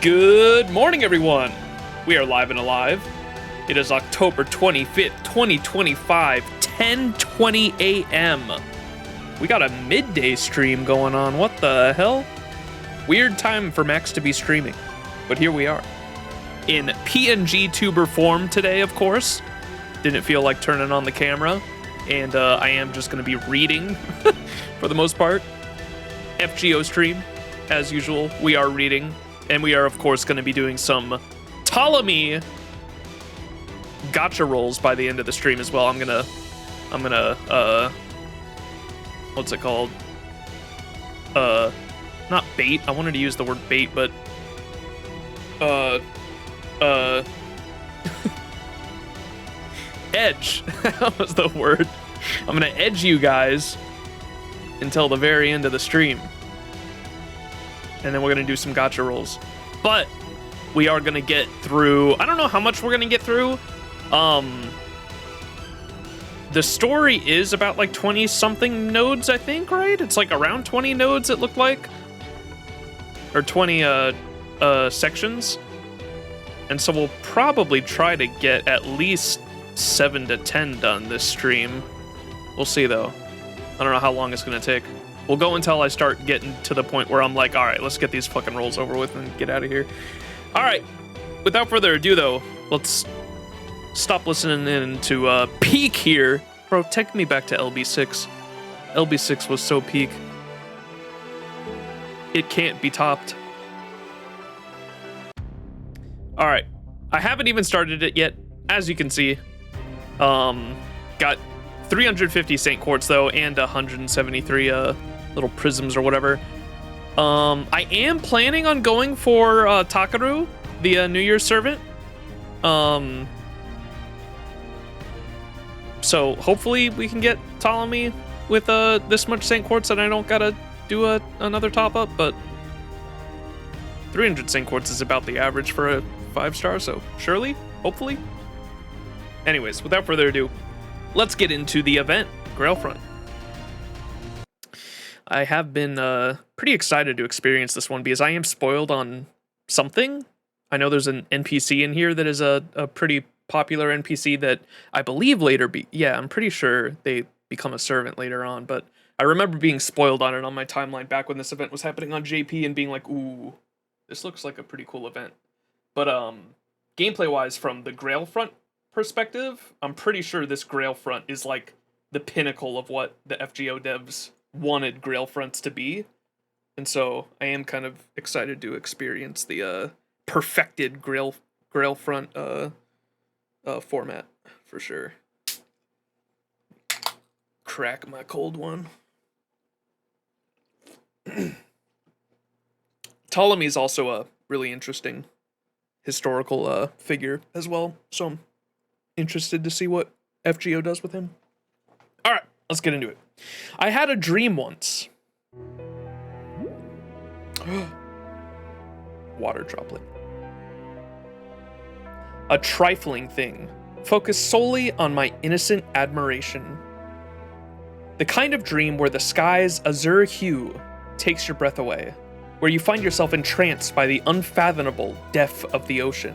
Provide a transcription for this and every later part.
Good morning, everyone. We are live and alive. It is October 25th, 2025, 10:20 a.m. We got a midday stream going on. What the hell? Weird time for Max to be streaming, but here we are. In PNG tuber form today, of course. Didn't feel like turning on the camera, and I am just going to be reading for the most part. FGO stream, as usual. We are reading. And we are, of course, going to be doing some Ptolemy gotcha rolls by the end of the stream as well. I'm gonna, what's it called? Not bait. I wanted to use the word bait, but, edge. That was the word. I'm gonna edge you guys until the very end of the stream. And then we're going to do some gotcha rolls. But we are going to get through... I don't know how much we're going to get through. The story is about like 20-something nodes, I think, right? It's like around 20 nodes, it looked like. Or 20 sections. And so we'll probably try to get at least 7 to 10 done this stream. We'll see, though. I don't know how long it's going to take. We'll go until I start getting to the point where I'm like, all right, let's get these fucking rolls over with and get out of here. All right, without further ado, though, let's stop listening in to peak here. Bro, take me back to LB6. LB6 was so peak. It can't be topped. All right, I haven't even started it yet, as you can see. Got 350 Saint Quartz, though, and 173 little prisms or whatever. I am planning on going for Takaru, the New Year's servant. So hopefully we can get Ptolemy with this much Saint Quartz and I don't gotta do another top up, but 300 Saint Quartz is about the average for a 5-star, so surely, hopefully. Anyways, without further ado, let's get into the event, Grail Front. I have been pretty excited to experience this one because I am spoiled on something. I know there's an NPC in here that is a pretty popular NPC that I believe later I'm pretty sure they become a servant later on, but I remember being spoiled on it on my timeline back when this event was happening on JP and being like, ooh, this looks like a pretty cool event. But gameplay-wise, from the Grail Front perspective, I'm pretty sure this Grail Front is like the pinnacle of what the FGO devs wanted Grail Fronts to be, and so I am kind of excited to experience the perfected Grail Front format for sure. Crack my cold one. Ptolemy is also a really interesting historical figure as well, so I'm interested to see what FGO does with him. All right, let's get into it. I had a dream once. Water droplet. A trifling thing, focused solely on my innocent admiration. The kind of dream where the sky's azure hue takes your breath away, where you find yourself entranced by the unfathomable depth of the ocean.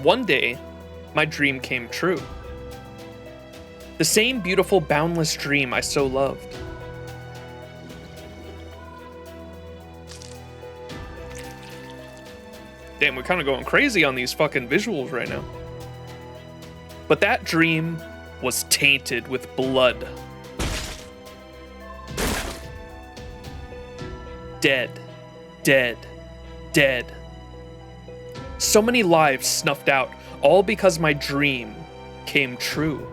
One day, my dream came true. The same beautiful, boundless dream I so loved. Damn, we're kind of going crazy on these fucking visuals right now. But that dream was tainted with blood. Dead, dead, dead. So many lives snuffed out, all because my dream came true.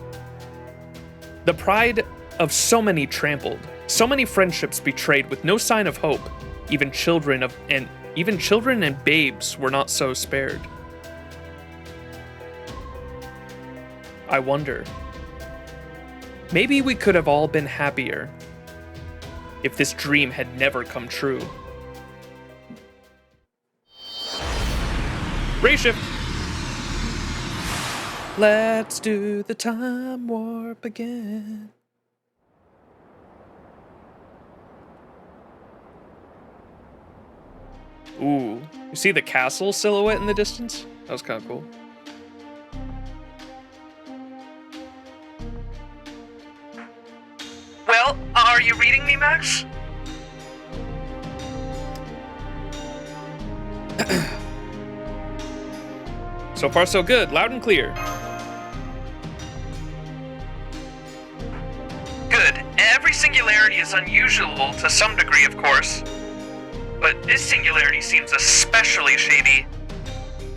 The pride of so many trampled, so many friendships betrayed with no sign of hope. Even children and babes were not so spared. I wonder, maybe we could have all been happier if this dream had never come true. Ray shift. Let's do the time warp again. Ooh. You see the castle silhouette in the distance? That was kind of cool. Well, are you reading me, Max? So far, so good. Loud and clear. Good. Every singularity is unusual to some degree, of course. But this singularity seems especially shady.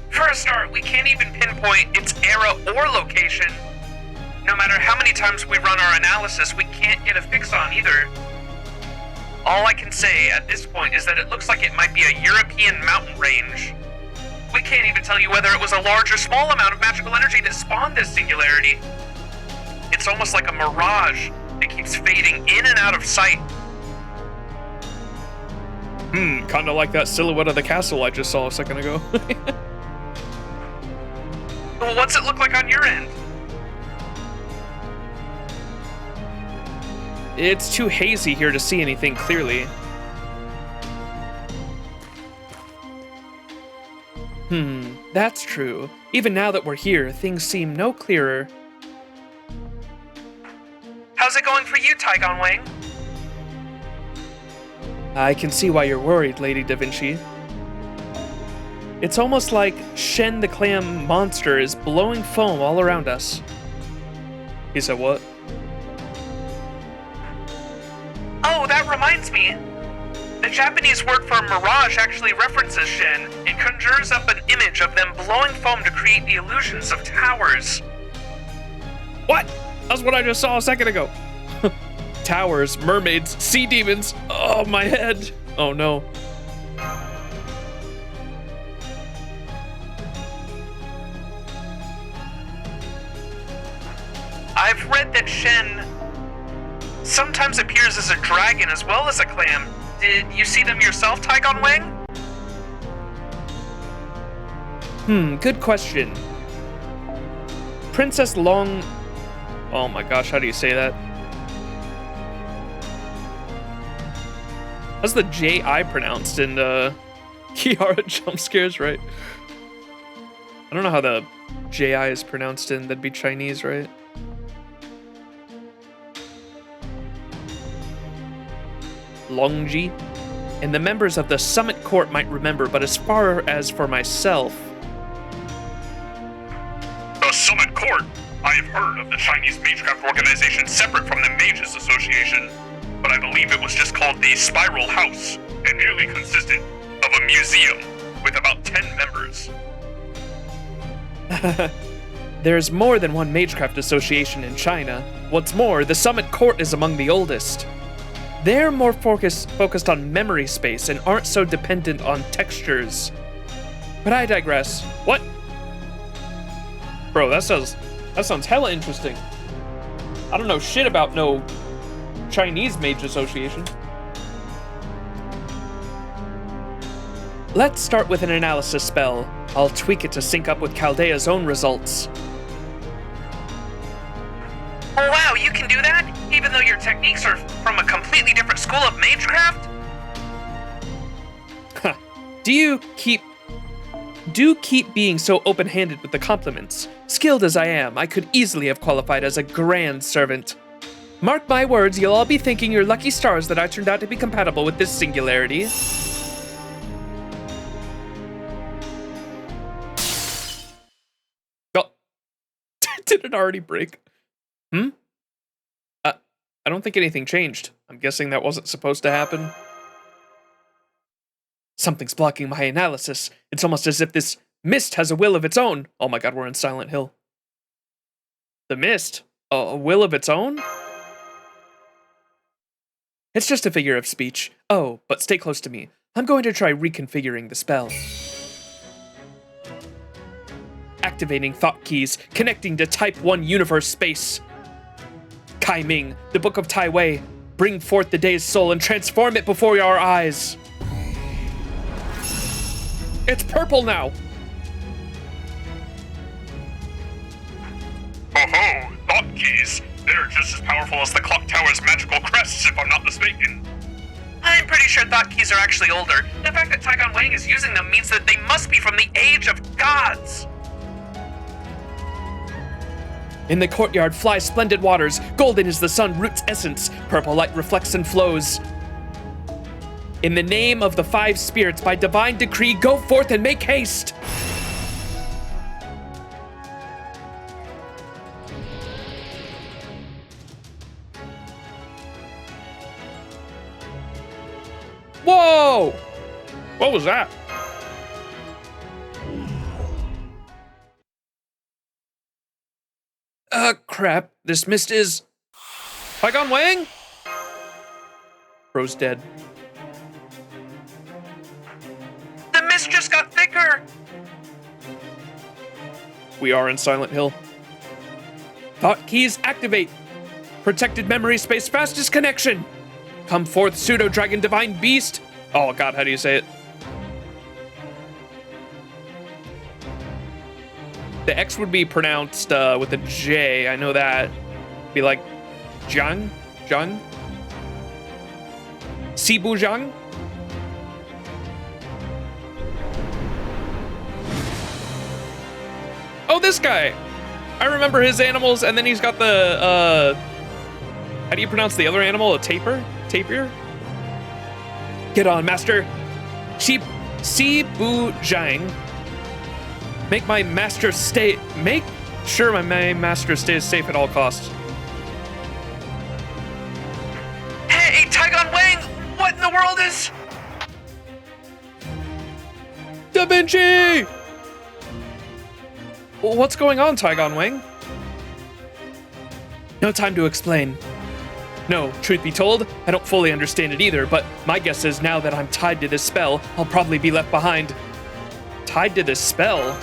For a start, we can't even pinpoint its era or location. No matter how many times we run our analysis, we can't get a fix on either. All I can say at this point is that it looks like it might be a European mountain range. We can't even tell you whether it was a large or small amount of magical energy that spawned this singularity. It's almost like a mirage that keeps fading in and out of sight. Kinda like that silhouette of the castle I just saw a second ago. Well, what's it look like on your end? It's too hazy here to see anything clearly. That's true. Even now that we're here, things seem no clearer. How's it going for you, Tygon Wang? I can see why you're worried, Lady Da Vinci. It's almost like Shen the Clam monster is blowing foam all around us. He said what? Oh, that reminds me. The Japanese word for mirage actually references Shen. It conjures up an image of them blowing foam to create the illusions of towers. What? That's what I just saw a second ago. Towers, mermaids, sea demons. Oh, my head. Oh, no. I've read that Shen sometimes appears as a dragon as well as a clam. Did you see them yourself, Tygon Wang? Good question. Princess Long... Oh my gosh, how do you say that? How's the J-I pronounced in Kiara jump scares, right? I don't know how the J-I is pronounced in, that'd be Chinese, right? Longji, and the members of the Summit Court might remember, but as far as for myself... The Summit Court? I have heard of the Chinese Magecraft organization separate from the Mages Association, but I believe it was just called the Spiral House, and merely consisted of a museum with about 10 members. There's more than one Magecraft association in China. What's more, the Summit Court is among the oldest. They're more focused on memory space and aren't so dependent on textures. But I digress. What? Bro, that sounds hella interesting. I don't know shit about no Chinese Mage Association. Let's start with an analysis spell. I'll tweak it to sync up with Chaldea's own results. Oh wow, you can do that? Even though your techniques are from a completely different school of magecraft? Do keep being so open-handed with the compliments. Skilled as I am, I could easily have qualified as a grand servant. Mark my words, you'll all be thanking your lucky stars that I turned out to be compatible with this singularity. Oh. Did it already break? I don't think anything changed. I'm guessing that wasn't supposed to happen. Something's blocking my analysis. It's almost as if this mist has a will of its own. Oh my god, we're in Silent Hill. The mist? A will of its own? It's just a figure of speech. Oh, but stay close to me. I'm going to try reconfiguring the spell. Activating thought keys, connecting to Type 1 universe space. Kai Ming, the Book of Tai Wei, bring forth the day's soul and transform it before our eyes. It's purple now. Oh-ho, thought keys. They're just as powerful as the clock tower's magical crests, if I'm not mistaken. I'm pretty sure thought keys are actually older. The fact that Taigon Wang is using them means that they must be from the age of gods. In the courtyard fly splendid waters. Golden is the sun root's essence. Purple light reflects and flows. In the name of the 5 spirits, by divine decree, go forth and make haste. Whoa! What was that? Crap. This mist is... Taigon Wang? Bro's dead. The mist just got thicker. We are in Silent Hill. Thought keys activate. Protected memory space fastest connection. Come forth, pseudo dragon divine beast. Oh god, how do you say it? The X would be pronounced with a J. I know that. Be like Jiang? Jiang? Sibu Jiang? Oh, this guy! I remember his animals, and then he's got the, how do you pronounce the other animal? A tapir? Tapir? Get on, master. Sibu Jiang. Make sure my master stays safe at all costs. Hey, Taigon Wang! What in the world is... Da Vinci! What's going on, Taigon Wang? No time to explain. No, truth be told, I don't fully understand it either, but my guess is now that I'm tied to this spell, I'll probably be left behind. Tied to this spell?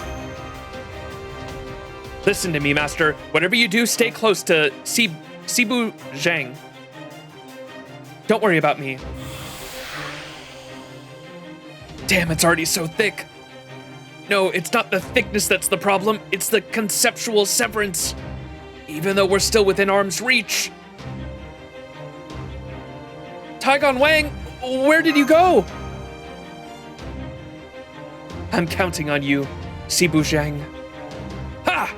Listen to me, master. Whatever you do, stay close to Sibu Zhang. Don't worry about me. Damn, it's already so thick. No, it's not the thickness that's the problem. It's the conceptual severance. Even though we're still within arm's reach. Taigon Wang, where did you go? I'm counting on you, Sibu Zhang. Ha!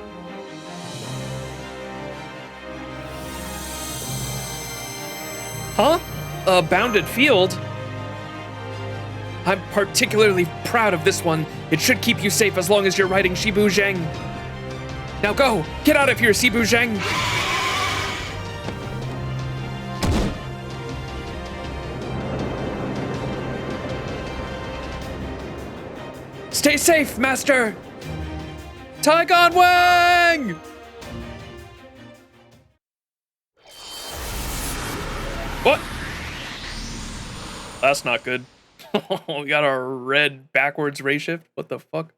Huh? A bounded field? I'm particularly proud of this one. It should keep you safe as long as you're riding Sibu Zhang. Now go! Get out of here, Sibu Zhang! Stay safe, master! Taigon Wang! What? That's not good. We got our red backwards ray shift. What the fuck?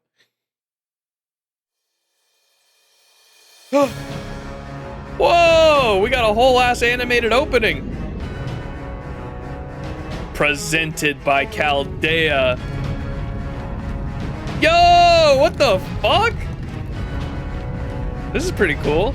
Whoa! We got a whole ass animated opening. Presented by Chaldea. Yo! What the fuck? This is pretty cool.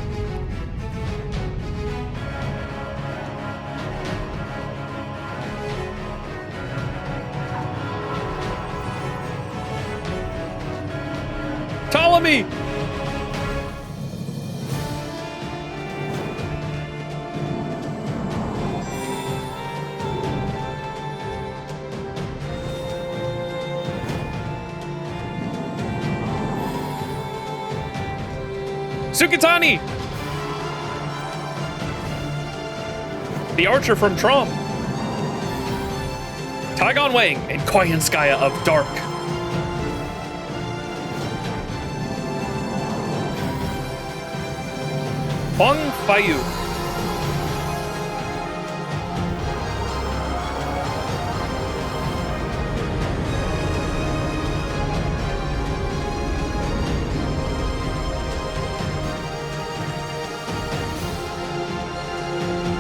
Ptolemy! Sukatani! The archer from Trom. Taigon Wang and Koyanskaya of Dark. Huang Faiyu.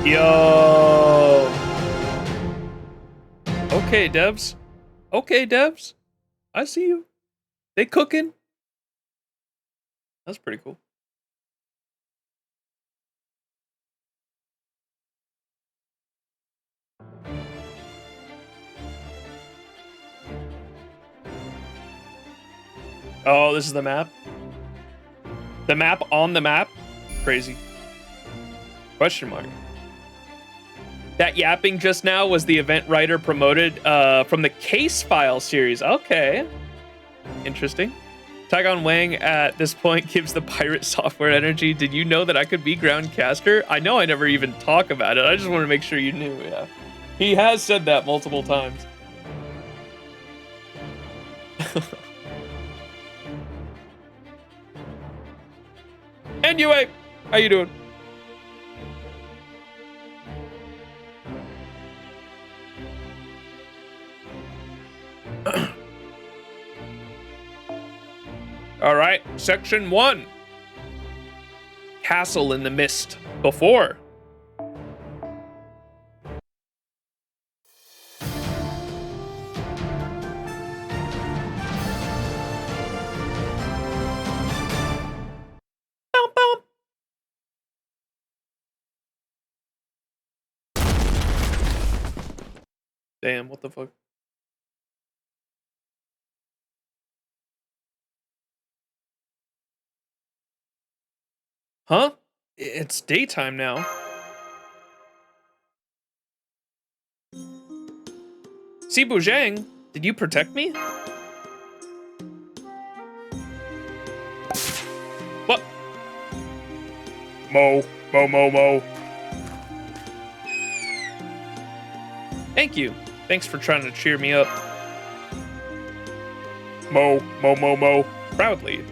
Yo. Okay, devs. Okay, devs. I see you. They cooking. That's pretty cool. Oh, this is the map? The map on the map? Crazy. Question mark. That yapping just now was the event writer promoted from the Case File series. Okay. Interesting. Tygon Wang at this point gives the pirate software energy. Did you know that I could be Groundcaster? I know I never even talk about it. I just want to make sure you knew, yeah. He has said that multiple times. Anyway, how you doing? All right, section 1. Castle in the mist. Before. Bum, bum. Damn, what the fuck? Huh? It's daytime now. Sibu Zhang, did you protect me? What? Mo. Thank you. Thanks for trying to cheer me up. Mo. Proudly.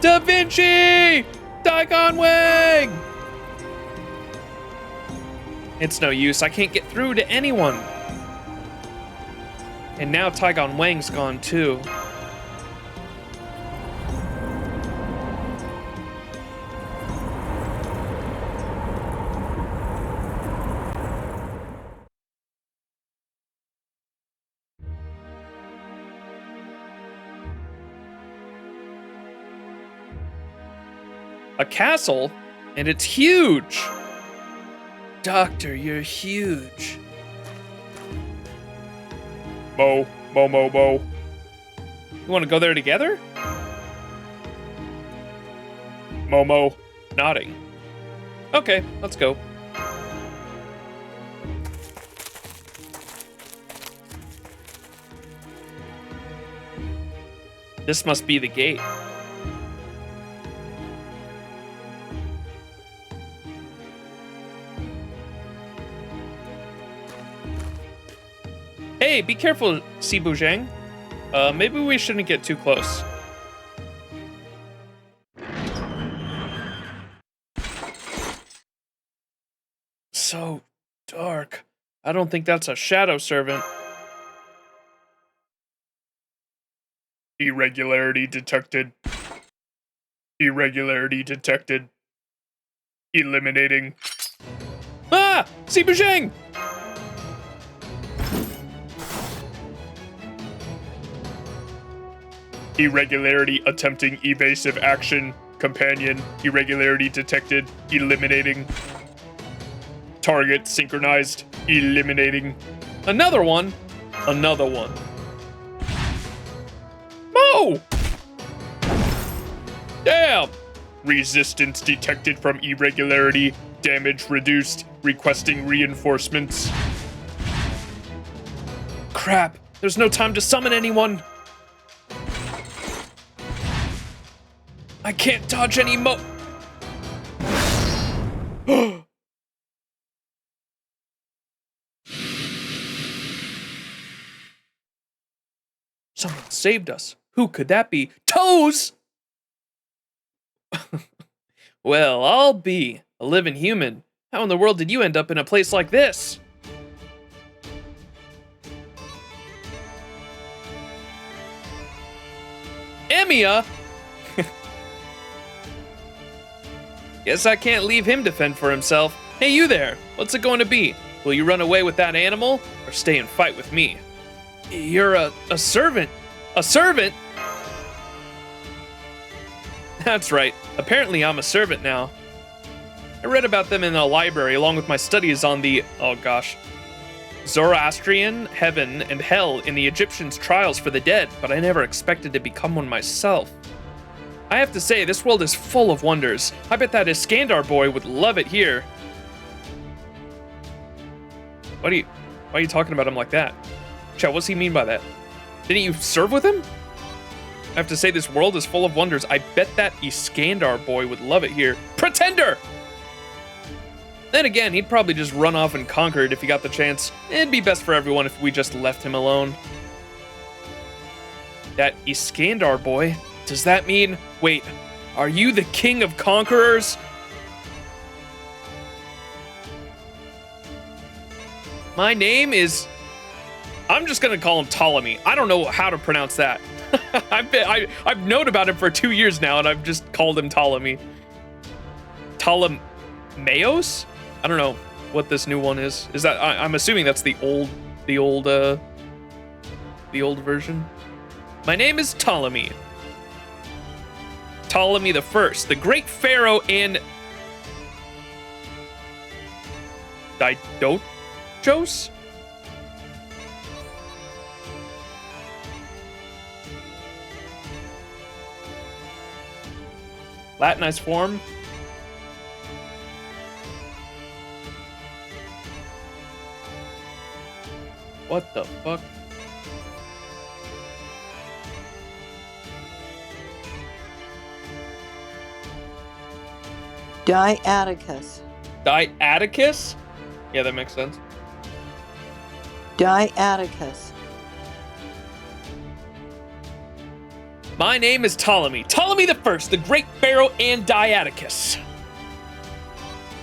Da Vinci! Daikon Wang! It's no use, I can't get through to anyone. And now Tygon Wang's gone too. A castle? And it's huge! Doctor, you're huge. Mo. You want to go there together? Momo, nodding. Okay, let's go. This must be the gate. Hey, be careful, Sibu Zhang. Maybe we shouldn't get too close. So dark. I don't think that's a shadow servant. Irregularity detected. Eliminating. Ah! Sibu Zhang! Irregularity attempting evasive action. Companion. Irregularity detected. Eliminating. Target synchronized. Eliminating. Another one. Mo! Damn! Resistance detected from irregularity. Damage reduced. Requesting reinforcements. Crap. There's no time to summon anyone. I can't dodge any Someone saved us. Who could that be? Toes! Well, I'll be a living human. How in the world did you end up in a place like this? Emiya? Guess I can't leave him to fend for himself. Hey, you there. What's it going to be? Will you run away with that animal or stay and fight with me? You're a servant. A servant? That's right. Apparently I'm a servant now. I read about them in the library along with my studies on the... Oh gosh. Zoroastrian, heaven, and hell in the Egyptians' trials for the dead, but I never expected to become one myself. I have to say, this world is full of wonders. I bet that Iskandar boy would love it here. Why are you talking about him like that? Chat, what's he mean by that? Didn't you serve with him? I have to say, this world is full of wonders. I bet that Iskandar boy would love it here. Pretender! Then again, he'd probably just run off and conquer it if he got the chance. It'd be best for everyone if we just left him alone. That Iskandar boy? Does that mean... Wait, are you the king of conquerors? My name is... I'm just gonna call him Ptolemy. I don't know how to pronounce that. I've known about him for 2 years now, and I've just called him Ptolemy. Ptolemaios? I don't know what this new one is. Is that I'm assuming that's the old version. My name is Ptolemy. Ptolemy the First, the great pharaoh and Didochos? Latinized form. What the fuck? Diaticus. Diaticus? Yeah, that makes sense. Diaticus. My name is Ptolemy. Ptolemy the First, the great pharaoh and Diaticus.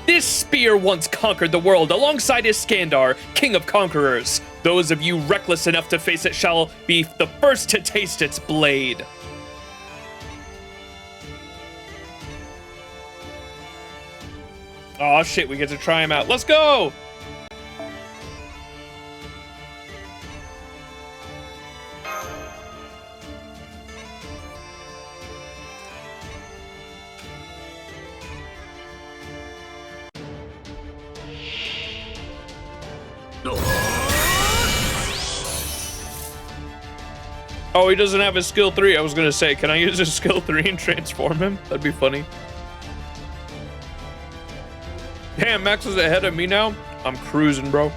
This spear once conquered the world alongside Iskandar, king of conquerors. Those of you reckless enough to face it shall be the first to taste its blade. Oh shit, we get to try him out. Let's go! Oh, he doesn't have his skill 3. I was gonna say, can I use his skill 3 and transform him? That'd be funny. Damn, Max is ahead of me now. I'm cruising, bro.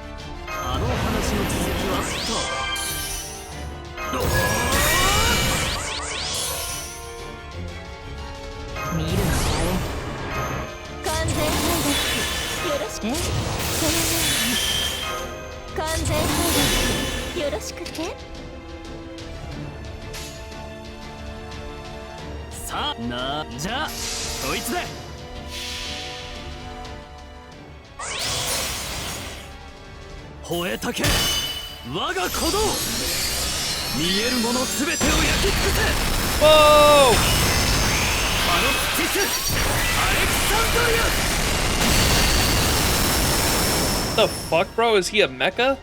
Whoa! The fuck, bro? Is he a mecha?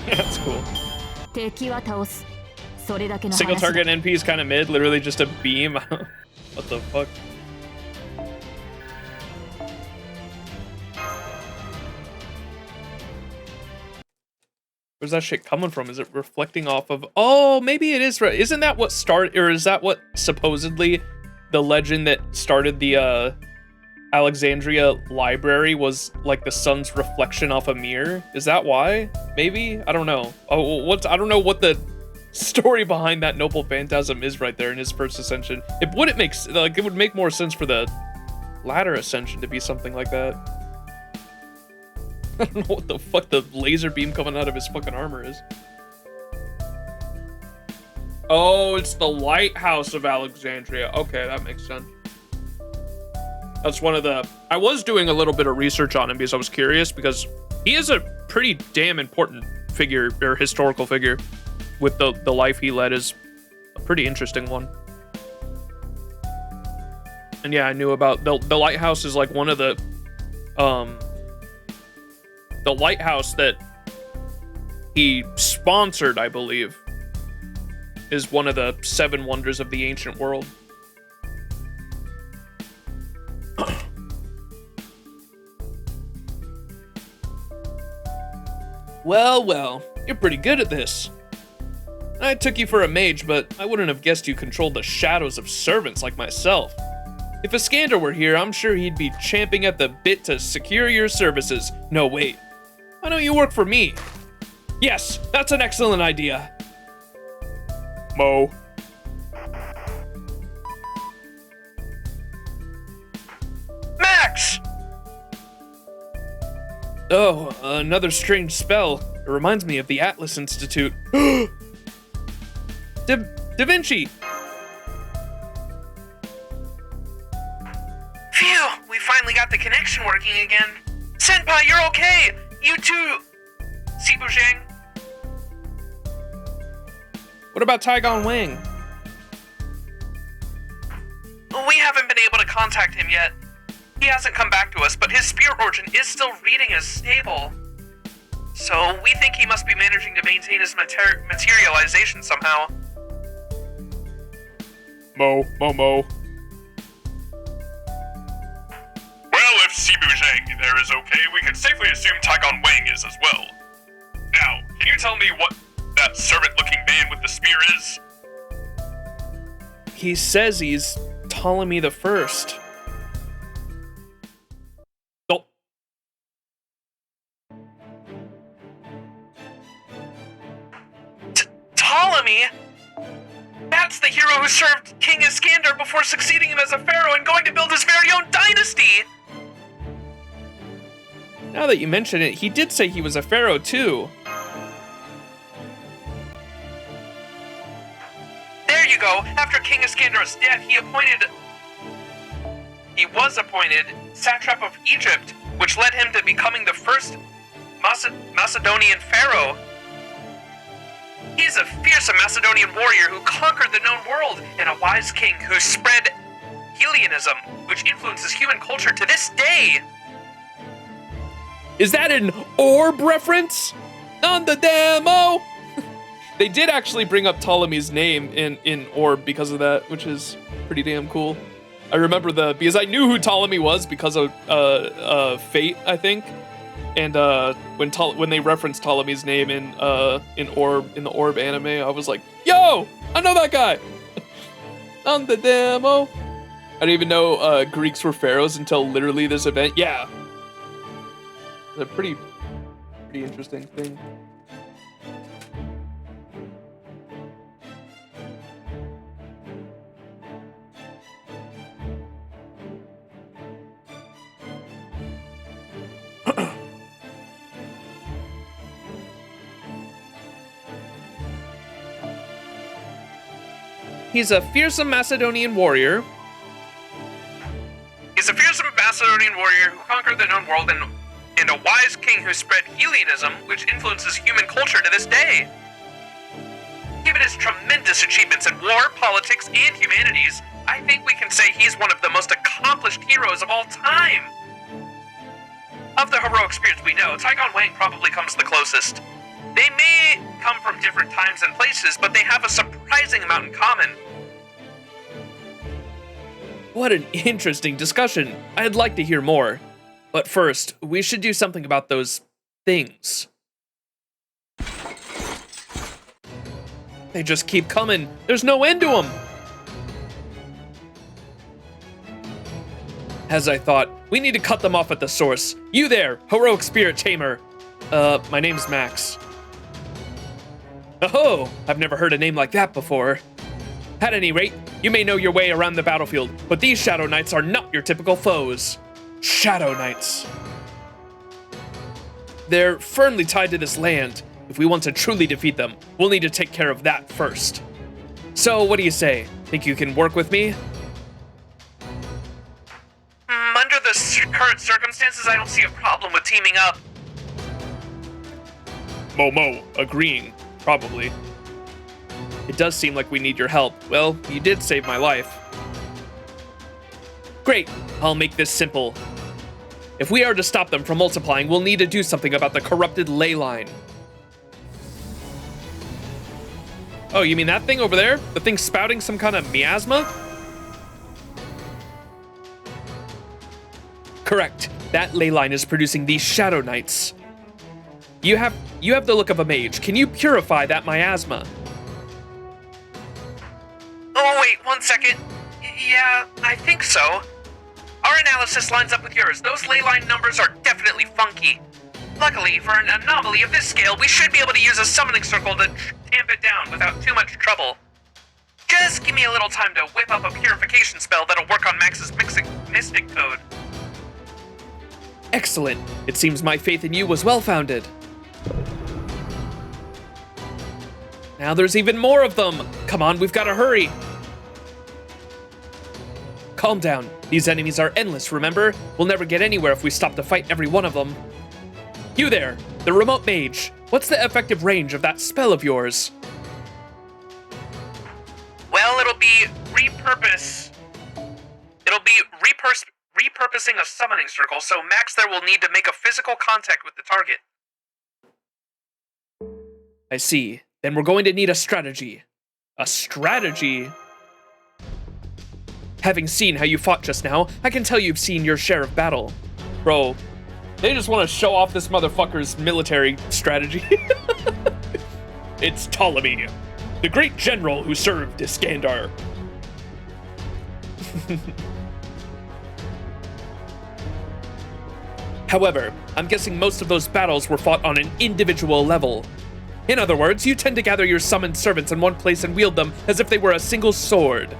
That's cool. Single target NP is kind of mid, literally just a beam. What the fuck? Where's that shit coming from? Is it reflecting off of... Oh, maybe it is right. Isn't that what started... Or is that what supposedly the legend that started the Alexandria library was like the sun's reflection off a mirror? Is that why? Maybe? I don't know. Oh, I don't know what the story behind that noble phantasm is right there in his first ascension. It wouldn't make... Like, it would make more sense for the latter ascension to be something like that. I don't know what the fuck the laser beam coming out of his fucking armor is. Oh, it's the lighthouse of Alexandria. Okay, that makes sense. That's one of the... I was doing a little bit of research on him because I was curious, because he is a pretty damn important figure, or historical figure, with the life he led is a pretty interesting one. And yeah, I knew about the lighthouse is like one of the lighthouse that he sponsored, I believe, is one of the 7 wonders of the ancient world. Well, you're pretty good at this. I took you for a mage, but I wouldn't have guessed you controlled the shadows of servants like myself. If Iskander were here, I'm sure he'd be champing at the bit to secure your services. No, wait. Why don't you work for me? Yes, that's an excellent idea. Mo. Max! Oh, another strange spell. It reminds me of the Atlas Institute. Da Vinci! Phew, we finally got the connection working again. Senpai, you're okay! You too, Sibu Zhang. What about Taigon Wang? We haven't been able to contact him yet. He hasn't come back to us, but his spirit origin is still reading as stable. So we think he must be managing to maintain his materialization somehow. Mo. Well, if Sibu Zhang there is okay, we can safely assume Taigon Wang is as well. Now, can you tell me what that servant-looking man with the spear is? He says he's Ptolemy the First. Oh. Ptolemy? That's the hero who served King Iskander before succeeding him as a pharaoh and going to build his very own dynasty! Now that you mention it, he did say he was a pharaoh too. There you go. After King Iskander's death, he was appointed satrap of Egypt, which led him to becoming the first Macedonian pharaoh. He's a fearsome Macedonian warrior who conquered the known world, and a wise king who spread Hellenism, which influences human culture to this day. Is that an orb reference? On the demo! They did actually bring up Ptolemy's name in Orb because of that, which is pretty damn cool. I remember because I knew who Ptolemy was because of Fate, I think. And when they referenced Ptolemy's name in the Orb anime, I was like, yo, I know that guy. On the demo. I didn't even know Greeks were pharaohs until literally this event. Yeah. It's a pretty interesting thing. He's a fearsome Macedonian warrior. He's a fearsome Macedonian warrior who conquered the known world and a wise king who spread Hellenism, which influences human culture to this day. Given his tremendous achievements in war, politics, and humanities, I think we can say he's one of the most accomplished heroes of all time. Of the heroic spirits we know, Taigon Wang probably comes the closest. They may come from different times and places, but they have a surprising amount in common. What an interesting discussion. I'd like to hear more. But first, we should do something about those things. They just keep coming. There's no end to them. As I thought, we need to cut them off at the source. You there, heroic spirit tamer. My name's Max. Oh, I've never heard a name like that before. At any rate, you may know your way around the battlefield, but these Shadow Knights are not your typical foes. Shadow Knights. They're firmly tied to this land. If we want to truly defeat them, we'll need to take care of that first. So, what do you say? Think you can work with me? Under the current circumstances, I don't see a problem with teaming up. Momo, agreeing, probably. It does seem like we need your help. Well, you did save my life. Great, I'll make this simple. If we are to stop them from multiplying, we'll need to do something about the corrupted ley line. Oh, you mean that thing over there? The thing spouting some kind of miasma? Correct. That ley line is producing these shadow knights. You have the look of a mage. Can you purify that miasma? Oh, wait, 1 second. Yeah, I think so. Our analysis lines up with yours. Those ley line numbers are definitely funky. Luckily, for an anomaly of this scale, we should be able to use a summoning circle to tamp it down without too much trouble. Just give me a little time to whip up a purification spell that'll work on Max's mystic code. Excellent. It seems my faith in you was well-founded. Now there's even more of them. Come on, we've got to hurry. Calm down. These enemies are endless, remember? We'll never get anywhere if we stop to fight every one of them. You there, the remote mage. What's the effective range of that spell of yours? Well, it'll be repurposing a summoning circle, so Max there will need to make a physical contact with the target. I see. Then we're going to need a strategy. A strategy? Having seen how you fought just now, I can tell you've seen your share of battle. Bro, they just want to show off this motherfucker's military strategy. It's Ptolemy, the great general who served Iskandar. However, I'm guessing most of those battles were fought on an individual level. In other words, you tend to gather your summoned servants in one place and wield them as if they were a single sword.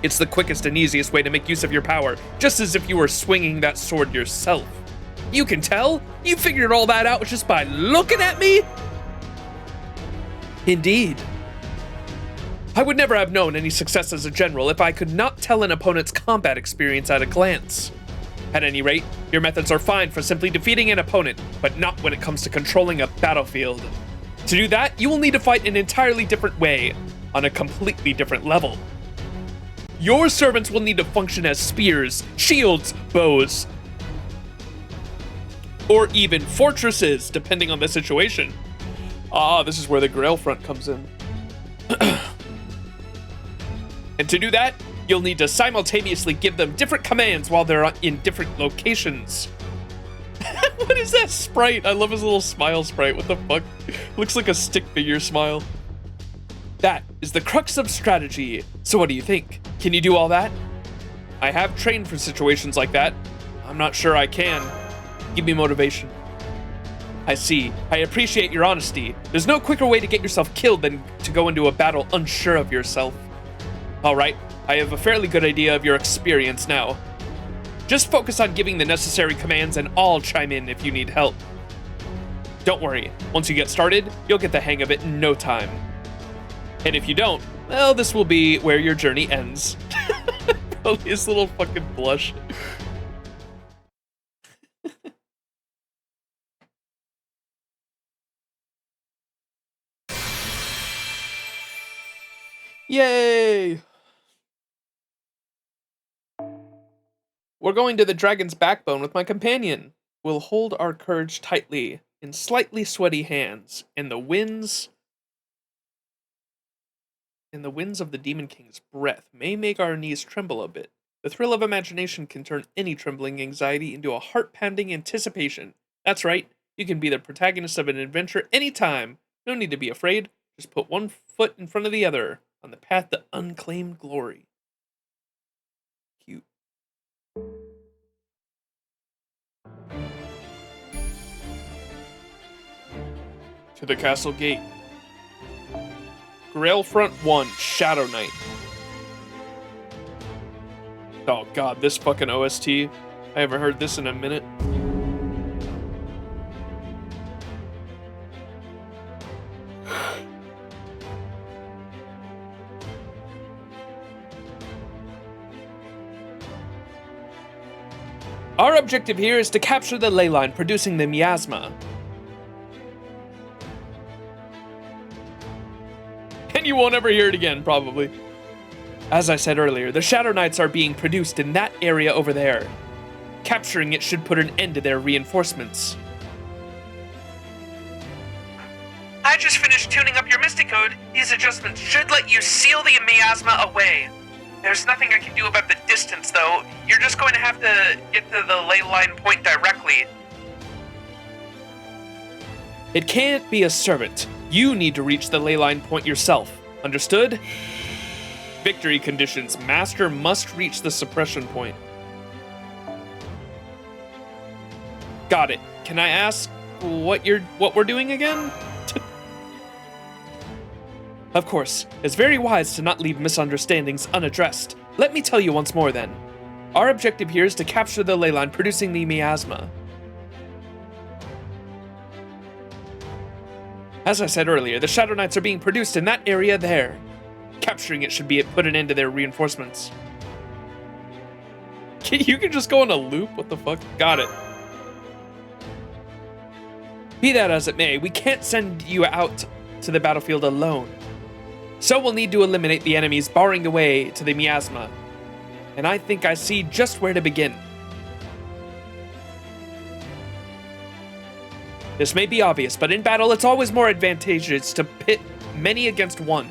It's the quickest and easiest way to make use of your power, just as if you were swinging that sword yourself. You can tell? You figured all that out just by looking at me? Indeed. I would never have known any success as a general if I could not tell an opponent's combat experience at a glance. At any rate, your methods are fine for simply defeating an opponent, but not when it comes to controlling a battlefield. To do that, you will need to fight an entirely different way, on a completely different level. Your servants will need to function as spears, shields, bows, or even fortresses, depending on the situation. Ah, this is where the Grail front comes in. And to do that, you'll need to simultaneously give them different commands while they're in different locations. What is that sprite? I love his little smile sprite. What the fuck? Looks like a stick figure smile. That is the crux of strategy. So what do you think? Can you do all that? I have trained for situations like that. I'm not sure I can. Give me motivation. I see. I appreciate your honesty. There's no quicker way to get yourself killed than to go into a battle unsure of yourself. All right, I have a fairly good idea of your experience now. Just focus on giving the necessary commands and I'll chime in if you need help. Don't worry, once you get started, you'll get the hang of it in no time. And if you don't, well, this will be where your journey ends. Oh, his little fucking blush. Yay! We're going to the dragon's backbone with my companion. We'll hold our courage tightly in slightly sweaty hands, and the winds of the Demon King's breath may make our knees tremble a bit. The thrill of imagination can turn any trembling anxiety into a heart-pounding anticipation. That's right, you can be the protagonist of an adventure anytime. No need to be afraid, just put one foot in front of the other on the path to unclaimed glory. Cute. To the castle gate. Grail Front 1, Shadow Knight. Oh god, this fucking OST. I haven't heard this in a minute. Our objective here is to capture the ley line producing the miasma. then you won't ever hear it again, probably. As I said earlier, the Shadow Knights are being produced in that area over there. Capturing it should put an end to their reinforcements. I just finished tuning up your Mystic Code. These adjustments should let you seal the miasma away. There's nothing I can do about the distance, though. You're just going to have to get to the ley line point directly. It can't be a servant. You need to reach the ley line point yourself. Understood? Victory conditions. Master must reach the suppression point. Got it. Can I ask what we're doing again? Of course, it's very wise to not leave misunderstandings unaddressed. Let me tell you once more then. Our objective here is to capture the ley line producing the miasma. As I said earlier, the Shadow Knights are being produced in that area there. Capturing it should put an end to their reinforcements. You can just go on a loop? What the fuck? Got it. Be that as it may, we can't send you out to the battlefield alone. So we'll need to eliminate the enemies barring the way to the miasma. And I think I see just where to begin. This may be obvious, but in battle it's always more advantageous to pit many against one.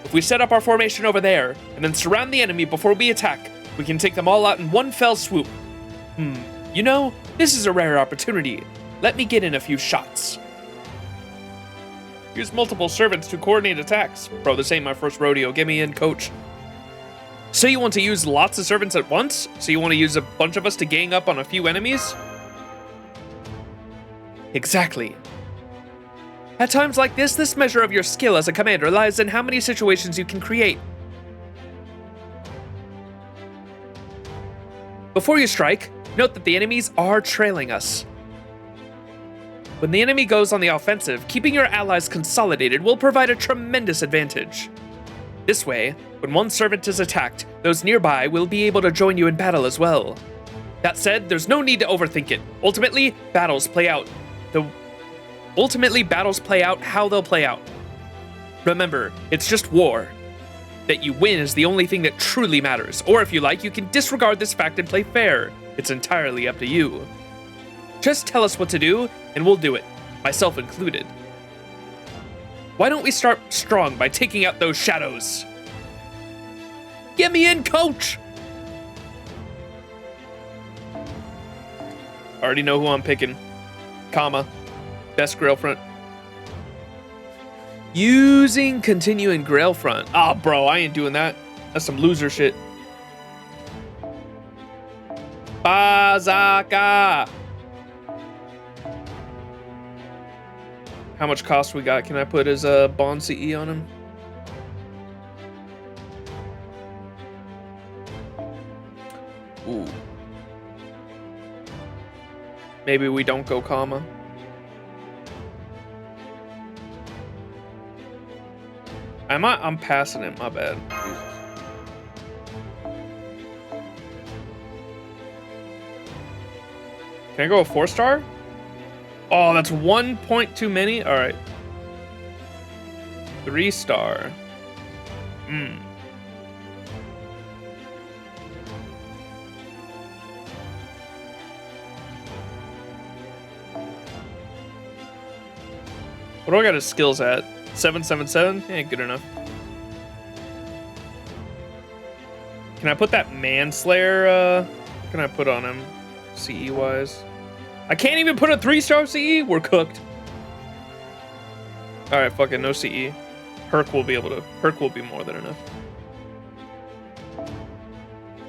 If we set up our formation over there, and then surround the enemy before we attack, we can take them all out in one fell swoop. You know, this is a rare opportunity. Let me get in a few shots. Use multiple servants to coordinate attacks. Bro, this ain't my first rodeo. Get me in, coach. So you want to use lots of servants at once? So you want to use a bunch of us to gang up on a few enemies? Exactly. At times like this measure of your skill as a commander lies in how many situations you can create. Before you strike, note that the enemies are trailing us. When the enemy goes on the offensive, keeping your allies consolidated will provide a tremendous advantage. This way, when one servant is attacked, those nearby will be able to join you in battle as well. That said, there's no need to overthink it. Ultimately, battles play out how they'll play out. Remember, it's just war. That you win is the only thing that truly matters, or if you like, you can disregard this fact and play fair. It's entirely up to you. Just tell us what to do, and we'll do it, myself included. Why don't we start strong by taking out those shadows? Get me in, coach! Already know who I'm picking. Comma. Best Grail front. Using continuing Grail front. Ah, bro, I ain't doing that. That's some loser shit. Bazaka! How much cost we got? Can I put his bond CE on him? Ooh. Maybe we don't go comma. I'm passing it, my bad. Jesus. Can I go a 4-star? Oh, that's 1 point too many? Alright. 3-star. What do I got his skills at? 777? Ain't good enough. Can I put that Manslayer? What can I put on him? CE wise. I can't even put a 3-star CE? We're cooked. Alright, fuck it, no CE. Herc will be more than enough.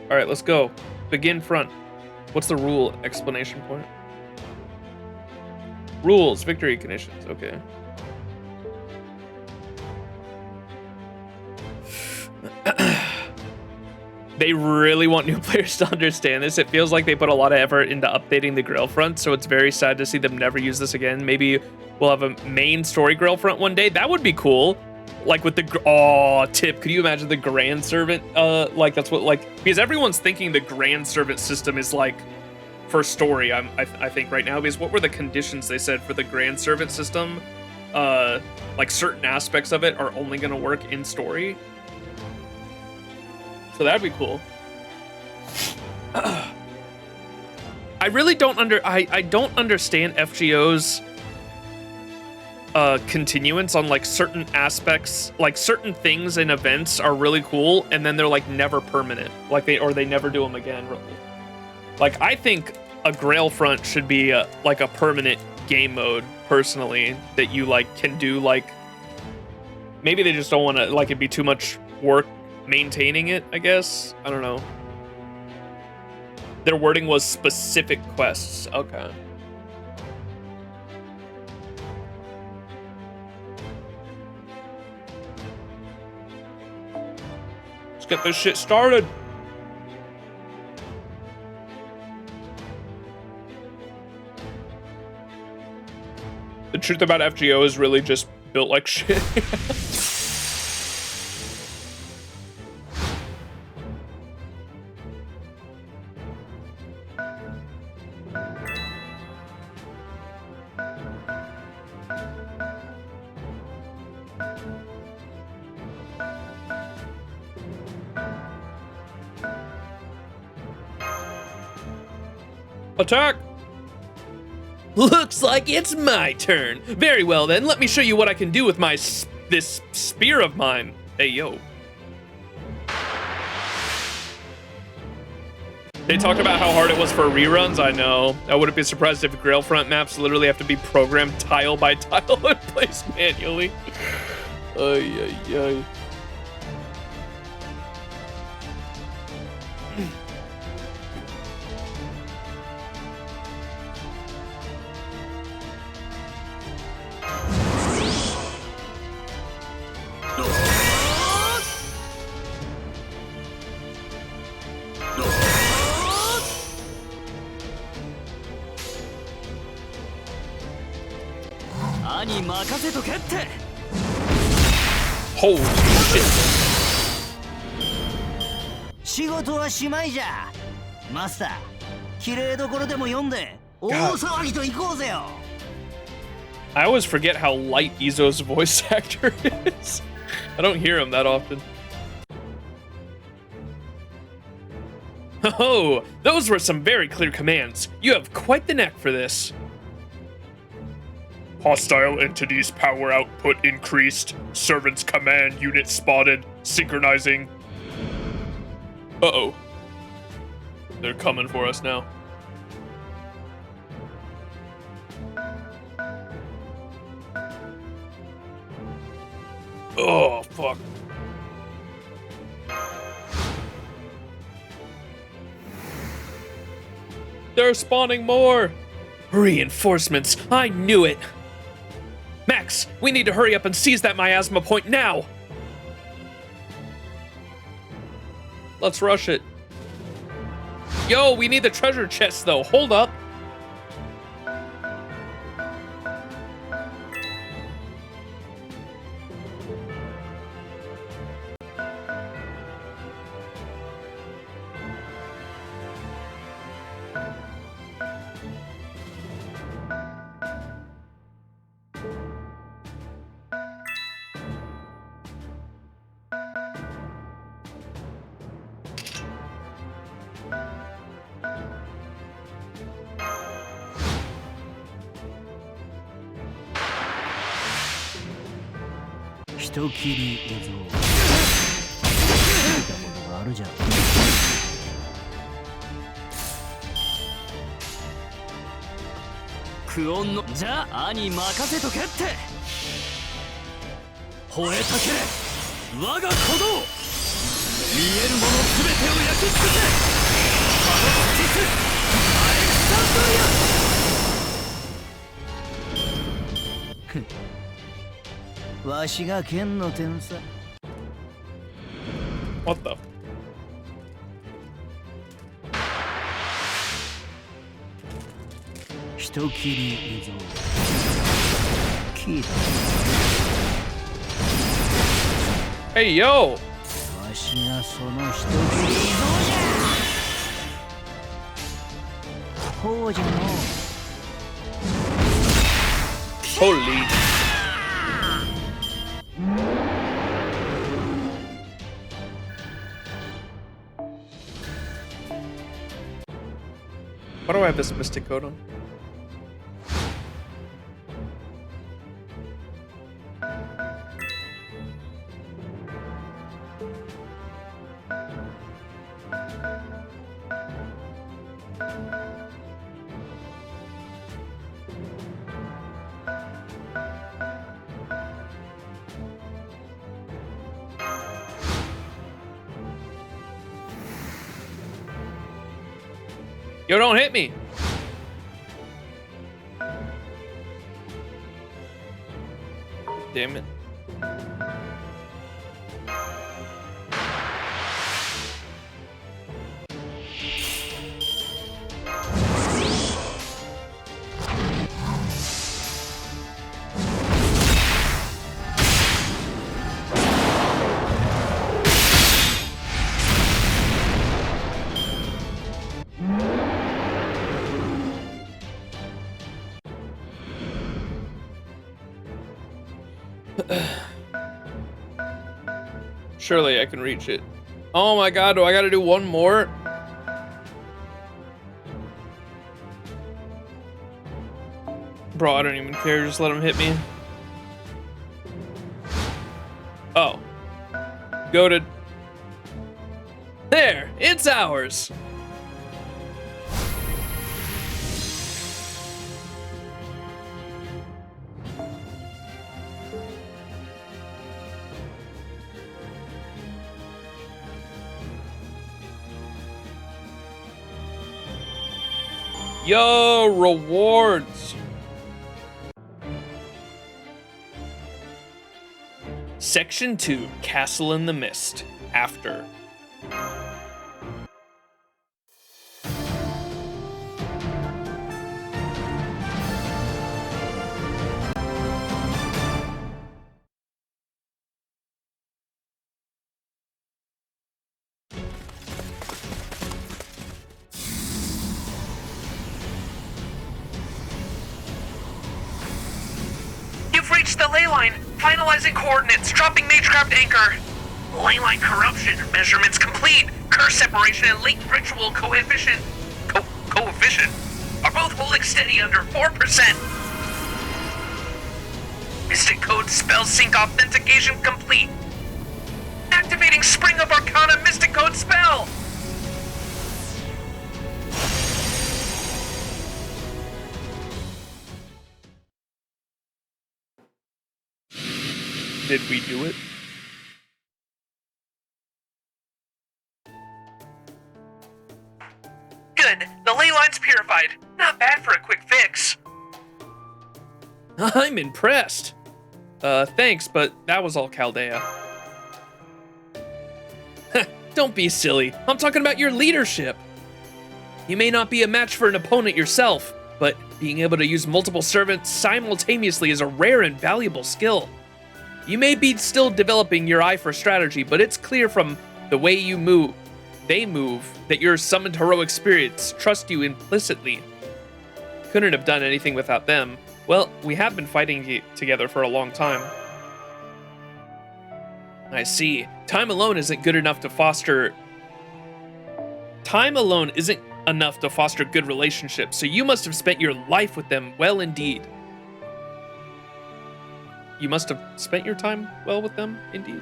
Alright, let's go. Begin front. What's the rule explanation point? Rules, victory conditions, okay. They really want new players to understand this. It feels like they put a lot of effort into updating the Grail front, so it's very sad to see them never use this again. Maybe we'll have a main story Grail front one day. That would be cool. Like with the tip. Could you imagine the Grand Servant? Like that's what because everyone's thinking the Grand Servant system is like for story. I think right now, because what were the conditions they said for the grand servant system? Like certain aspects of it are only going to work in story. So that'd be cool. I really don't I don't understand FGO's continuance on like certain aspects, like certain things in events are really cool, and then they're like never permanent, like they never do them again. Really. Like I think a Grail front should be like a permanent game mode personally that you like can do. Like maybe they just don't want to, like it'd be too much work maintaining it, I guess. I don't know. Their wording was specific quests. Okay. Let's get this shit started. The truth about FGO is really just built like shit. Attack! Looks like it's my turn. Very well then, let me show you what I can do with my this spear of mine. Hey, yo. They talked about how hard it was for reruns. I know. I wouldn't be surprised if Grail front maps literally have to be programmed tile by tile and placed manually. Ay, ay, ay. Holy shit. 仕事はしまいじゃ。マスター、綺麗どころでも読んで、大騒ぎと行こうぜよ。I always forget how light Izo's voice actor is. I don't hear him that often. Oh, those were some very clear commands. You have quite the knack for this. Hostile entities power output increased. Servants command unit spotted. Synchronizing. Uh-oh. They're coming for us now. Oh, fuck. They're spawning more. Reinforcements. I knew it. Max, we need to hurry up and seize that miasma point now. Let's rush it. Yo, we need the treasure chest though. Hold up.人斬り映像。見たことがあるじゃん。クオンのじゃあ兄任せとけって。吠えたけれ我が鼓動。見えるものすべてを焼き尽くせ。パロスティスアレクサンドリア。わしが剣の天才。What the?人斬り映像。聞いた。Hey, yo! わしがその人斬り映像じゃ。ほうじゃのう。 Holy. Why do I have this mystic code on? Yo, don't hit me. Damn it. Surely I can reach it. Oh my god, do I gotta do one more? Bro, I don't even care, just let him hit me. Oh. Go to... There! It's ours! Yo, rewards. Section 2, Castle in the Mist. After. You've reached the ley line. Finalizing coordinates. Dropping Magecraft anchor. Ley line corruption. Measurements complete. Curse separation and late ritual coefficient. Coefficient are both holding steady under 4%. Mystic Code spell sync authentication complete. Activating Spring of Arcana Mystic Code spell. Did we do it? Good. The ley line's purified. Not bad for a quick fix. I'm impressed. Thanks, but that was all Chaldea. Don't be silly. I'm talking about your leadership. You may not be a match for an opponent yourself, but being able to use multiple servants simultaneously is a rare and valuable skill. You may be still developing your eye for strategy, but it's clear from the way you move, that your summoned heroic spirits trust you implicitly. Couldn't have done anything without them. Well, we have been fighting together for a long time. I see. Time alone isn't enough to foster good relationships, so you must have spent your life with them well indeed. You must have spent your time well with them, indeed.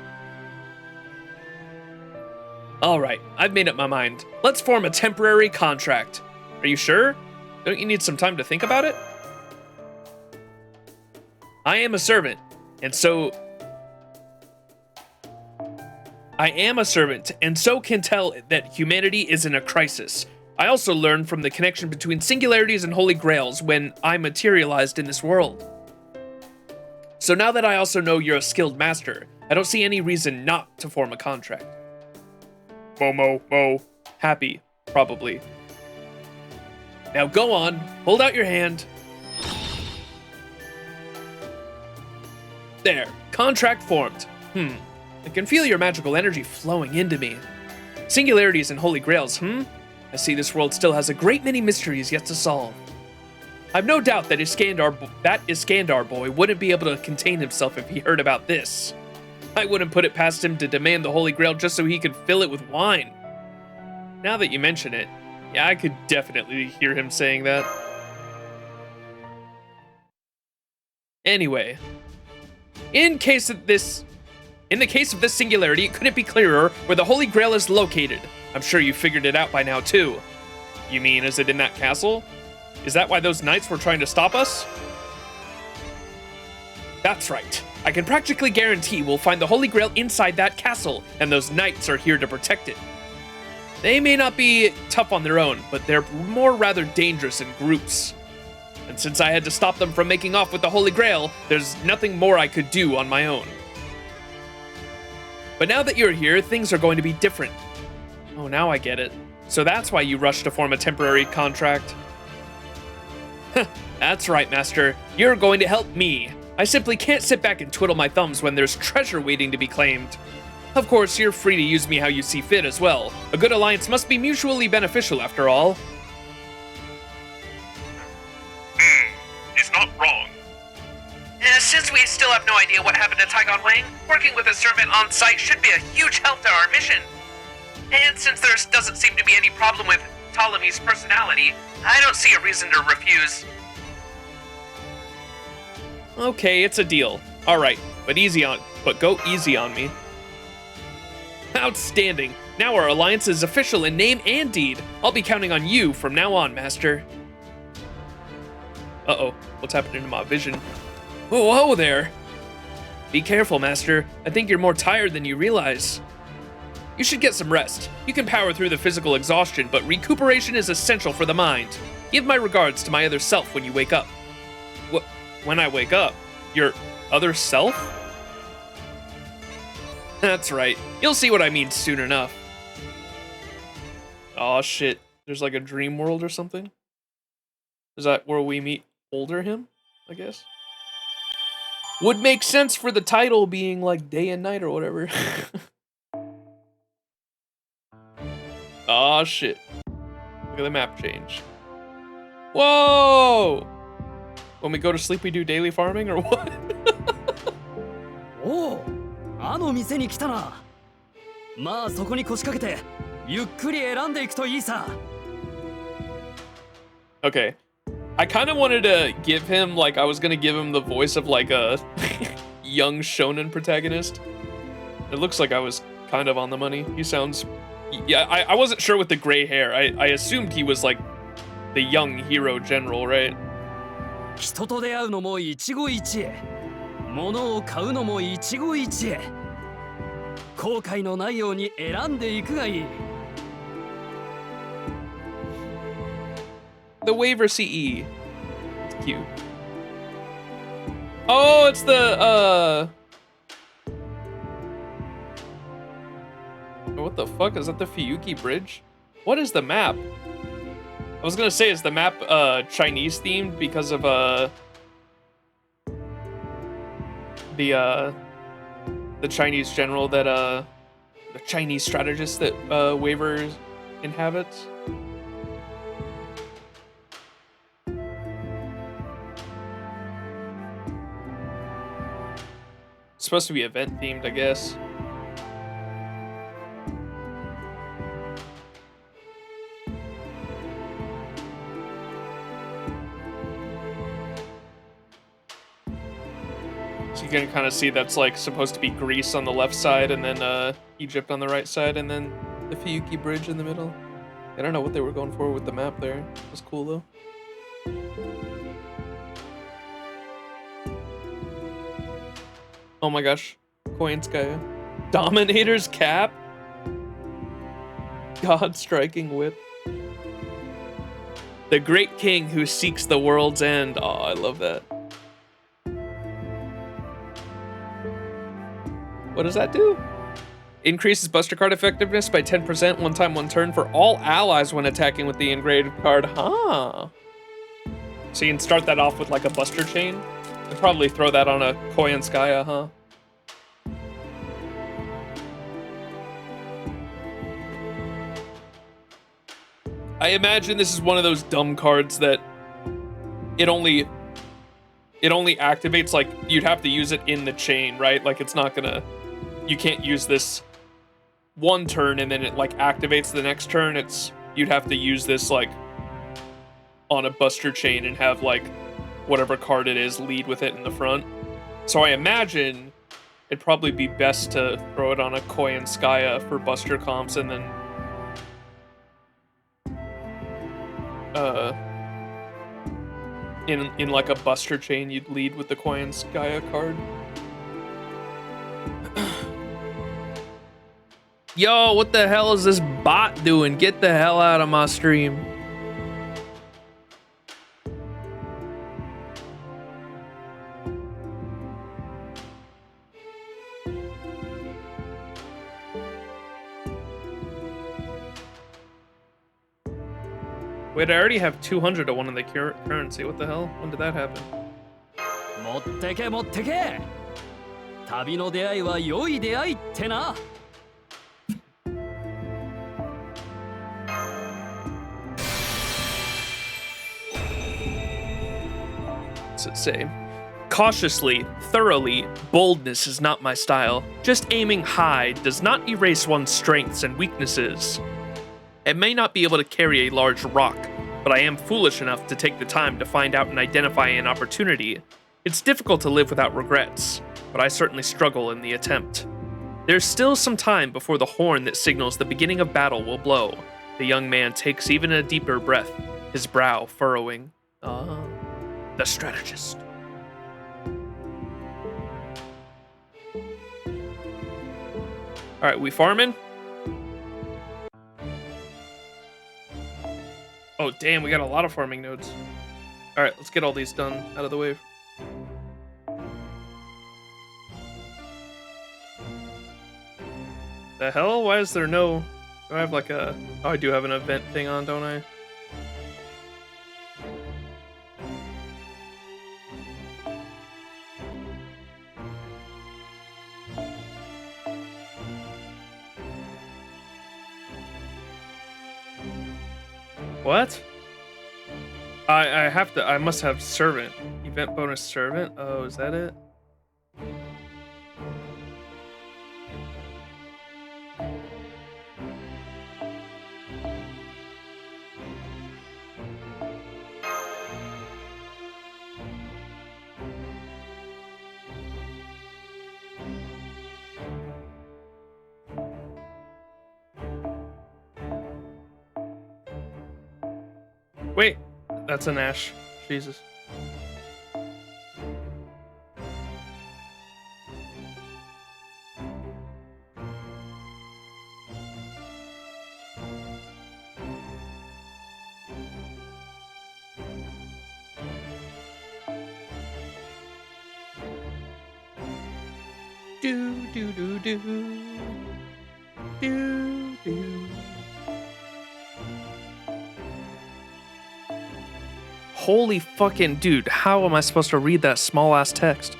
Alright, I've made up my mind. Let's form a temporary contract. Are you sure? Don't you need some time to think about it? I am a servant, and so can tell that humanity is in a crisis. I also learned from the connection between singularities and holy grails when I materialized in this world. So now that I also know you're a skilled master, I don't see any reason not to form a contract. Mo. Happy, probably. Now go on, hold out your hand. There, contract formed. I can feel your magical energy flowing into me. Singularities and holy grails, I see this world still has a great many mysteries yet to solve. I've no doubt that Iskandar boy wouldn't be able to contain himself if he heard about this. I wouldn't put it past him to demand the Holy Grail just so he could fill it with wine. Now that you mention it, yeah, I could definitely hear him saying that. Anyway, in the case of this singularity, it couldn't be clearer where the Holy Grail is located. I'm sure you figured it out by now too. You mean, is it in that castle? Is that why those knights were trying to stop us? That's right. I can practically guarantee we'll find the Holy Grail inside that castle, and those knights are here to protect it. They may not be tough on their own, but they're more rather dangerous in groups. And since I had to stop them from making off with the Holy Grail, there's nothing more I could do on my own. But now that you're here, things are going to be different. Oh, now I get it. So that's why you rushed to form a temporary contract. That's right, Master. You're going to help me. I simply can't sit back and twiddle my thumbs when there's treasure waiting to be claimed. Of course, you're free to use me how you see fit as well. A good alliance must be mutually beneficial after all. He's not wrong. Since we still have no idea what happened to Taigon Wang, working with a servant on site should be a huge help to our mission. And since there doesn't seem to be any problem with Ptolemy's personality, I don't see a reason to refuse. Okay, it's a deal. Alright, but go easy on me. Outstanding. Now our alliance is official in name and deed. I'll be counting on you from now on, Master. Uh-oh, what's happening to my vision? Whoa there. Be careful, Master. I think you're more tired than you realize. You should get some rest. You can power through the physical exhaustion, but recuperation is essential for the mind. Give my regards to my other self when you wake up. When I wake up? Your other self? That's right. You'll see what I mean soon enough. Aw, shit. There's like a dream world or something? Is that where we meet older him, I guess? Would make sense for the title being like day and night or whatever. Aw, shit. Look at the map change. Whoa! When we go to sleep, we do daily farming or what? Oh, あの店に来たな。まあそこに腰掛けてゆっくり選んでいくといいさ。 Okay. I kind of wanted to give him, like, I was gonna give him the voice of, like, a young shonen protagonist. It looks like I was kind of on the money. He sounds... Yeah, I wasn't sure with the gray hair. I assumed he was, like, the young hero general, right? 人と出会うのも一期一会。物を買うのも一期一会。後悔のないように選んでいくがいい。 The waiver CE. It's cute. Oh, it's the, what the fuck? Is that the Fuyuki Bridge? What is the map? I was gonna say, is the map, Chinese themed because of, the Chinese general that, the Chinese strategist that, waiver inhabits? It's supposed to be event themed, I guess. So you can kind of see that's like supposed to be Greece on the left side and then Egypt on the right side and then the Fuyuki Bridge in the middle. I don't know what they were going for with the map there. It was cool though. Oh my gosh. Koinskaya. Dominator's cap? God striking whip. The great king who seeks the world's end. Oh, I love that. What does that do? Increases Buster card effectiveness by 10% one time, one turn for all allies when attacking with the engraved card. Huh. So you can start that off with like a Buster chain. And probably throw that on a Koyanskaya, huh? I imagine this is one of those dumb cards that it only activates, like, you'd have to use it in the chain, right? Like, it's not gonna... You can't use this one turn and then it, like, activates the next turn. You'd have to use this, like, on a Buster chain and have, like, whatever card it is lead with it in the front. So I imagine it'd probably be best to throw it on a Koi and Skya for Buster comps, and then in like a Buster chain, you'd lead with the Koi and Skya card. Yo, what the hell is this bot doing? Get the hell out of my stream. Wait, I already have 200 of one in the currency. What the hell? When did that happen? 持ってけ持ってけ。旅の出会いは良い出会いってな。What's it say? Cautiously, thoroughly, boldness is not my style. Just aiming high does not erase one's strengths and weaknesses. I may not be able to carry a large rock, but I am foolish enough to take the time to find out and identify an opportunity. It's difficult to live without regrets, but I certainly struggle in the attempt. There's still some time before the horn that signals the beginning of battle will blow. The young man takes even a deeper breath, his brow furrowing. The strategist. Alright, we farming? Oh, damn, we got a lot of farming nodes. Alright, let's get all these done out of the way. The hell? Why is there no... Do I have like a... Oh, I do have an event thing on, don't I? What? I must have servant. Event bonus servant? Oh, is that it? Wait, that's an Ash. Jesus. Do do do do do do. Holy fucking dude, how am I supposed to read that small ass text?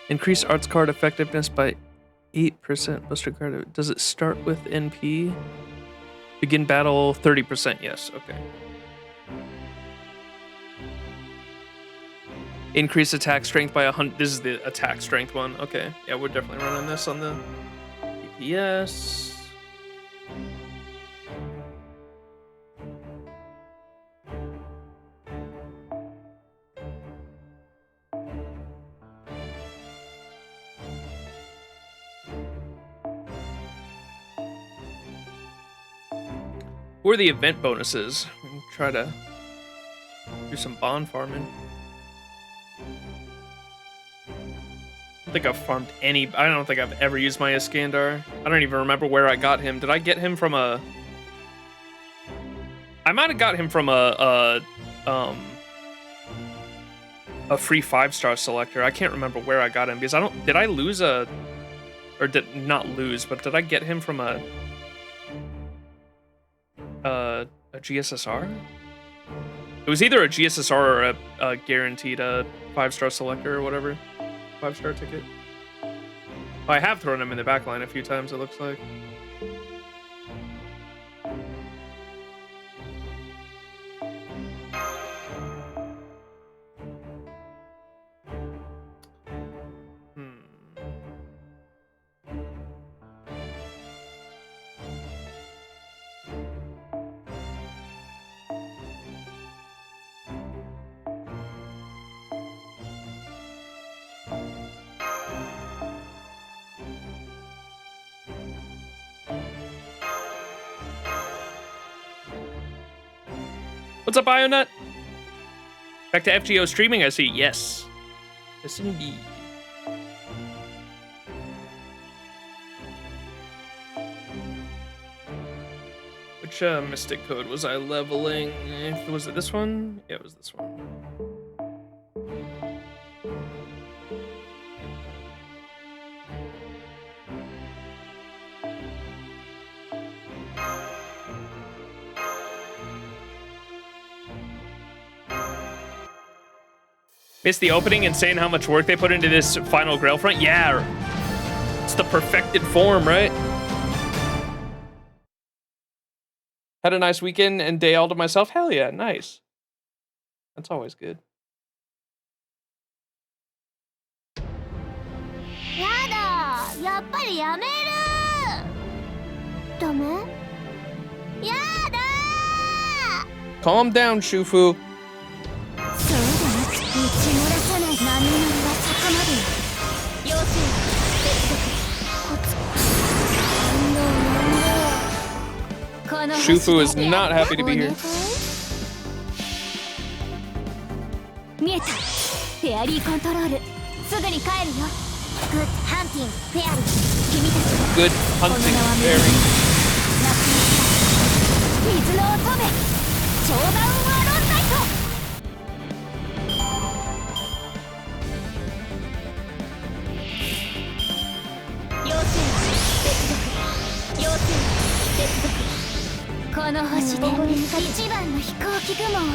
Increase arts card effectiveness by 8%. Buster card. Does it start with NP? Begin battle 30%. Yes, okay. Increase attack strength by 100. This is the attack strength one. Okay. Yeah, we're definitely running this on the DPS. Who are the event bonuses? We can try to do some bond farming. I don't think I've farmed any. I don't think I've ever used my Iskandar. I don't even remember where I got him. Did I get him from a... I might have got him from a free 5-star selector. I can't remember where I got him because I don't... Did I lose a... Or did not lose, but did I get him from a GSSR? It was either a GSSR or a guaranteed 5-star selector or whatever. 5-star ticket. I have thrown him in the backline a few times, it looks like. What's up, Ionut? Back to FGO streaming, I see. Yes. Yes, indeed. Which Mystic Code was I leveling? Was it this one? Yeah, it was this one. Missed the opening and saying how much work they put into this final Grail front? Yeah. It's the perfected form, right? Had a nice weekend and day all to myself? Hell yeah, nice. That's always good. やだ、やっぱりやめる。ダメ？やだ。 Calm down, Shufu. そうじゃなくて打ち漏らさない波乗りは坂まで。要請接続コツ。この Shufu is not happy to be here. 見えた。フェアリーコントロール。すぐに帰るよ。グッドハンティングフェアリー。君たち。 Good hunting, fairy. 水の乙女。超ダウンワーロンナイト。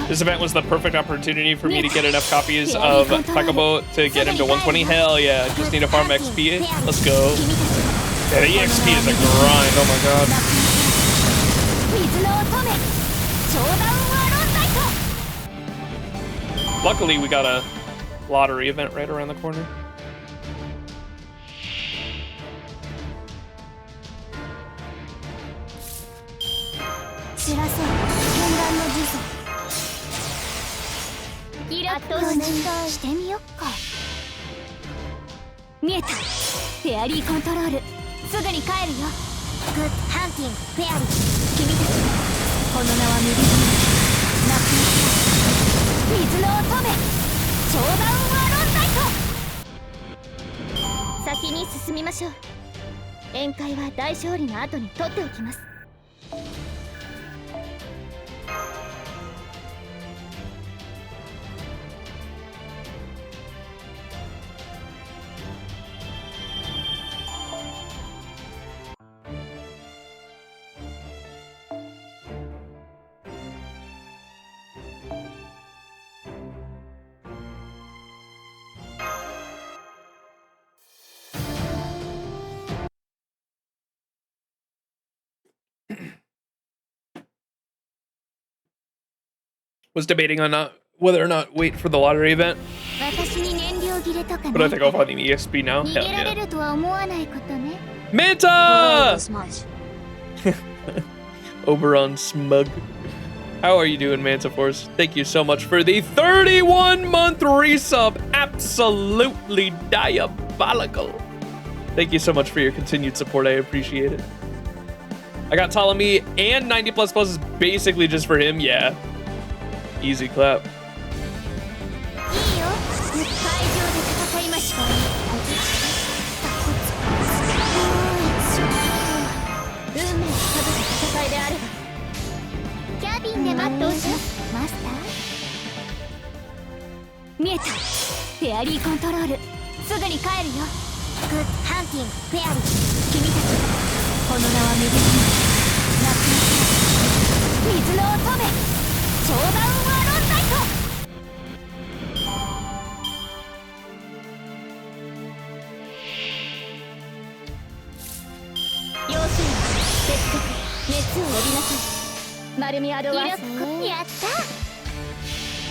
This event was the perfect opportunity for me to get enough copies of Takobo to get him to 120. Hell yeah, just need to farm XP. Let's go. Yeah, the EXP is a grind, oh my god. Luckily, we got a lottery event right around the corner. Was debating on whether or not wait for the lottery event. But I think I'll find an EXP now. Hell yeah. Manta! Oberon Smug. How are you doing, Manta Force? Thank you so much for the 31-month resub. Absolutely diabolical. Thank you so much for your continued support. I appreciate it. I got Ptolemy and 90 plus plus is basically just for him. Yeah. Easy clap.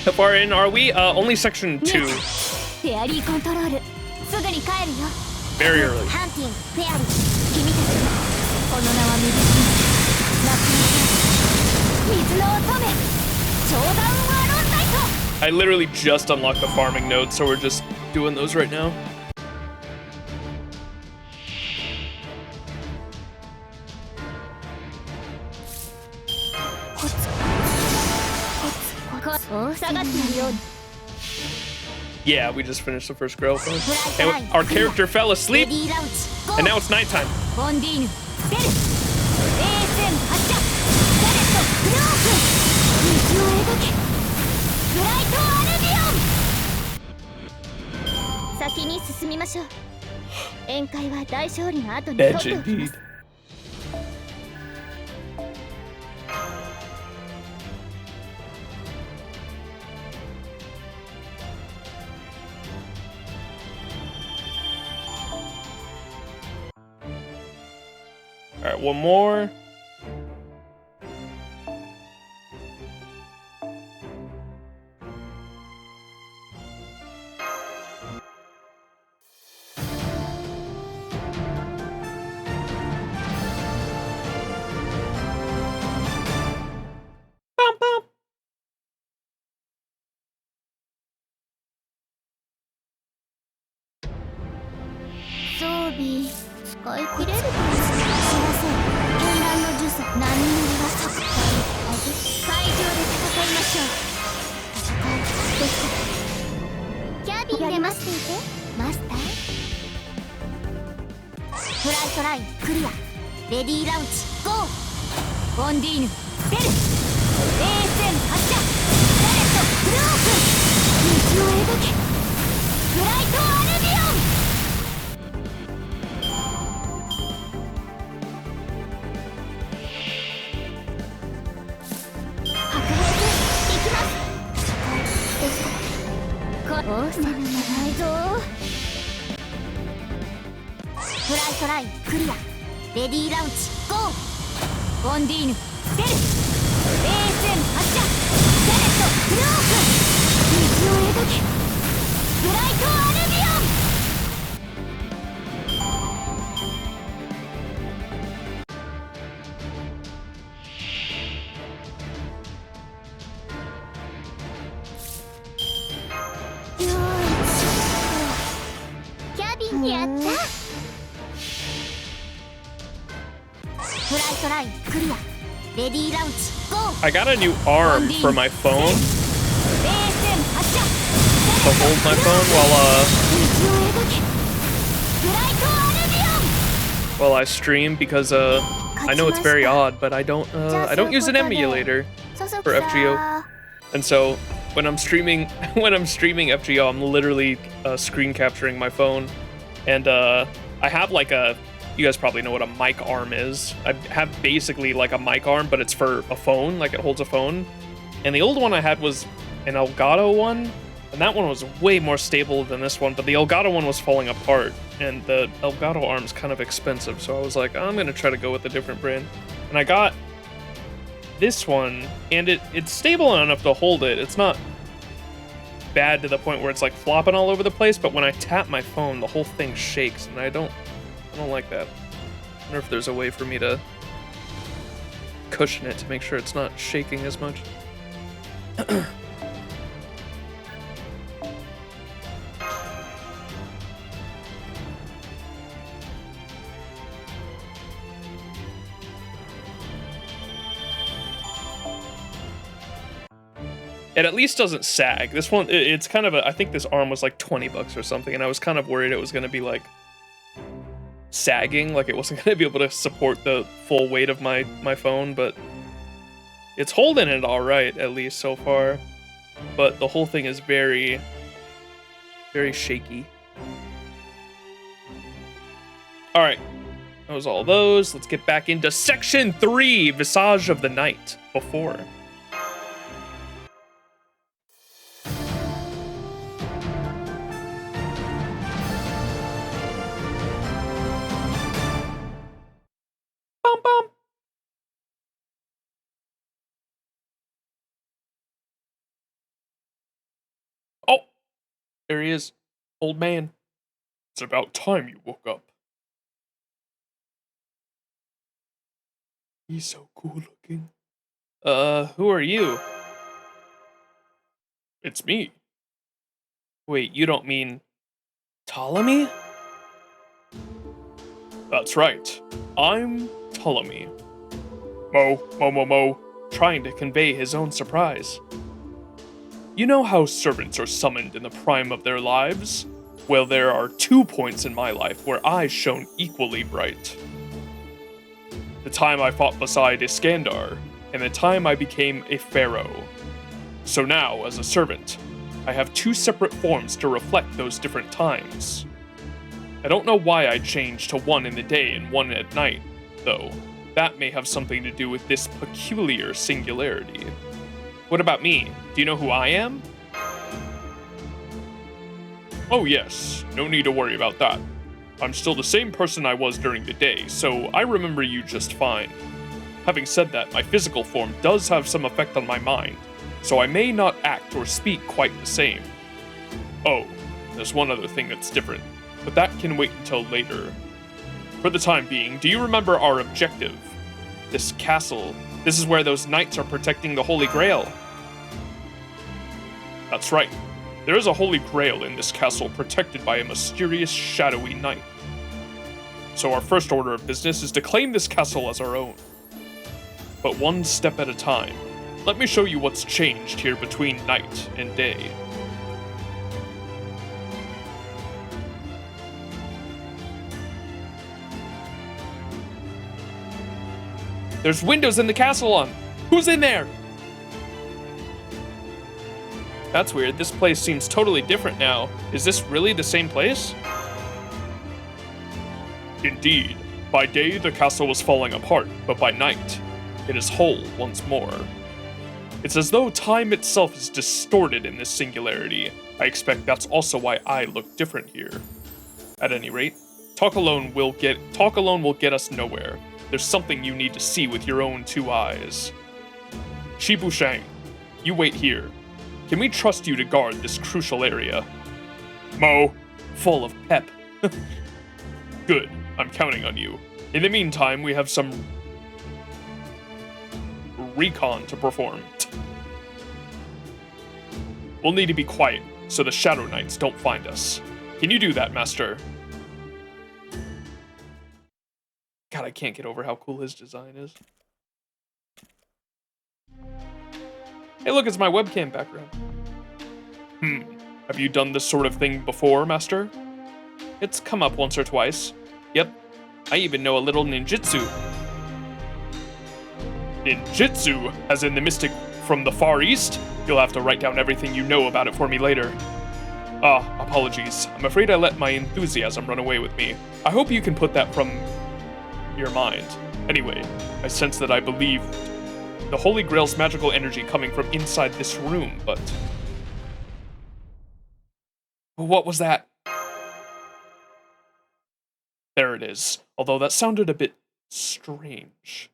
How far in are we? Only section 2. Very early. I literally just unlocked the farming node, so we're just doing those right now. Yeah, we just finished the first Grail phone. And our character fell asleep, and now it's nighttime. Edge indeed. Alright, one more. Bum, bum. I got a new arm for my phone to hold my phone while I stream, because I know it's very odd, but I don't use an emulator for FGO, and so when I'm streaming FGO, I'm literally screen capturing my phone, and I have like you guys probably know what a mic arm is. I have basically like a mic arm, but it's for a phone, like it holds a phone. And the old one I had was an Elgato one, and that one was way more stable than this one, but the Elgato one was falling apart, and the Elgato arm's kind of expensive, so I was like, I'm gonna try to go with a different brand. And I got this one, and it's stable enough to hold it. It's not bad to the point where it's like flopping all over the place, but when I tap my phone, the whole thing shakes, and I don't like that. I wonder if there's a way for me to cushion it to make sure it's not shaking as much. It at least doesn't sag. This one, it's kind of I think this arm was like 20 bucks or something, and I was kind of worried it was going to be like sagging, like it wasn't going to be able to support the full weight of my phone, but it's holding it all right, at least so far. But the whole thing is very, very shaky. All right, that was all those. Let's get back into section 3, Visage of the Night. Before. Bum, bum. Oh, there he is, old man. It's about time you woke up. He's so cool looking. Who are you? It's me. Wait, you don't mean Ptolemy? That's right. I'm Ptolemy. Mo, trying to convey his own surprise. You know how servants are summoned in the prime of their lives? Well, there are 2 points in my life where I shone equally bright. The time I fought beside Iskandar, and the time I became a pharaoh. So now, as a servant, I have 2 separate forms to reflect those different times. I don't know why I changed to one in the day and one at night, though. That may have something to do with this peculiar singularity. What about me? Do you know who I am? Oh yes, no need to worry about that. I'm still the same person I was during the day, so I remember you just fine. Having said that, my physical form does have some effect on my mind, so I may not act or speak quite the same. Oh, there's one other thing that's different, but that can wait until later. For the time being, do you remember our objective? This castle. This is where those knights are protecting the Holy Grail. That's right. There is a Holy Grail in this castle protected by a mysterious, shadowy knight. So our first order of business is to claim this castle as our own. But one step at a time. Let me show you what's changed here between night and day. There's windows in the castle on. Who's in there? That's weird. This place seems totally different now. Is this really the same place? Indeed. By day, the castle was falling apart, but by night, it is whole once more. It's as though time itself is distorted in this singularity. I expect that's also why I look different here. At any rate, talk alone will get us nowhere. There's something you need to see with your own 2 eyes. Shibu Shang, you wait here. Can we trust you to guard this crucial area? Mo, full of pep. Good, I'm counting on you. In the meantime, we have some recon to perform. We'll need to be quiet, so the Shadow Knights don't find us. Can you do that, Master? God, I can't get over how cool his design is. Hey look, it's my webcam background. Have you done this sort of thing before, Master? It's come up once or twice. Yep, I even know a little ninjutsu. Ninjutsu? As in the mystic from the Far East? You'll have to write down everything you know about it for me later. Apologies. I'm afraid I let my enthusiasm run away with me. I hope you can put that from your mind. Anyway, I sense that I believe the Holy Grail's magical energy coming from inside this room, but... What was that? There it is, although that sounded a bit strange.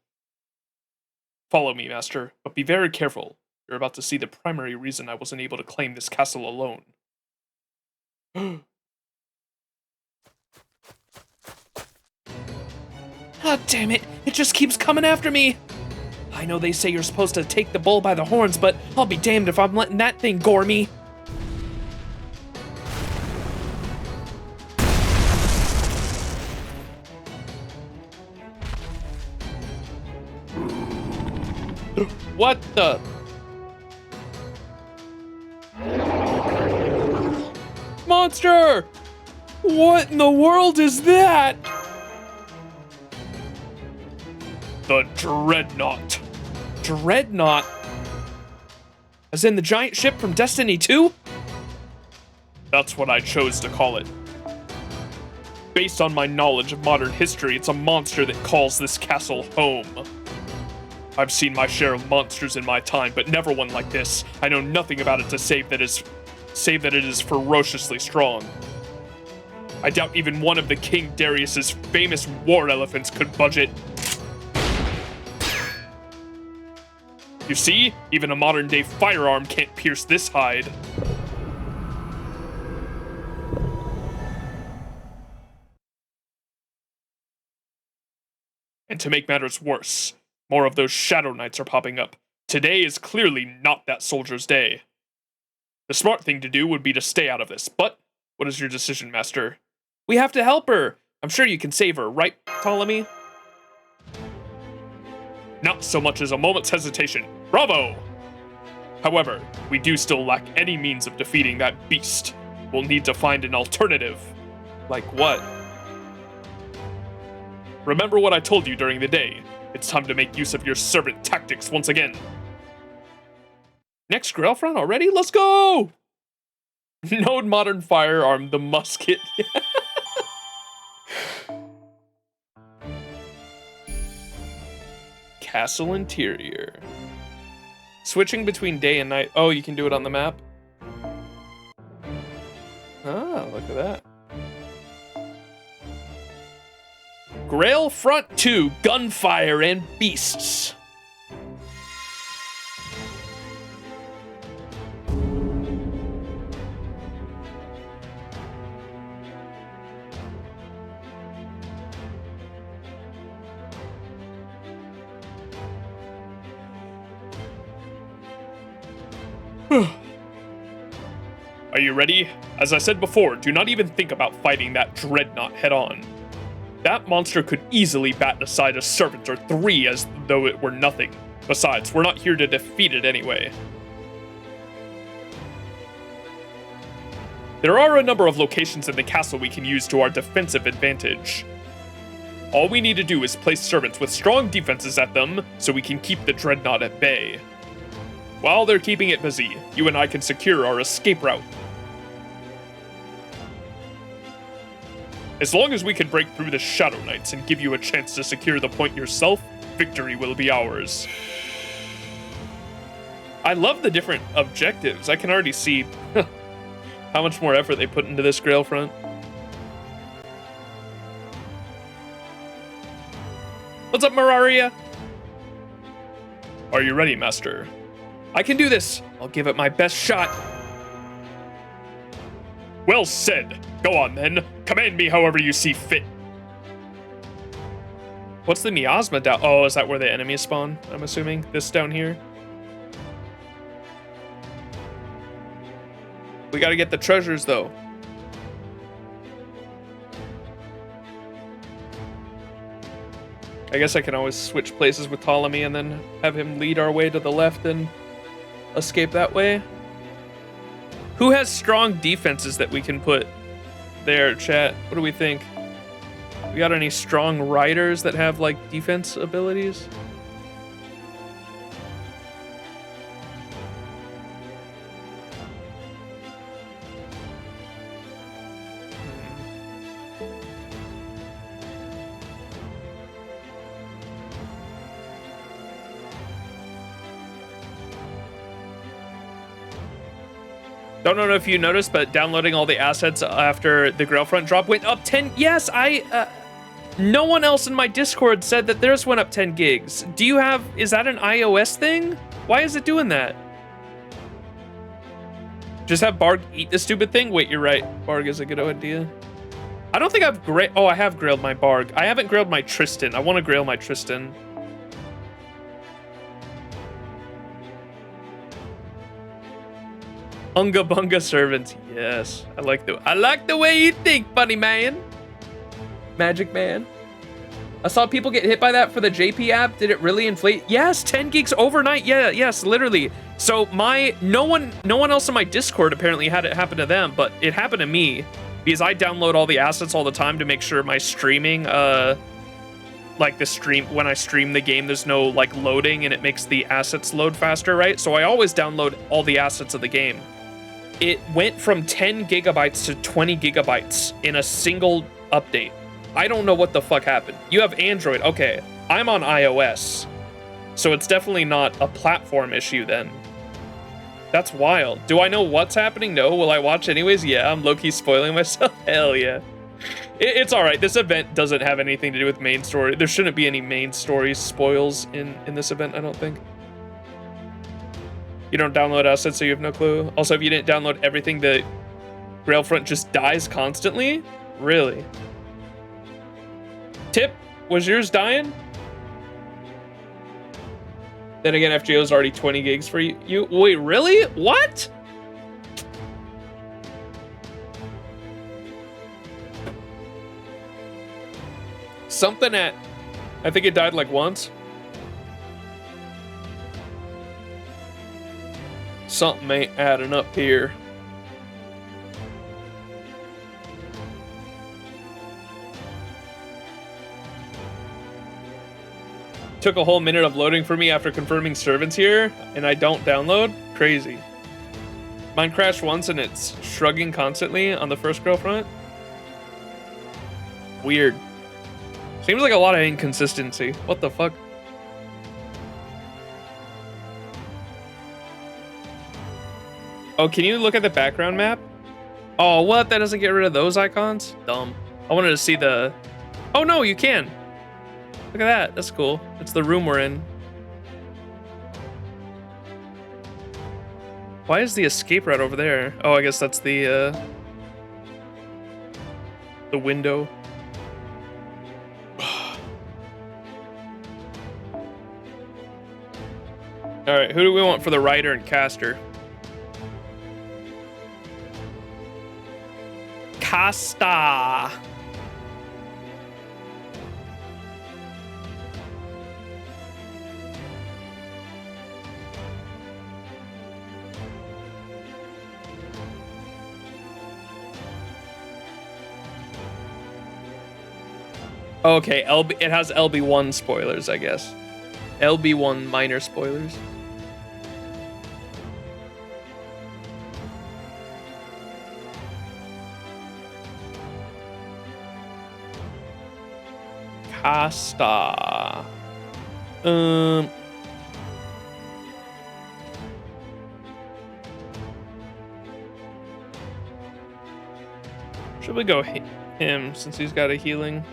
Follow me, Master, but be very careful. You're about to see the primary reason I wasn't able to claim this castle alone. Ah, damn it! It just keeps coming after me! I know they say you're supposed to take the bull by the horns, but I'll be damned if I'm letting that thing gore me! What the? Monster! What in the world is that? The Dreadnought. Dreadnought? As in the giant ship from Destiny 2? That's what I chose to call it. Based on my knowledge of modern history, it's a monster that calls this castle home. I've seen my share of monsters in my time, but never one like this. I know nothing about it to save that it is ferociously strong. I doubt even one of the King Darius's famous war elephants could budge it. You see? Even a modern-day firearm can't pierce this hide. And to make matters worse, more of those Shadow Knights are popping up. Today is clearly not that soldier's day. The smart thing to do would be to stay out of this, but what is your decision, Master? We have to help her! I'm sure you can save her, right, Ptolemy? Not so much as a moment's hesitation. Bravo! However, we do still lack any means of defeating that beast. We'll need to find an alternative. Like what? Remember what I told you during the day. It's time to make use of your servant tactics once again. Next Grail front already? Let's go! Node modern firearm, the musket. Castle interior. Switching between day and night. Oh, you can do it on the map? Oh, look at that. Grail Front 2, Gunfire and Beasts. Are you ready? As I said before, do not even think about fighting that dreadnought head-on. That monster could easily bat aside a servant or 3 as though it were nothing. Besides, we're not here to defeat it anyway. There are a number of locations in the castle we can use to our defensive advantage. All we need to do is place servants with strong defenses at them so we can keep the dreadnought at bay. While they're keeping it busy, you and I can secure our escape route. As long as we can break through the Shadow Knights and give you a chance to secure the point yourself, victory will be ours. I love the different objectives. I can already see how much more effort they put into this Grail front. What's up, Mararia? Are you ready, Master? I can do this. I'll give it my best shot. Well said. Go on, then. Command me however you see fit. What's the miasma down? Oh, is that where the enemies spawn? I'm assuming. This down here. We gotta get the treasures, though. I guess I can always switch places with Ptolemy and then have him lead our way to the left and escape that way. Who has strong defenses that we can put there, chat? What do we think? We got any strong riders that have, like, defense abilities? Don't know if you noticed, but downloading all the assets after the Grail front drop went up 10. Yes, no one else in my Discord said that theirs went up 10 gigs. Do you have, is that an iOS thing? Why is it doing that? Just have Barg eat the stupid thing? Wait, you're right. Barg is a good idea. I don't think I've oh, I have grailed my Barg. I haven't grailed my Tristan. I want to grail my Tristan. Unga bunga servants. Yes. I like the way you think, funny man. Magic man. I saw people get hit by that for the JP app. Did it really inflate? Yes, 10 gigs overnight. Yeah, yes, literally. So no one else in my Discord apparently had it happen to them, but it happened to me because I download all the assets all the time to make sure my streaming, like the stream, when I stream the game, there's no like loading and it makes the assets load faster, right? So I always download all the assets of the game. It went from 10 gigabytes to 20 gigabytes in a single update. I don't know what the fuck happened. You have Android. Okay, I'm on iOS. So it's definitely not a platform issue then. That's wild. Do I know what's happening? No. Will I watch anyways? Yeah, I'm low-key spoiling myself. Hell yeah. It's alright. This event doesn't have anything to do with main story. There shouldn't be any main story spoils in this event, I don't think. You don't download assets, so you have no clue. Also, if you didn't download everything, the Grail front just dies constantly? Really? Tip, was yours dying? Then again, FGO is already 20 gigs for you. Wait, really? What? Something at, I think it died like once. Something ain't adding up here. Took a whole minute of loading for me after confirming servants here, and I don't download? Crazy. Mine crashed once and it's shrugging constantly on the first Grail front. Weird. Seems like a lot of inconsistency. What the fuck? Oh, can you look at the background map? Oh, what? That doesn't get rid of those icons? Dumb. I wanted to see the... Oh, no, you can. Look at that. That's cool. It's the room we're in. Why is the escape route over there? Oh, I guess that's the window. All right, who do we want for the rider and caster? Casta. Okay, it has LB1 spoilers, I guess. LB1 minor spoilers. Casta. Should we go him since he's got a healing?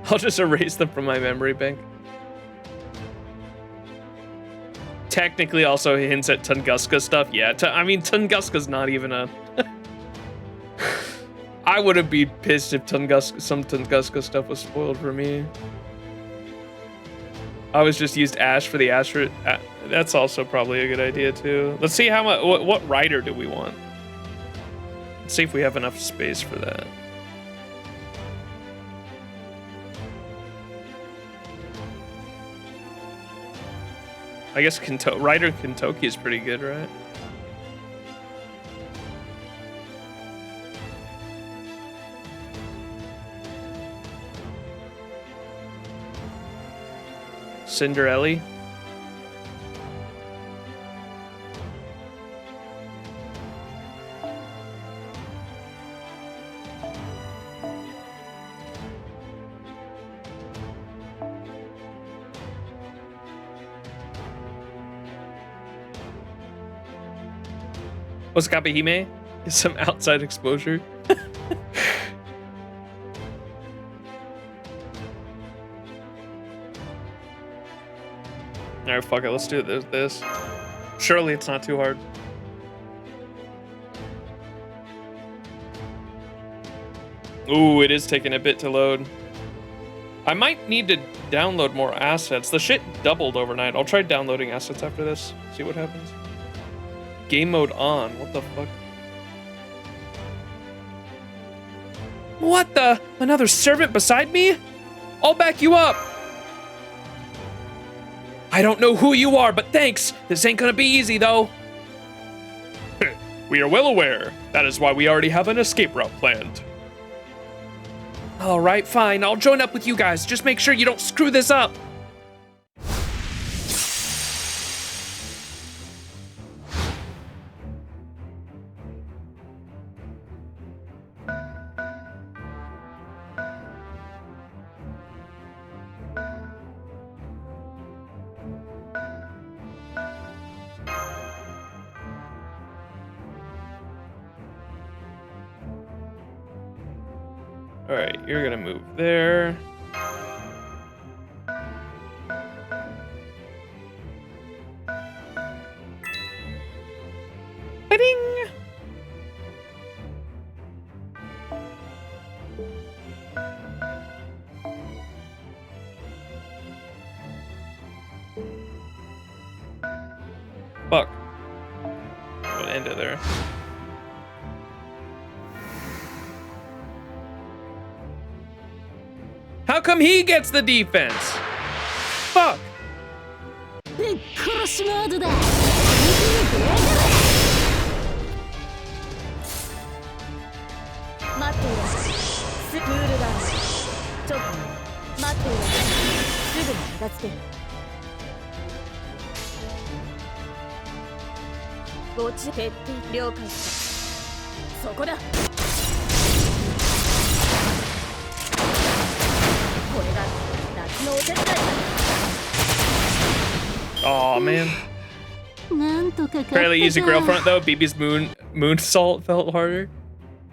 I'll just erase them from my memory bank. Technically also hints at Tunguska stuff. Yeah, I mean, Tunguska's not even a... I wouldn't be pissed if some Tunguska stuff was spoiled for me. I was just used Ash for the Ash. That's also probably a good idea too. Let's see how much. What rider do we want? Let's see if we have enough space for that. I guess rider Kentucky is pretty good, right? Cinderella. What's Kapahime? Is some outside exposure? Alright, fuck it, let's do this. Surely it's not too hard. Ooh, it is taking a bit to load. I might need to download more assets. The shit doubled overnight. I'll try downloading assets after this. See what happens. Game mode on. What the fuck? What the? Another servant beside me? I'll back you up. I don't know who you are, but thanks. This ain't gonna be easy, though. We are well aware. That is why we already have an escape route planned. All right, fine. I'll join up with you guys. Just make sure you don't screw this up. All right, you're gonna move there. Ding! Fuck. We'll end it there. How come he gets the defense? Fuck. ぶっ殺しモードだ。待っていろ。クールダウン。ちょっと待っていろ。すぐに片付ける。ごち徹底了解した。そこだ。これが夏のお手伝いだ。Oh man. なんとか Fairly easy Grail front though. BB's moonsault felt harder.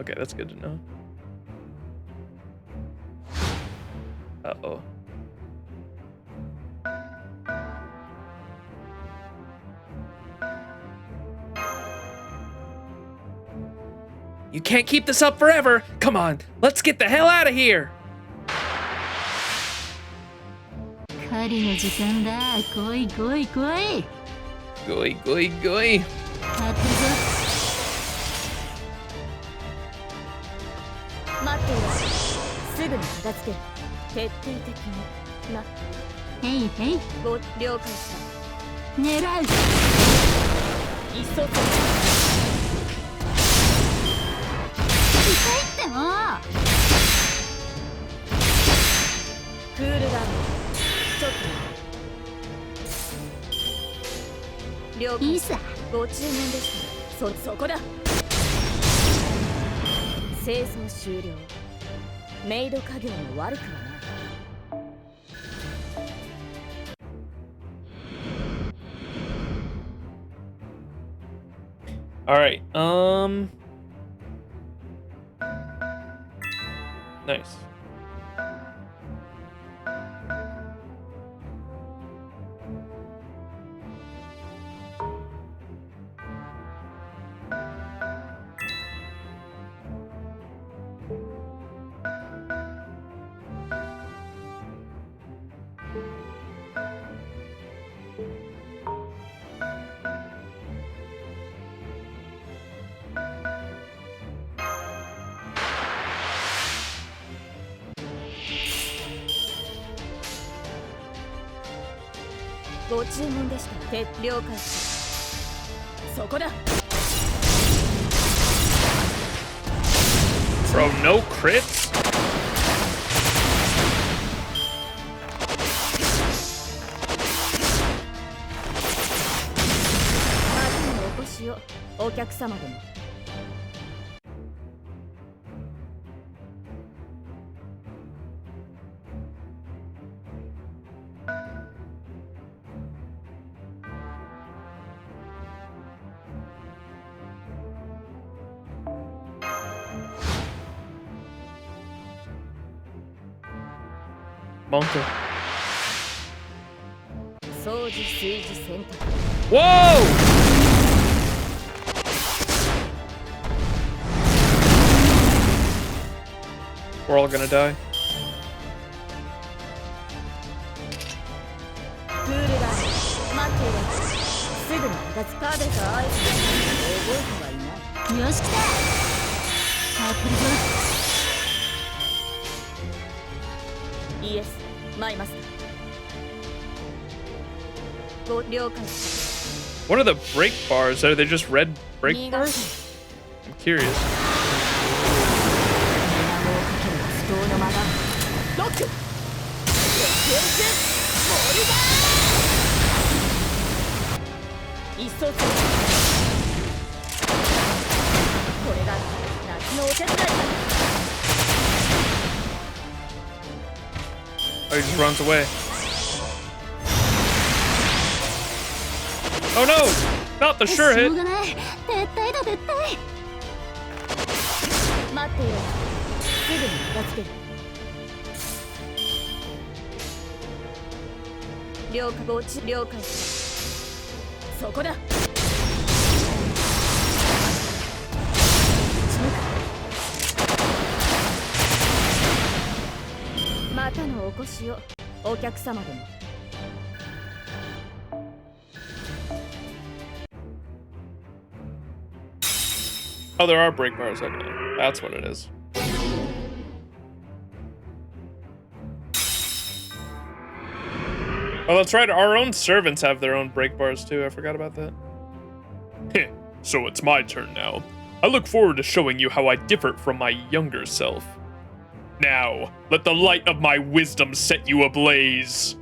Okay, that's good to know. Uh-oh. You can't keep this up forever. Come on, let's get the hell out of here. 狩りの時間だ。来い来い来い。Goy, goy, goy. 当てるぞ。待っていろ。すぐに片付ける。徹底的にな。へいへい。ご了解した。狙う。いっそと。痛いっても。クールダウン。ちょっと。了解。いいさ。ご注文でした。そこだ。清掃終了。メイド家業も悪くはない。All right. Nice.「ご注文でした」「了解した」「そこだ」 Bro, no crits? まずのお越しをお客様でも。Monka. 掃除炊事洗濯 Whoa! We're all gonna die. クールダウン待っているすぐに片付かべたアイス覚えてはいないよし来たさあ来るぞイエスマイマスターご了解 What are the break bars? Are they just red break bars? I'm curious. 人の間だロック一層これが夏のお手伝いだ Oh, he just runs away. Oh no! Not the sure hit! しょうがない撤退だ撤退待っていろすぐに片付ける了解ごち了解そこだまたのお越しをお客様でも Oh, there are break bars. Okay, that's what it is. Oh, that's right. Our own servants have their own break bars too. I forgot about that. Heh, so it's my turn now. I look forward to showing you how I differ from my younger self. Now, let the light of my wisdom set you ablaze.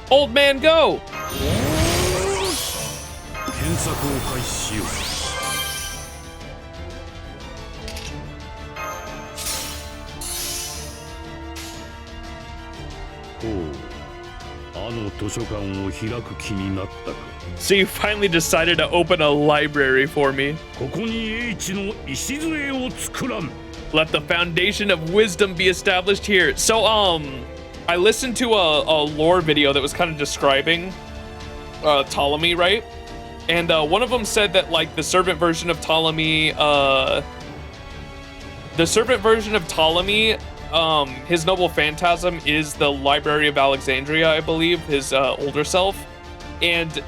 Old man, go! 検索を開始しよう。ほう、あの図書館を開く気になったか。So you finally decided to open a library for me. ここに英知の礎を作らん。 Let the foundation of wisdom be established here. So, I listened to a lore video that was kind of describing Ptolemy, right? And one of them said that, like, the servant version of Ptolemy, his noble phantasm is the Library of Alexandria, I believe, his older self. And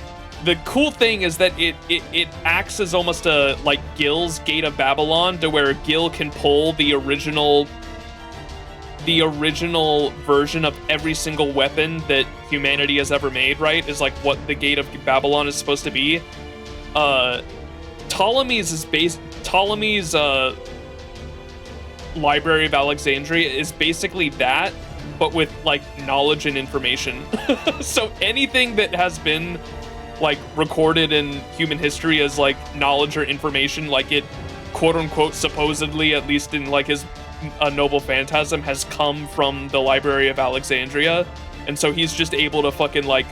the cool thing is that it acts as almost a, like, Gil's Gate of Babylon, to where Gil can pull the original version of every single weapon that humanity has ever made, right? Is like what the Gate of Babylon is supposed to be. Ptolemy's Library of Alexandria is basically that, but with like knowledge and information. So anything that has been like recorded in human history as like knowledge or information, like it quote unquote supposedly, at least in like his a noble phantasm, has come from the Library of Alexandria, and so he's just able to fucking like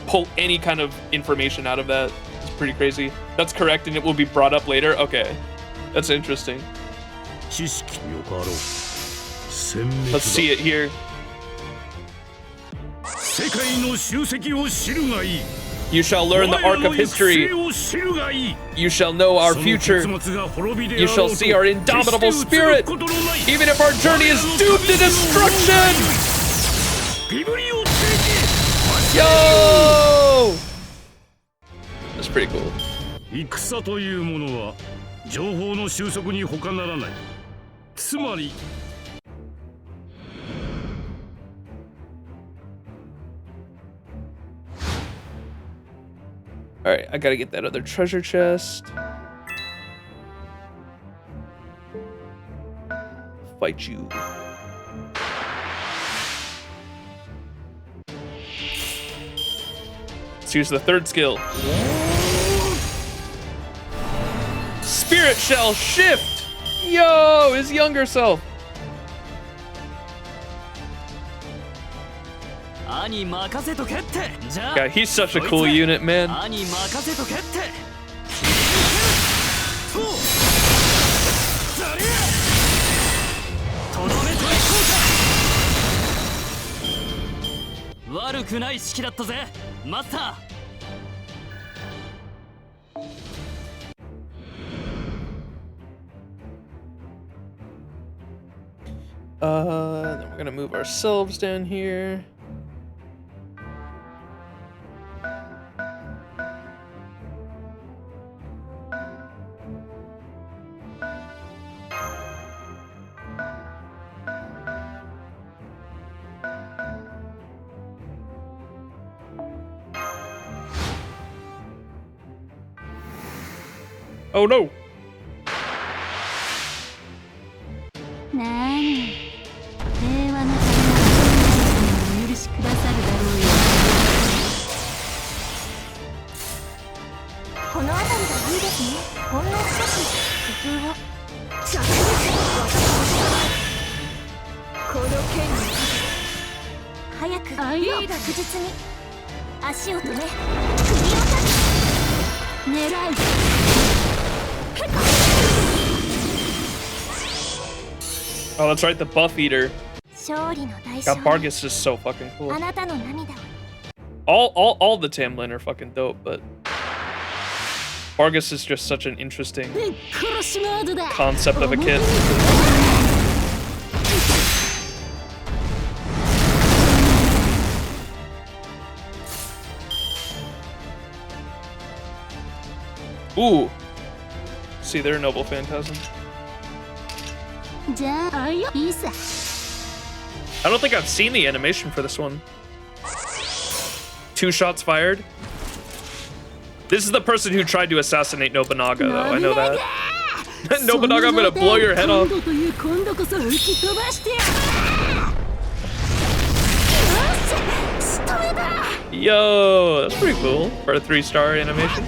pull any kind of information out of that. It's pretty crazy. That's correct, and it will be brought up later. Okay, that's interesting. Let's see it here. You shall learn the arc of history. You shall know our future. You shall see our indomitable spirit, even if our journey is doomed to destruction! Yo! That's pretty cool. 戦というものは情報の収束に他ならない。つまり Alright, I gotta get that other treasure chest. Fight you. Let's use the third skill. Spirit Shell Shift! Yo, his younger self. God, he's such a cool unit, man. Then we're gonna move ourselves down here. Oh no! なーに、平和な旅をお許しくださるだろうよ。この辺りがいいですね。ほんの少し工夫を。着実にこの剣に早く確実に足を止め、首を立て、狙い。Oh, that's right, the buff eater. God, Vargas is so fucking cool. All the Tamlin are fucking dope, but Vargas is just such an interesting concept of a kid. Ooh. See their noble phantasm. I don't think I've seen the animation for this one. 2 shots fired. This is the person who tried to assassinate Nobunaga, though. I know that. Nobunaga, I'm gonna blow your head off. Yo, that's pretty cool for a 3-star animation.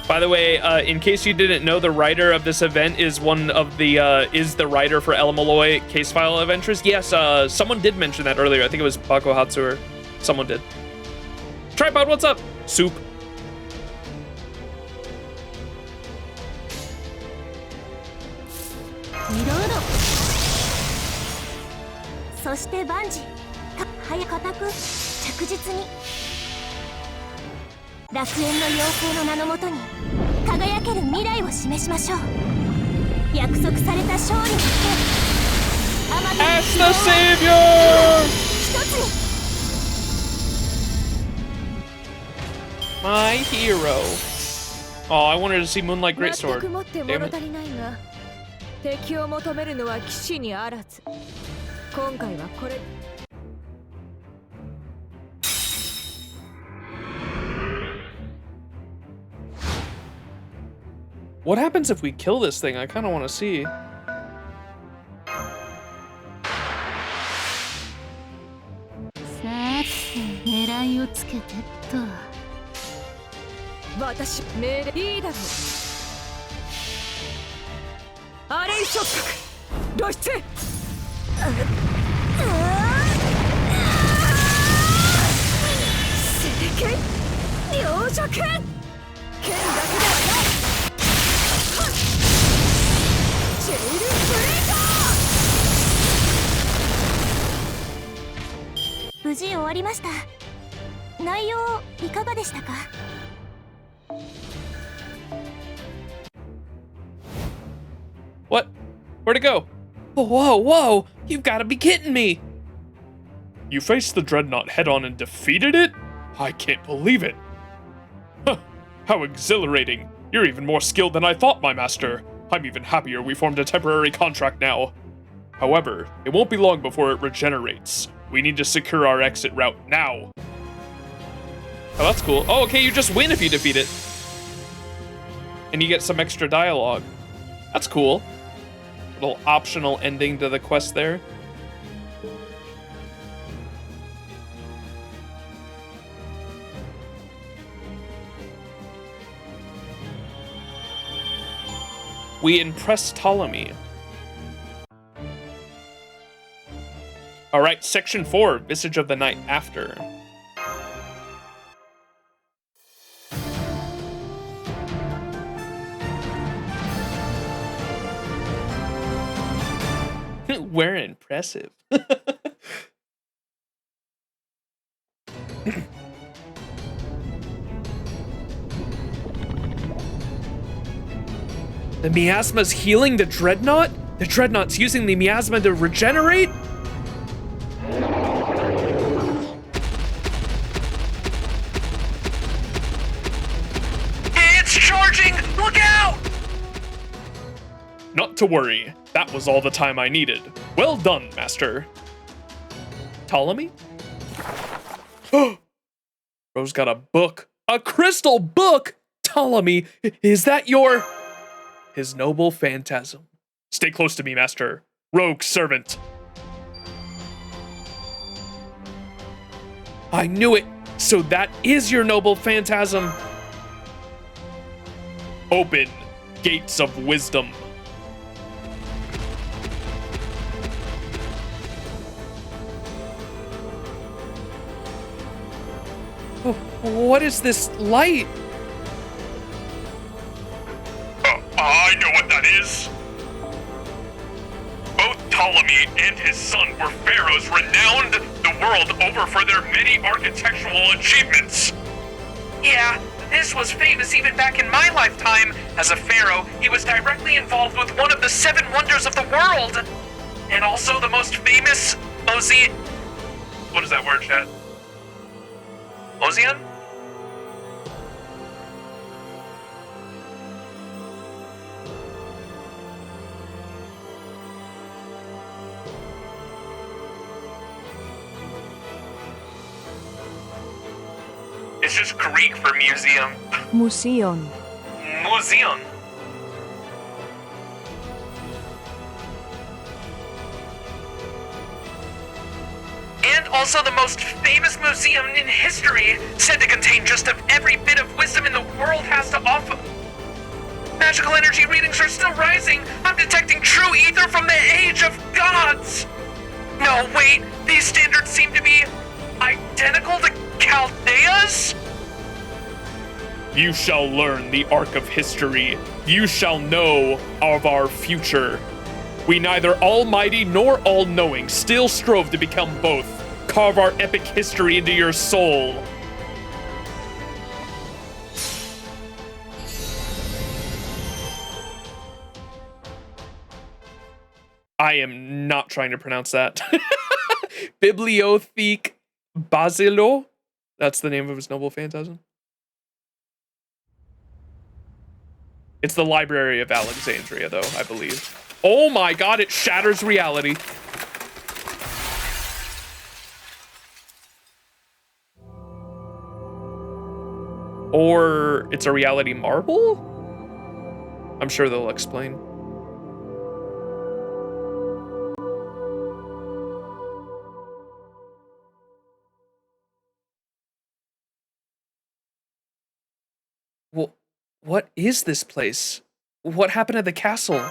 By the way, in case you didn't know, the writer of this event is is the writer for El Malloy case file adventures. Yes, someone did mention that earlier. I think it was Bako Hatsu or someone did. Tripod, what's up? Soup. As the savior! My hero. Oh, I wanted to see Moonlight Greatsword. Damn it. What happens if we kill this thing? I kind of want to see. What? Where'd it go? Oh, whoa, whoa! You've got to be kidding me! You faced the Dreadnought head-on and defeated it? I can't believe it! Huh, how exhilarating! You're even more skilled than I thought, my master. I'm even happier we formed a temporary contract now. However, it won't be long before it regenerates. We need to secure our exit route now. Oh, that's cool. Oh, okay, you just win if you defeat it. And you get some extra dialogue. That's cool. Little optional ending to the quest there. We impress Ptolemy. All right, section 4, Visage of the Night After. We're impressive. The miasma's healing the Dreadnought? The Dreadnought's using the miasma to regenerate? It's charging! Look out! Not to worry. That was all the time I needed. Well done, Master. Ptolemy? Rose got a book. A crystal book! Ptolemy, is that your... His noble phantasm. Stay close to me, Master. Rogue servant. I knew it. So that is your noble phantasm. Open gates of wisdom. Oh, what is this light? I know what that is. Both Ptolemy and his son were pharaohs renowned the world over for their many architectural achievements. Yeah, Magus was famous even back in my lifetime. As a pharaoh, he was directly involved with one of the 7 wonders of the world. And also the most famous what is that word, chat? Ozian? It's just Greek for museum. Museon. Museum. And also the most famous museum in history, said to contain just every bit of wisdom in the world has to offer. Magical energy readings are still rising. I'm detecting true ether from the age of gods. No, wait, these standards seem to be identical to Chaldea's? You shall learn the arc of history. You shall know of our future. We neither almighty nor all-knowing still strove to become both. Carve our epic history into your soul. I am not trying to pronounce that. Bibliothèque Basilo? That's the name of his noble phantasm. It's the Library of Alexandria, though, I believe. Oh my god, it shatters reality. Or it's a reality marble? I'm sure they'll explain. Well, what is this place? What happened at the castle?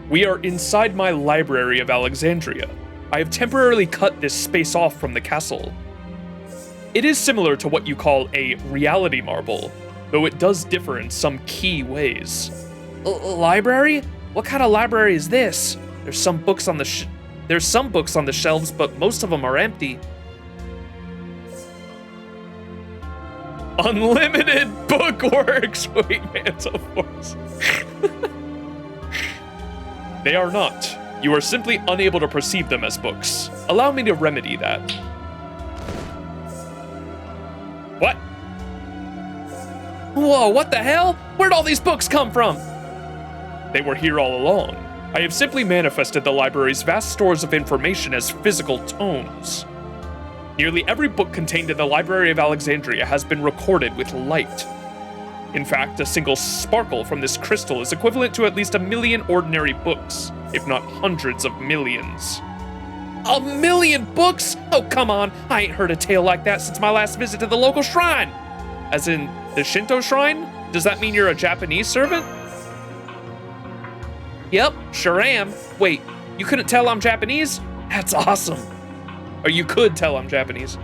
We are inside my Library of Alexandria. I have temporarily cut this space off from the castle. It is similar to what you call a reality marble, though it does differ in some key ways. Library? What kind of library is this? There's some books on the shelves, but most of them are empty. Unlimited bookworks! Wait, Mantle Force. They are not. You are simply unable to perceive them as books. Allow me to remedy that. What? Whoa, what the hell? Where'd all these books come from? They were here all along. I have simply manifested the library's vast stores of information as physical tomes. Nearly every book contained in the Library of Alexandria has been recorded with light. In fact, a single sparkle from this crystal is equivalent to at least 1 million ordinary books, if not hundreds of millions. 1 million books? Oh, come on. I ain't heard a tale like that since my last visit to the local shrine. As in, the Shinto shrine? Does that mean you're a Japanese servant? Yep, sure am. Wait, you couldn't tell I'm Japanese? That's awesome. Or you could tell I'm Japanese.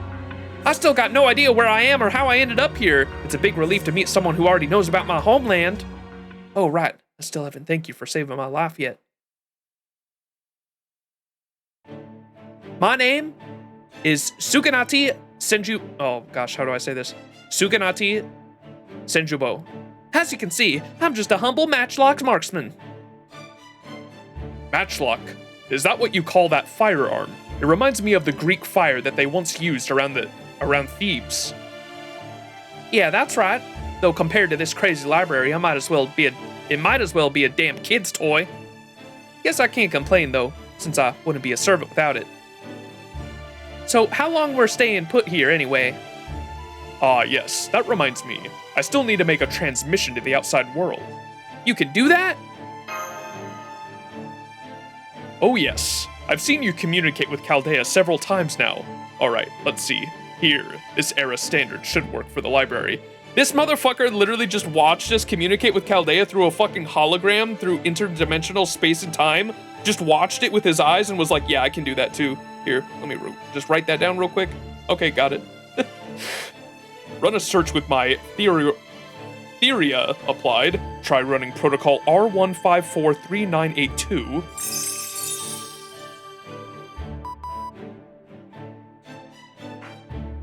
I still got no idea where I am or how I ended up here. It's a big relief to meet someone who already knows about my homeland. Oh, right. I still haven't thanked you for saving my life yet. My name is Suganati Senju... Oh, gosh, how do I say this? Suganati Senjubo. As you can see, I'm just a humble matchlock marksman. Matchlock? Is that what you call that firearm? It reminds me of the Greek fire that they once used around Thebes. Yeah, that's right. Though compared to this crazy library, it might as well be a damn kid's toy. Guess I can't complain though, since I wouldn't be a servant without it. So how long we're staying put here anyway? Ah, yes, that reminds me. I still need to make a transmission to the outside world. You can do that? Oh yes, I've seen you communicate with Chaldea several times now. Alright, let's see. Here, this era standard should work for the library. This motherfucker literally just watched us communicate with Chaldea through a fucking hologram through interdimensional space and time. Just watched it with his eyes and was like, yeah, I can do that too. Here, let me just write that down real quick. Okay, got it. Run a search with my Theria applied. Try running protocol R1543982.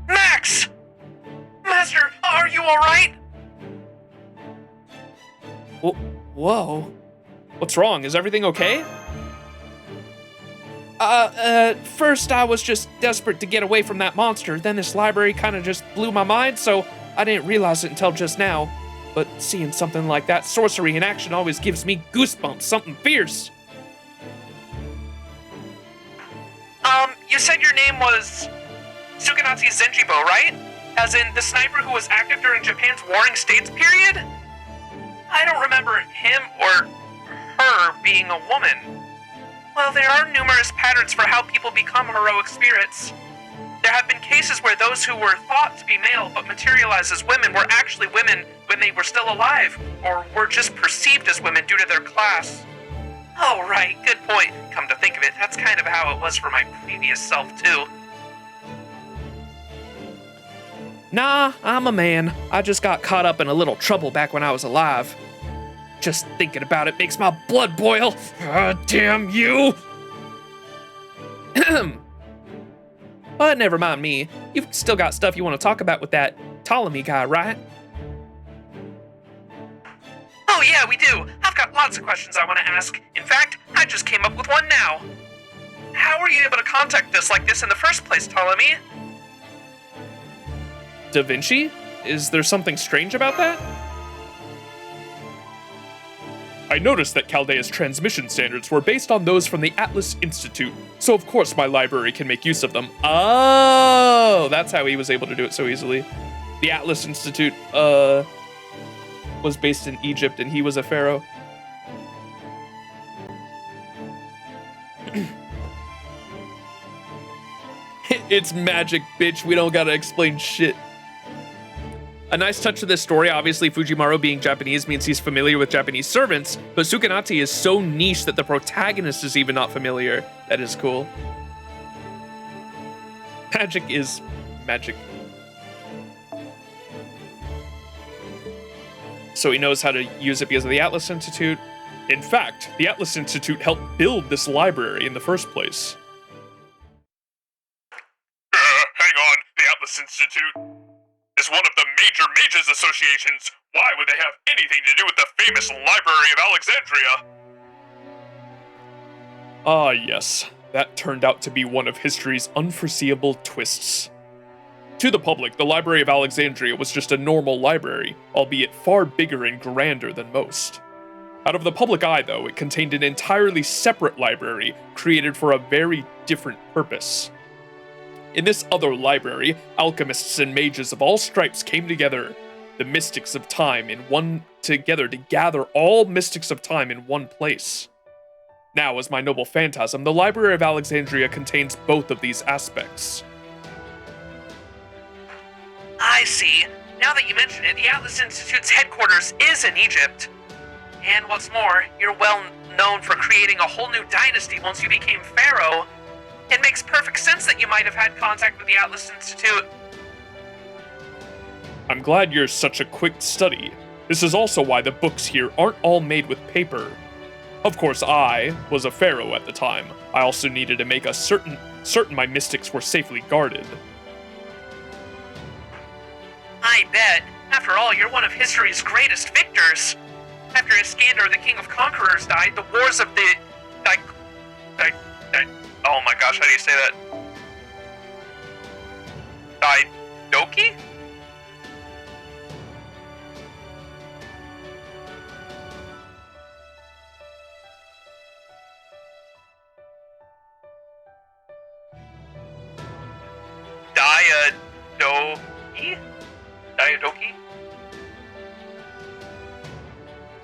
Max! alright? Whoa. What's wrong? Is everything okay? First I was just desperate to get away from that monster, then this library kind of just blew my mind, so I didn't realize it until just now. But seeing something like that sorcery in action always gives me goosebumps, something fierce. You said your name was Sukanatsu Zenjibo, right? As in the sniper who was active during Japan's Warring States period? I don't remember him or her being a woman. Well, there are numerous patterns for how people become heroic spirits. There have been cases where those who were thought to be male but materialized as women were actually women when they were still alive, or were just perceived as women due to their class. Oh, right, good point. Come to think of it, that's kind of how it was for my previous self, too. Nah, I'm a man. I just got caught up in a little trouble back when I was alive. Just thinking about it makes my blood boil. Damn you! But never mind me. You've still got stuff you want to talk about with that Ptolemy guy, right? Oh yeah, we do. I've got lots of questions I want to ask. In fact, I just came up with one now. How were you able to contact us like this in the first place, Ptolemy? Da Vinci? Is there something strange about that? I noticed that Chaldea's transmission standards were based on those from the Atlas Institute, so of course my library can make use of them. Oh, that's how he was able to do it so easily. The Atlas Institute, was based in Egypt and he was a pharaoh. It's magic, bitch. We don't gotta explain shit. A nice touch of this story, obviously Fujimaru being Japanese means he's familiar with Japanese servants, but Sukanatsu is so niche that the protagonist is even not familiar. That is cool. Magic is magic. So he knows how to use it because of the Atlas Institute. In fact, the Atlas Institute helped build this library in the first place. Hang on, the Atlas Institute is one of the major mages associations. Why would they have anything to do with the famous Library of Alexandria? Ah, yes. That turned out to be one of history's unforeseeable twists. To the public, the Library of Alexandria was just a normal library, albeit far bigger and grander than most. Out of the public eye, though, it contained an entirely separate library created for a very different purpose. In this other library, alchemists and mages of all stripes came together, the mystics of time together to gather all mystics of time in one place. Now, as my noble phantasm, the Library of Alexandria contains both of these aspects. I see. Now that you mention it, the Atlas Institute's headquarters is in Egypt. And what's more, you're well known for creating a whole new dynasty once you became pharaoh. It makes perfect sense that you might have had contact with the Atlas Institute. I'm glad you're such a quick study. This is also why the books here aren't all made with paper. Of course, I was a pharaoh at the time. I also needed to make certain my mystics were safely guarded. I bet. After all, you're one of history's greatest victors. After Iskander, the king of conquerors, died, the wars of the... oh my gosh, how do you say that? Daidoki?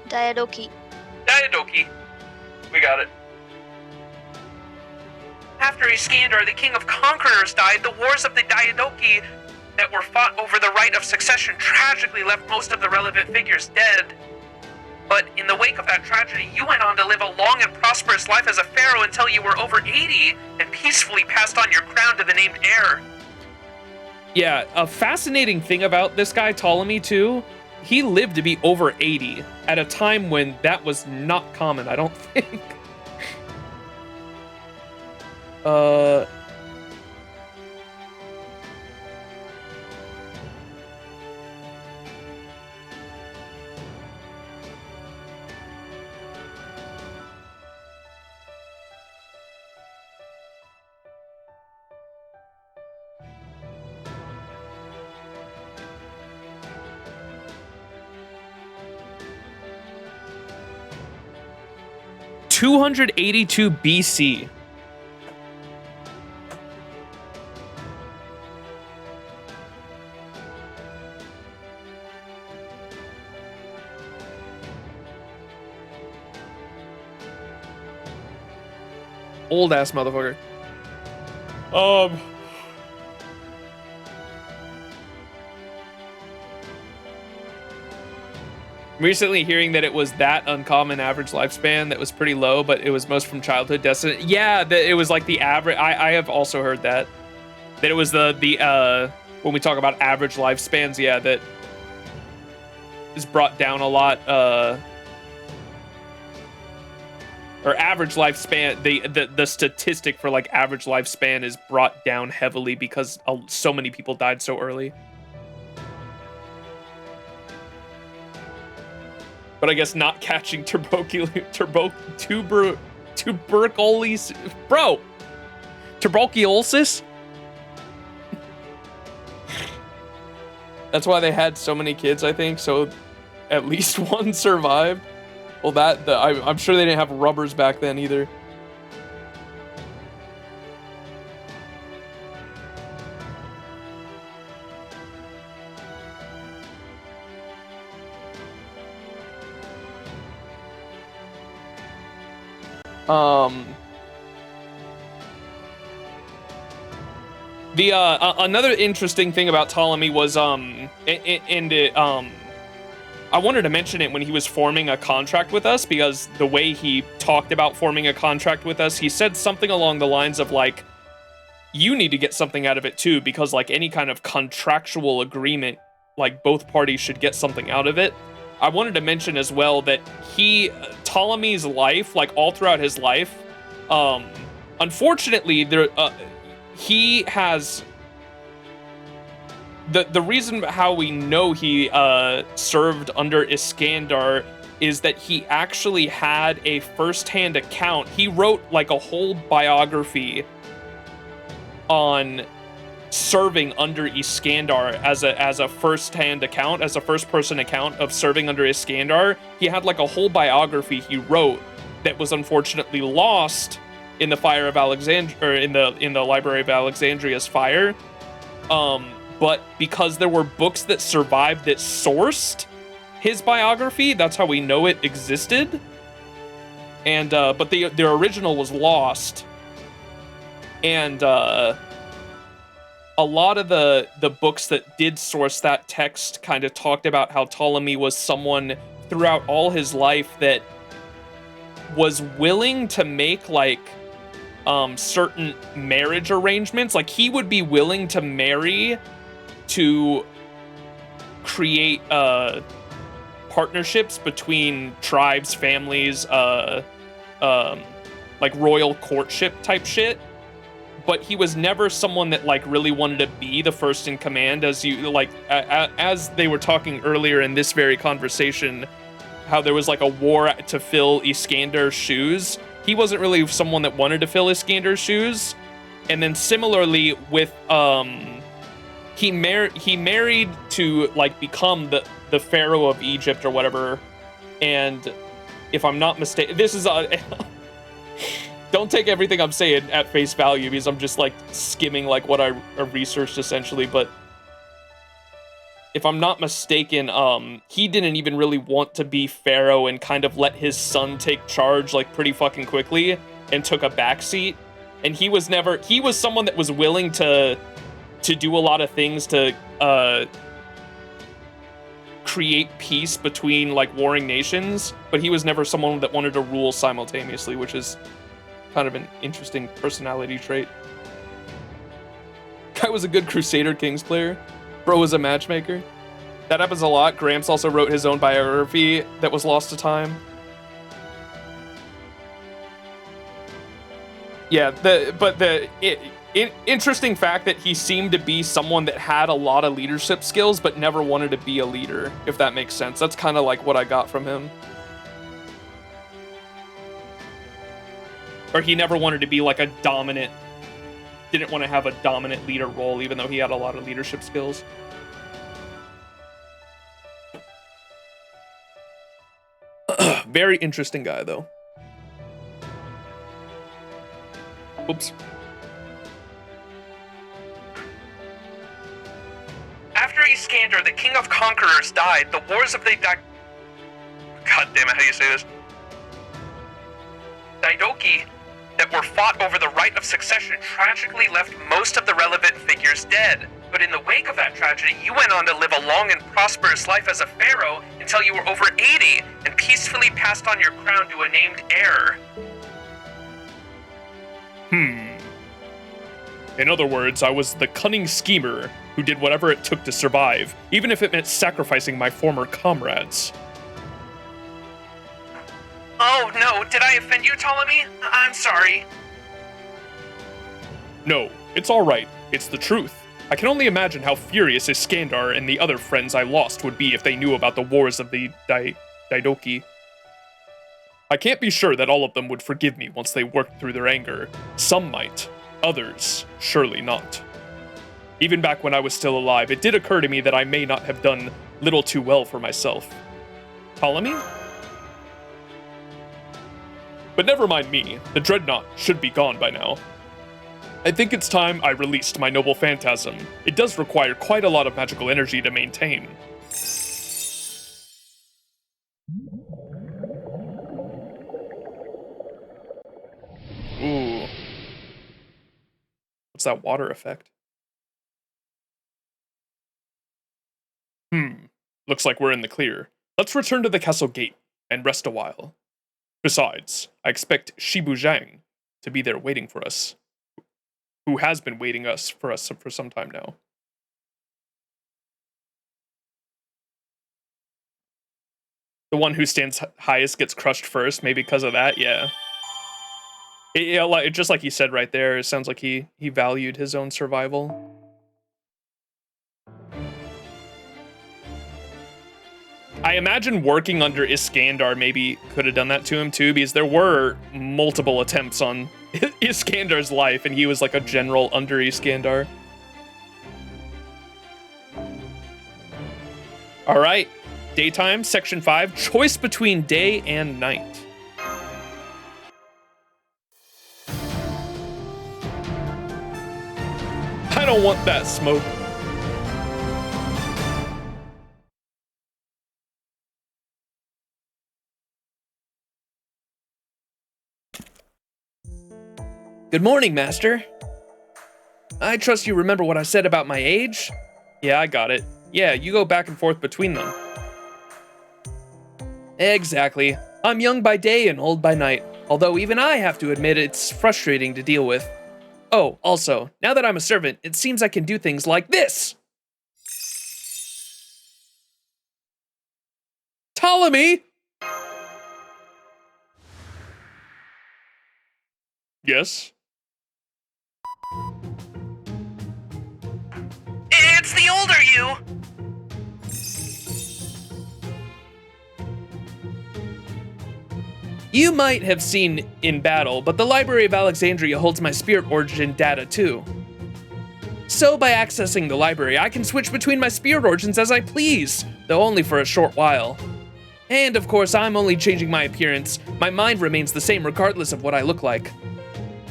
Diadoki? Diadoki. We got it. After Iskander, the king of conquerors, died, the wars of the Diadoki that were fought over the right of succession tragically left most of the relevant figures dead. But in the wake of that tragedy, you went on to live a long and prosperous life as a pharaoh until you were over 80 and peacefully passed on your crown to the named heir. Yeah, a fascinating thing about this guy, Ptolemy, too, he lived to be over 80 at a time when that was not common, I don't think. 282 BC. Old ass motherfucker. Recently hearing that it was that uncommon average lifespan that was pretty low, but it was most from childhood destiny. Yeah, that it was like the average. I have also heard that it was the when we talk about average lifespans, yeah, that is brought down a lot. Or average lifespan, the statistic for like average lifespan is brought down heavily because so many people died so early. But I guess not catching tuberculosis, bro, tuberculosis. That's why they had so many kids, I think, so at least one survived. Well, I'm sure they didn't have rubbers back then either. Another interesting thing about Ptolemy was I wanted to mention it when he was forming a contract with us, because the way he talked about forming a contract with us, he said something along the lines of like, you need to get something out of it too, because like any kind of contractual agreement, like both parties should get something out of it. I wanted to mention as well that Ptolemy's life, like all throughout his life, unfortunately, he has the reason how we know he served under Iskandar is that he actually had a first-hand account. He wrote like a whole biography on serving under Iskandar as a first-hand account, as a first-person account of serving under Iskandar. He had like a whole biography he wrote that was unfortunately lost in the fire of Alexandria, or in the Library of Alexandria's fire. But because there were books that survived that sourced his biography, that's how we know it existed. And but the original was lost. And a lot of the books that did source that text kind of talked about how Ptolemy was someone throughout all his life that was willing to make like certain marriage arrangements. Like he would be willing to marry to create partnerships between tribes, families, like royal courtship type shit. But he was never someone that like really wanted to be the first in command, as you like as they were talking earlier in this very conversation, how there was like a war to fill Iskandar's shoes. He wasn't really someone that wanted to fill Iskandar's shoes. And then similarly with he married to like become the pharaoh of Egypt or whatever. And if I'm not mistaken, this is don't take everything I'm saying at face value, because I'm just like skimming like what I researched essentially. But if I'm not mistaken, he didn't even really want to be pharaoh and kind of let his son take charge like pretty fucking quickly and took a backseat. And he was someone that was willing to do a lot of things to create peace between like warring nations, but he was never someone that wanted to rule simultaneously, which is kind of an interesting personality trait. Guy was a good Crusader Kings player. Bro was a matchmaker. That happens a lot. Gramps also wrote his own biography that was lost to time. Yeah, interesting fact that he seemed to be someone that had a lot of leadership skills but never wanted to be a leader, if that makes sense. That's kind of like what I got from him. Or he never wanted to be like didn't want to have a dominant leader role, even though he had a lot of leadership skills. Very interesting guy, though. Oops. After Iskander, the king of conquerors, died, the wars of the God damn it, how do you say this? Daidoki that were fought over the right of succession tragically left most of the relevant figures dead. But in the wake of that tragedy, you went on to live a long and prosperous life as a pharaoh until you were over 80 and peacefully passed on your crown to a named heir. In other words, I was the cunning schemer who did whatever it took to survive, even if it meant sacrificing my former comrades. Oh no, did I offend you, Ptolemy? I'm sorry. No, it's alright. It's the truth. I can only imagine how furious Iskander and the other friends I lost would be if they knew about the wars of the Daidoki. I can't be sure that all of them would forgive me once they worked through their anger. Some might, others surely not. Even back when I was still alive, it did occur to me that I may not have done little too well for myself. Ptolemy? But never mind me, the Dreadnought should be gone by now. I think it's time I released my noble phantasm. It does require quite a lot of magical energy to maintain. Ooh. What's that water effect? Looks like we're in the clear. Let's return to the castle gate and rest a while. Besides, I expect Shibu Zhang to be there waiting for us. Who has been waiting for us for some time now. The one who stands highest gets crushed first, maybe because of that, yeah. Just like he said right there, it sounds like he valued his own survival. I imagine working under Iskander maybe could have done that to him too, because there were multiple attempts on Iskandar's life, and he was like a general under Iskander. Alright, daytime, section 5, choice between day and night. I don't want that smoke. Good morning, Master. I trust you remember what I said about my age? Yeah, I got it. Yeah, you go back and forth between them. Exactly. I'm young by day and old by night, although even I have to admit it's frustrating to deal with. Oh, also, now that I'm a servant, it seems I can do things like this! Ptolemy! Yes? It's the older you! You might have seen in battle, but the Library of Alexandria holds my spirit origin data too. So by accessing the library, I can switch between my spirit origins as I please, though only for a short while. And of course, I'm only changing my appearance. My mind remains the same regardless of what I look like.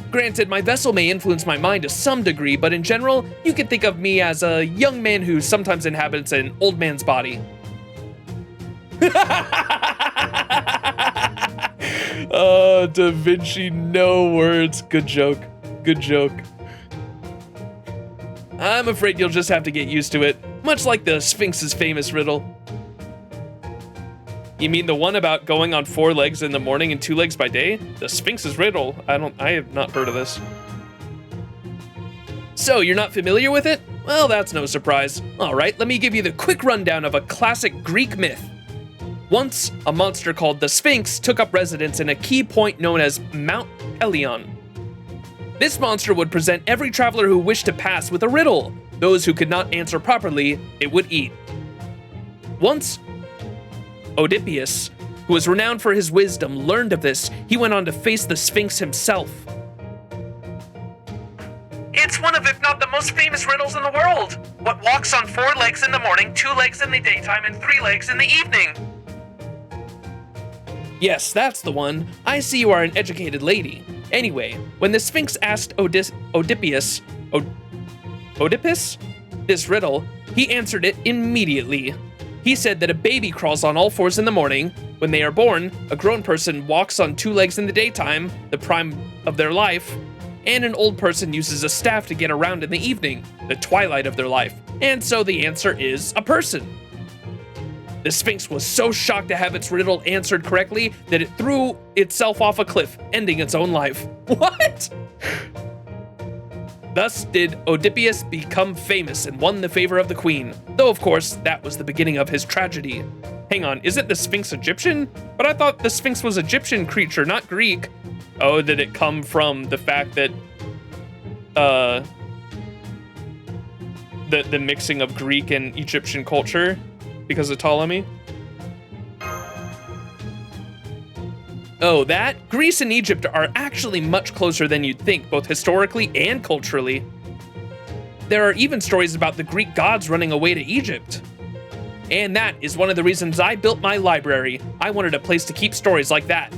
Granted, my vessel may influence my mind to some degree, but in general, you can think of me as a young man who sometimes inhabits an old man's body. Da Vinci, no words. Good joke. Good joke. I'm afraid you'll just have to get used to it, much like the Sphinx's famous riddle. You mean the one about going on 4 legs in the morning and 2 legs by day? The Sphinx's riddle? I have not heard of this. So, you're not familiar with it? Well, that's no surprise. Alright, let me give you the quick rundown of a classic Greek myth. Once, a monster called the Sphinx took up residence in a key point known as Mount Pelion. This monster would present every traveler who wished to pass with a riddle. Those who could not answer properly, it would eat. Once, Oedipus, who was renowned for his wisdom, learned of this. He went on to face the Sphinx himself. It's one of, if not the most famous riddles in the world. What walks on 4 legs in the morning, 2 legs in the daytime, and 3 legs in the evening? Yes, that's the one. I see you are an educated lady. Anyway, when the Sphinx asked Oedipus this riddle, he answered it immediately. He said that a baby crawls on all fours in the morning. When they are born, a grown person walks on 2 legs in the daytime, the prime of their life, and an old person uses a staff to get around in the evening, the twilight of their life. And so the answer is a person. The Sphinx was so shocked to have its riddle answered correctly that it threw itself off a cliff, ending its own life. What? Thus did Oedipus become famous and won the favor of the queen, though of course that was the beginning of his tragedy. Hang on, isn't the Sphinx Egyptian? But I thought the Sphinx was Egyptian creature, not Greek. Oh, did it come from the fact that the mixing of Greek and Egyptian culture because of Ptolemy? Oh, that? Greece and Egypt are actually much closer than you'd think, both historically and culturally. There are even stories about the Greek gods running away to Egypt. And that is one of the reasons I built my library. I wanted a place to keep stories like that.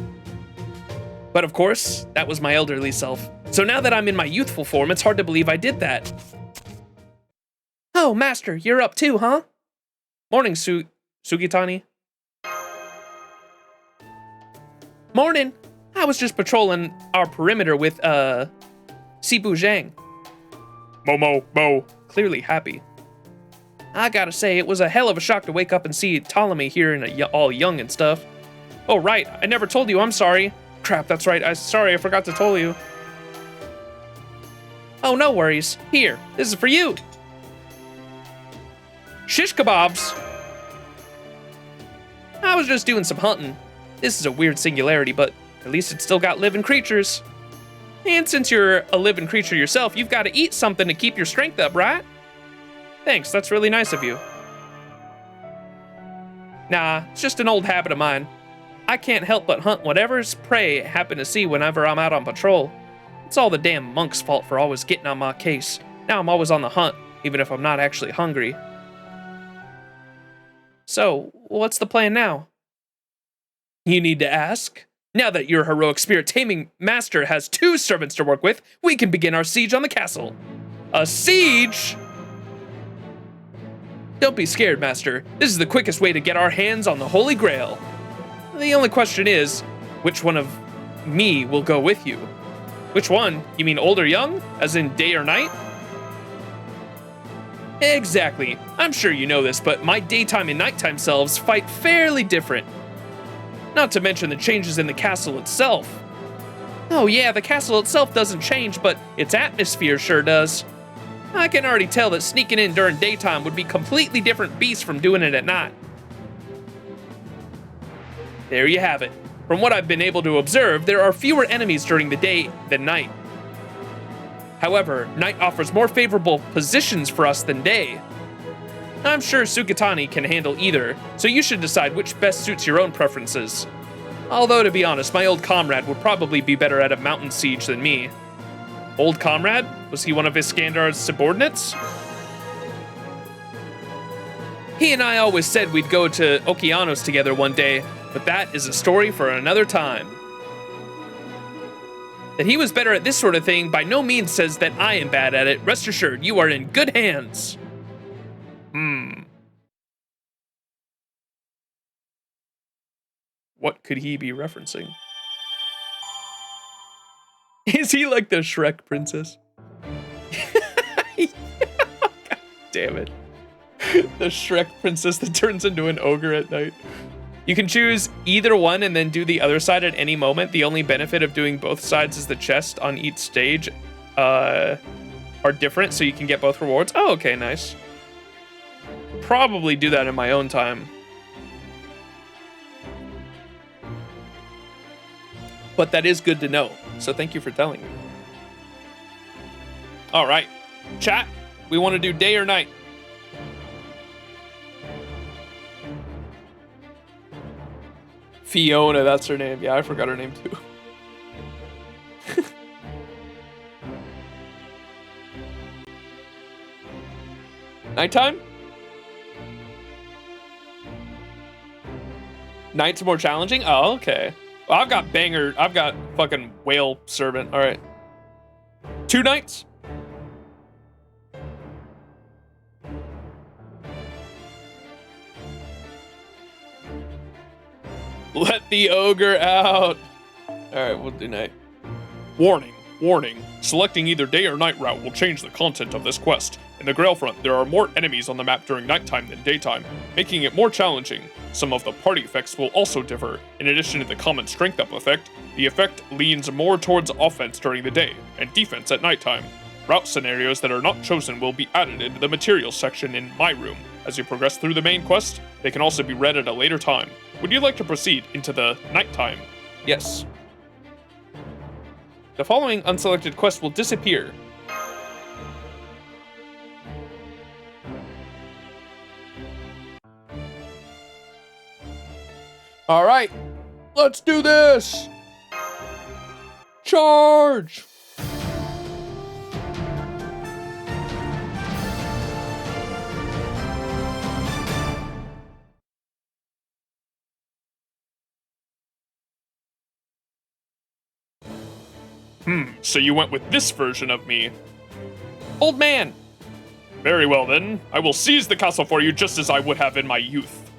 But of course, that was my elderly self. So now that I'm in my youthful form, it's hard to believe I did that. Oh, Master, you're up too, huh? Morning, Sugitani. Morning. I was just patrolling our perimeter with, Sibu Zhang. Mo. Clearly happy. I gotta say, it was a hell of a shock to wake up and see Ptolemy here and all young and stuff. Oh, right. I never told you. I'm sorry. Crap, that's right. Sorry, I forgot to tell you. Oh, no worries. Here, this is for you. Shish kebabs. I was just doing some hunting. This is a weird singularity, but at least it's still got living creatures. And since you're a living creature yourself, you've got to eat something to keep your strength up, right? Thanks, that's really nice of you. Nah, it's just an old habit of mine. I can't help but hunt whatever's prey I happen to see whenever I'm out on patrol. It's all the damn monk's fault for always getting on my case. Now I'm always on the hunt, even if I'm not actually hungry. So, what's the plan now? You need to ask. Now that your heroic spirit taming master has 2 servants to work with, we can begin our siege on the castle. A siege? Don't be scared, Master. This is the quickest way to get our hands on the Holy Grail. The only question is, which one of me will go with you? Which one? You mean old or young? As in day or night? Exactly. I'm sure you know this, but my daytime and nighttime selves fight fairly different. Not to mention the changes in the castle itself. Oh yeah, the castle itself doesn't change, but its atmosphere sure does. I can already tell that sneaking in during daytime would be a completely different beast from doing it at night. There you have it. From what I've been able to observe, there are fewer enemies during the day than night. However, night offers more favorable positions for us than day. I'm sure Sukatani can handle either, so you should decide which best suits your own preferences. Although, to be honest, my old comrade would probably be better at a mountain siege than me. Old comrade? Was he one of Iskandar's subordinates? He and I always said we'd go to Okeanos together one day, but that is a story for another time. That he was better at this sort of thing by no means says that I am bad at it. Rest assured, you are in good hands. What could he be referencing? Is he like the Shrek princess? God damn it. The Shrek princess that turns into an ogre at night. You can choose either one and then do the other side at any moment. The only benefit of doing both sides is the chest on each stage are different, so you can get both rewards. Oh, okay, nice. Probably do that in my own time. But that is good to know, so thank you for telling me. All right, chat, we want to do day or night? Fiona, that's her name. Yeah, I forgot her name too. Nighttime? Night's more challenging? Oh, okay. I've got banger. I've got fucking whale servant. All right. 2 knights. Let the ogre out. All right, we'll do night. Warning, warning. Selecting either day or night route will change the content of this quest. In the Grail front, there are more enemies on the map during nighttime than daytime, making it more challenging. Some of the party effects will also differ. In addition to the common strength up effect, the effect leans more towards offense during the day and defense at nighttime. Route scenarios that are not chosen will be added into the materials section in My Room. As you progress through the main quest, they can also be read at a later time. Would you like to proceed into the nighttime? Yes. The following unselected quest will disappear. All right, let's do this. Charge. So you went with this version of me. Old man! Very well then, I will seize the castle for you just as I would have in my youth.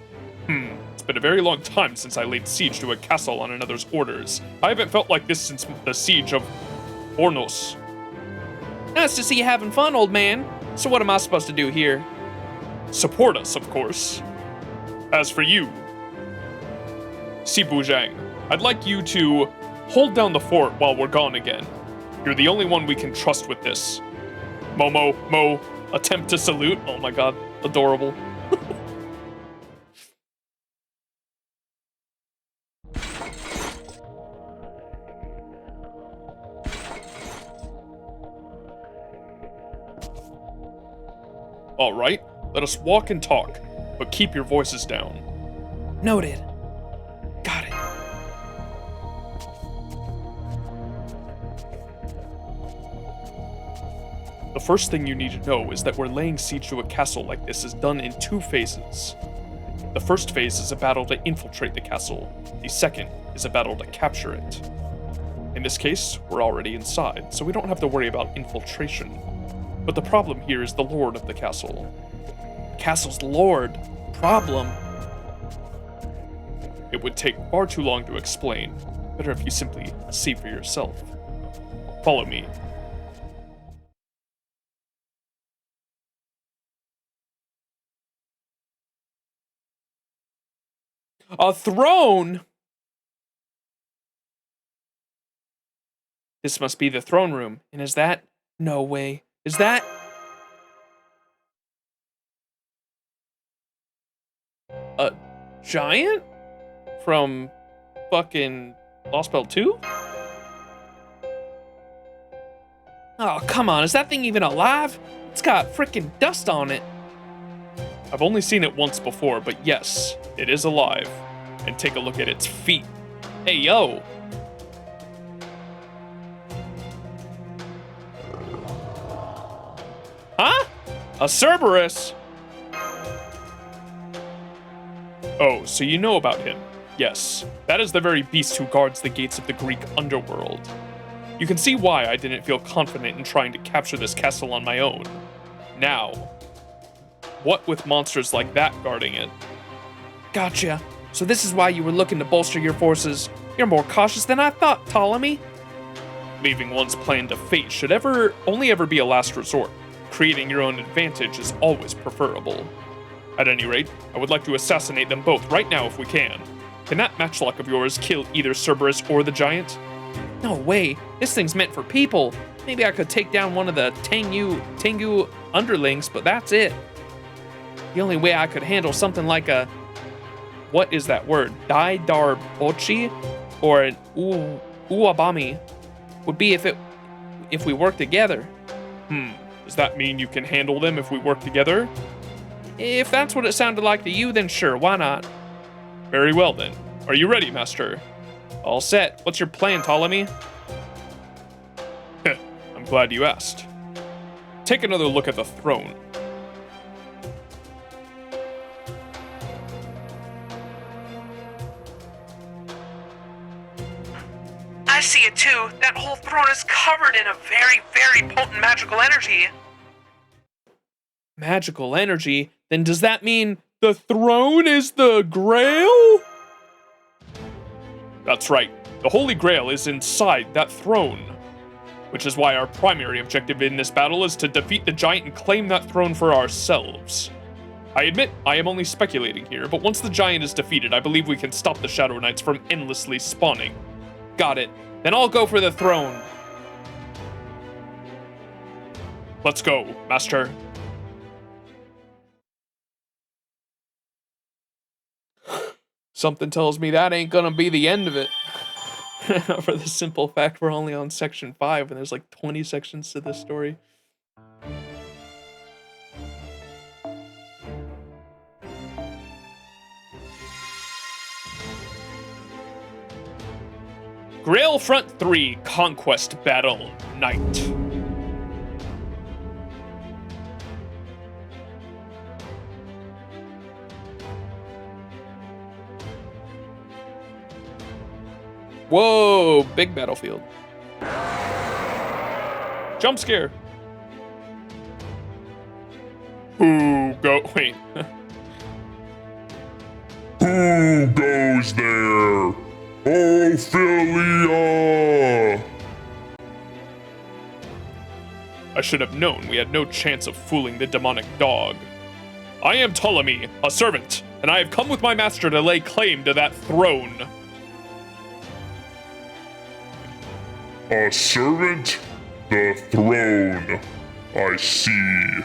It's been a very long time since I laid siege to a castle on another's orders. I haven't felt like this since the siege of Ornos. Nice to see you having fun, old man. So what am I supposed to do here? Support us, of course. As for you, Si Bujang, I'd like you to hold down the fort while we're gone again. You're the only one we can trust with this. Mo, attempt to salute. Oh my god, adorable. All right, let us walk and talk, but keep your voices down. Noted. Got it. The first thing you need to know is that we're laying siege to a castle like this is done in 2 phases. The first phase is a battle to infiltrate the castle. The second is a battle to capture it. In this case, we're already inside, so we don't have to worry about infiltration. But the problem here is the lord of the castle. Castle's lord? Problem? It would take far too long to explain. Better if you simply see for yourself. Follow me. A throne? This must be the throne room. And is that? No way. Is that? A giant? From fucking Lost Belt 2? Oh, come on. Is that thing even alive? It's got freaking dust on it. I've only seen it once before, but yes, it is alive. And take a look at its feet. Hey, yo. Huh? A Cerberus? Oh, so you know about him. Yes, that is the very beast who guards the gates of the Greek underworld. You can see why I didn't feel confident in trying to capture this castle on my own. Now, what with monsters like that guarding it? Gotcha. So this is why you were looking to bolster your forces. You're more cautious than I thought, Ptolemy. Leaving one's plan to fate should only ever be a last resort. Creating your own advantage is always preferable. At any rate, I would like to assassinate them both right now if we can. Can that matchlock of yours kill either Cerberus or the giant? No way. This thing's meant for people. Maybe I could take down one of the Tengu underlings, but that's it. The only way I could handle something like a... What is that word? Daidarbochi? Or an Uabami would be if we work together. Does that mean you can handle them if we work together? If that's what it sounded like to you, then sure, why not? Very well then. Are you ready, Master? All set. What's your plan, Ptolemy? I'm glad you asked. Take another look at the throne. see it too. That whole throne is covered in a very, very potent magical energy. Magical energy? Then does that mean the throne is the Grail? That's right. The Holy Grail is inside that throne. Which is why our primary objective in this battle is to defeat the giant and claim that throne for ourselves. I admit, I am only speculating here, but once the giant is defeated, I believe we can stop the Shadow Knights from endlessly spawning. Got it. Then I'll go for the throne. Let's go, Master. Something tells me that ain't gonna be the end of it. For the simple fact we're only on section 5 and there's like 20 sections to this story. Grail Front 3 Conquest Battle Night. Whoa, big battlefield. Jump scare. Who wait. Who goes there? Ophelia! I should have known we had no chance of fooling the demonic dog. I am Ptolemy, a servant, and I have come with my master to lay claim to that throne. A servant? The throne. I see.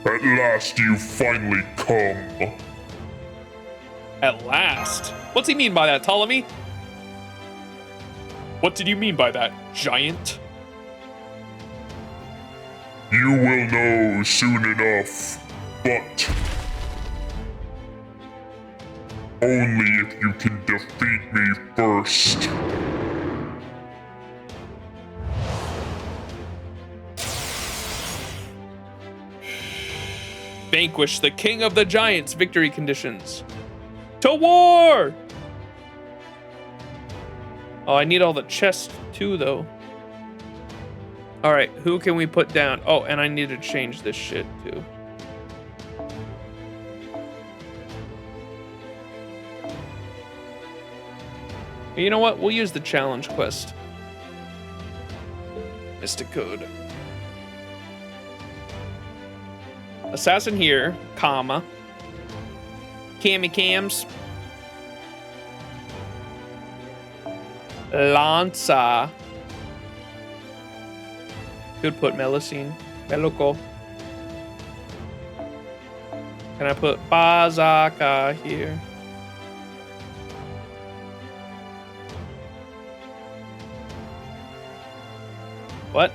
At last you finally come. At last? What's he mean by that, Ptolemy? What did you mean by that, giant? You will know soon enough, but only if you can defeat me first. Vanquish the king of the giants. Victory conditions. To war! Oh, I need all the chests too, though. All right, who can we put down? Oh, and I need to change this shit too. You know what? We'll use the challenge quest. Mystic code. Assassin here, comma. Cammy cams. Lanza. Could put Melusine. Meluko. Can I put Bazaka here? What?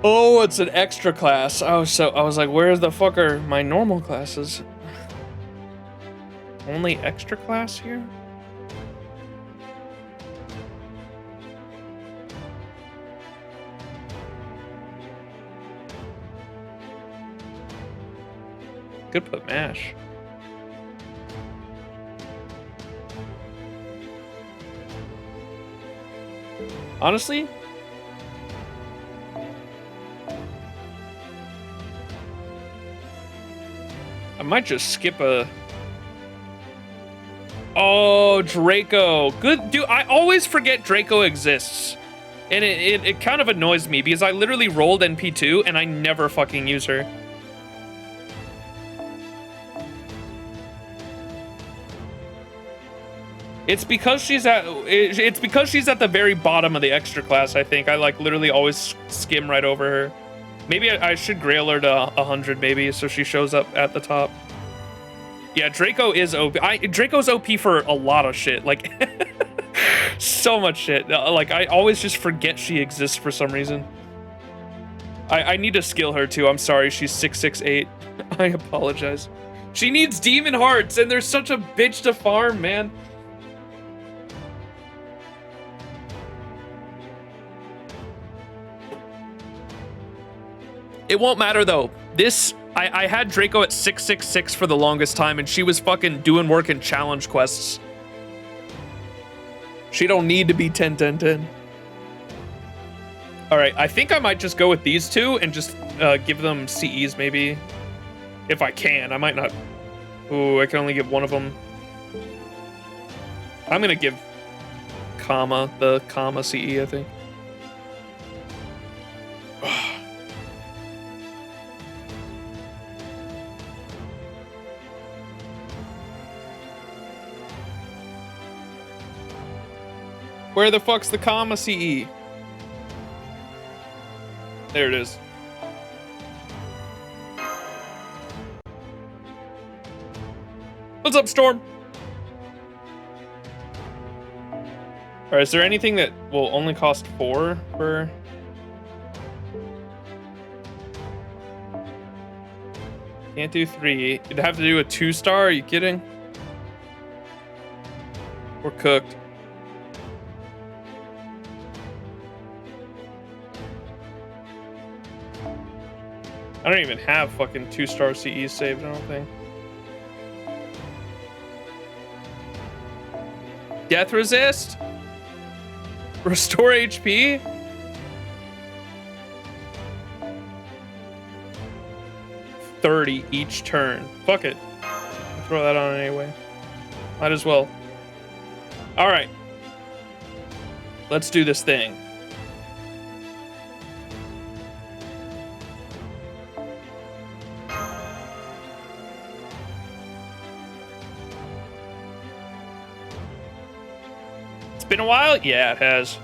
Oh, it's an extra class. Oh, so I was like, where the fuck are my normal classes? Only extra class here? Could put MASH. Honestly, I might just skip a... Oh, Draco. Good, dude, I always forget Draco exists. And it kind of annoys me because I literally rolled NP2 and I never fucking use her. It's because she's at the very bottom of the extra class, I think. I like literally always skim right over her. Maybe I should Grail her to 100 maybe so she shows up at the top. Yeah, Draco is OP. Draco's OP for a lot of shit. Like so much shit. Like I always just forget she exists for some reason. I need to skill her too. I'm sorry, she's 668. I apologize. She needs demon hearts and they're such a bitch to farm, man. It won't matter though. This, I had Draco at 666 for the longest time, and she was fucking doing work in challenge quests. She don't need to be 10, 10, 10. All right, I think I might just go with these two and just give them CEs maybe. If I can, I might not. Ooh, I can only give one of them. I'm gonna give the comma CE, I think. Where the fuck's the comma CE? There it is. What's up, Storm? Alright, is there anything that will only cost 4 for... Can't do 3. You'd have to do a 2-star, are you kidding? We're cooked. I don't even have fucking 2-star CEs saved, I don't think. Death resist? Restore HP? $30 each turn. Fuck it. I'll throw that on anyway. Might as well. Alright. Let's do this thing. Been a while? Yeah, it has.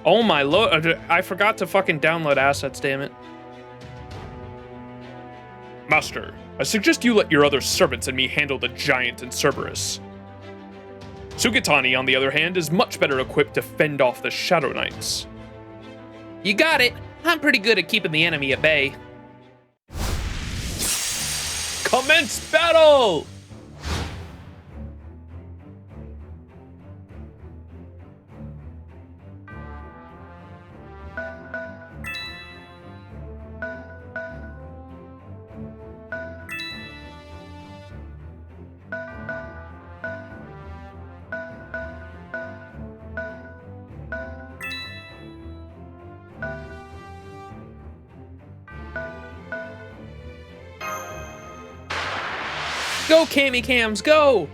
Oh my lord, I forgot to fucking download assets, damn it. Master, I suggest you let your other servants and me handle the giant and Cerberus. Sukatani, on the other hand, is much better equipped to fend off the Shadow Knights. You got it. I'm pretty good at keeping the enemy at bay. Commence battle! Go, Cammy Cams, go!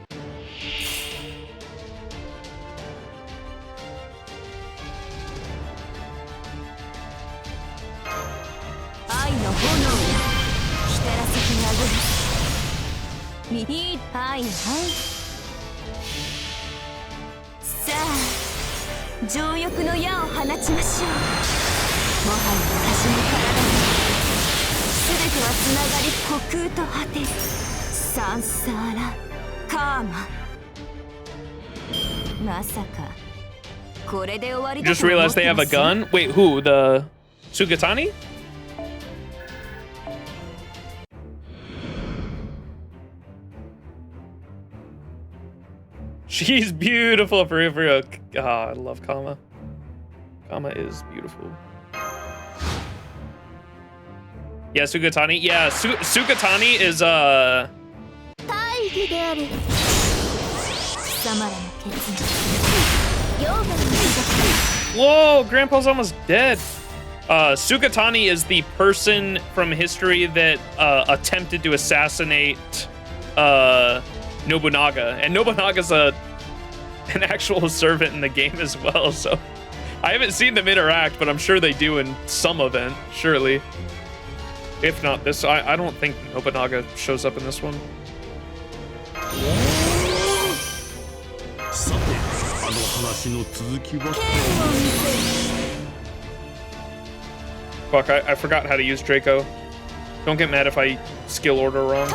Just realized they have a gun? Wait, who? The Sukatani? She's beautiful for real. Oh, I love Kama. Kama is beautiful. Yeah, Sukatani. Yeah, Sukatani is Whoa, Grandpa's almost dead. Sukatani is the person from history that attempted to assassinate Nobunaga, and Nobunaga's an actual servant in the game as well. So I haven't seen them interact, but I'm sure they do in some event, surely. If not this, I don't think Nobunaga shows up in this one. Fuck, I forgot how to use Draco. Don't get mad if I skill order wrong.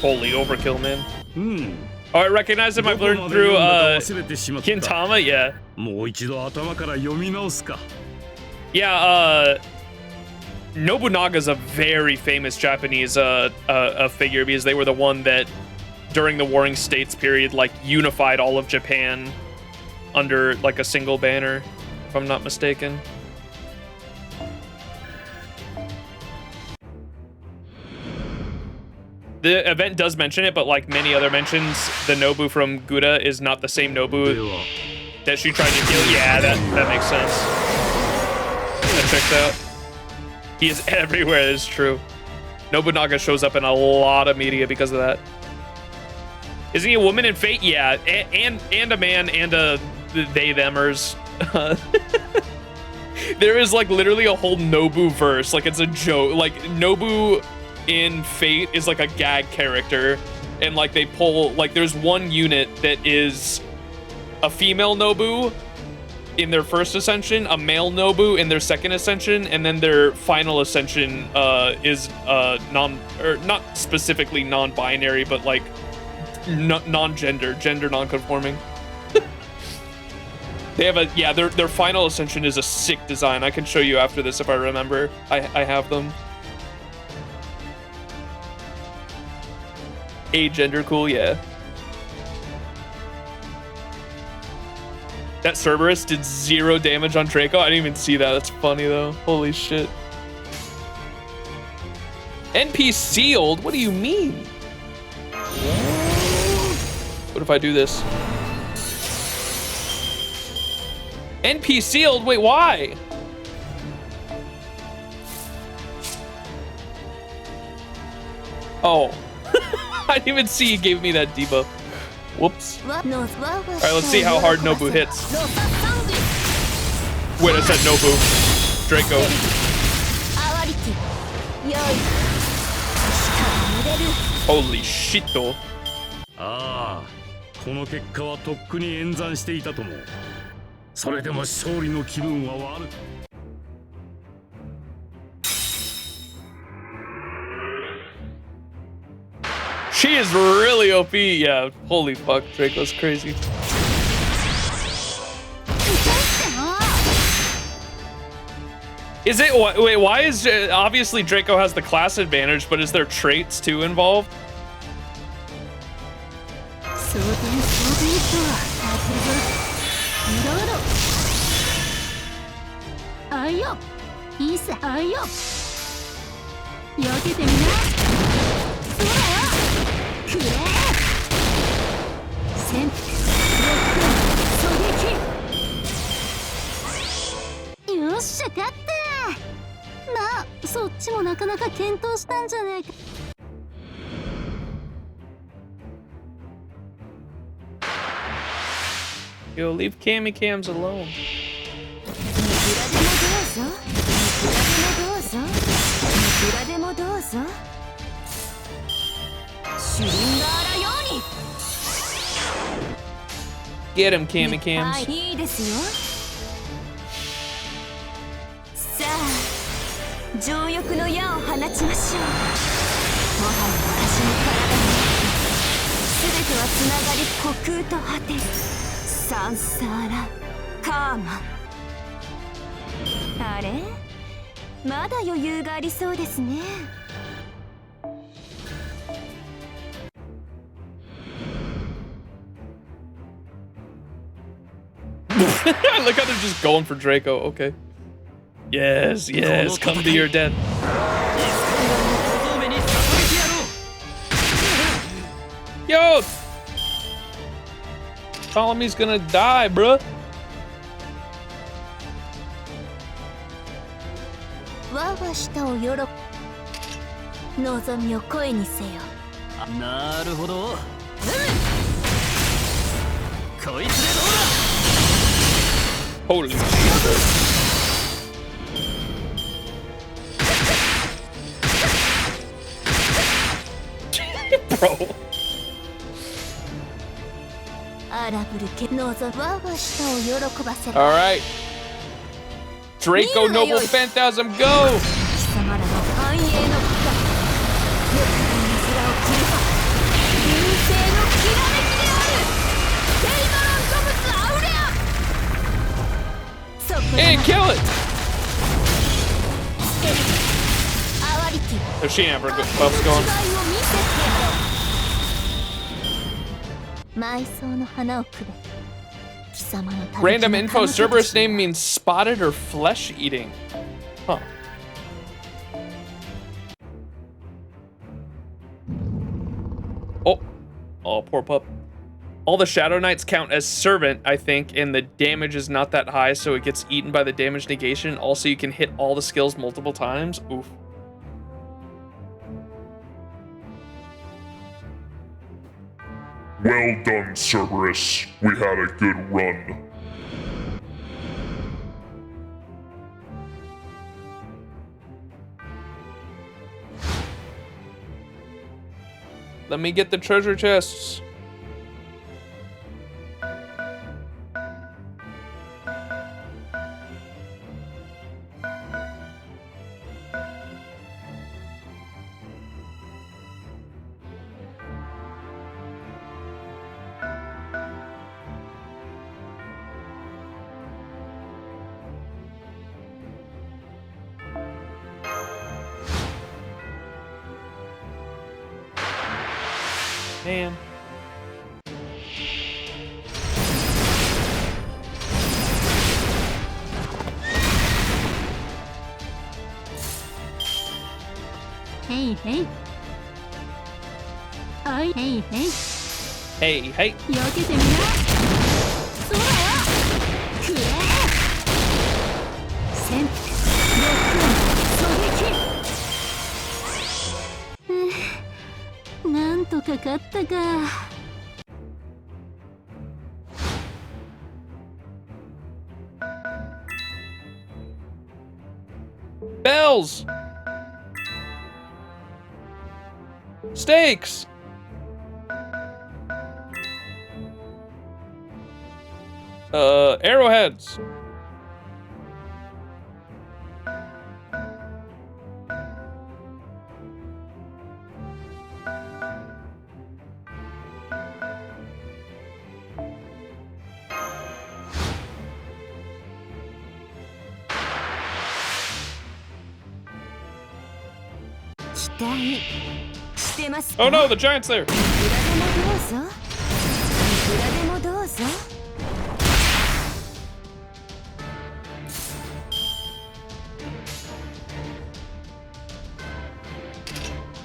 Holy overkill, man. Oh, I recognize him. I've learned through Gintama. Yeah. もう一度頭から読み直すか。 Yeah. Nobunaga's a very famous Japanese figure because they were the one that, during the Warring States period, like unified all of Japan under like a single banner, if I'm not mistaken. The event does mention it, but like many other mentions, the Nobu from Gouda is not the same Nobu that she tried to kill. Yeah, that makes sense. That checks out. He is everywhere, it's true. Nobunaga shows up in a lot of media because of that. Isn't he a woman in Fate? Yeah, and a man and a they-themers. There is like literally a whole Nobu verse. Like it's a joke. Like Nobu in Fate is like a gag character, and like they pull, like there's one unit that is a female Nobu in their first ascension, a male Nobu in their second ascension, and then their final ascension is not specifically non-binary, but like non-gender, gender non-conforming. They have their final ascension is a sick design. I can show you after this if I remember. I have them. Agender cool, yeah. That Cerberus did 0 damage on Draco. I didn't even see that. That's funny though. Holy shit. NP sealed? What do you mean? What if I do this? NP sealed? Wait, why? Oh. I didn't even see he gave me that debuff. Whoops. Alright, let's see how hard Nobu hits. Wait, I said Nobu. Draco. Holy shit, though. ああ、この結果はとっくに演算していたと思う。それでも勝利の気分は悪い。 She is really OP. Yeah, holy fuck, Draco's crazy. Is it, wait, why is, obviously Draco has the class advantage, but is there traits too involved? Yo, leave Cammy Cams alone. Get him, Cammy Cams. 情欲の矢を放ちましょう。もはや私の体に全てはつながり虚空と果てるサンサーラカーマ。あれ？まだ余裕がありそうですね。I like how they're just going for Draco. Okay. Yes, yes, come to your death. Yo! Ptolemy's gonna die, bruh. Holy shit. Bro. Alright. Draco Noble Phantasm, go! Machine Amber buff's going. 埋葬の花をくべ貴様の Random info, Cerberus name means spotted or flesh eating. Huh. Oh, poor pup. All the Shadow Knights count as servant, I think, and the damage is not that high, so it gets eaten by the damage negation. Also, you can hit all the skills multiple times. Oof. Well done, Cerberus. We had a good run. Let me get the treasure chests. Man. Hey, hey. Hey, hey, hey. Hey, hey. 避けてみな。そうだよ。くれ。潜伏。ロックン。狙撃。なんとか勝ったか。Bells! Steaks! Arrowheads! Oh no, the giant's there!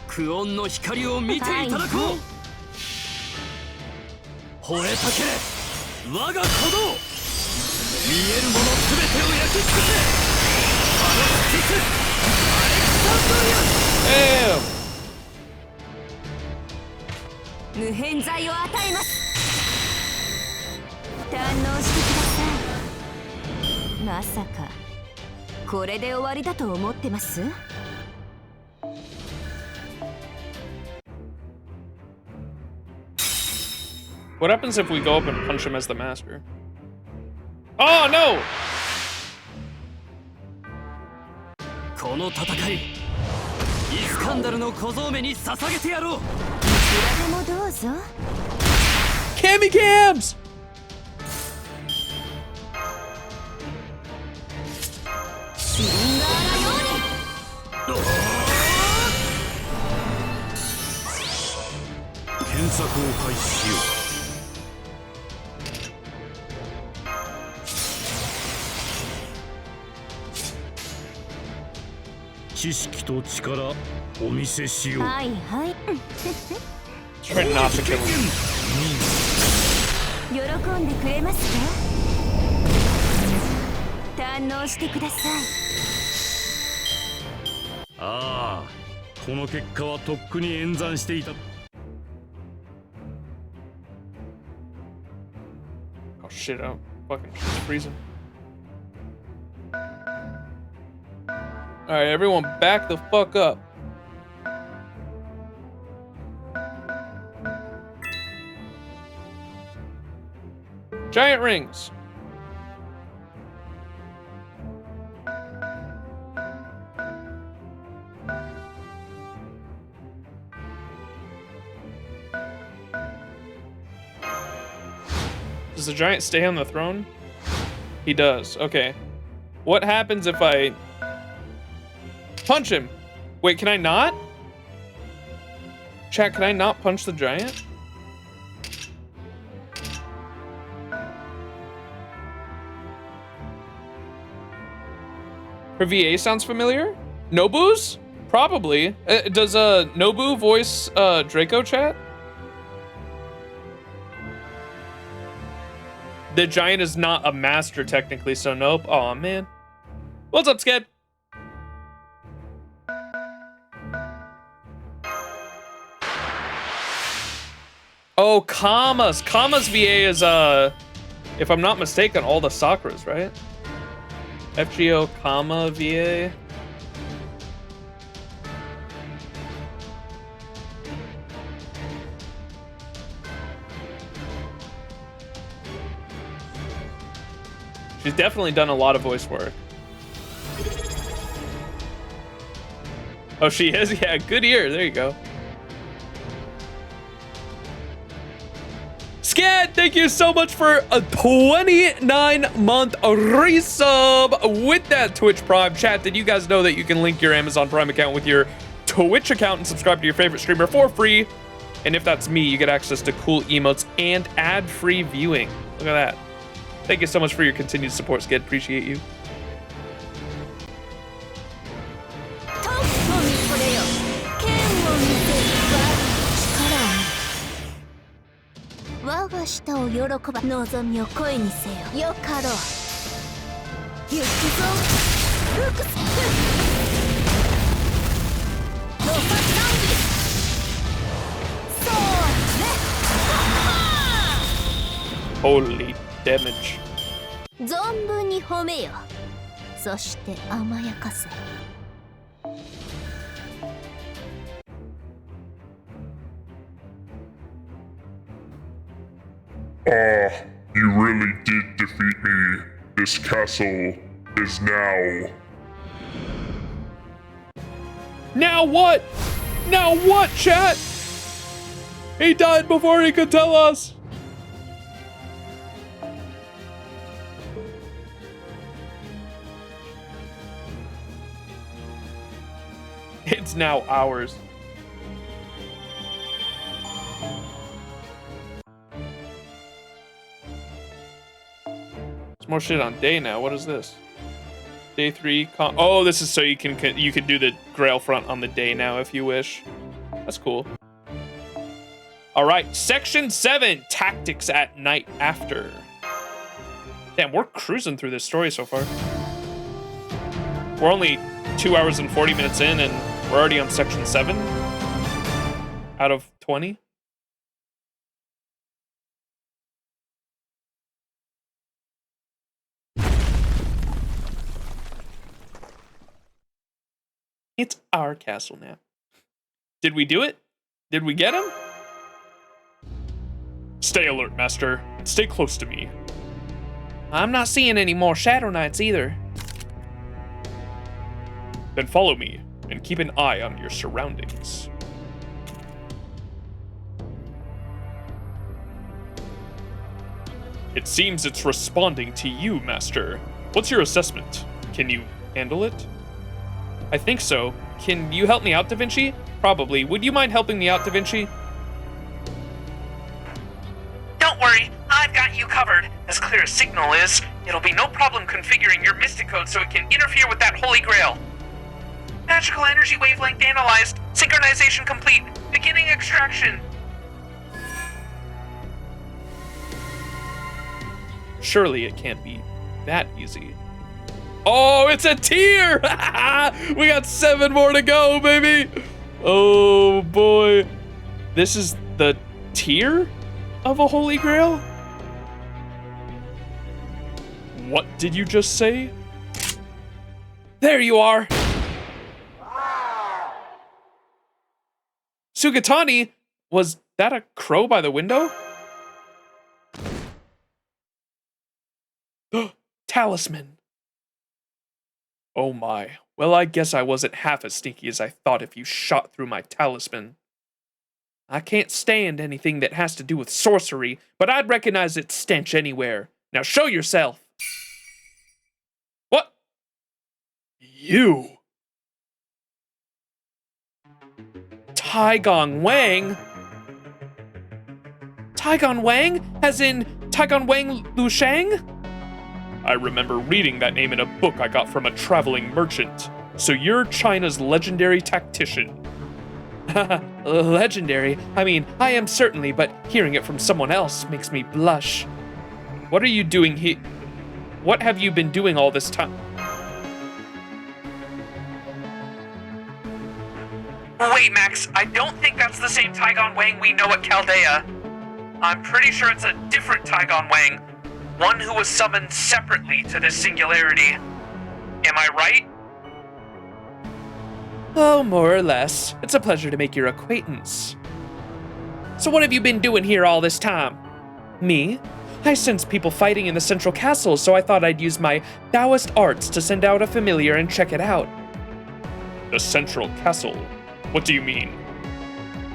クオンの光を見ていただこう。吠えたけれ我が鼓動。見えるものすべてを焼き尽くせ。パロスティスアレクサンドリアン。無変剤を与えます。堪能してください。まさかこれで終わりだと思ってます？ What happens if we go up and punch him as the master? Oh no! この戦い、イスカンダルの小僧めに捧げてやろう。いくらでもどうぞ。Cammy cams! シリンガーのように。検索を開始しよう。 知識と力お見せしよう。はいはい。Try not to kill him. 喜んでくれますか？堪能してください。ああ、この結果はとっくに演算していた。 Oh shit, I'm fucking freezing. Alright, everyone back the fuck up. Giant rings. Does the giant stay on the throne? He does. Okay. What happens if I punch him? Wait, can I not? Chat, can I not punch the giant? Her VA sounds familiar? Nobu's? Probably. Does Nobu voice Draco, chat? The giant is not a master technically, so nope. Aw, man. What's up, Sked? Oh, Kama's. Kama's VA is, if I'm not mistaken, all the Sakura's, right? FGO, Kama, VA. She's definitely done a lot of voice work. Oh, she is? Yeah, good ear. There you go. Sked, thank you so much for a 29-month resub with that Twitch Prime. Chat, did you guys know that you can link your Amazon Prime account with your Twitch account and subscribe to your favorite streamer for free? And if that's me, you get access to cool emotes and ad-free viewing. Look at that. Thank you so much for your continued support, Sked. Appreciate you. Holy damage. 存分に褒めよ。そして甘やかせ。You really did defeat me. This castle is now. Now what? Now what, chat? He died before he could tell us. It's now ours. There's more shit on day now. What is this? Day 3. Oh, this is so you can do the Grail front on the day now if you wish. That's cool. All right, section 7, tactics at night after. Damn, we're cruising through this story so far. We're only 2 hours and 40 minutes in, and we're already on section 7 out of 20. It's our castle now. Did we do it? Did we get him? Stay alert, Master. Stay close to me. I'm not seeing any more Shadow Knights either. Then follow me and keep an eye on your surroundings. It seems it's responding to you, Master. What's your assessment? Can you handle it? I think so. Can you help me out, Da Vinci? Probably. Would you mind helping me out, Da Vinci? Don't worry, I've got you covered. As clear as signal is, it'll be no problem configuring your mystic code so it can interfere with that Holy Grail. Magical energy wavelength analyzed. Synchronization complete. Beginning extraction. Surely it can't be that easy. Oh, it's a tier! We got 7 more to go, baby! Oh, boy. This is the tier of a Holy Grail? What did you just say? There you are! Sugatani, was that a crow by the window? Talisman. Oh my. Well, I guess I wasn't half as sneaky as I thought if you shot through my talisman. I can't stand anything that has to do with sorcery, but I'd recognize its stench anywhere. Now show yourself. What? You. Taigong Wang? Taigong Wang? As in Taigong Wang Lushang? I remember reading that name in a book I got from a traveling merchant. So you're China's legendary tactician. Legendary? I mean, I am certainly, but hearing it from someone else makes me blush. What are you doing here? What have you been doing all this time? Wait, Max, I don't think that's the same Taigong Wang we know at Chaldea. I'm pretty sure it's a different Taigong Wang, one who was summoned separately to this singularity. Am I right? Oh, more or less. It's a pleasure to make your acquaintance. So what have you been doing here all this time? Me? I sensed people fighting in the central castle, so I thought I'd use my Taoist arts to send out a familiar and check it out. The central castle? What do you mean?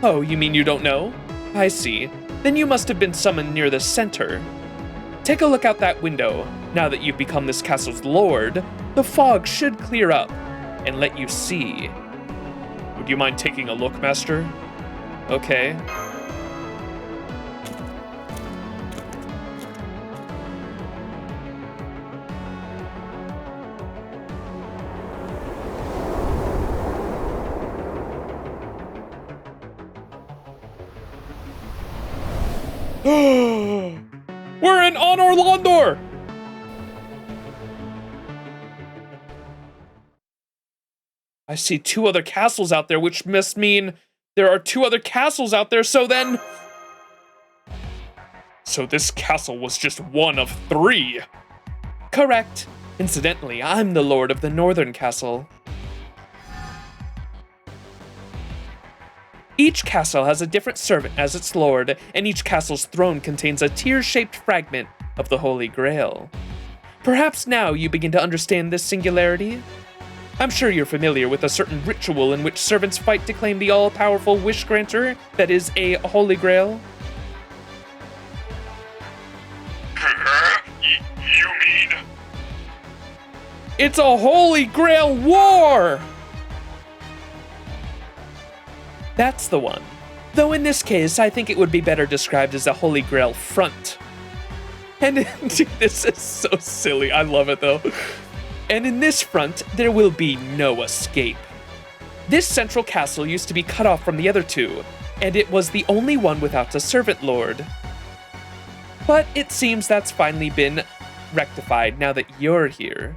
Oh, you mean you don't know? I see. Then you must have been summoned near the center. Take a look out that window. Now that you've become this castle's lord, the fog should clear up and let you see. Would you mind taking a look, Master? Okay. We're in Honor Londor! I see 2 other castles out there, which must mean there are 2 other castles out there, so then... So this castle was just one of 3. Correct. Incidentally, I'm the lord of the northern castle. Each castle has a different servant as its lord, and each castle's throne contains a tear-shaped fragment of the Holy Grail. Perhaps now you begin to understand this singularity? I'm sure you're familiar with a certain ritual in which servants fight to claim the all-powerful wish granter that is a Holy Grail. You mean? It's a Holy Grail war! That's the one. Though in this case, I think it would be better described as a Holy Grail front. And dude, this is so silly. I love it though. And in this front, there will be no escape. This central castle used to be cut off from the other 2, and it was the only one without a servant lord. But it seems that's finally been rectified now that you're here.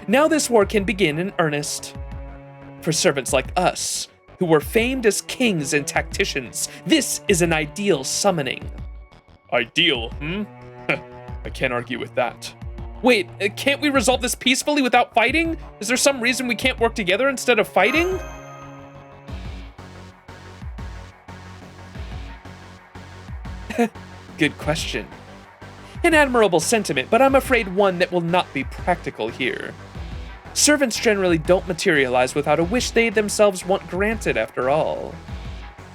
Now this war can begin in earnest. For servants like us, who were famed as kings and tacticians, this is an ideal summoning. Ideal, I can't argue with that. Wait, can't we resolve this peacefully without fighting? Is there some reason we can't work together instead of fighting? Good question. An admirable sentiment, but I'm afraid one that will not be practical here. Servants generally don't materialize without a wish they themselves want granted, after all.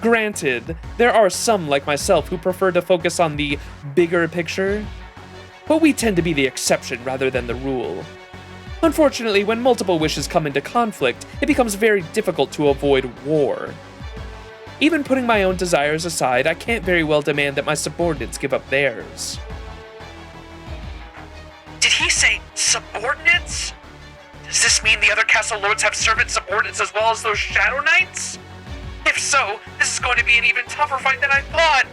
Granted, there are some like myself who prefer to focus on the bigger picture, but we tend to be the exception rather than the rule. Unfortunately, when multiple wishes come into conflict, it becomes very difficult to avoid war. Even putting my own desires aside, I can't very well demand that my subordinates give up theirs. Did he say subordinates? Does this mean the other castle lords have servant subordinates as well as those Shadow Knights? If so, this is going to be an even tougher fight than I thought!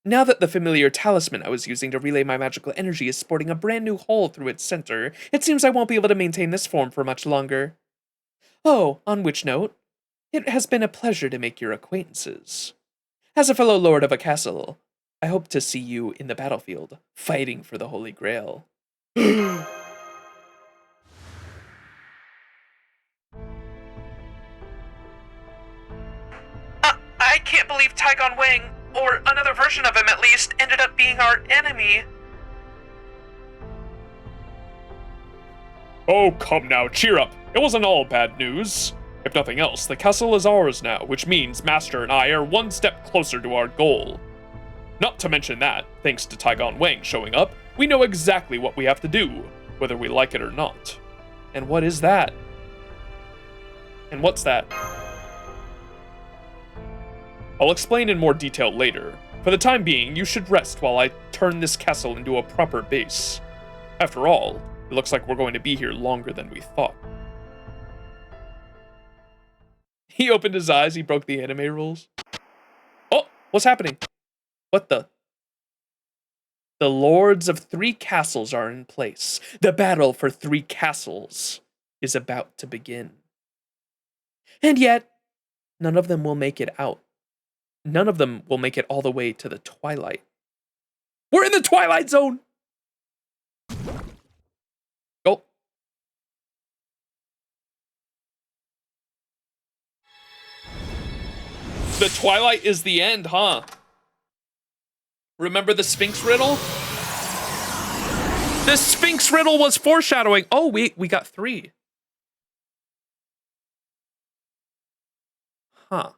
Now that the familiar talisman I was using to relay my magical energy is sporting a brand new hole through its center, it seems I won't be able to maintain this form for much longer. Oh, on which note, it has been a pleasure to make your acquaintances. As a fellow lord of a castle, I hope to see you in the battlefield, fighting for the Holy Grail. I can't believe Taigong Wang, or another version of him at least, ended up being our enemy. Oh, come now, cheer up. It wasn't all bad news. If nothing else, the castle is ours now, which means Master and I are one step closer to our goal. Not to mention that, thanks to Taigong Wang showing up, we know exactly what we have to do, whether we like it or not. And what is that? And what's that? I'll explain in more detail later. For the time being, you should rest while I turn this castle into a proper base. After all, it looks like we're going to be here longer than we thought. He opened his eyes, he broke the anime rules. Oh, what's happening? What the? The lords of 3 castles are in place. The battle for 3 castles is about to begin. And yet, none of them will make it out. None of them will make it all the way to the Twilight. We're in the Twilight Zone! Oh. The Twilight is the end, huh? Remember the Sphinx riddle? The Sphinx riddle was foreshadowing. Oh, we got 3. Huh.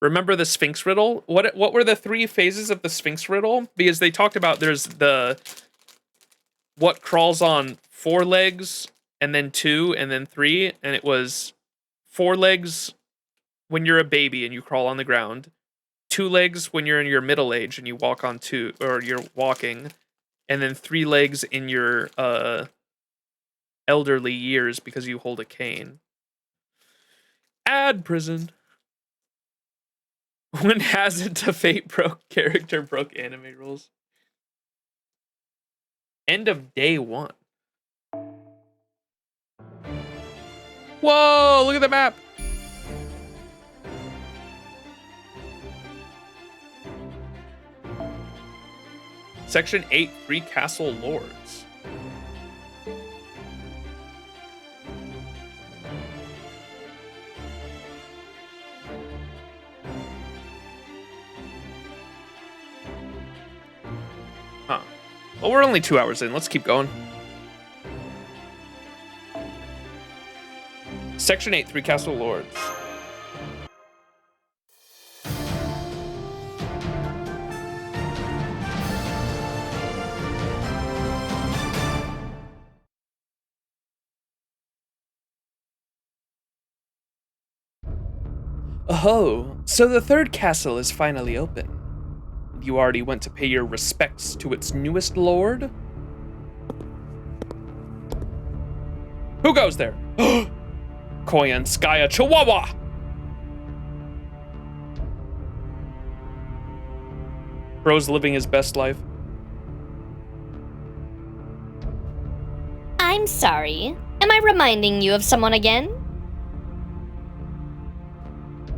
Remember the Sphinx riddle? What were the 3 phases of the Sphinx riddle? Because they talked about there's the what crawls on 4 legs and then 2 and then 3, and it was 4 legs when you're a baby and you crawl on the ground, 2 legs when you're in your middle age and you walk on 2 or you're walking, and then 3 legs in your elderly years because you hold a cane. Ad prison. When Hazard to Fate character broke anime rules. End of day 1. Whoa, look at the map. Section 8, 3 Castle Lords. Huh. Well, we're only 2 hours in. Let's keep going. Section 8, 3 Castle Lords. Oh, so the 3rd castle is finally open. You already went to pay your respects to its newest lord? Who goes there? Koyanskaya Chihuahua! Bro's living his best life. I'm sorry. Am I reminding you of someone again?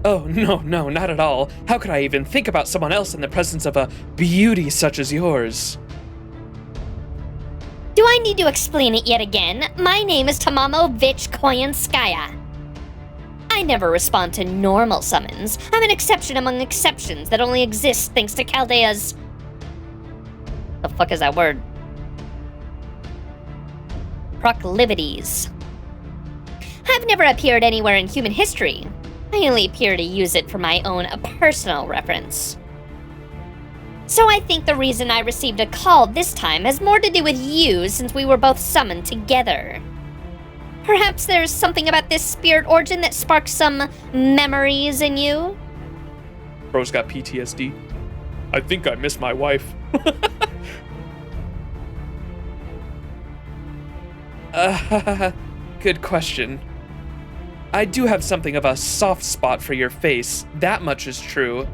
Oh, no, not at all. How could I even think about someone else in the presence of a beauty such as yours? Do I need to explain it yet again? My name is Tamamo Vich Koyanskaya. I never respond to normal summons. I'm an exception among exceptions that only exists thanks to Chaldea's... The fuck is that word? Proclivities. I've never appeared anywhere in human history. I only appear to use it for my own personal reference. So I think the reason I received a call this time has more to do with you since we were both summoned together. Perhaps there's something about this spirit origin that sparks some memories in you? Bro's got PTSD. I think I miss my wife. Good question. I do have something of a soft spot for your face. That much is true.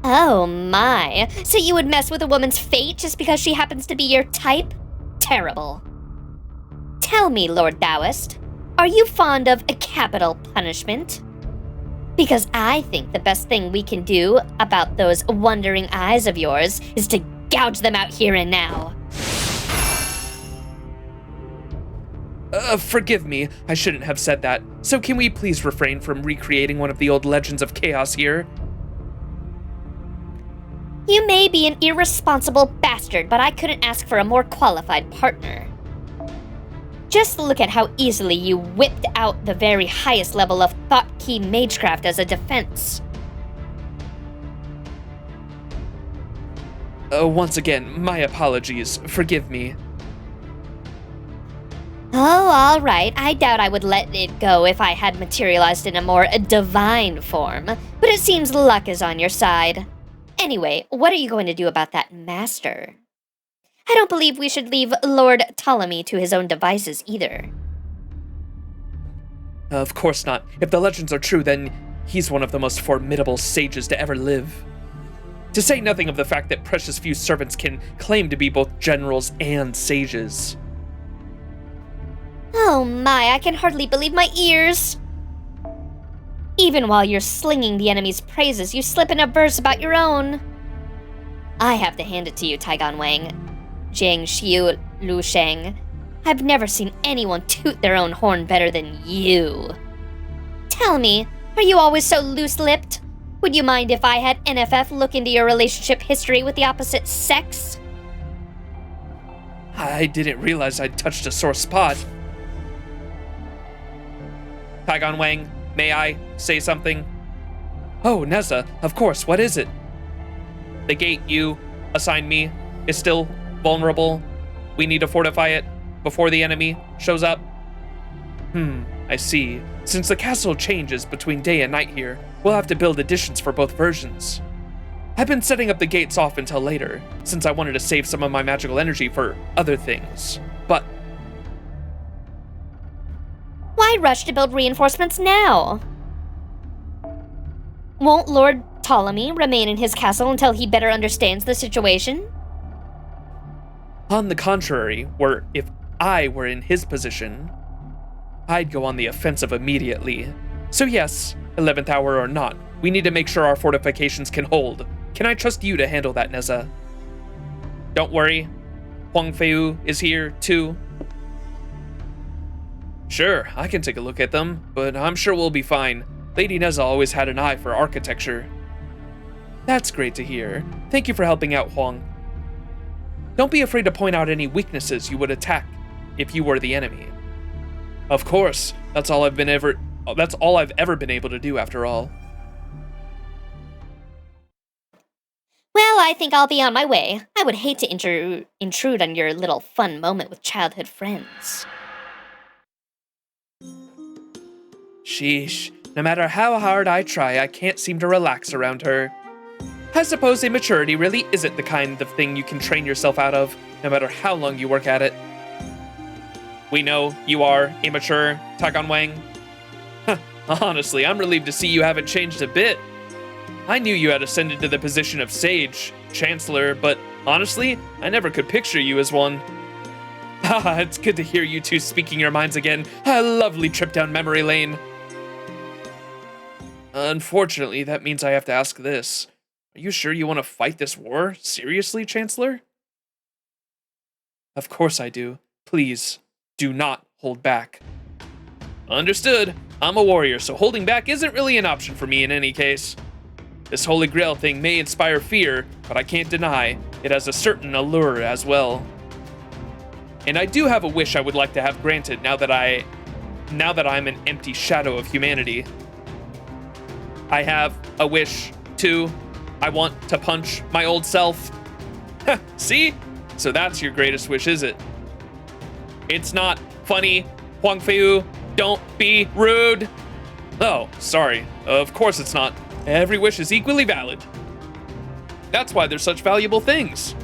Oh my. So you would mess with a woman's fate just because she happens to be your type? Terrible. Tell me, Lord Taoist, are you fond of a capital punishment? Because I think the best thing we can do about those wandering eyes of yours is to gouge them out here and now. Forgive me, I shouldn't have said that. So can we please refrain from recreating one of the old legends of chaos here? You may be an irresponsible bastard, but I couldn't ask for a more qualified partner. Just look at how easily you whipped out the very highest level of Thought Key Magecraft as a defense. Once again, my apologies. Forgive me. Oh, all right. I doubt I would let it go if I had materialized in a more divine form, but it seems luck is on your side. Anyway, what are you going to do about that master? I don't believe we should leave Lord Ptolemy to his own devices either. Of course not. If the legends are true, then he's one of the most formidable sages to ever live. To say nothing of the fact that precious few servants can claim to be both generals and sages. Oh my, I can hardly believe my ears. Even while you're slinging the enemy's praises, you slip in a verse about your own. I have to hand it to you, Taigan Wang. Jiang Xiu Lu Sheng. I've never seen anyone toot their own horn better than you. Tell me, are you always so loose-lipped? Would you mind if I had NFF look into your relationship history with the opposite sex? I didn't realize I'd touched a sore spot. Taigan Wang, may I say something? Oh, Neza, of course, what is it? The gate you assigned me is still vulnerable. We need to fortify it before the enemy shows up. I see. Since the castle changes between day and night here, we'll have to build additions for both versions. I've been setting up the gates off until later, since I wanted to save some of my magical energy for other things. But why rush to build reinforcements now? Won't Lord Ptolemy remain in his castle until he better understands the situation? on the contrary, if I were in his position, I'd go on the offensive immediately. So yes, 11th hour or not, we need to make sure our fortifications can hold. Can I trust you to handle that, Neza? Don't worry, Huang Feiyu is here too. Sure, I can take a look at them, but I'm sure we'll be fine. Lady Neza always had an eye for architecture. That's great to hear. Thank you for helping out, Huang. Don't be afraid to point out any weaknesses you would attack if you were the enemy. Of course, that's all I've ever been able to do after all. Well, I think I'll be on my way. I would hate to intrude on your little fun moment with childhood friends. Sheesh, no matter how hard I try, I can't seem to relax around her. I suppose immaturity really isn't the kind of thing you can train yourself out of, no matter how long you work at it. We know you are immature, Taigan Wang. Honestly, I'm relieved to see you haven't changed a bit. I knew you had ascended to the position of Sage, Chancellor, but honestly, I never could picture you as one. It's good to hear you two speaking your minds again. A lovely trip down memory lane. Unfortunately, that means I have to ask this. Are you sure you want to fight this war? Seriously, Chancellor? Of course I do. Please, do not hold back. Understood. I'm a warrior, so holding back isn't really an option for me in any case. This Holy Grail thing may inspire fear, but I can't deny it has a certain allure as well. And I do have a wish I would like to have granted now that I'm an empty shadow of humanity. I have a wish too. I want to punch my old self. See? So that's your greatest wish, is it? It's not funny. Huang Feiyu, don't be rude. Oh, sorry. Of course it's not. Every wish is equally valid. That's why they're such valuable things.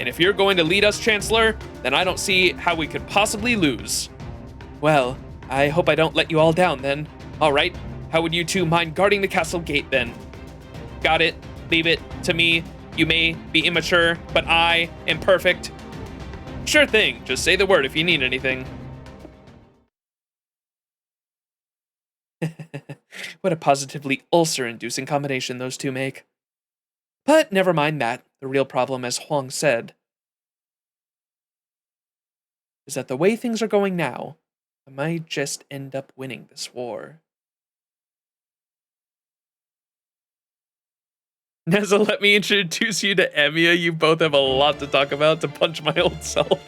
And if you're going to lead us, Chancellor, then I don't see how we could possibly lose. Well, I hope I don't let you all down then. All right, how would you two mind guarding the castle gate then? Got it. Leave it to me. You may be immature, but I am perfect. Sure thing. Just say the word if you need anything. What a positively ulcer-inducing combination those two make. But never mind that. The real problem, as Huang said, is that the way things are going now, I might just end up winning this war. Neza, let me introduce you to Emiya. You both have a lot to talk about to punch my old self.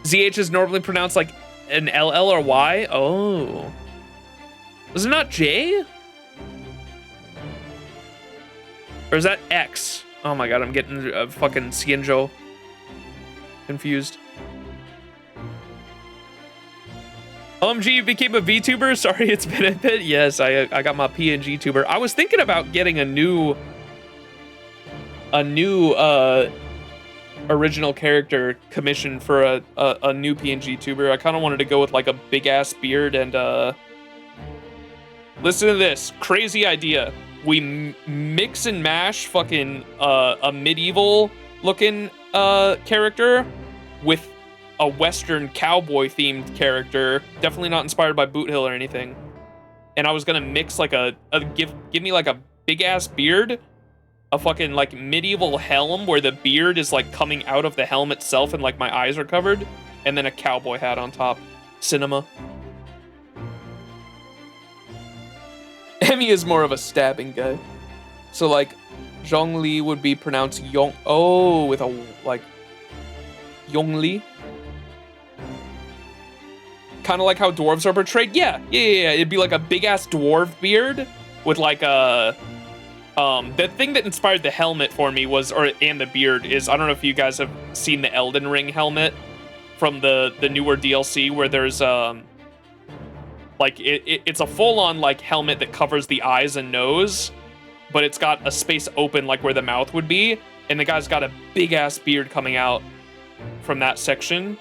ZH is normally pronounced like an LL or Y? Oh. Was it not J? Or is that X? Oh my god, I'm getting fucking Xianzhou confused. OMG, you became a VTuber? Sorry, it's been a bit. Yes, I got my PNG tuber. I was thinking about getting a new original character commissioned for a new PNG tuber. I kind of wanted to go with like a big ass beard and listen to this crazy idea. We mix and mash fucking a medieval looking character with a Western cowboy themed character, definitely not inspired by Boot Hill or anything. And I was gonna mix like give me like a big ass beard, a fucking like medieval helm where the beard is like coming out of the helm itself and like my eyes are covered, and then a cowboy hat on top. Cinema. Emmy is more of a stabbing guy. So like Zhongli would be pronounced Yong, oh, with a like Yongli. Kind of like how dwarves are portrayed. Yeah. It'd be like a big ass dwarf beard with like a the thing that inspired the helmet for me was, and the beard is, I don't know if you guys have seen the Elden Ring helmet from the newer DLC where there's like it's a full-on like helmet that covers the eyes and nose, but it's got a space open like where the mouth would be, and the guy's got a big ass beard coming out from that section.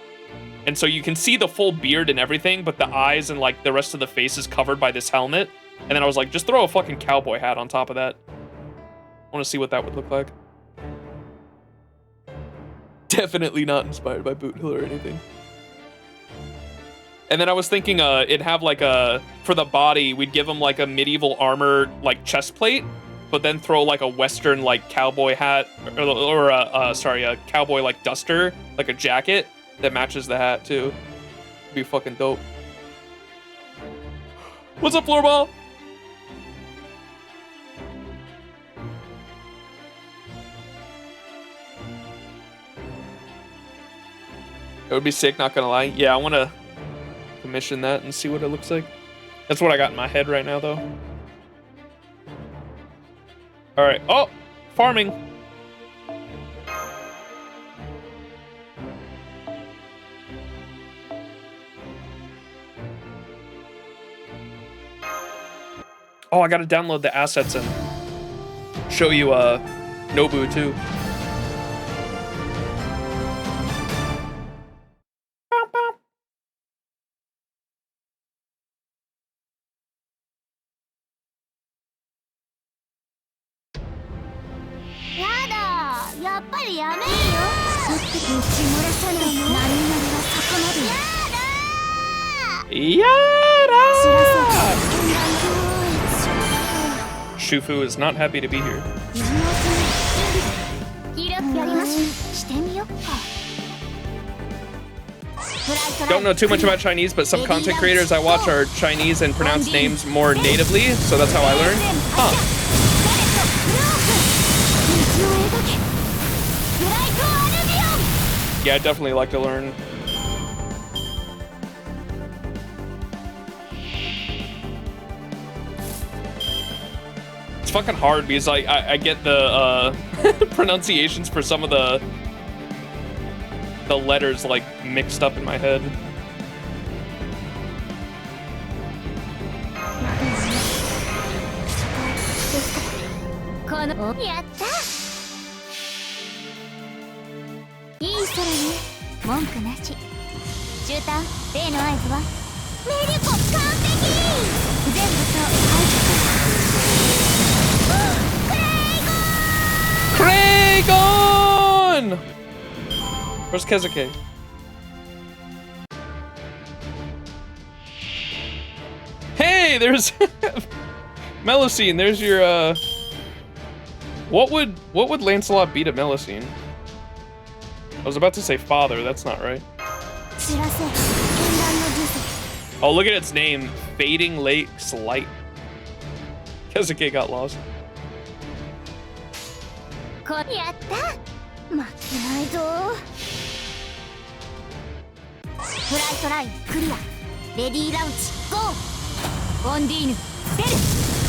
And so you can see the full beard and everything, but the eyes and like the rest of the face is covered by this helmet. And then I was like, just throw a fucking cowboy hat on top of that. I want to see what that would look like. Definitely not inspired by Boot Hill or anything. And then I was thinking it'd have like for the body, we'd give him like a medieval armor like chest plate, but then throw like a Western like cowboy hat or a cowboy like duster, like a jacket that matches the hat too. It'd be fucking dope. What's up, Floorball? It would be sick, not gonna lie. Yeah, I want to commission that and see what it looks like. That's what I got in my head right now, though. All right. Oh, farming. Oh, I gotta download the assets and show you Nobu too. Shufu is not happy to be here. Don't know too much about Chinese, but some content creators I watch are Chinese and pronounce names more natively, so that's how I learned. Huh. Yeah, I definitely like to learn. It's fucking hard because I get the pronunciations for some of the letters like mixed up in my head. Kragon! Where's Kezuke? Hey, there's Melusine. There's your what would Lancelot be to Melusine? I was about to say father, that's not right. Oh, look at its name. Fading Lakes Light. Kezuke got lost.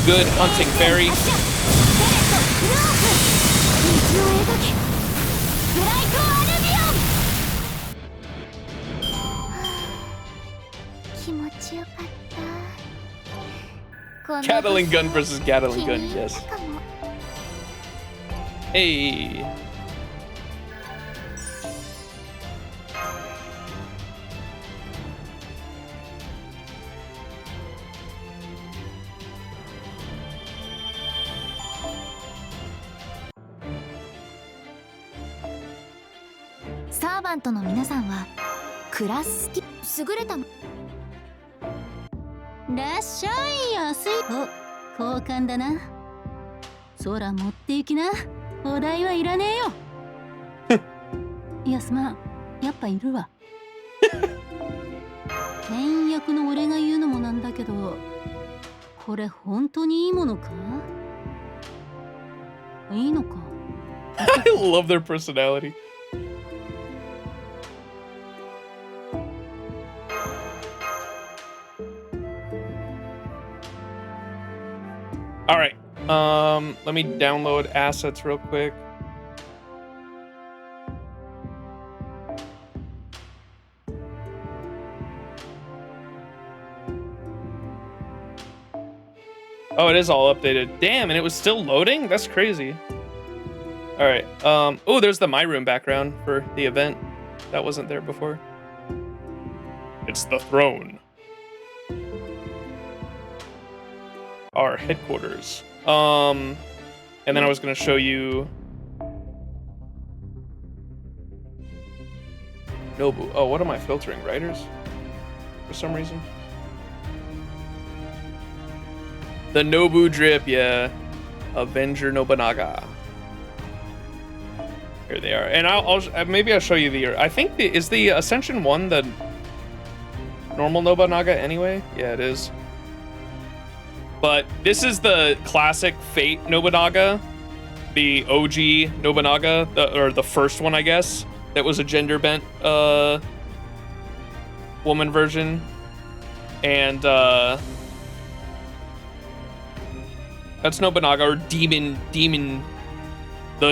Good hunting, fairy. Gatling gun versus Gatling gun, yes. Hey.サーバントの皆さんはクラス優れた。らっしゃい、安い。お、交換だな。空持って行きな。お題はいらねえよ。いや、すまん。やっぱいるわ。店員役の俺が言うのもなんだけど、これ本当にいいものか？いいのか？ I love their personality. All right. Let me download assets real quick. Oh, it is all updated. Damn, and it was still loading? That's crazy. All right. Oh, there's the My Room background for the event. That wasn't there before. It's the throne. Our headquarters. And then I was gonna show you Nobu. Oh, what am I filtering? Writers? For some reason. The Nobu drip, yeah. Avenger Nobunaga. Here they are, and I'll maybe I'll show you the. I think is the Ascension 1 the normal Nobunaga anyway? Yeah, it is. But this is the classic Fate Nobunaga, the OG Nobunaga, or the first one, I guess, that was a gender bent woman version, and that's Nobunaga, or the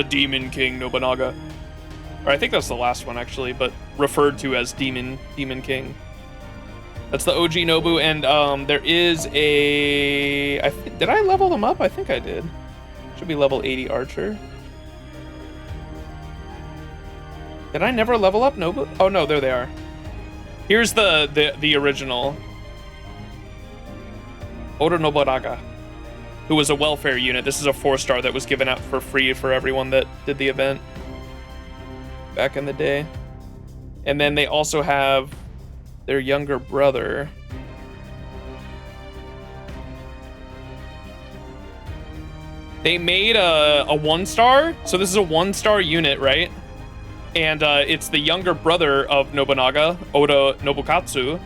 Demon King Nobunaga. Or I think that's the last one actually, but referred to as Demon King. That's the OG Nobu, and there is a... did I level them up? I think I did. Should be level 80 Archer. Did I never level up Nobu? Oh no, there they are. Here's the original. Oda Nobunaga, who was a welfare unit. This is a 4-star that was given out for free for everyone that did the event back in the day. And then they also have their younger brother. They made a 1-star. So this is a 1-star unit, right? And it's the younger brother of Nobunaga, Oda Nobukatsu.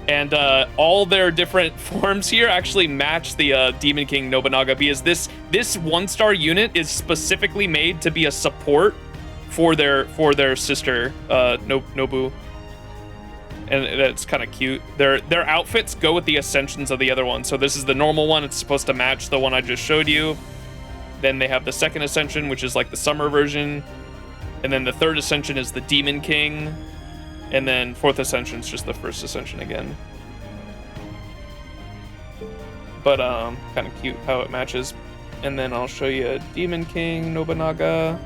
And all their different forms here actually match the Demon King Nobunaga, because this 1-star unit is specifically made to be a support for their sister Nobu. And that's kind of cute. Their outfits go with the ascensions of the other one. So this is the normal one. It's supposed to match the one I just showed you. Then they have the second ascension, which is like the summer version. And then the third ascension is the Demon King. And then fourth ascension is just the first ascension again. But kind of cute how it matches. And then I'll show you a Demon King Nobunaga.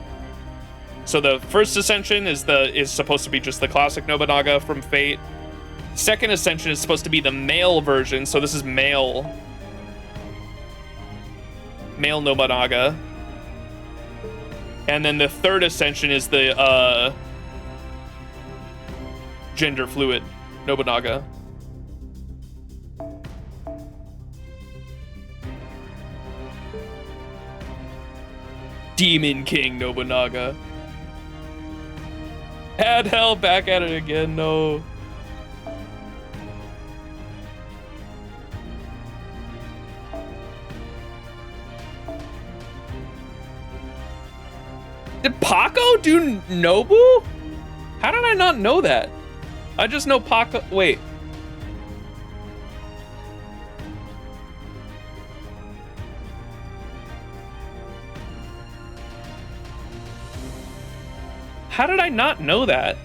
So the first ascension is supposed to be just the classic Nobunaga from Fate. Second ascension is supposed to be the male version, so this is male Nobunaga. And then the third ascension is the gender fluid Nobunaga. Demon King Nobunaga. Had hell, back at it again, no. Did Paco do Nobu? How did I not know that? I just know Paco. Wait. How did I not know that?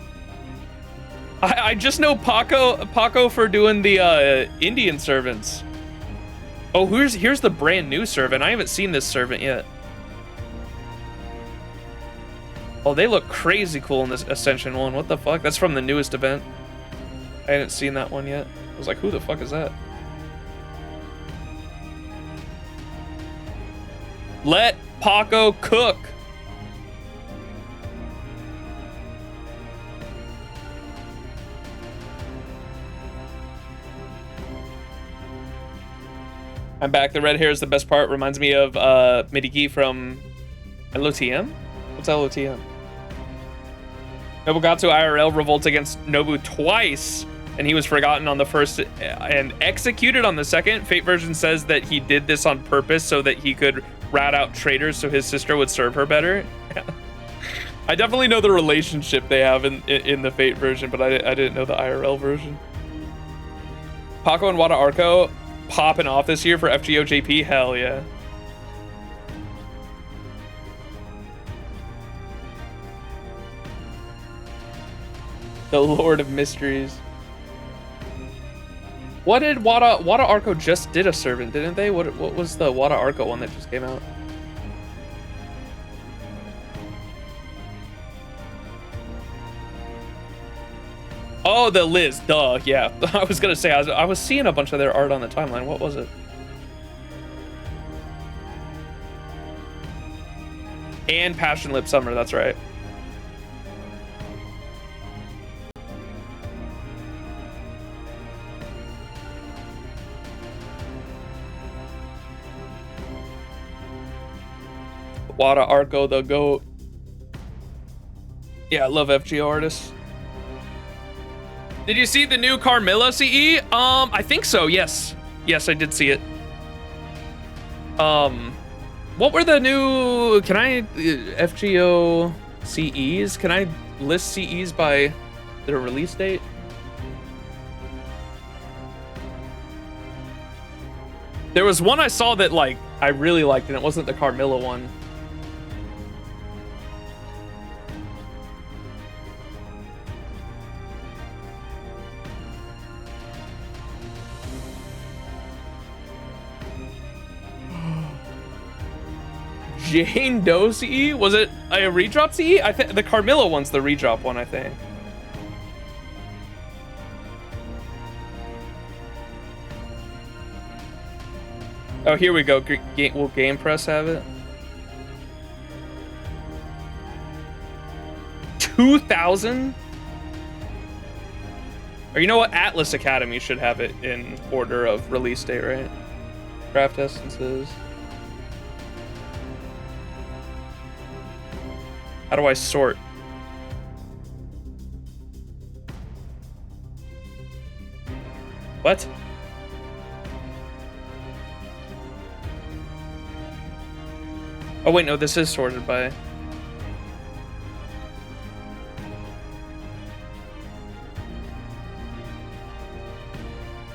I just know Paco for doing the Indian servants. Oh, here's the brand new servant. I haven't seen this servant yet. Oh, they look crazy cool in this Ascension one. What the fuck? That's from the newest event. I hadn't seen that one yet. I was like, who the fuck is that? Let Paco cook. I'm back. The red hair is the best part. Reminds me of Midiki from LOTM? What's LOTM? Nobugatsu IRL revolts against Nobu twice, and he was forgotten on the first and executed on the second. Fate version says that he did this on purpose so that he could rat out traitors so his sister would serve her better. I definitely know the relationship they have in the Fate version, but I didn't know the IRL version. Paco and Wada Arco popping off this year for FGO JP? Hell yeah. The Lord of Mysteries. What did Wada Arco just did a servant, didn't they? What was the Wada Arco one that just came out? Oh, the Liz, duh, yeah. I was gonna say, I was seeing a bunch of their art on the timeline. What was it? And Passion Lip Summer, that's right. Wada Arco, the GOAT. Yeah, I love FGO artists. Did you see the new Carmilla CE? I think so, yes. Yes, I did see it. What were the new, FGO CEs? Can I list CEs by their release date? There was one I saw that, like, I really liked, and it wasn't the Carmilla one. Jane Doe CE? Was it a redrop CE? I think the Carmilla one's the redrop one, I think. Oh, here we go. Will Game Press have it? 2,000? Or you know what? Atlas Academy should have it in order of release date, right? Craft essences. How do I sort? What? Oh wait, no, this is sorted by...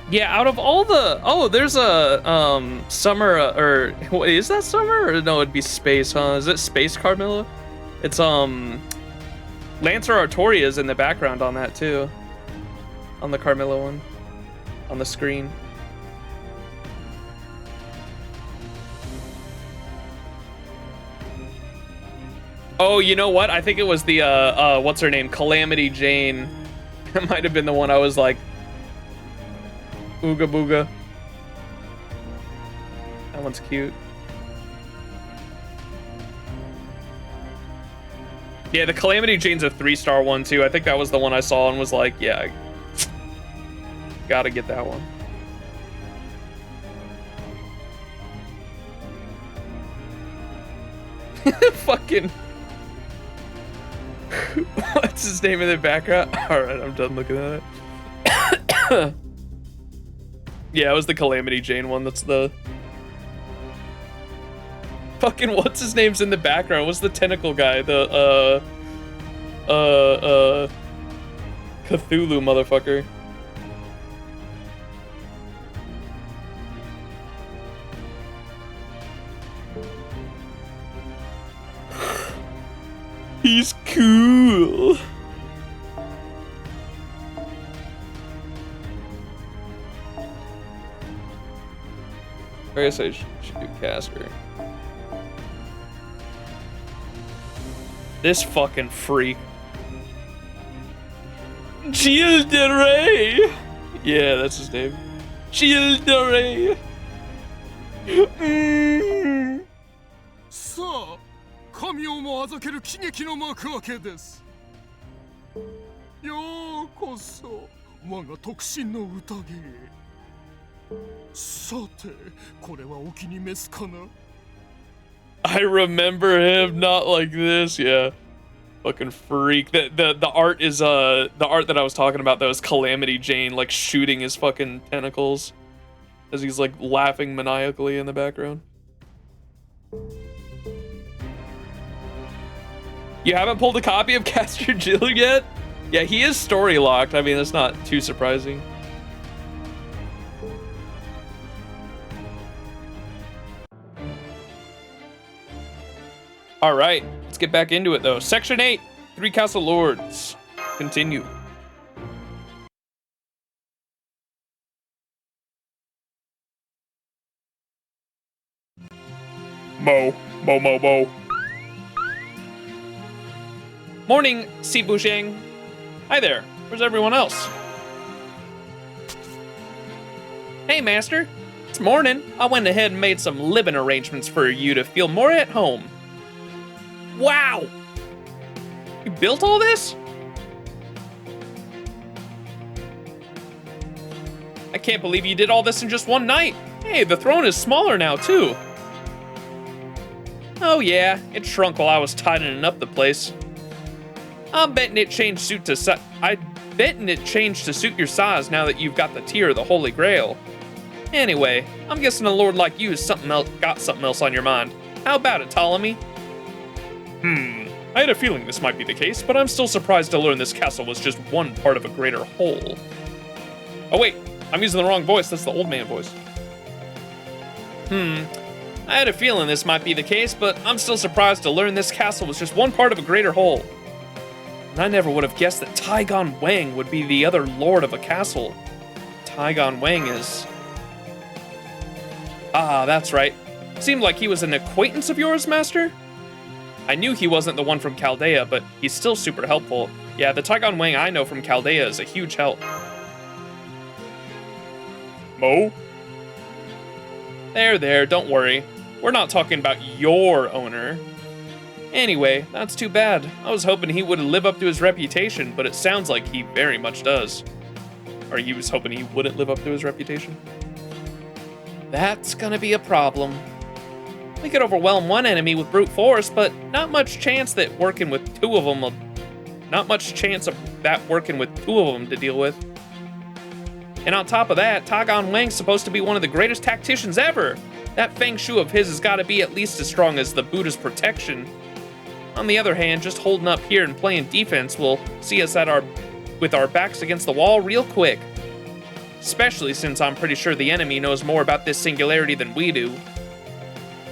Yeah, out of all the... Oh, there's a, summer, or... What, is that summer? Or no, it'd be space, huh? Is it space Carmilla? It's, Lancer Artoria's in the background on that, too. On the Carmilla one. On the screen. Oh, you know what? I think it was the, what's her name? Calamity Jane. That might have been the one I was like... Ooga booga. That one's cute. Yeah, the Calamity Jane's a 3-star one too. I think that was the one I saw and was like, yeah, gotta get that one. Fucking... What's his name in the background? Alright, I'm done looking at it. Yeah, it was the Calamity Jane one. That's the... Fucking what's his name's in the background? What's the tentacle guy? The Cthulhu motherfucker. He's cool. I guess I should do Casper. This fucking freak. Gilles de Rais! Yeah, that's his name. Gilles de Rais! Mm. さあ神をも預ける喜劇の幕開けです。ようこそ我が特進の宴へ。さてこれはお気に召すかな。 I remember him not like this, yeah. Fucking freak. The art is the art that I was talking about that was Calamity Jane like shooting his fucking tentacles as he's like laughing maniacally in the background. You haven't pulled a copy of Caster Jill yet? Yeah, he is story locked. I mean, that's not too surprising. All right, let's get back into it though. Section 8, Three Castle Lords. Continue. Mo. Morning, Si Busheng. Hi there. Where's everyone else? Hey, Master. It's morning. I went ahead and made some living arrangements for you to feel more at home. Wow! You built all this? I can't believe you did all this in just one night. Hey, the throne is smaller now, too. Oh yeah, it shrunk while I was tidying up the place. I'm betting it changed to suit your size now that you've got the tier of the Holy Grail. Anyway, I'm guessing a lord like you is got something else on your mind. How about it, Ptolemy? I had a feeling this might be the case, but I'm still surprised to learn this castle was just one part of a greater whole. Oh wait, I'm using the wrong voice, that's the old man voice. I had a feeling this might be the case, but I'm still surprised to learn this castle was just one part of a greater whole. And I never would have guessed that Taigon Wang would be the other lord of a castle. Taigon Wang is... Ah, that's right. Seemed like he was an acquaintance of yours, Master? I knew he wasn't the one from Chaldea, but he's still super helpful. Yeah, the Taigon Wang I know from Chaldea is a huge help. Mo? There, don't worry. We're not talking about your owner. Anyway, that's too bad. I was hoping he would live up to his reputation, but it sounds like he very much does. Or he was hoping he wouldn't live up to his reputation. That's gonna be a problem. We could overwhelm one enemy with brute force, but not much chance that working with two of them to deal with. And on top of that, Taigon Wang's supposed to be one of the greatest tacticians ever. That Feng Shui of his has got to be at least as strong as the Buddha's protection. On the other hand, just holding up here and playing defense will see us with our backs against the wall real quick. Especially since I'm pretty sure the enemy knows more about this singularity than we do.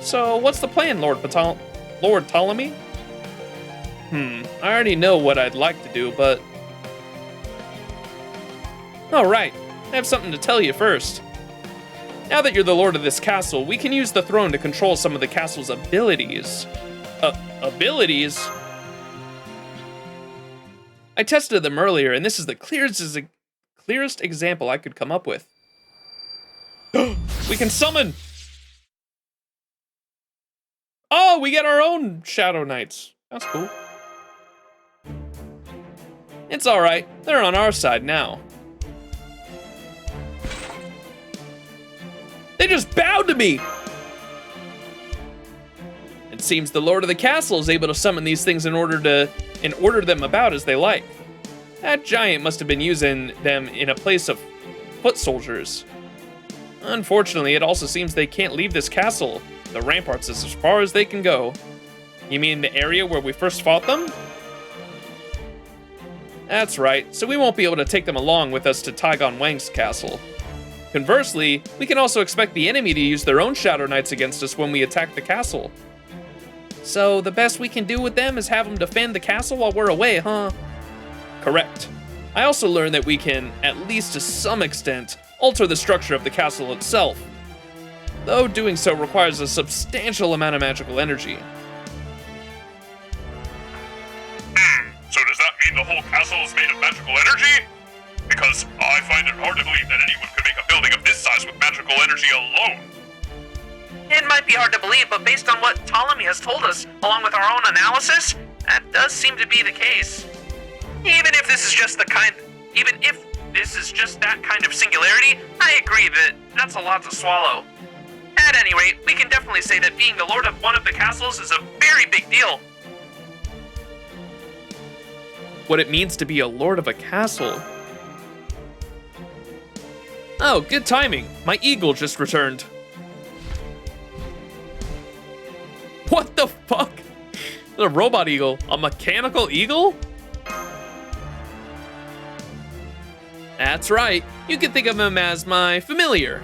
So, what's the plan, Lord Ptolemy? I already know what I'd like to do, but... Alright, I have something to tell you first. Now that you're the lord of this castle, we can use the throne to control some of the castle's abilities. Abilities? I tested them earlier, and this is the clearest example I could come up with. We can summon! Oh, we get our own Shadow Knights. That's cool. It's alright, they're on our side now. They just bowed to me! It seems the lord of the castle is able to summon these things and order them about as they like. That giant must have been using them in a place of foot soldiers. Unfortunately, it also seems they can't leave this castle. The ramparts is as far as they can go. You mean the area where we first fought them? That's right, so we won't be able to take them along with us to Taigon Wang's castle. Conversely, we can also expect the enemy to use their own Shadow Knights against us when we attack the castle. So the best we can do with them is have them defend the castle while we're away, huh? Correct. I also learned that we can, at least to some extent, alter the structure of the castle itself, though doing so requires a substantial amount of magical energy. So does that mean the whole castle is made of magical energy? Because I find it hard to believe that anyone could make a building of this size with magical energy alone. It might be hard to believe, but based on what Ptolemy has told us, along with our own analysis, that does seem to be the case. Even if this is just that kind of singularity, I agree that that's a lot to swallow. At any rate, we can definitely say that being the lord of one of the castles is a very big deal. What it means to be a lord of a castle. Oh, good timing. My eagle just returned. What the fuck? A robot eagle? A mechanical eagle? That's right. You can think of him as my familiar.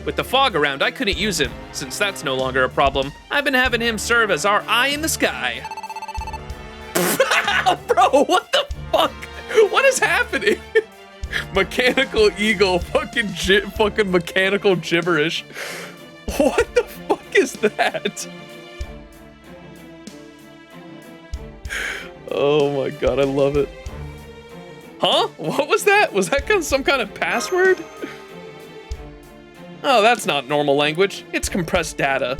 With the fog around, I couldn't use him. Since that's no longer a problem, I've been having him serve as our eye in the sky. Bro, what the fuck? What is happening? Mechanical eagle, fucking mechanical gibberish. What the fuck is that? Oh my god, I love it. Huh? What was that? Was that some kind of password? Oh, that's not normal language. It's compressed data.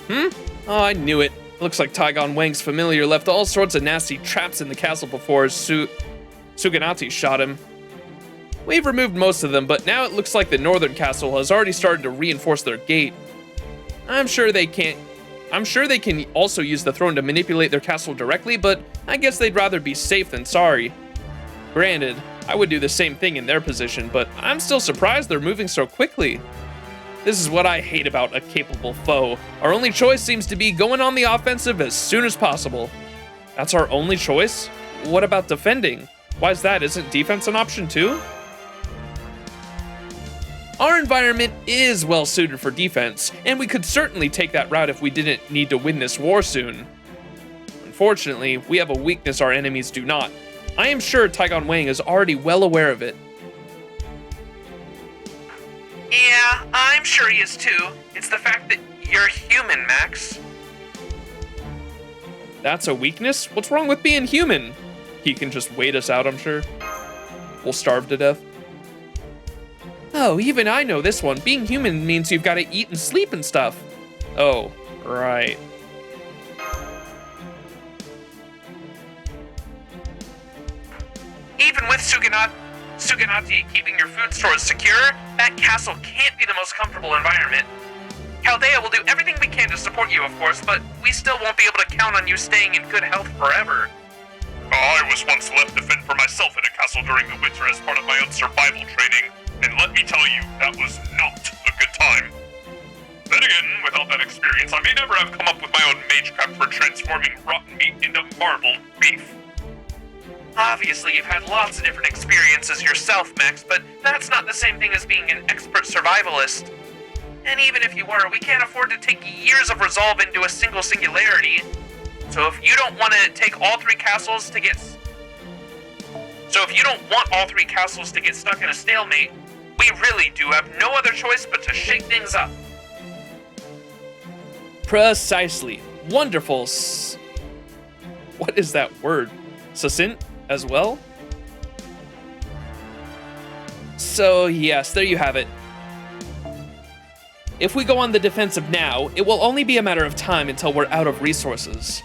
Oh, I knew it. Looks like Taigon Wang's familiar left all sorts of nasty traps in the castle before Suganati shot him. We've removed most of them, but now it looks like the northern castle has already started to reinforce their gate. I'm sure they can also use the throne to manipulate their castle directly, but I guess they'd rather be safe than sorry. Granted, I would do the same thing in their position, but I'm still surprised they're moving so quickly. This is what I hate about a capable foe. Our only choice seems to be going on the offensive as soon as possible. That's our only choice? What about defending? Why is that? Isn't defense an option too? Our environment is well suited for defense, and we could certainly take that route if we didn't need to win this war soon. Unfortunately, we have a weakness our enemies do not. I am sure Taigon Wang is already well aware of it. Yeah, I'm sure he is too. It's the fact that you're human, Max. That's a weakness? What's wrong with being human? He can just wait us out, I'm sure. We'll starve to death. Oh, even I know this one. Being human means you've got to eat and sleep and stuff. Oh, right. Even with Suganati keeping your food stores secure, that castle can't be the most comfortable environment. Chaldea will do everything we can to support you, of course, but we still won't be able to count on you staying in good health forever. I was once left to fend for myself in a castle during the winter as part of my own survival training, and let me tell you, that was not a good time. Then again, without that experience, I may never have come up with my own magecraft for transforming rotten meat into marbled beef. Obviously, you've had lots of different experiences yourself, Max, but that's not the same thing as being an expert survivalist. And even if you were, we can't afford to take years of resolve into a single singularity. So if you don't want to take all three castles to get... if you don't want all three castles to get stuck in a stalemate, we really do have no other choice but to shake things up. Precisely. Wonderful. What is that word? Succinct as well? So yes, there you have it. If we go on the defensive now, it will only be a matter of time until we're out of resources.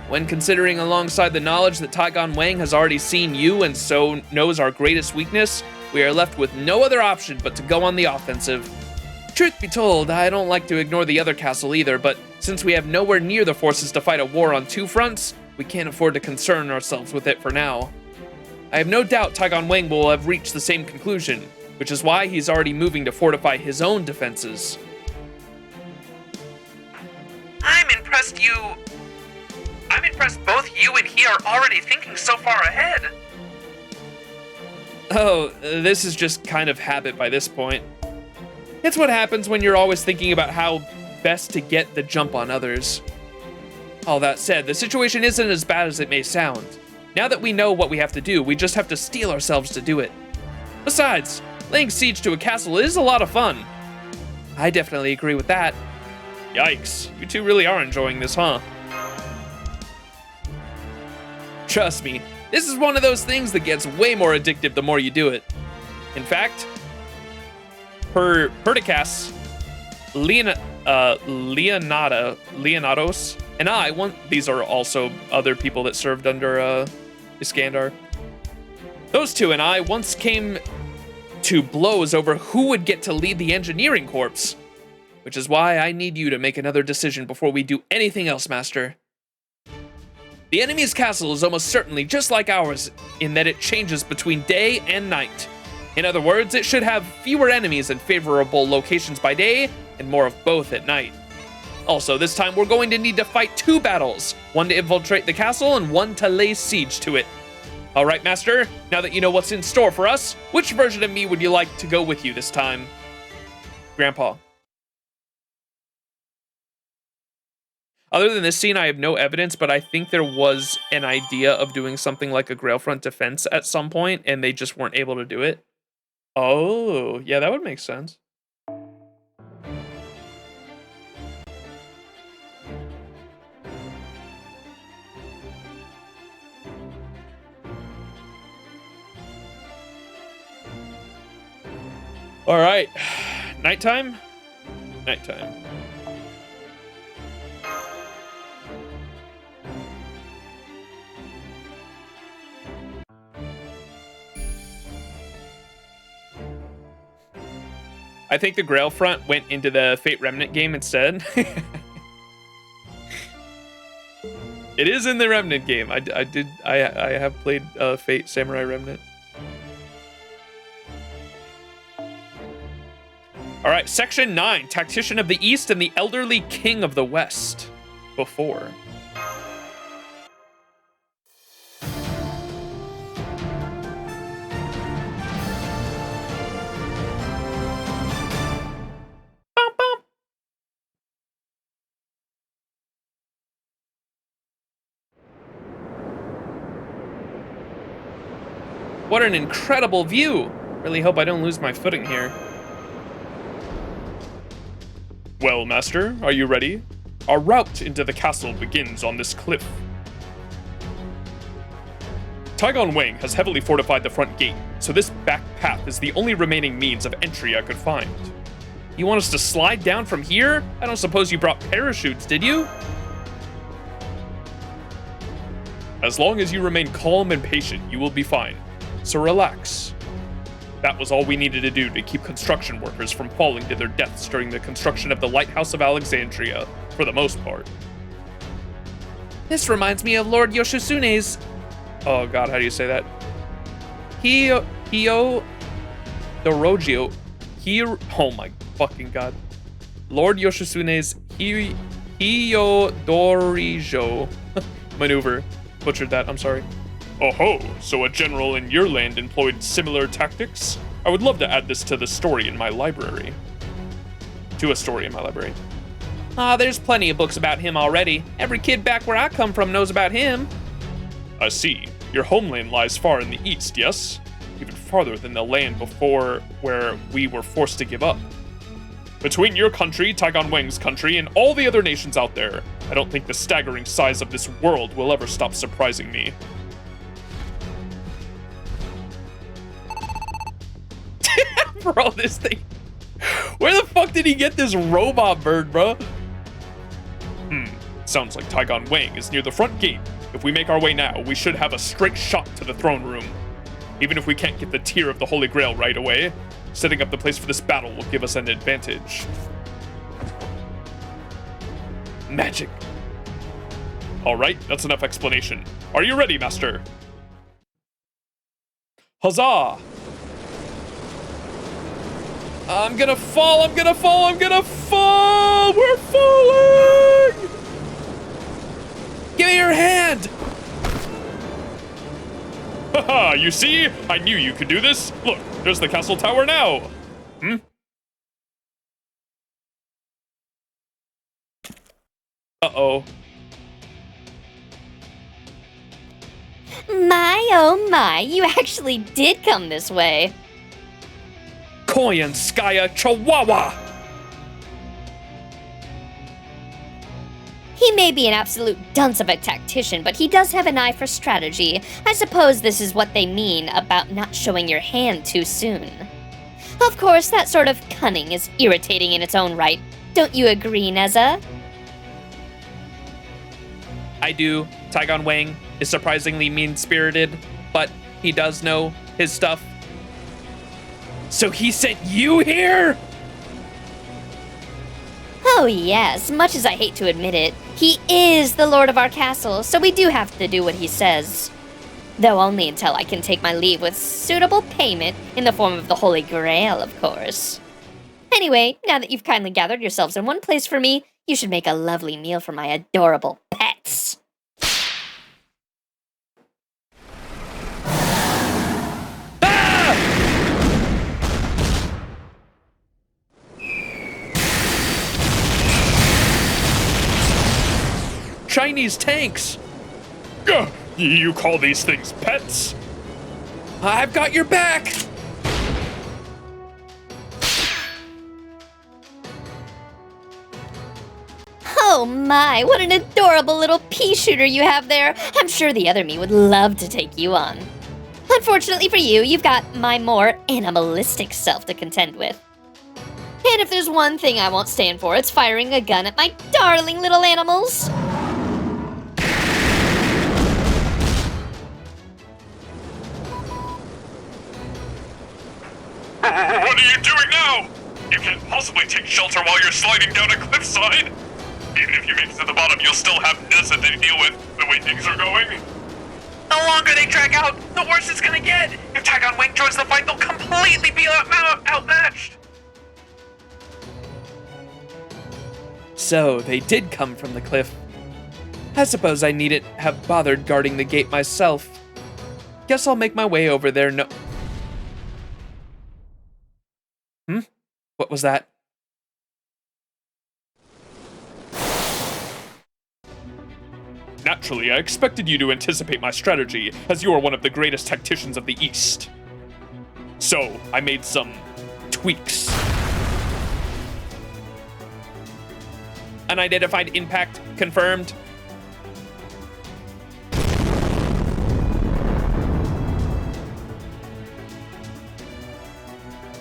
When considering alongside the knowledge that Taigon Wang has already seen you and so knows our greatest weakness, we are left with no other option but to go on the offensive. Truth be told, I don't like to ignore the other castle either, but since we have nowhere near the forces to fight a war on two fronts, we can't afford to concern ourselves with it for now. I have no doubt Taigon Wang will have reached the same conclusion, which is why he's already moving to fortify his own defenses. I'm impressed both you and he are already thinking so far ahead. Oh, this is just kind of habit by this point. It's what happens when you're always thinking about how best to get the jump on others. All that said, the situation isn't as bad as it may sound. Now that we know what we have to do, we just have to steel ourselves to do it. Besides, laying siege to a castle is a lot of fun. I definitely agree with that. Yikes, you two really are enjoying this, huh? Trust me, this is one of those things that gets way more addictive the more you do it. In fact, Perdiccas, Leonados, and I, these are also other people that served under Iskandar. Those two and I once came to blows over who would get to lead the engineering corps, which is why I need you to make another decision before we do anything else, Master. The enemy's castle is almost certainly just like ours in that it changes between day and night. In other words, it should have fewer enemies in favorable locations by day and more of both at night. Also, this time we're going to need to fight 2 battles, one to infiltrate the castle and one to lay siege to it. All right, Master, now that you know what's in store for us, which version of me would you like to go with you this time? Grandpa. Other than this scene, I have no evidence, but I think there was an idea of doing something like a Grail front defense at some point, and they just weren't able to do it. Oh, yeah, that would make sense. All right, nighttime? Nighttime. I think the Grail front went into the Fate Remnant game instead. It is in the Remnant game. I have played Fate Samurai Remnant. All right, Section 9, Tactician of the East and the Elderly King of the West. Before. What an incredible view! Really hope I don't lose my footing here. Well, Master, are you ready? Our route into the castle begins on this cliff. Taigon Wang has heavily fortified the front gate, so this back path is the only remaining means of entry I could find. You want us to slide down from here? I don't suppose you brought parachutes, did you? As long as you remain calm and patient, you will be fine. So relax. That was all we needed to do to keep construction workers from falling to their deaths during the construction of the Lighthouse of Alexandria, for the most part. This reminds me of Lord Yoshitsune's... Oh god, how do you say that? Dorogio. Oh my fucking god. Lord Yoshitsune's Hiyodorijo maneuver. Butchered that, I'm sorry. Oh ho, so a general in your land employed similar tactics? I would love to add this to the story in my library. To a story in my library. There's plenty of books about him already. Every kid back where I come from knows about him. I see. Your homeland lies far in the east, yes? Even farther than the land before where we were forced to give up. Between your country, Taigon Wang's country, and all the other nations out there, I don't think the staggering size of this world will ever stop surprising me. Bro, this thing... Where the fuck did he get this robot bird, bro? Sounds like Taigon Wang is near the front gate. If we make our way now, we should have a straight shot to the throne room. Even if we can't get the tier of the Holy Grail right away, setting up the place for this battle will give us an advantage. Magic. Alright, that's enough explanation. Are you ready, Master? Huzzah! I'm gonna fall, I'm gonna fall, I'm gonna fall! We're falling! Give me your hand! Haha, you see? I knew you could do this. Look, there's the castle tower now. Uh-oh. oh my, you actually did come this way. Koyanskaya Chihuahua! He may be an absolute dunce of a tactician, but he does have an eye for strategy. I suppose this is what they mean about not showing your hand too soon. Of course, that sort of cunning is irritating in its own right. Don't you agree, Neza? I do. Taigon Wang is surprisingly mean-spirited, but he does know his stuff. So he sent you here? Oh yes, much as I hate to admit it, he is the lord of our castle, so we do have to do what he says. Though only until I can take my leave with suitable payment in the form of the Holy Grail, of course. Anyway, now that you've kindly gathered yourselves in one place for me, you should make a lovely meal for my adorable pets. Chinese tanks! You call these things pets? I've got your back! Oh my, what an adorable little pea shooter you have there. I'm sure the other me would love to take you on. Unfortunately for you, you've got my more animalistic self to contend with. And if there's one thing I won't stand for, it's firing a gun at my darling little animals. What are you doing now? You can't possibly take shelter while you're sliding down a cliffside. Even if you make it to the bottom, you'll still have Nessa to deal with, the way things are going. The longer they drag out, the worse it's gonna get. If Taigon Wing joins the fight, they'll completely be outmatched. So they did come from the cliff. I suppose I needn't have bothered guarding the gate myself. Guess I'll make my way over there. No. What was that? Naturally, I expected you to anticipate my strategy, as you are one of the greatest tacticians of the East. So, I made some tweaks. Unidentified impact confirmed.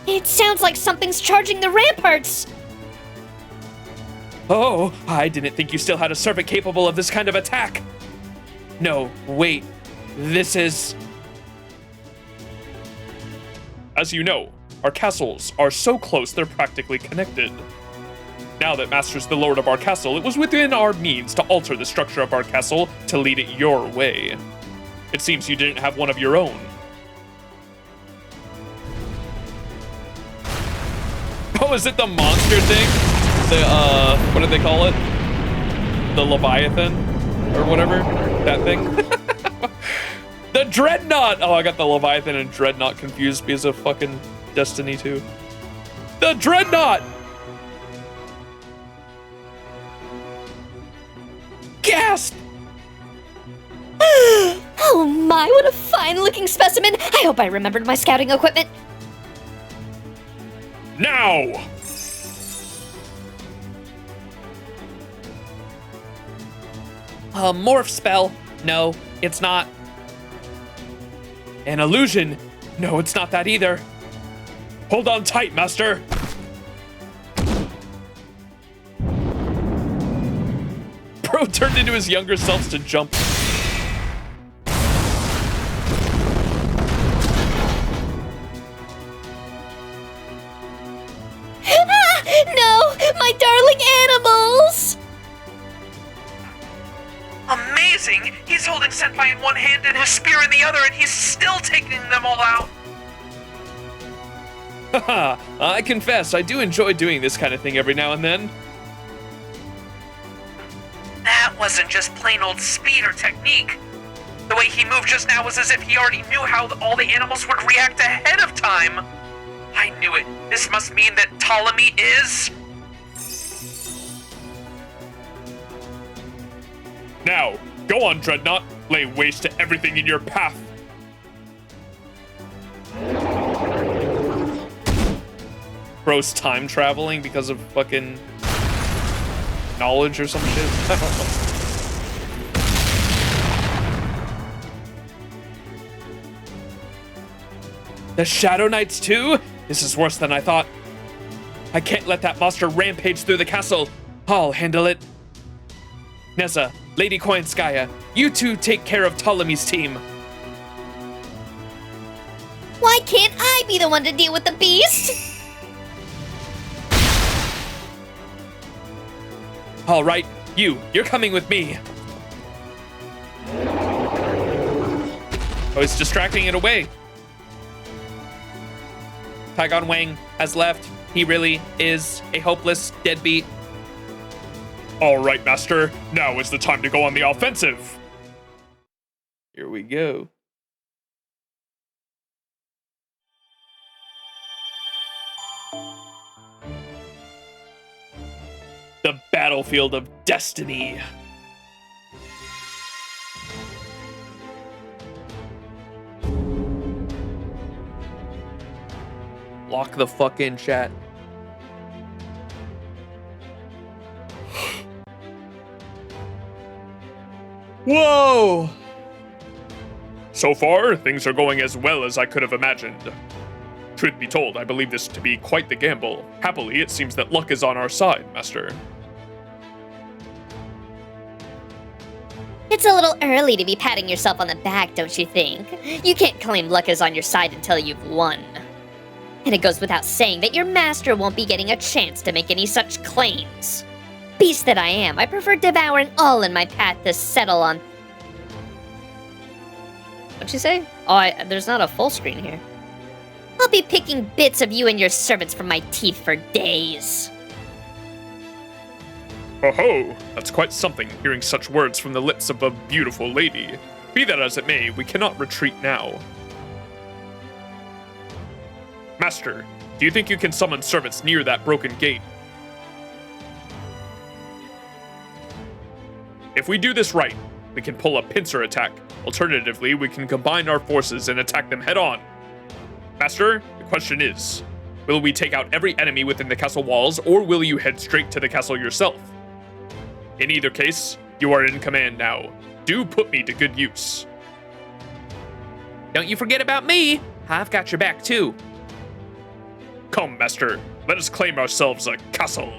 It sounds like something's charging the ramparts. Oh, I didn't think you still had a servant capable of this kind of attack. No, wait. This is... As you know, our castles are so close they're practically connected. Now that Master's the lord of our castle, it was within our means to alter the structure of our castle to lead it your way. It seems you didn't have one of your own. Oh, is it the monster thing? The, what do they call it? The Leviathan? Or whatever? That thing? The Dreadnought! Oh, I got the Leviathan and Dreadnought confused because of fucking Destiny 2. The Dreadnought! Gasp! Oh my, what a fine-looking specimen! I hope I remembered my scouting equipment. Now! A morph spell? No, it's not. An illusion? No, it's not that either. Hold on tight, Master! Bro turned into his younger selves to jump. No, my darling animals! Amazing! He's holding Senpai in one hand and his spear in the other, and he's still taking them all out. Haha, I confess, I do enjoy doing this kind of thing every now and then. That wasn't just plain old speed or technique. The way he moved just now was as if he already knew how all the animals would react ahead of time. I knew it. This must mean that Ptolemy is... Now, go on, Dreadnought. Lay waste to everything in your path. Bro's time traveling because of fucking knowledge or some shit. I don't know. The Shadow Knights too? This is worse than I thought. I can't let that monster rampage through the castle. I'll handle it. Neza, Lady Koyanskaya, you two take care of Ptolemy's team. Why can't I be the one to deal with the beast? All right, you're coming with me. Oh, he's distracting it away. Taigon Wang has left. He really is a hopeless deadbeat. All right, Master. Now is the time to go on the offensive. Here we go. The battlefield of destiny. Lock the fuck in, chat. Whoa! So far, things are going as well as I could have imagined. Truth be told, I believe this to be quite the gamble. Happily, it seems that luck is on our side, Master. It's a little early to be patting yourself on the back, don't you think? You can't claim luck is on your side until you've won. And it goes without saying that your master won't be getting a chance to make any such claims. Beast that I am, I prefer devouring all in my path to settle on... What'd you say? Oh, there's not a full screen here. I'll be picking bits of you and your servants from my teeth for days. Oh ho! That's quite something, hearing such words from the lips of a beautiful lady. Be that as it may, we cannot retreat now. Master, do you think you can summon servants near that broken gate? If we do this right, we can pull a pincer attack. Alternatively, we can combine our forces and attack them head-on. Master, the question is, will we take out every enemy within the castle walls, or will you head straight to the castle yourself? In either case, you are in command now. Do put me to good use. Don't you forget about me. I've got your back too. Come, Master, let us claim ourselves a castle.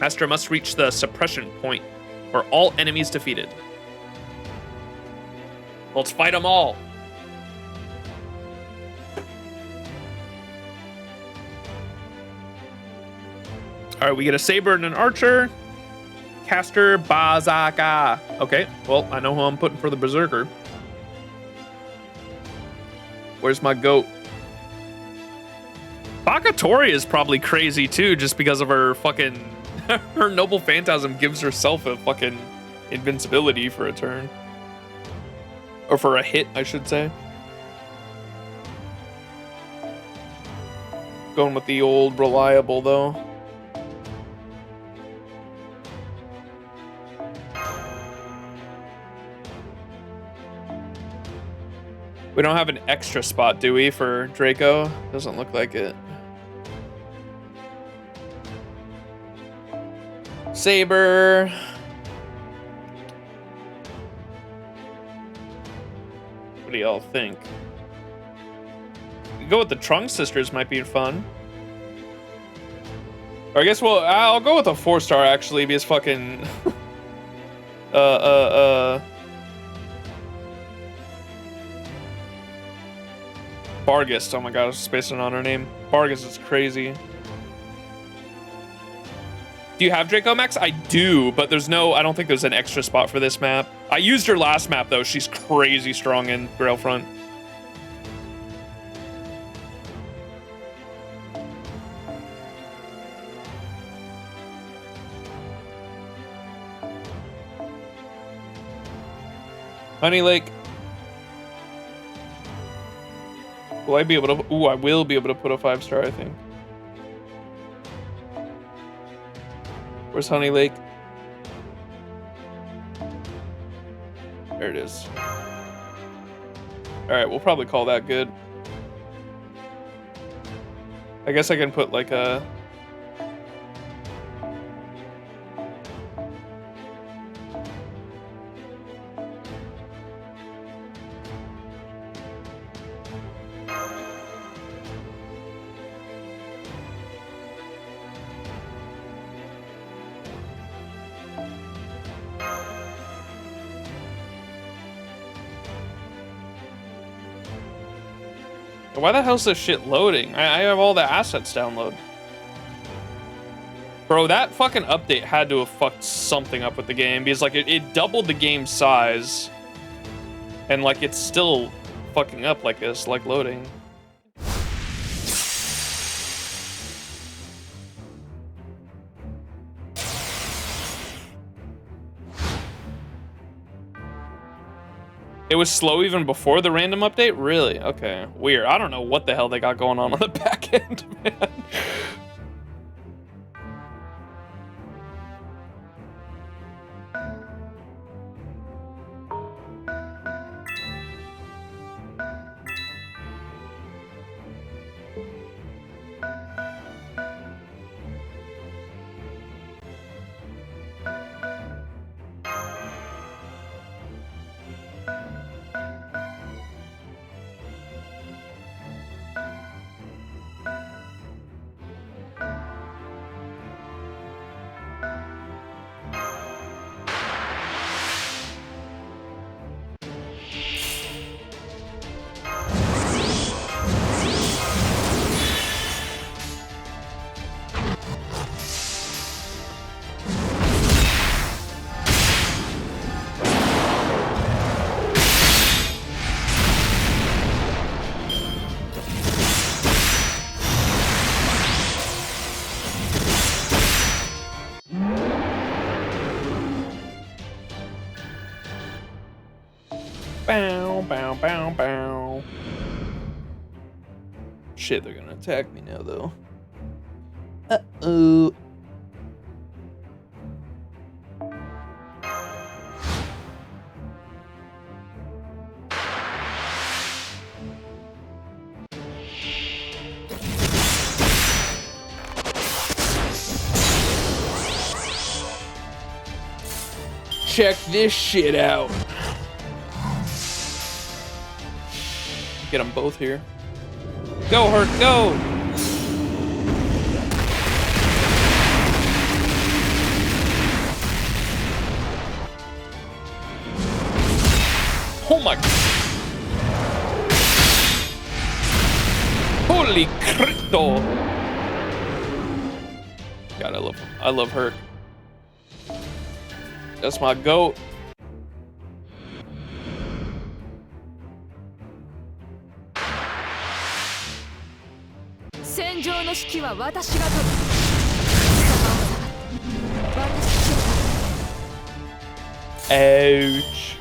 Master must reach the suppression point, or all enemies defeated. Let's fight them all. All right, we get a saber and an archer. Caster Bazaka. Okay, well, I know who I'm putting for the berserker. Where's my goat? Bakatori is probably crazy too, just because of her fucking... her noble phantasm gives herself a fucking invincibility for a turn. Or for a hit, I should say. Going with the old reliable, though. We don't have an extra spot, do we, for Draco? Doesn't look like it. Saber. What do y'all think? Go with the Trunk Sisters might be fun. Or I guess, well, I'll go with a 4-star actually, because fucking... Bargus, oh my god, I was spacing on her name. Bargus is crazy. Do you have Draco Max? I do, but there's no, I don't think there's an extra spot for this map. I used her last map though, she's crazy strong in Grail front. Honey Lake. Will I be able to? Ooh, I will be able to put a 5-star, I think. Where's Honey Lake? There it is. All right, we'll probably call that good. I guess I can put like a... Why the hell's this shit loading? I have all the assets download. Bro, that fucking update had to have fucked something up with the game because like it doubled the game size and like it's still fucking up like this, like loading. It was slow even before the random update? Really? Okay. Weird. I don't know what the hell they got going on the back end, man. Bow, bow, bow, bow. Shit, they're gonna attack me now, though. Uh-oh. Check this shit out. Get them both here. Go, Hurt, go! Oh my... Holy Cristo! God, I love Hurt. That's my goat. Ouch.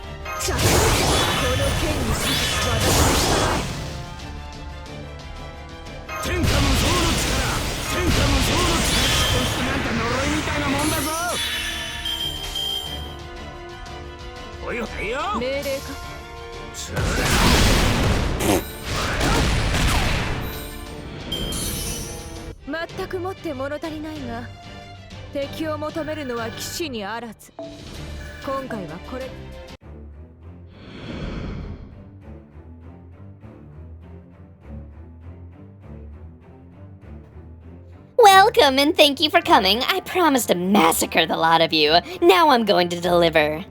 Welcome and thank you for coming. I promised to massacre the lot of you. Now I'm going to deliver.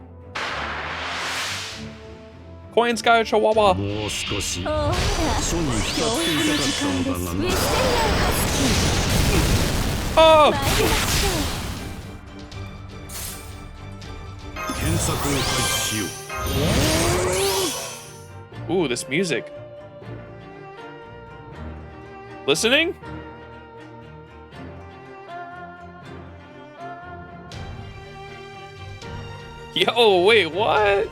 Coin Sky Chihuahua. Oh! Ooh, this music. Listening? Yo, wait, what?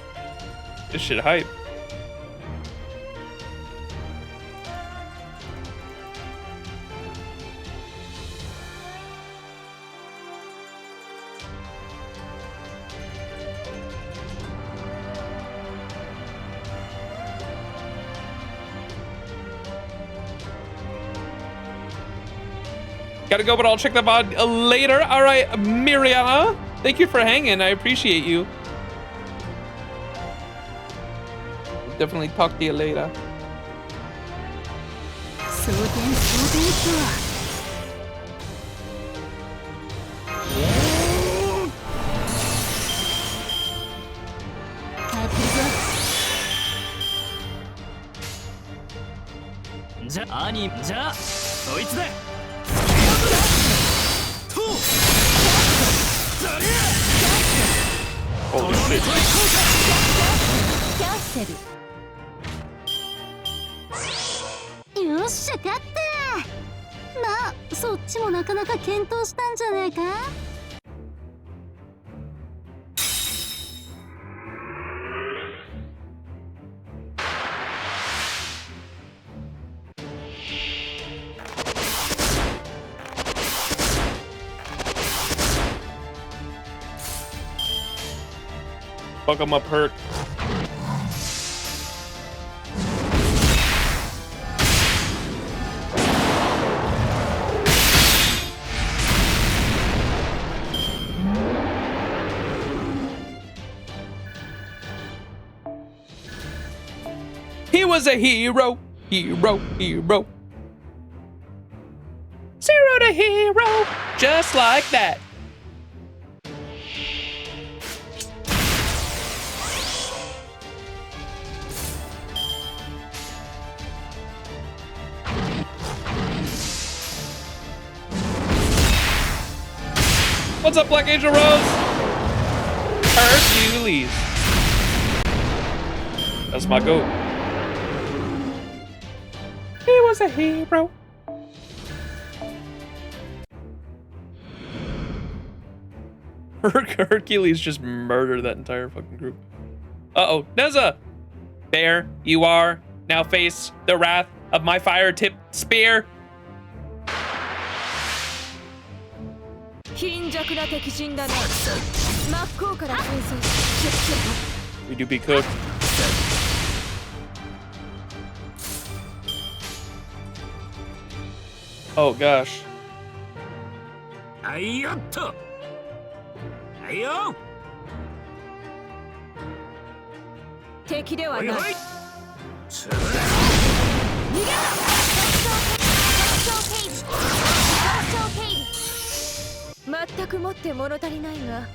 This shit hype. Gotta go, but I'll check the mod later. All right, Miriana, thank you for hanging. I appreciate you. Definitely talk to you later. Holy shit.よっしゃ、勝った。まあ、そっちもなかなか検討したんじゃないか。Fuck him up, hurt. He was a hero, hero, hero. 0 to hero, just like that. What's up, Black Angel Rose? Hercules. That's my goat. He was a hero. Hercules just murdered that entire fucking group. Uh-oh, Neza! There you are. Now face the wrath of my fire-tipped spear. We do be cooked. Oh gosh. Ayotto. Ayo. 敵ではない。全くもって物足りないが、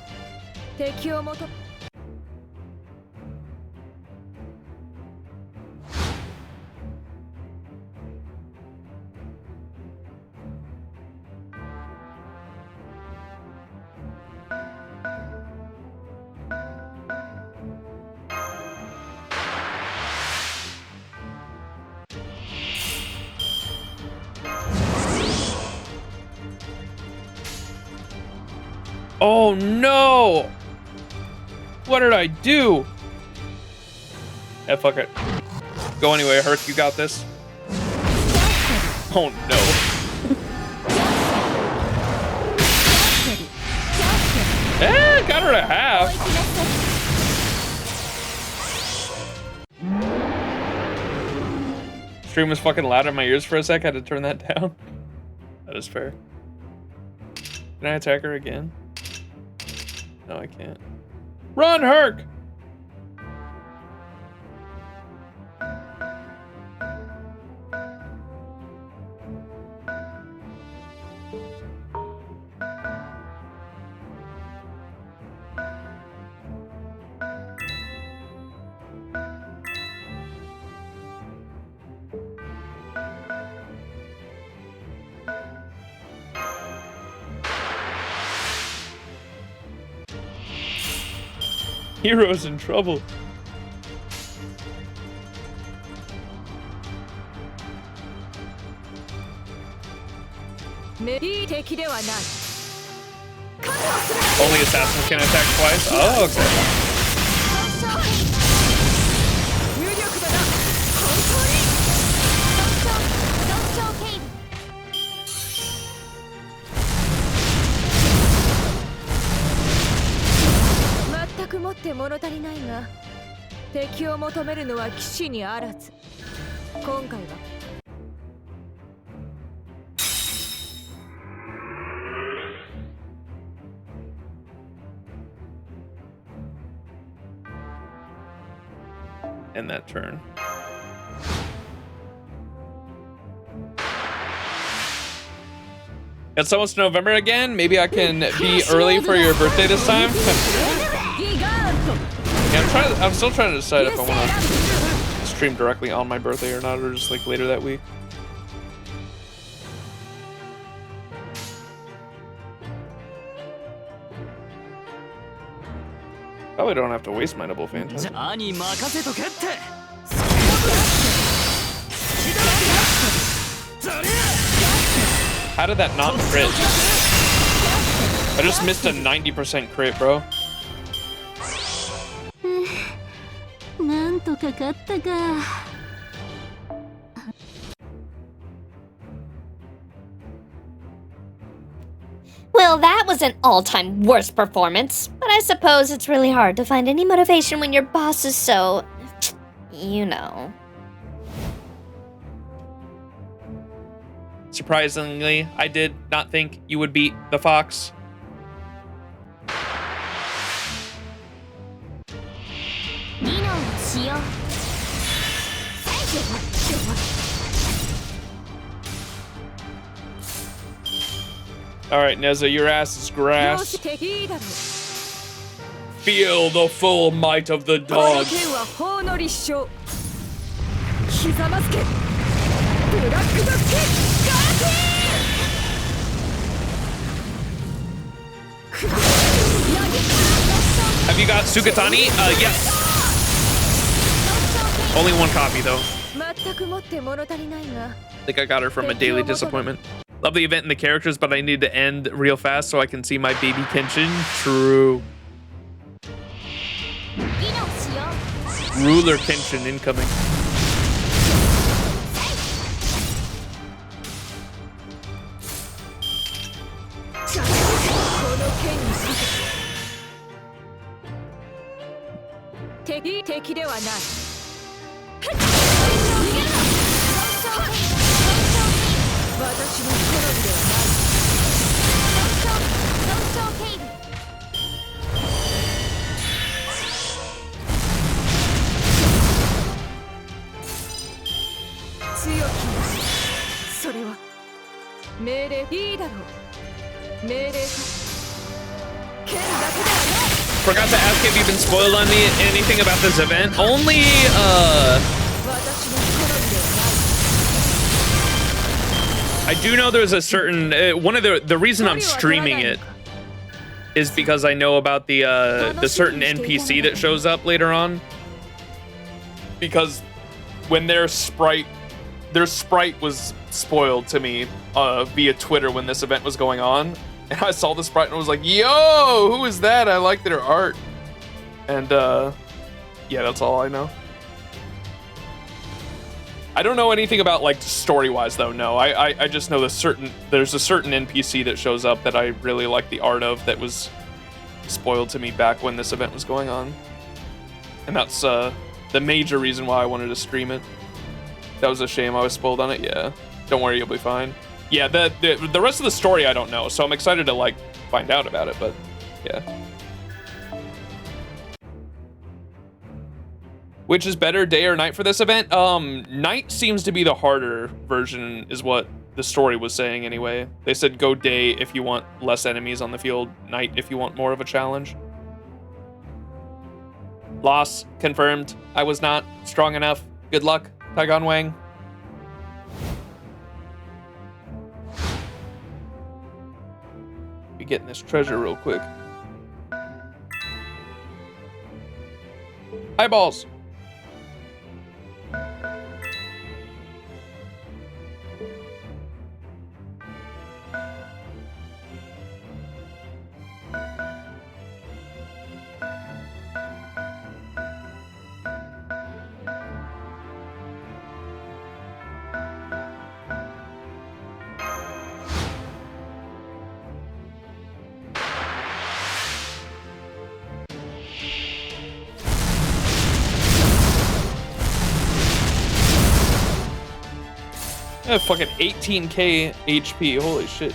敵を求め。Oh no! What did I do? Yeah, fuck it. Go anyway, Herc, you got this. Oh no. Got her to half. Stream was fucking loud in my ears for a sec, I had to turn that down. That is fair. Can I attack her again? No, I can't. Run, Herc! Hero's in trouble. Only assassins can attack twice? Oh, okay. end that turn. It's almost November again. Maybe I can be early for your birthday this time. Yeah, I'm still trying to decide if I want to stream directly on my birthday or not, or just like later that week. Probably don't have to waste my double phantasm. How did that not crit? I just missed a 90% crit, bro. Well, that was an all-time worst performance, but I suppose it's really hard to find any motivation when your boss is so... you know. Surprisingly, I did not think you would beat the fox. Alright, Neza, your ass is grass. Feel the full might of the dog. Have you got Sukatani? Yes. Only one copy, though. I think I got her from a daily disappointment. Love the event and the characters, but I need to end real fast so I can see my baby Kenshin. True. Ruler Kenshin incoming. Forgot to ask if you've been spoiled on anything about this event. Only, I do know there's a certain, one of the reason I'm streaming it is because I know about the certain NPC that shows up later on. Because when their sprite was spoiled to me via Twitter when this event was going on. And I saw the sprite and was like, yo, who is that? I like their art. And yeah, that's all I know. I don't know anything about like story-wise though, no. I just know there's a certain NPC that shows up that I really like the art of that was spoiled to me back when this event was going on. And that's the major reason why I wanted to stream it. That was a shame I was spoiled on it, yeah. Don't worry, you'll be fine. Yeah, the rest of the story I don't know, so I'm excited to like find out about it, but yeah. Which is better, day or night for this event? Night seems to be the harder version, is what the story was saying anyway. They said go day if you want less enemies on the field, night if you want more of a challenge. Loss confirmed. I was not strong enough. Good luck, Taigon Wang. Be getting this treasure real quick. Eyeballs. Yeah, fucking 18k HP, holy shit.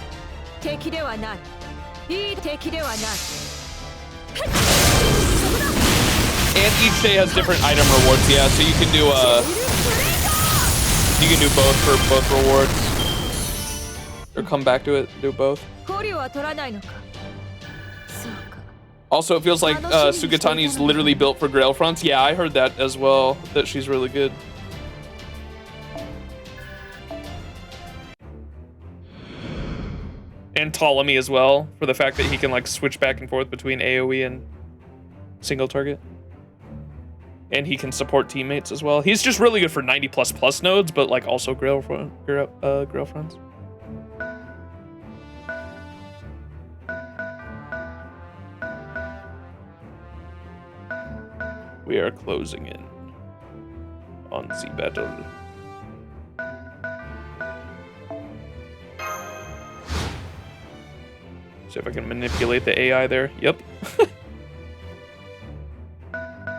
And each day has different item rewards, yeah, so you can do both for both rewards. Or come back to it, do both. Also, it feels like Sugatani's literally built for Grail fronts. Yeah, I heard that as well, that she's really good. And Ptolemy as well, for the fact that he can like switch back and forth between AoE and single target. And he can support teammates as well. He's just really good for 90++ nodes, but like also Grail fronts. We are closing in on the battle. See if I can manipulate the AI there. Yep.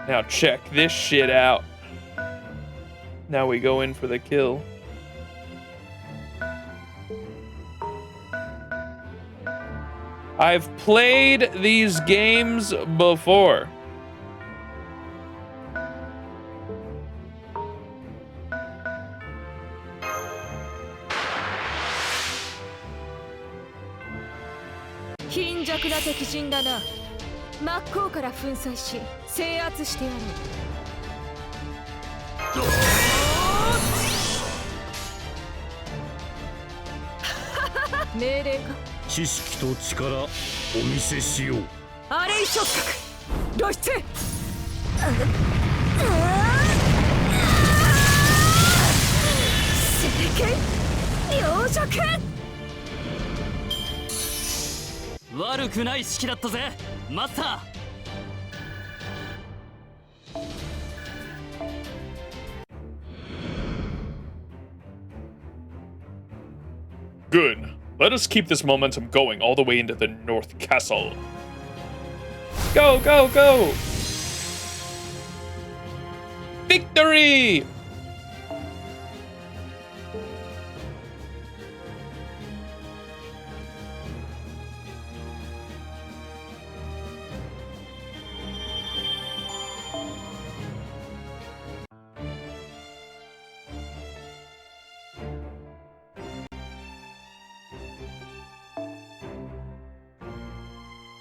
Now check this shit out. Now we go in for the kill. I've played these games before. Good. Let us keep this momentum going all the way into the North Castle. Go, go, go! Victory!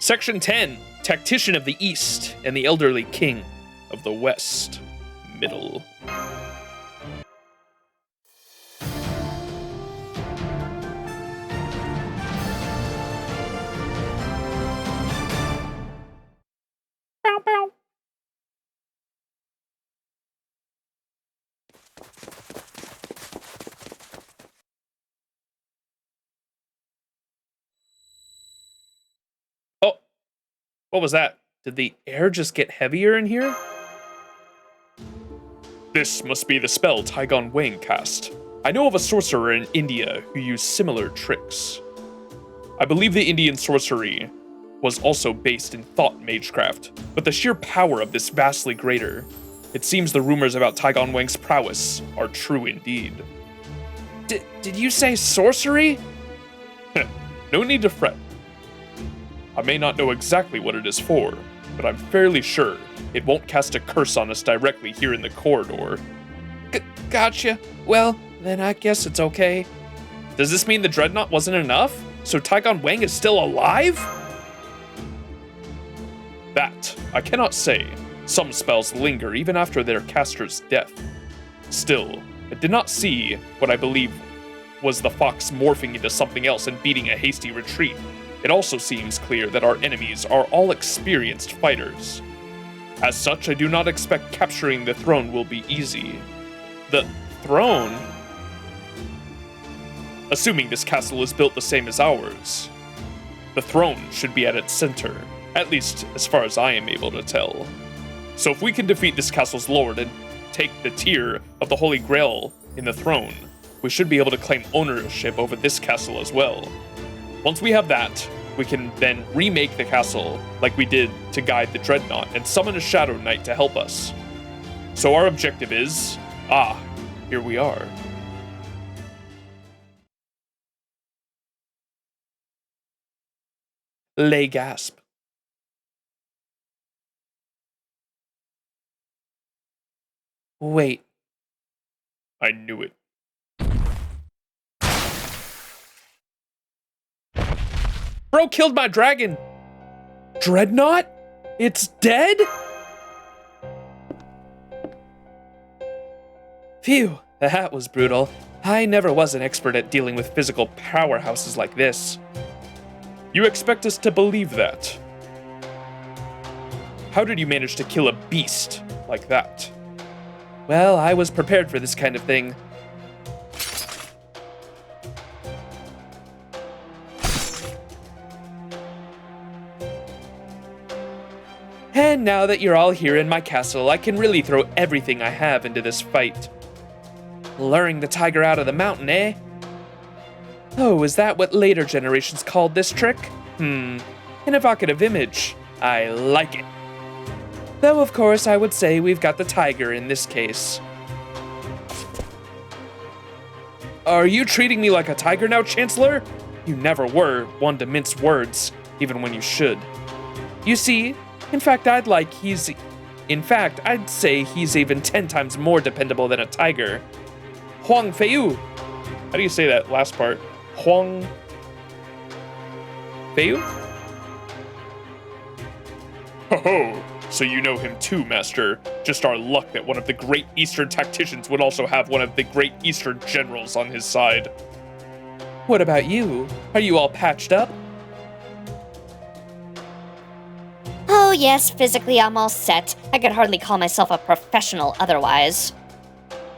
Section 10, Tactician of the East and the Elderly King of the West. Middle. Bow, bow. Oh, what was that? Did the air just get heavier in here? This must be the spell Taigon Wang cast. I know of a sorcerer in India who used similar tricks. I believe the Indian sorcery was also based in thought magecraft, but the sheer power of this vastly greater. It seems the rumors about Taigon Wang's prowess are true indeed. Did you say sorcery? No need to fret. I may not know exactly what it is for, but I'm fairly sure it won't cast a curse on us directly here in the corridor. Gotcha. Well, then I guess it's okay. Does this mean the Dreadnought wasn't enough? So Taigon Wang is still alive? That I cannot say. Some spells linger even after their caster's death. Still, I did not see what I believe was the fox morphing into something else and beating a hasty retreat. It also seems clear that our enemies are all experienced fighters. As such, I do not expect capturing the throne will be easy. The throne? Assuming this castle is built the same as ours, the throne should be at its center, at least as far as I am able to tell. So if we can defeat this castle's lord and take the tier of the Holy Grail in the throne, we should be able to claim ownership over this castle as well. Once we have that, we can then remake the castle like we did to guide the Dreadnought and summon a Shadow Knight to help us. So our objective is, here we are. Lay gasp. Wait. I knew it. Bro killed my dragon! Dreadnought? It's dead? Phew, that was brutal. I never was an expert at dealing with physical powerhouses like this. You expect us to believe that? How did you manage to kill a beast like that? Well, I was prepared for this kind of thing. And now that you're all here in my castle, I can really throw everything I have into this fight. Luring the tiger out of the mountain, eh? Oh, is that what later generations called this trick? An evocative image. I like it. Though, of course, I would say we've got the tiger in this case. Are you treating me like a tiger now, Chancellor? You never were one to mince words, even when you should. You see, I'd say he's even 10 times more dependable than a tiger. Huang Feiyu. How do you say that last part? Huang Feiyu? Ho ho! So you know him too, Master. Just our luck that one of the great Eastern tacticians would also have one of the great Eastern generals on his side. What about you? Are you all patched up? Oh yes, physically I'm all set. I could hardly call myself a professional otherwise.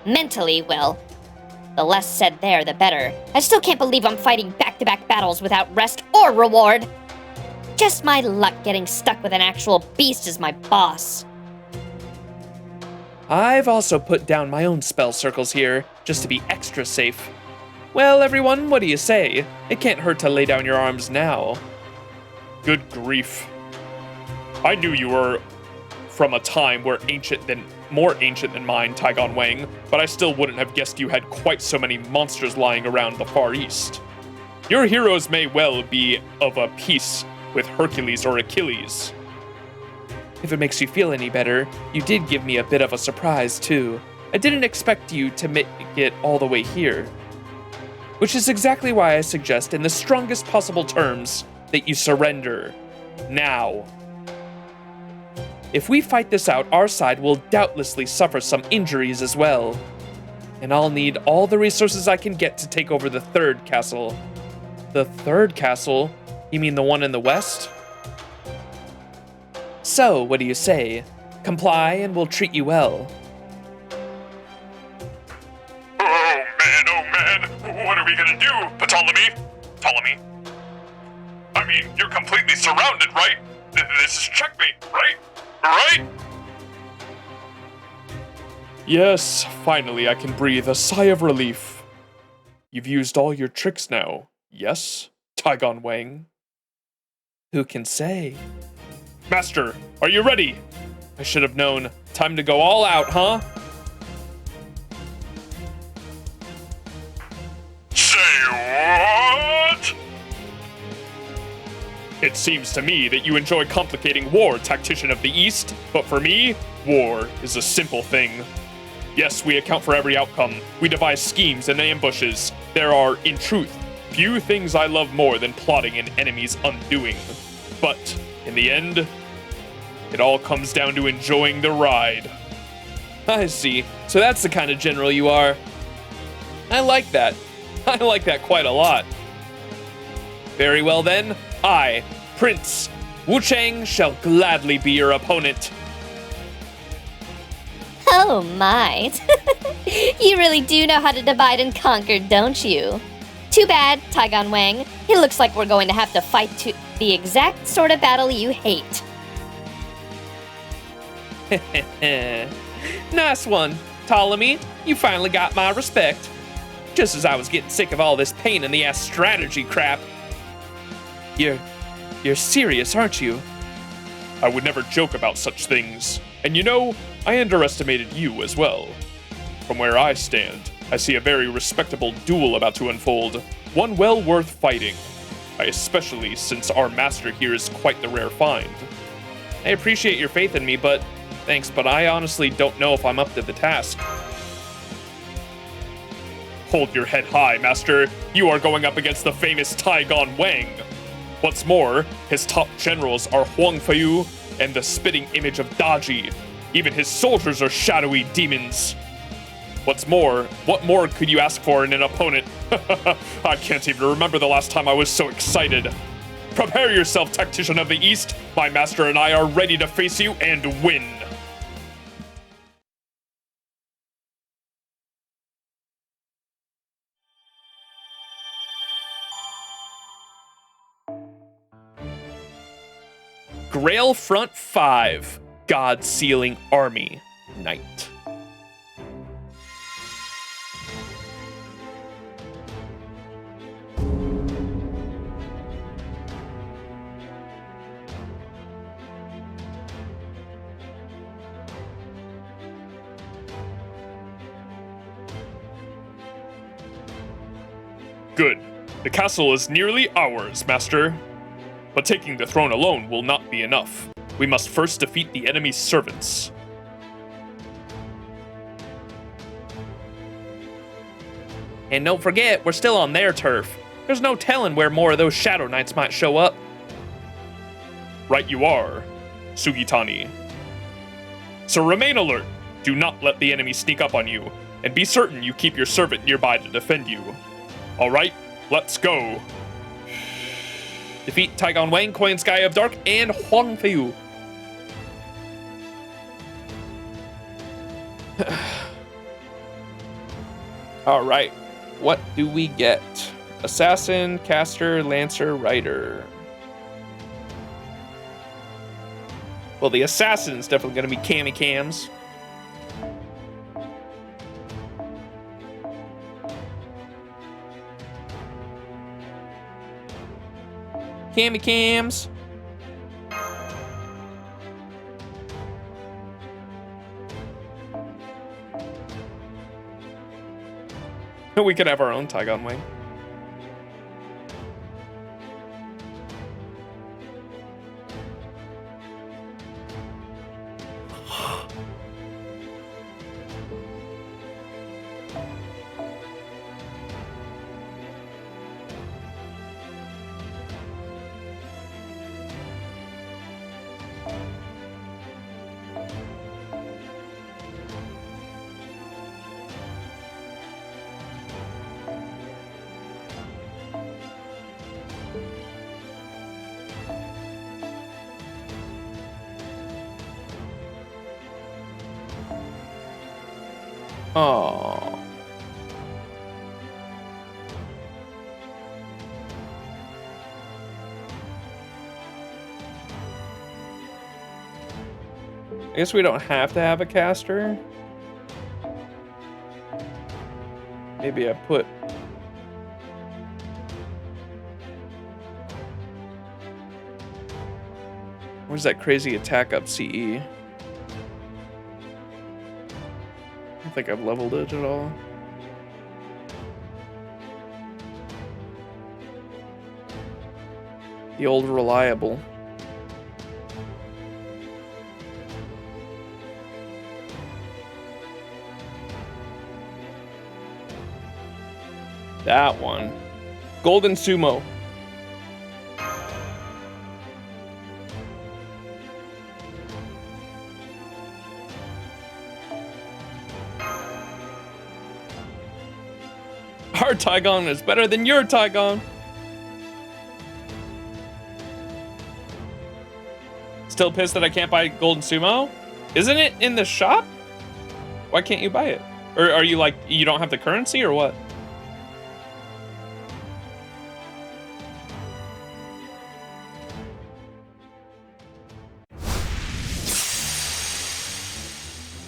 Mentally, well, the less said there, the better. I still can't believe I'm fighting back-to-back battles without rest or reward. Just my luck getting stuck with an actual beast as my boss. I've also put down my own spell circles here, just to be extra safe. Well, everyone, what do you say? It can't hurt to lay down your arms now. Good grief. I knew you were from a time more ancient than mine, Taigon Wang, but I still wouldn't have guessed you had quite so many monsters lying around the Far East. Your heroes may well be of a piece with Hercules or Achilles. If it makes you feel any better, you did give me a bit of a surprise, too. I didn't expect you to make it all the way here. Which is exactly why I suggest, in the strongest possible terms, that you surrender. Now. If we fight this out, our side will doubtlessly suffer some injuries as well. And I'll need all the resources I can get to take over the third castle. The third castle? You mean the one in the west? So, what do you say? Comply and we'll treat you well. Oh man, what are we gonna do, Ptolemy? Ptolemy? I mean, you're completely surrounded, right? This is checkmate, right? Right? Yes, finally I can breathe a sigh of relief. You've used all your tricks now, yes, Taigon Wang? Who can say? Master, are you ready? I should have known. Time to go all out, huh? Say what? It seems to me that you enjoy complicating war, Tactician of the East, but for me, war is a simple thing. Yes, we account for every outcome. We devise schemes and ambushes. There are, in truth, few things I love more than plotting an enemy's undoing. But, in the end, it all comes down to enjoying the ride. I see. So that's the kind of general you are. I like that. I like that quite a lot. Very well then, I, Prince Wu Chang, shall gladly be your opponent. Oh my. You really do know how to divide and conquer, don't you? Too bad, Taigon Wang. It looks like we're going to have to fight the exact sort of battle you hate. Nice one, Ptolemy. You finally got my respect. Just as I was getting sick of all this pain in the ass strategy crap. You're serious, aren't you? I would never joke about such things. And you know, I underestimated you as well. From where I stand, I see a very respectable duel about to unfold, one well worth fighting. Especially since our master here is quite the rare find. I appreciate your faith in me, but Thanks, but I honestly don't know if I'm up to the task. Hold your head high, Master. You are going up against the famous Taigon Wang. What's more, his top generals are Huang Feiyu and the spitting image of Daji. Even his soldiers are shadowy demons. What's more, what more could you ask for in an opponent? I can't even remember the last time I was so excited. Prepare yourself, Tactician of the East. My master and I are ready to face you and win. Grail Front 5, God Sealing Army, Knight. Good. The castle is nearly ours, Master. But taking the throne alone will not be enough. We must first defeat the enemy's servants. And don't forget, we're still on their turf. There's no telling where more of those Shadow Knights might show up. Right you are, Sugitani. So remain alert. Do not let the enemy sneak up on you, and be certain you keep your servant nearby to defend you. Alright, let's go. Defeat Taigon Wang, Koyan Sky of Dark, and Huang Feiyu. Alright, what do we get? Assassin, Caster, Lancer, Rider. Well, the Assassin's definitely going to be Cammy Cams. Cammy Cams. We could have our own Taigon Wang. Oh. I guess we don't have to have a caster. Maybe I put... Where's that crazy attack up CE? I don't think I've leveled it at all. The old reliable. That one. Golden Sumo. Our Taigon is better than your Taigon. Still pissed that I can't buy Golden Sumo? Isn't it in the shop? Why can't you buy it? Or are you like, you don't have the currency or what?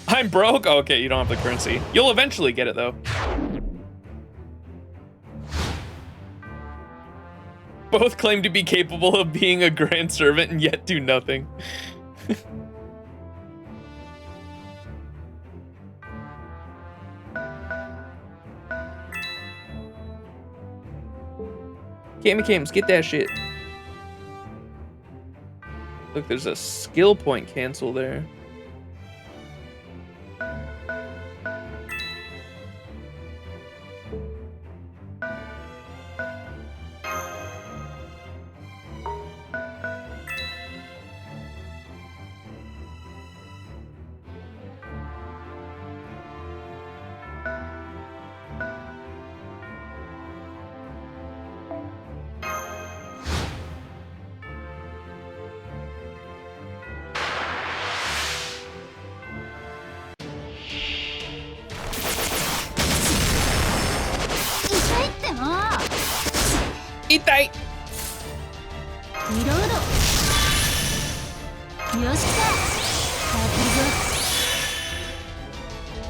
I'm broke? Okay, you don't have the currency. You'll eventually get it though. Both claim to be capable of being a grand servant and yet do nothing. Cammy Cams, get that shit. Look, there's a skill point cancel there. 痛い。リロード。よし来た。当たるぞ。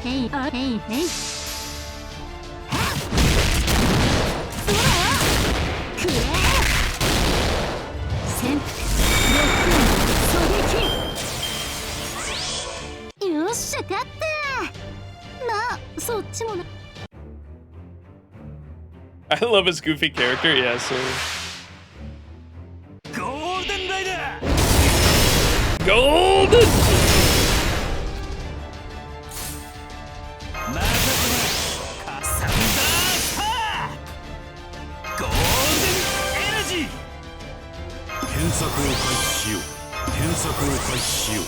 へいあへいへい。はっ。そうだよ。くれ。潜伏。ロックン狙撃。よっしゃ勝った。まあそっちもな。I love his goofy character. Yeah, so. ゴールデンライダー Golden! またこのサンダースターゴールデンエナジー検索を開始しよう。検索を開始しよう。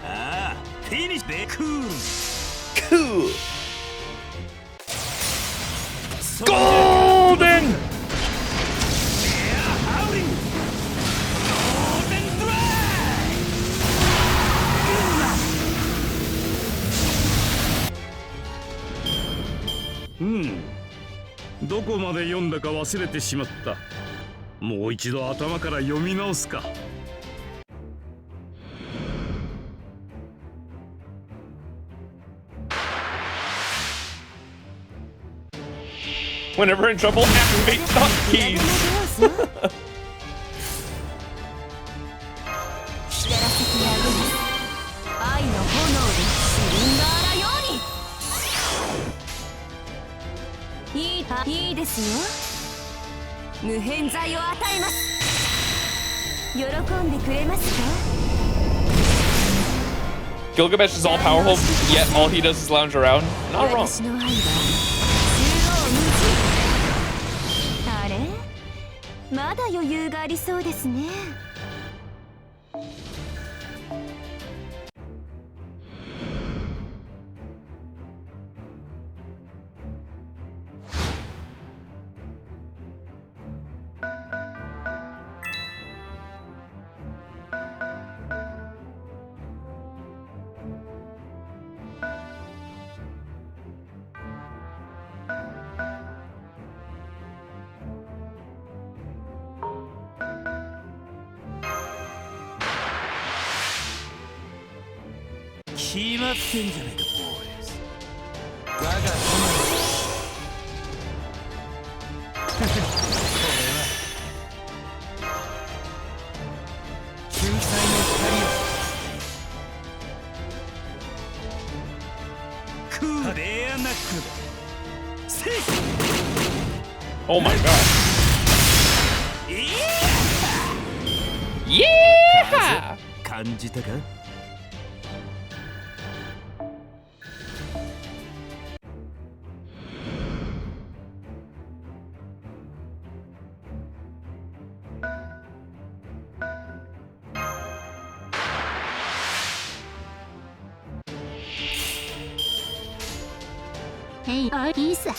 ああフィニッシュでクール Cool. Golden! ハウリングゴールデンドライどこまで読んだか忘れてしまった。もう一度頭から読み直すか。Whenever in trouble, activate top keys. やらせてやる。愛の炎でシリンダーラように。いいですよ。無変剤を与えます。喜んでくれますか。 Gilgamesh is all powerful, yet all he does is lounge around. Not wrong. 私の愛は縦横無尽。あれまだ余裕がありそうですね。決まってんじゃないかボーイズ我が友これは救済の光をクーレアナックルセイ Oh my god. イ Yeah! 感じたか へいあいいさ。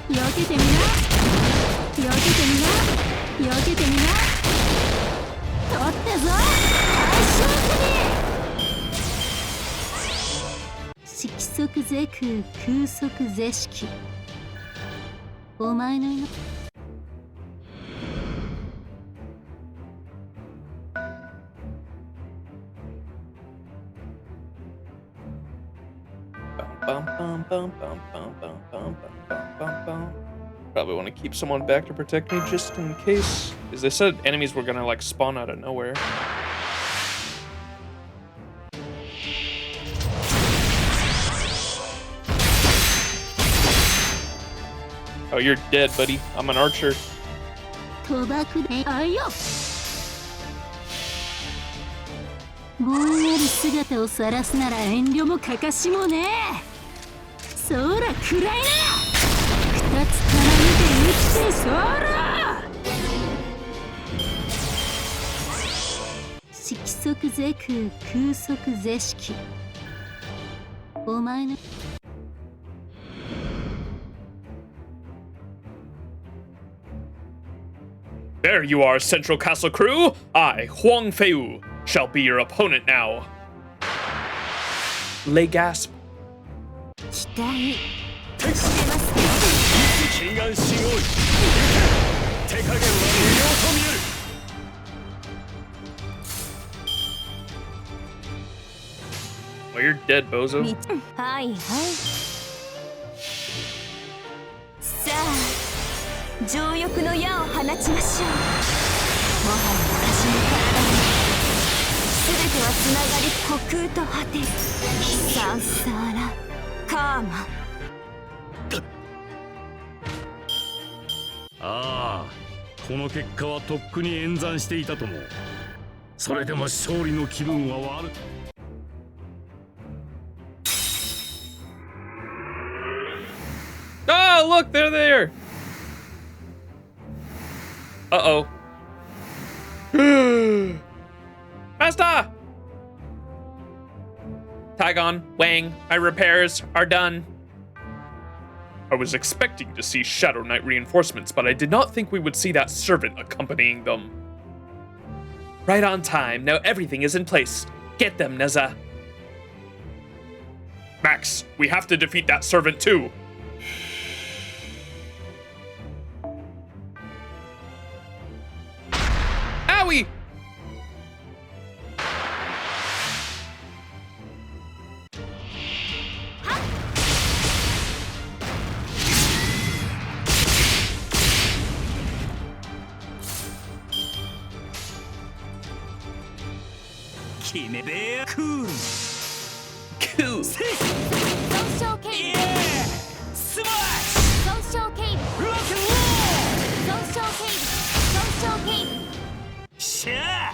避けてみな。避けてみな。避けてみな。取ったぞ。大勝負色即是空空即是色。お前の命。Probably want to keep someone back to protect me just in case. Because they said enemies were gonna like spawn out of nowhere. Oh, you're dead, buddy. I'm an archer. 賭博であよ。ぼんやり姿を晒すなら遠慮もかかしもねえ。そら暗いな。二つ絡めて生きてそら。色即是空空即是色。お前の。There you are, Central Castle crew! I, Huang Feiyu, shall be your opponent now. Lay gasp. 期待してますよ。心願心多い。手加減は無用と見える。Well, you're dead, bozo. はいはい。さあ、情欲の矢を放ちましょう。もはや私の体に全てはつながり虚空と果てる。サンサーラカーマ。ああ、この結果はとっくに演算していたとも。それでも勝利の気分は悪い。Oh, look, they're there. Uh-oh. Master! Tygon, Wang, my repairs are done. I was expecting to see Shadow Knight reinforcements, but I did not think we would see that servant accompanying them. Right on time. Now everything is in place. Get them, Neza. Max, we have to defeat that servant too. Owie! Cool. Cool. Social cave. Yeah! Smash! Social cave. Rock and roll! Social cave. Social cave. Sha!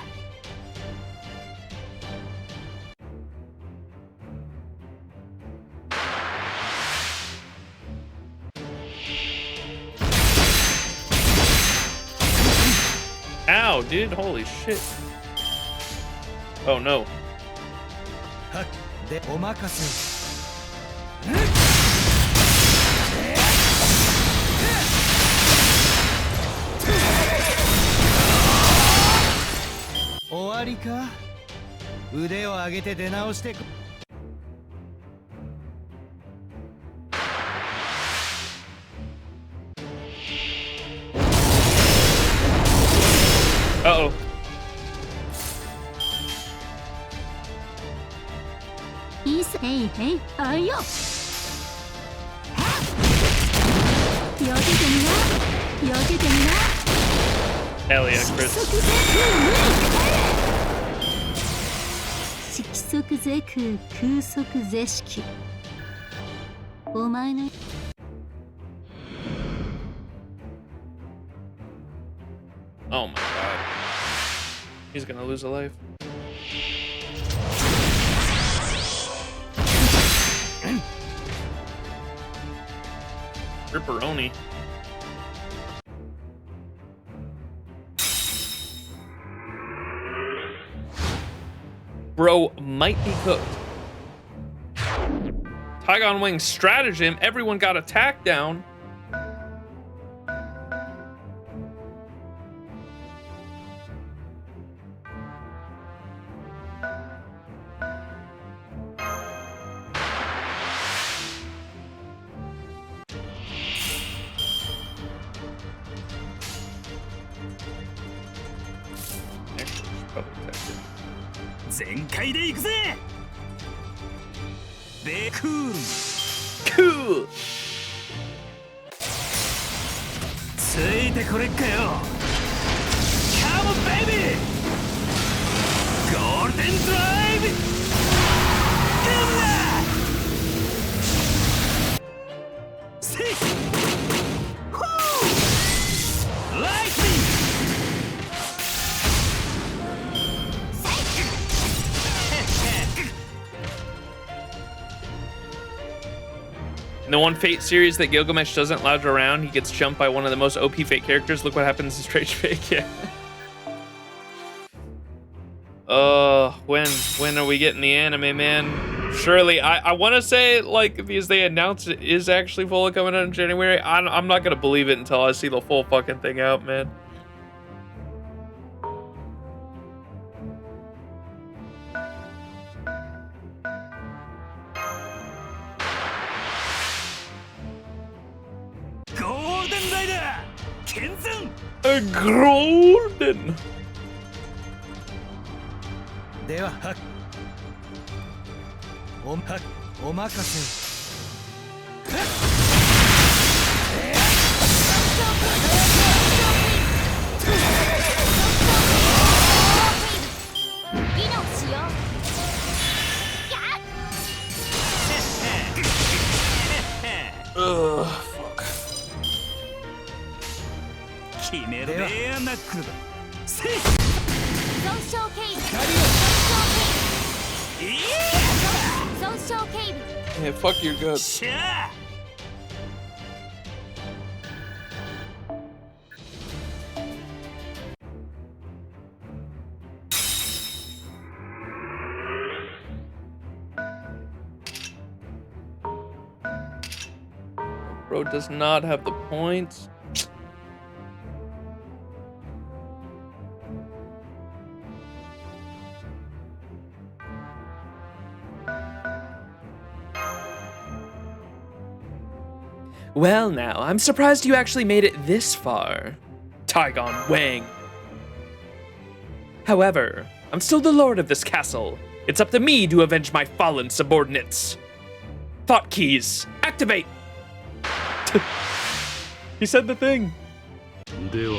Ow, dude. Holy shit. Oh no. でお任せ。終わりか。腕を上げて出直してく。Uh-oh. Hey, hey, are you? 避けてみな。避けてみな。 Hell yeah, Chris. 色即是空、空即是色。お前の。Oh my god. He's gonna lose a life. Ripperoni. Bro might be cooked. Tygon Wing's stratagem, everyone got attacked down. Probably tested. 全開で行くぜ。ベクー。 Cool. ついてこれっかよ。カモンベイビー。ゴールデンドライブ。グラー。セイ。フー。ライトニング。 In the one Fate series that Gilgamesh doesn't lounge around, he gets jumped by one of the most OP Fate characters. Look what happens to Strange Fate. Yeah. When are we getting the anime, man? Surely, I want to say, like, because they announced it is actually fully coming out in January. I'm not gonna believe it until I see the full fucking thing out, man. 健全 A golden. ではお任せ議論しよう Ugh, fuck. 決めるレアナックルだせい損傷警備損傷警備 Yeah, fuck your guts. しゃあ Bro does not have the points. Well now, I'm surprised you actually made it this far, Tygon Wang. However, I'm still the lord of this castle. It's up to me to avenge my fallen subordinates. Thought keys, activate! He said the thing. では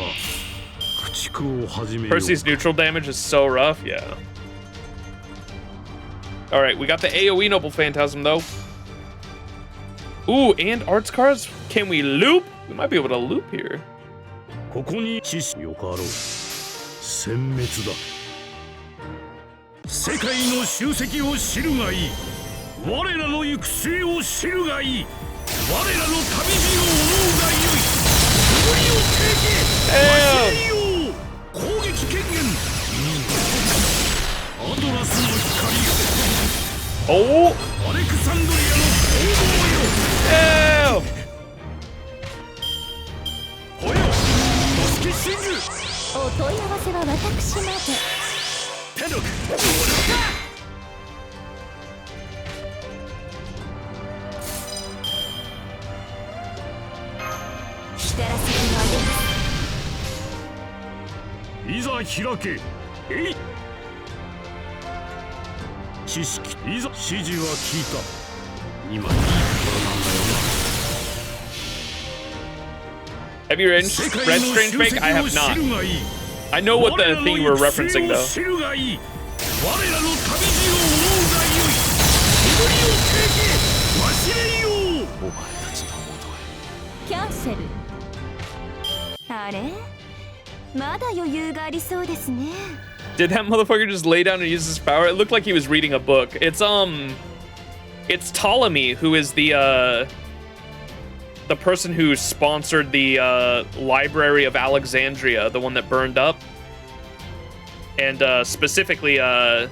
駆逐を始めよう Percy's neutral damage is so rough, yeah. Alright, we got the AoE Noble Phantasm though. Ooh, and arts cards? Can we loop? We might be able to loop here. ここに知識よかろう殲滅だ世界の集積を知るがいい我らの行く末を知るがいい我らの旅路を思うがよい振りを経験忘れよう攻撃権限アドラスの光 Oh! アレクサンドリアの攻防よ Damn! ほよドスキシングお問い合わせは私まで天禄来たら先をあげますいざ開けえい知識いざ指示は聞いた今いいところなんだよな Have you read Strange Fake? I have not. I know what the thing you were referencing though. 我らの旅路を思うがよい振りを経験忘れようお前たちのもとへキャンセルあれまだ余裕がありそうですね Did that motherfucker just lay down and use his power? It looked like he was reading a book. It's Ptolemy, who is the person who sponsored the Library of Alexandria, the one that burned up. And specifically, the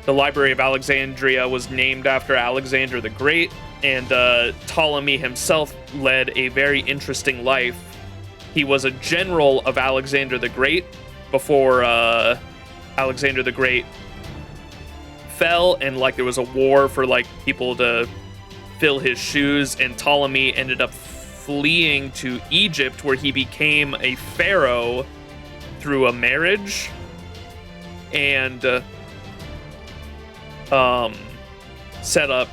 Library of Alexandria was named after Alexander the Great, and Ptolemy himself led a very interesting life. He was a general of Alexander the Great before Alexander the Great fell, and like there was a war for like people to fill his shoes, and Ptolemy ended up fleeing to Egypt, where he became a pharaoh through a marriage, and set up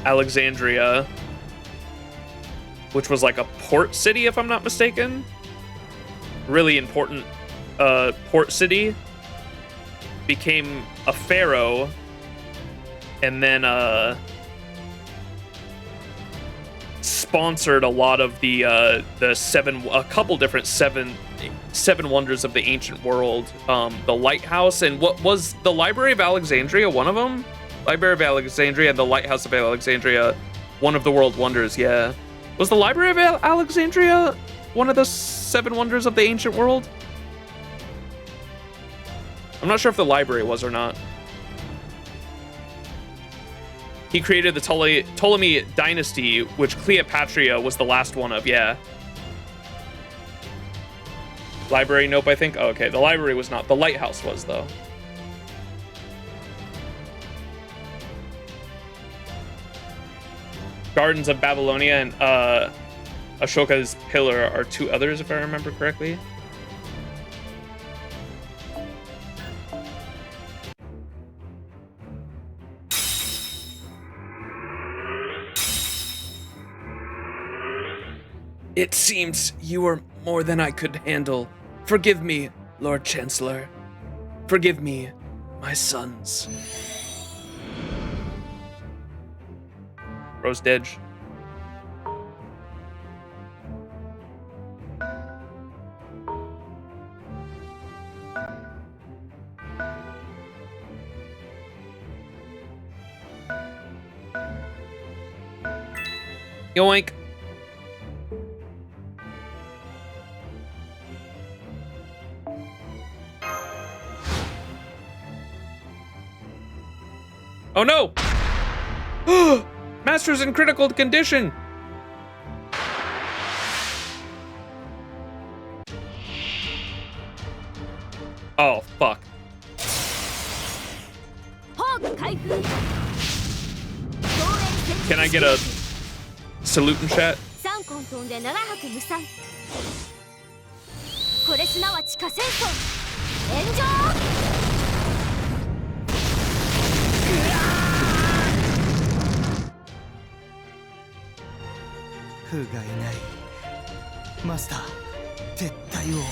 Alexandria, which was like a port city, if I'm not mistaken. Really important port city. Became a pharaoh, and then sponsored a lot of the a couple different seven wonders of the ancient world. The lighthouse, and what was the Library of Alexandria one of them? Library of Alexandria and the Lighthouse of Alexandria, one of the world wonders. Yeah, was the Library of Alexandria one of the seven wonders of the ancient world? I'm not sure if the library was or not. He created the Ptolemy dynasty, which Cleopatra was the last one of, yeah. Library, nope, I think. Oh, okay, the library was not. The lighthouse was, though. Gardens of Babylonia and Ashoka's pillar are 2 others, if I remember correctly. It seems you were more than I could handle. Forgive me, Lord Chancellor. Forgive me, my sons. Rose Dedge. Yoink. Oh no! Master's in critical condition! Oh, fuck. Can I get a salute in chat? 3混飛んで7泊無産これすなわち火戦争炎上フがいないマスター撤退を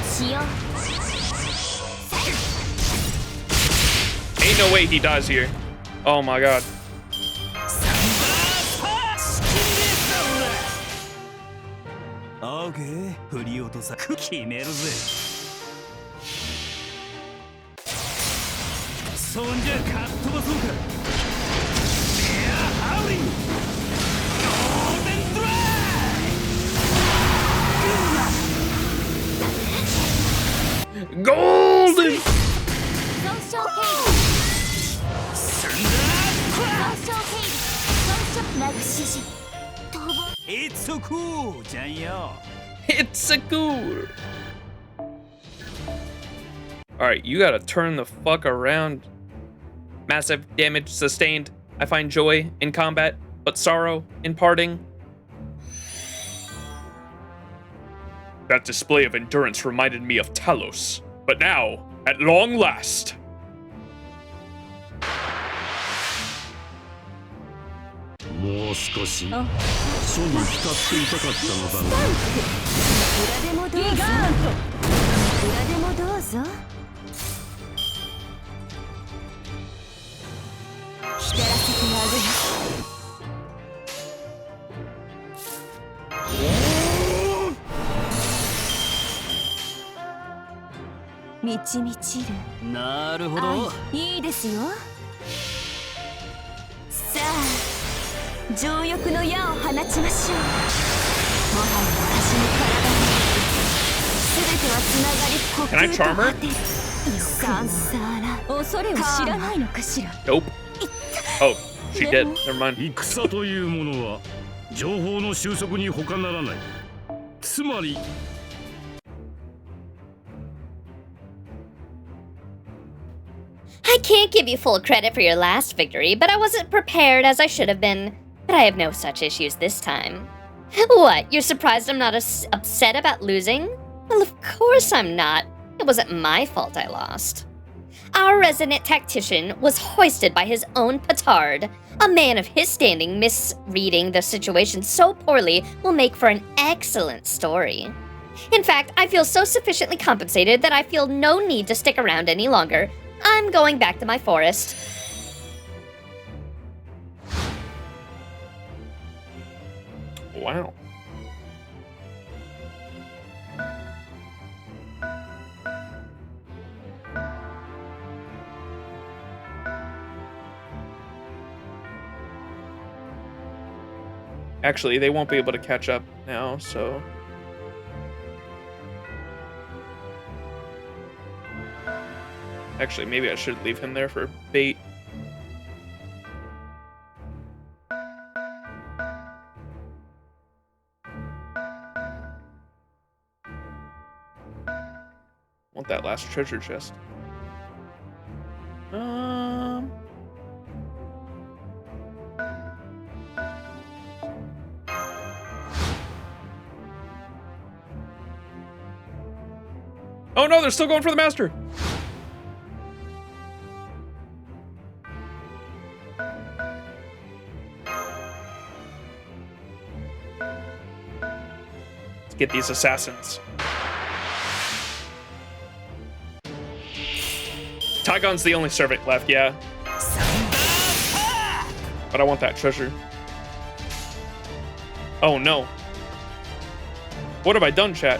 しよう Ain't no way he dies here. Oh my god. Okay, 振り落とさ決めるぜそんじゃかっ飛ばそうかエアハウリングゴールデンドライ Golden! 損傷警備サンダー損傷警備損傷なく指示逃亡 It's so cool じゃんよ It's a cool. Alright, you gotta turn the fuck around. Massive damage sustained. I find joy in combat, but sorrow in parting. That display of endurance reminded me of Talos. But now, at long last. もう少し書に浸っていたかったのだな。裏でもどうぞ裏でもどうぞ光らせてあげます満ち満ちるなるほどいいですよさあ情欲の矢を放ちましょうもはや私の体全てはつながり Can I charm her? サンサーラ恐れを知らないのかしら Nope. Oh, she did. Never mind. 戦というものは情報の収束に他ならない。つまり I can't give you full credit for your last victory, but I wasn't prepared as I should have been. But I have no such issues this time. What, you're surprised I'm not upset about losing? Well, of course I'm not. It wasn't my fault I lost. Our resident tactician was hoisted by his own petard. A man of his standing misreading the situation so poorly will make for an excellent story. In fact, I feel so sufficiently compensated that I feel no need to stick around any longer. I'm going back to my forest. Wow. Actually, they won't be able to catch up now, so... Actually, maybe I should leave him there for bait. Want that last treasure chest. Oh no, they're still going for the master. Let's get these assassins. Tygon's the only servant left, yeah. But I want that treasure. Oh no. What have I done, chat?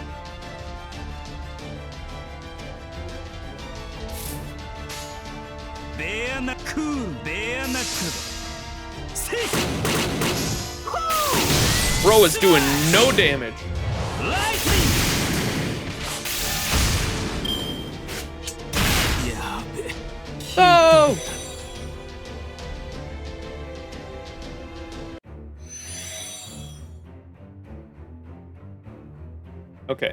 Bro is doing no damage. Oh! Okay,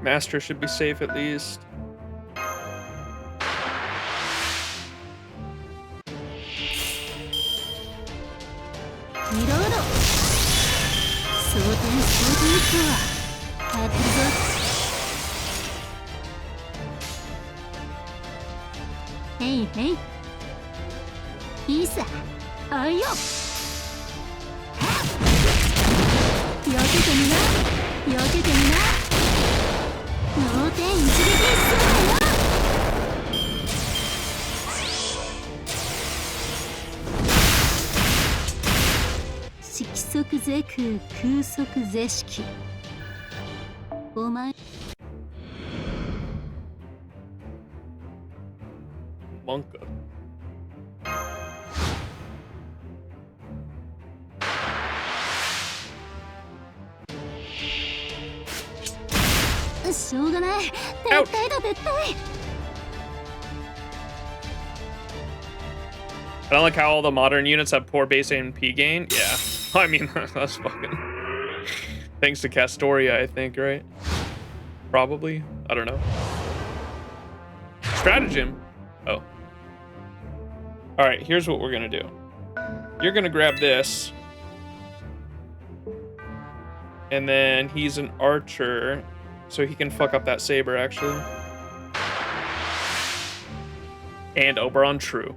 Master should be safe at least. Hey, hey. いいさ。あいよ。避けてみな。避けてみな。脳天一撃するわよ。色即是空、空即是色。お前。Monka. Ouch. I don't like how all the modern units have poor base MP gain. Yeah, I mean, that's fucking... Thanks to Castoria, I think, right? Probably. I don't know. Stratagem. Oh. Alright, here's what we're gonna do. You're gonna grab this. And then he's an archer, so he can fuck up that saber, actually. And Oberon true.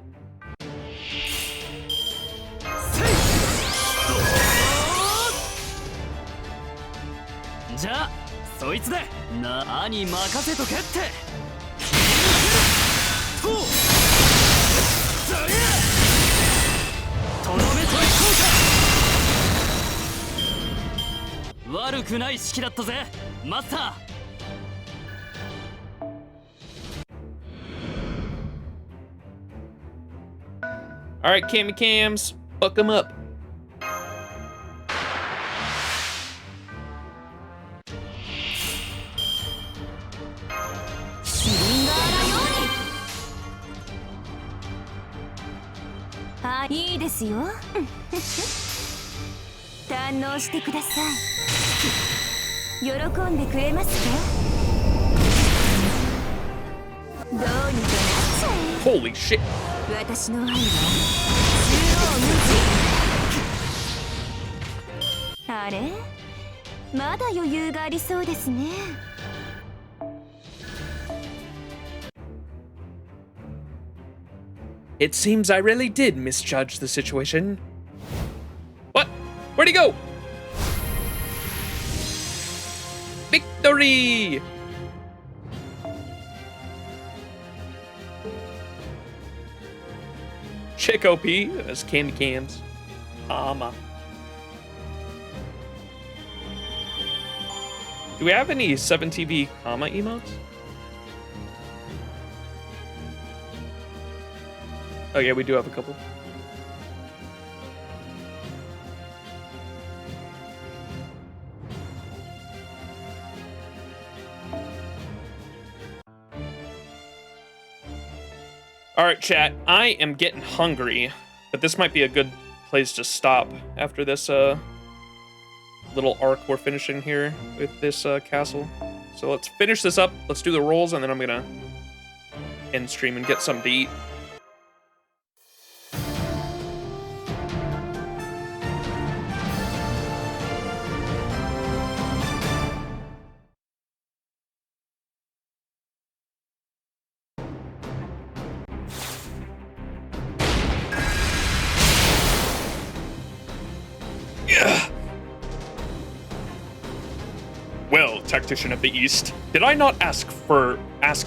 Alright, Cammy Cams, fuck them up. Holy shit. It seems I really did misjudge the situation. What? Where'd he go? Victory! Chick OP as Candy Cams. Do we have any 7TV comma emotes? Oh yeah, we do have a couple. All right, chat. I am getting hungry, but this might be a good place to stop after this little arc we're finishing here with this castle. So let's finish this up. Let's do the rolls, and then I'm gonna end stream and get something to eat. Well, Tactician of the East, did I not ask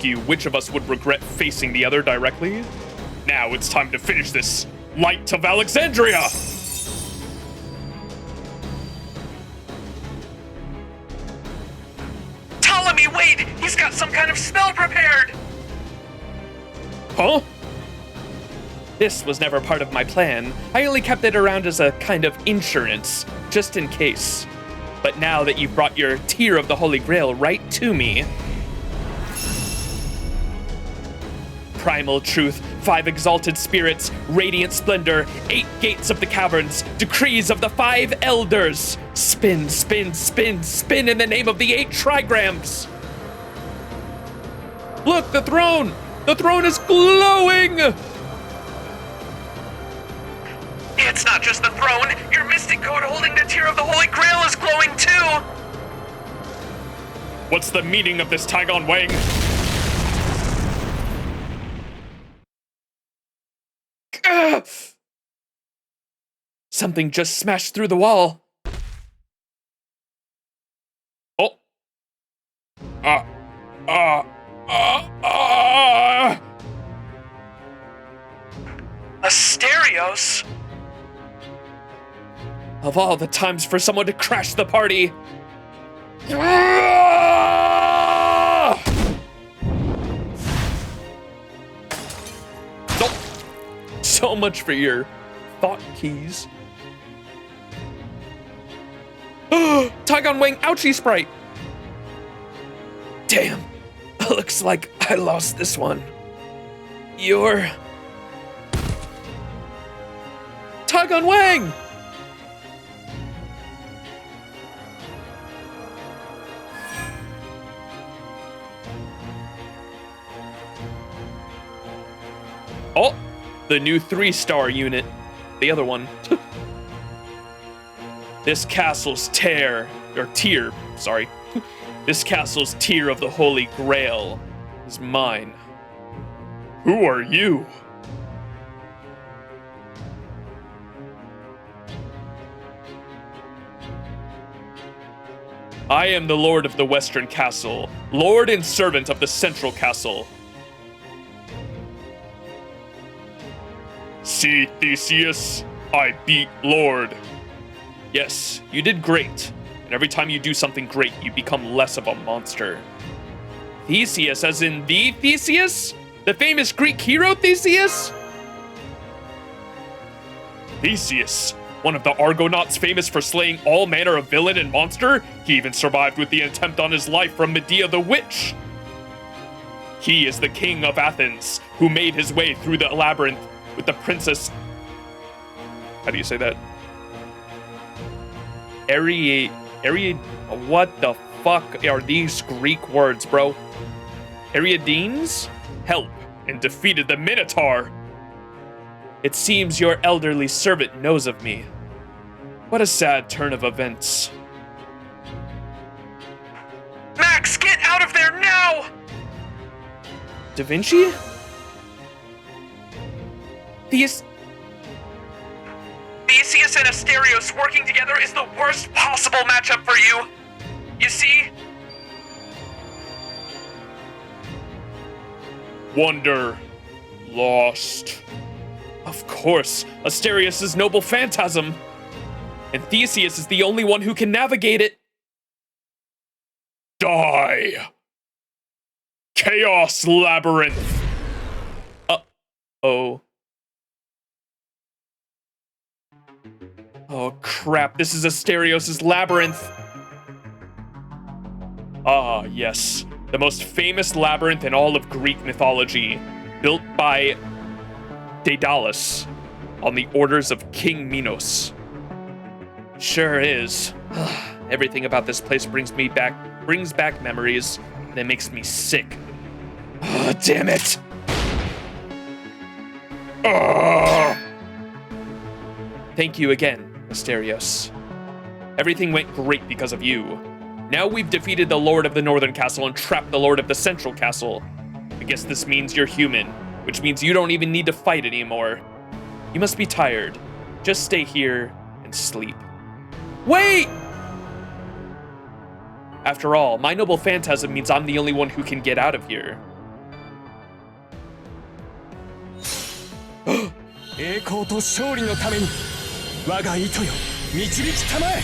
you which of us would regret facing the other directly? Now it's time to finish this. Light of Alexandria! Ptolemy, wait! He's got some kind of spell prepared! Huh? This was never part of my plan. I only kept it around as a kind of insurance, just in case. But now that you've brought your Tear of the Holy Grail right to me... Primal Truth, 5 Exalted Spirits, Radiant Splendor, 8 Gates of the Caverns, Decrees of the 5 Elders. Spin, spin, spin, spin in the name of the 8 Trigrams. Look, the throne! The throne is glowing! It's not just the throne. Your mystic code holding the Tear of the Holy Grail is glowing too! What's the meaning of this, Tygon Wang? Ugh! Something just smashed through the wall. Oh. Asterios? Of all the times for someone to crash the party. So much for your thought keys. Tygon Wang ouchie sprite. Damn, looks like I lost this one. You're... Tygon Wang! Oh, the new 3-star unit. The other one. This castle's Tear, sorry. This castle's Tear of the Holy Grail is mine. Who are you? I am the Lord of the Western Castle, Lord and servant of the Central Castle. See, Theseus, I beat Lord. Yes, you did great. And every time you do something great, you become less of a monster. Theseus, as in the Theseus? The famous Greek hero Theseus? Theseus, one of the Argonauts famous for slaying all manner of villain and monster. He even survived with the attempt on his life from Medea the Witch. He is the king of Athens, who made his way through the labyrinth with the princess... How do you say that? What the fuck are these Greek words, bro? Ariadene's help and defeated the Minotaur. It seems your elderly servant knows of me. What a sad turn of events. Max, get out of there now! Da Vinci? Theseus and Asterios working together is the worst possible matchup for you. You see? Wonder. Lost. Of course, Asterios' noble phantasm. And Theseus is the only one who can navigate it. Die. Chaos Labyrinth. Uh-oh. Oh crap, this is Asterios' labyrinth. Ah, yes. The most famous labyrinth in all of Greek mythology. Built by Daedalus, on the orders of King Minos. Sure is. Everything about this place brings back memories, and it makes me sick. Oh, damn it! Oh. Thank you again, Asterios. Everything went great because of you. Now we've defeated the Lord of the Northern Castle and trapped the Lord of the Central Castle. I guess this means you're human, which means you don't even need to fight anymore. You must be tired. Just stay here and sleep. Wait! After all, my noble phantasm means I'm the only one who can get out of here. 栄光と勝利のために我が糸よ導きたまえ。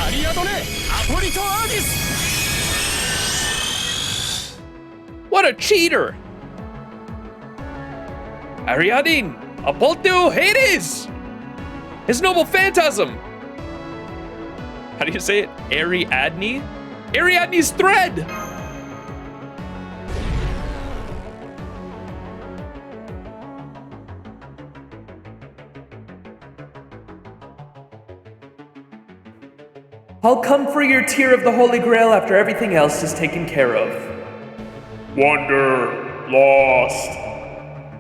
アリアドネアポリト・アーディス。 What a cheater! Ariadne, Apollo Hades! His noble phantasm! How do you say it? Ariadne? Ariadne's thread! I'll come for your tear of the Holy Grail after everything else is taken care of. Wonder lost.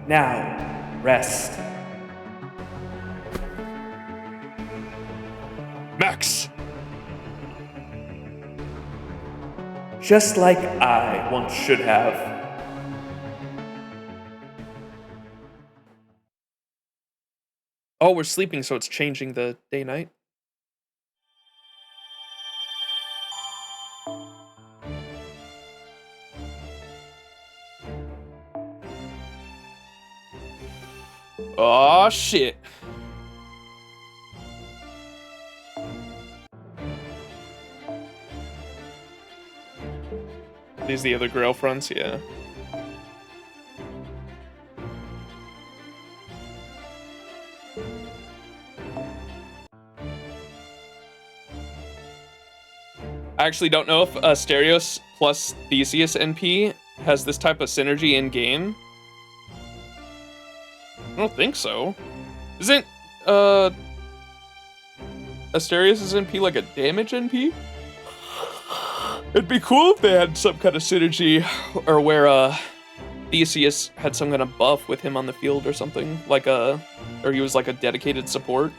Now, rest. Max! Just like I once should have. Oh, we're sleeping, so it's changing the day-night. Oh shit. These the other Grail fronts, yeah. I actually don't know if Asterios plus Theseus NP has this type of synergy in game. I don't think so. Isn't Asterios' NP like a damage NP? It'd be cool if they had some kind of synergy, or where Theseus had some kind of buff with him on the field or something, like or he was like a dedicated support.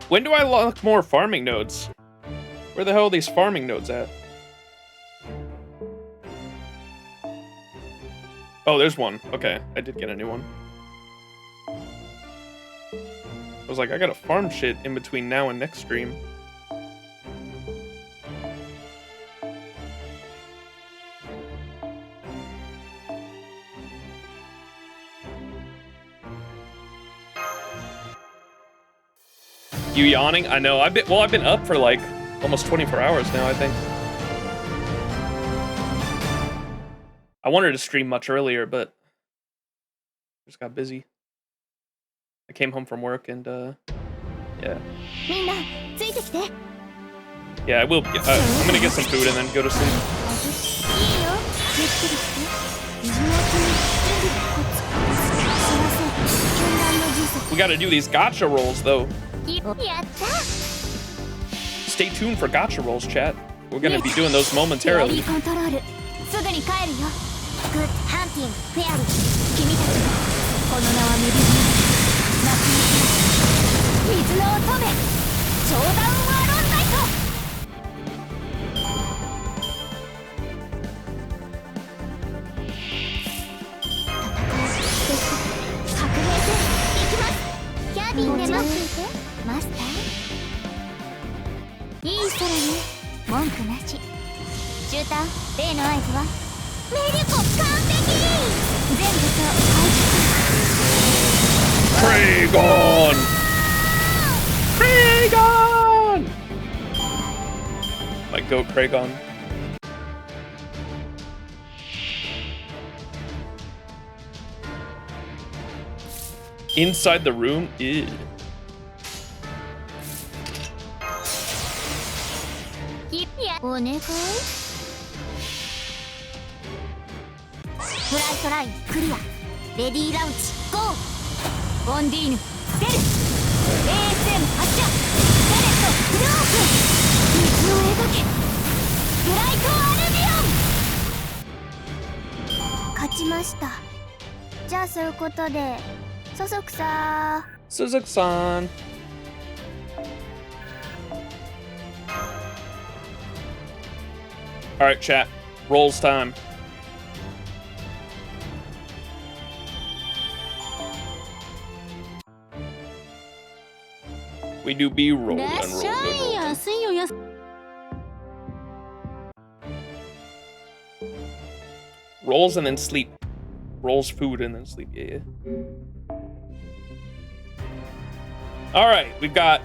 When do I lock more farming nodes? Where the hell are these farming nodes at? Oh, there's one. Okay, I did get a new one. I was like, I gotta farm shit in between now and next stream. You yawning? I know. I've been up for like almost 24 hours now, I think. I wanted to stream much earlier, but just got busy. I came home from work and yeah. Yeah, I will. I'm gonna get some food and then go to sleep. We gotta do these gacha rolls though. Stay tuned for gacha rolls, chat. We're gonna be doing those momentarily. Kragon! Kragon! My goat Kragon. Inside the room? Ew. Suzuki-san. All right, chat. Rolls time. We do B-roll and roll. Rolls and then sleep. Rolls food and then sleep. Yeah. All right, we've got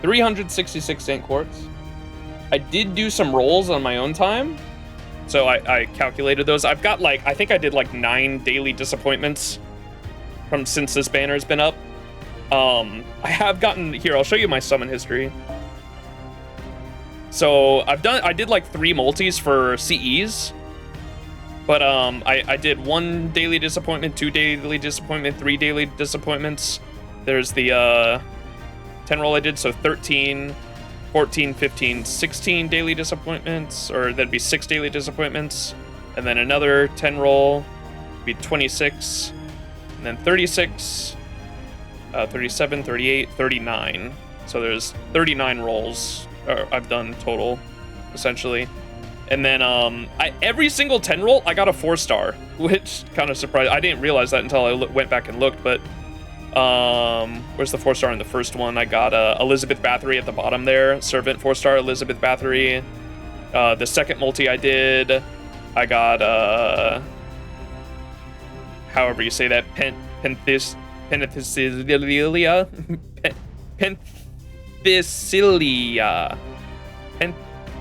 366 Saint Quartz. I did do some rolls on my own time, so I calculated those. I've got like, I think I did like 9 daily disappointments since this banner's been up. I have gotten, here, I'll show you my summon history. So I did like 3 multis for CEs, but I did 1 daily disappointment, 2 daily disappointment, 3 daily disappointments. There's the 10 roll I did, so 13, 14, 15, 16 daily disappointments, or that'd be 6 daily disappointments, and then another 10 roll, be 26, and then 36, 37, 38, 39. So there's 39 rolls I've done total, essentially. And then every single 10 roll, I got a 4-star, which kind of surprised. I didn't realize that until I went back and looked, but where's the 4-star in the first one? I got Elizabeth Bathory at the bottom there. Servant 4-star Elizabeth Bathory. The second multi I did, I got however you say that, Penthesilia.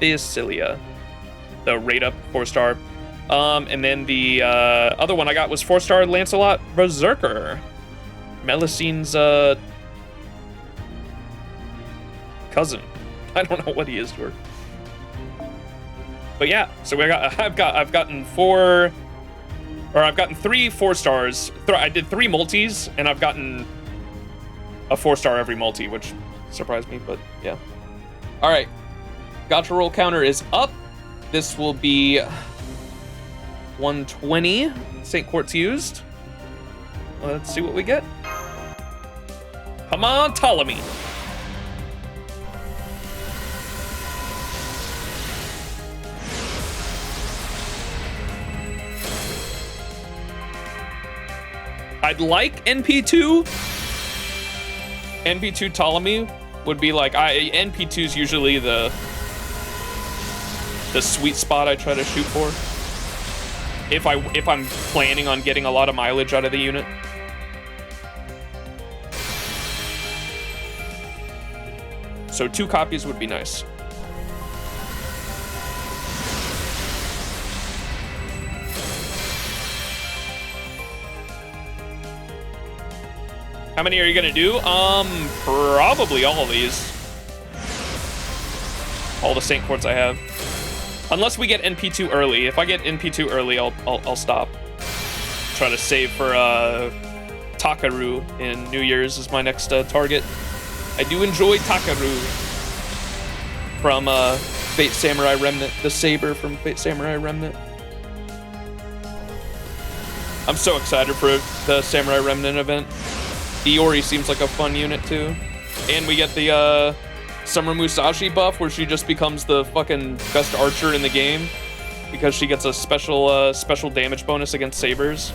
Penthesilia. The rate up 4-star. And then the other one I got was 4-star Lancelot Berserker. Melusines cousin. I don't know what he is to her. But yeah, so I've gotten 3 4-stars. I did 3 multis, and I've gotten a 4-star every multi, which surprised me, but yeah. All right, gacha roll counter is up. This will be 120 Saint Quartz used. Let's see what we get. Come on, Ptolemy. I'd like NP2. NP2 Ptolemy would be like, NP2 is usually the sweet spot I try to shoot for. If I'm planning on getting a lot of mileage out of the unit. So 2 copies would be nice. How many are you gonna do? Probably all of these. All the Saint Quartz I have. Unless we get NP2 early. If I get NP2 early, I'll stop. Try to save for Takaru in New Year's is my next target. I do enjoy Takaru from Fate Samurai Remnant, the saber from Fate Samurai Remnant. I'm so excited for the Samurai Remnant event. Iori seems like a fun unit too. And we get the Summer Musashi buff where she just becomes the fucking best archer in the game because she gets a special damage bonus against sabers.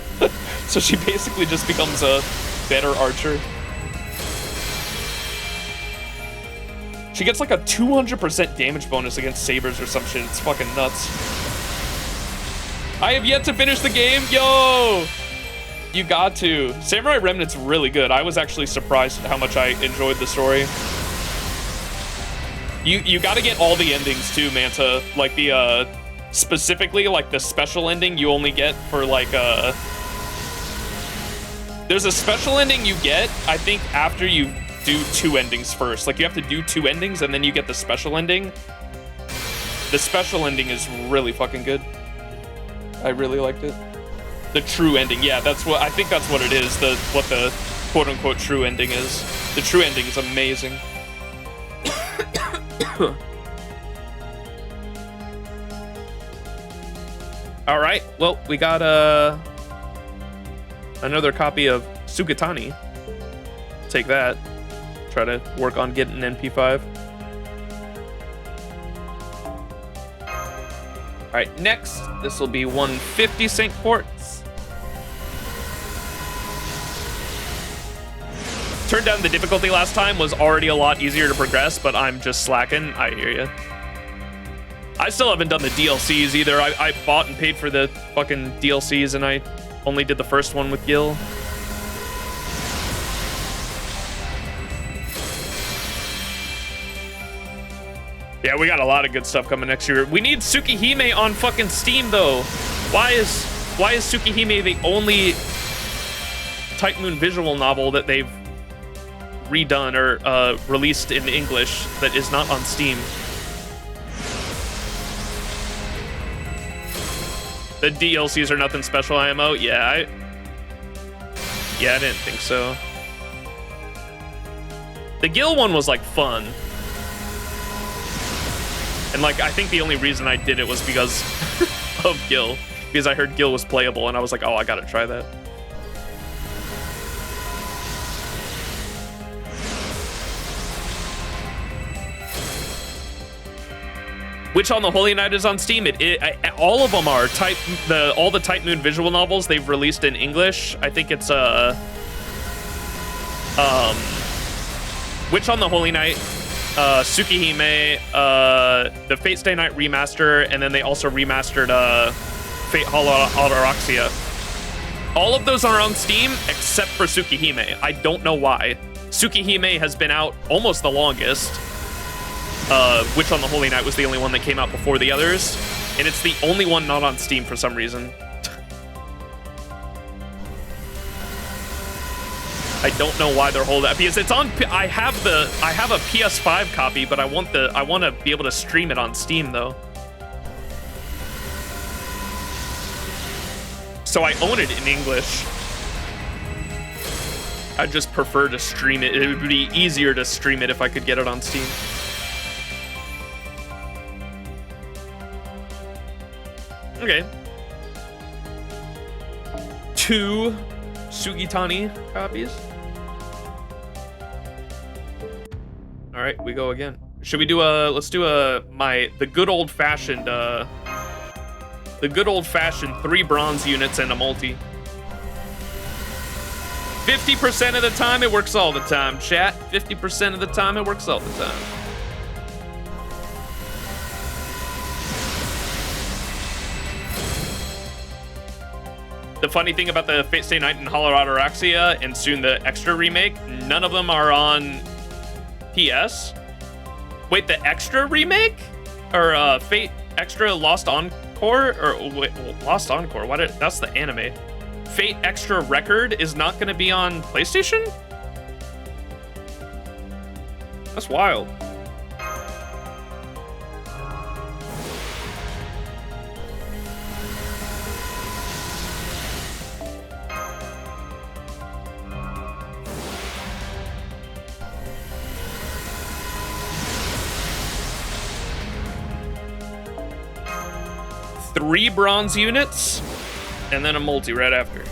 So she basically just becomes a better archer. She gets like a 200% damage bonus against sabers or some shit. It's fucking nuts. I have yet to finish the game. Yo! You got to. Samurai Remnant's really good. I was actually surprised at how much I enjoyed the story. You got to get all the endings too, Manta. Like the specifically like the special ending you only get for like there's a special ending you get, I think, after you do 2 endings first. Like you have to do 2 endings and then you get the special ending. The special ending is really fucking good. I really liked it. The true ending, yeah, that's what I think that's what it is. What the quote unquote true ending is. The true ending is amazing. All right, well, we got another copy of Sugatani. Take that. Try to work on getting an NP5. All right, next, this will be 150 St. Quartz. Turned down the difficulty last time, was already a lot easier to progress, but I'm just slacking. I hear you. I still haven't done the DLCs either. I bought and paid for the fucking DLCs, and I only did the first one with Gil. Yeah, we got a lot of good stuff coming next year. We need Tsukihime on fucking Steam, though. Why is Tsukihime the only Type Moon visual novel that they've redone or released in English that is not on Steam? The DLCs are nothing special, IMO? Yeah, I didn't think so. The Gil one was like fun. And like, I think the only reason I did it was because of Gil. Because I heard Gil was playable and I was like, oh, I gotta try that. Which on the Holy Night is on Steam. All of them are. All the Type Moon visual novels they've released in English. I think it's Witch on the Holy Night, Tsukihime, the Fate Stay Night remaster, and then they also remastered Fate Hollow Ataraxia. All of those are on Steam except for Tsukihime. I don't know why. Tsukihime has been out almost the longest. Witch on the Holy Night was the only one that came out before the others, and it's the only one not on Steam for some reason. I don't know why they're holding that, because it's on. I have a PS5 copy, but I want to be able to stream it on Steam though. So I own it in English. I just prefer to stream it. It would be easier to stream it if I could get it on Steam. Okay. 2 Sugitani copies. All right, we go again. Should we do let's do the good old fashioned 3 bronze units and a multi. 50% of the time it works all the time, chat. 50% of the time it works all the time. The funny thing about the Fate Stay Night and Hollow Ataraxia and soon the Extra remake, none of them are on PS. Wait, the Extra remake? Or Fate Extra Lost Encore? Or wait, Lost Encore, that's the anime. Fate Extra Record is not gonna be on PlayStation? That's wild. Three bronze units, and then a multi right after.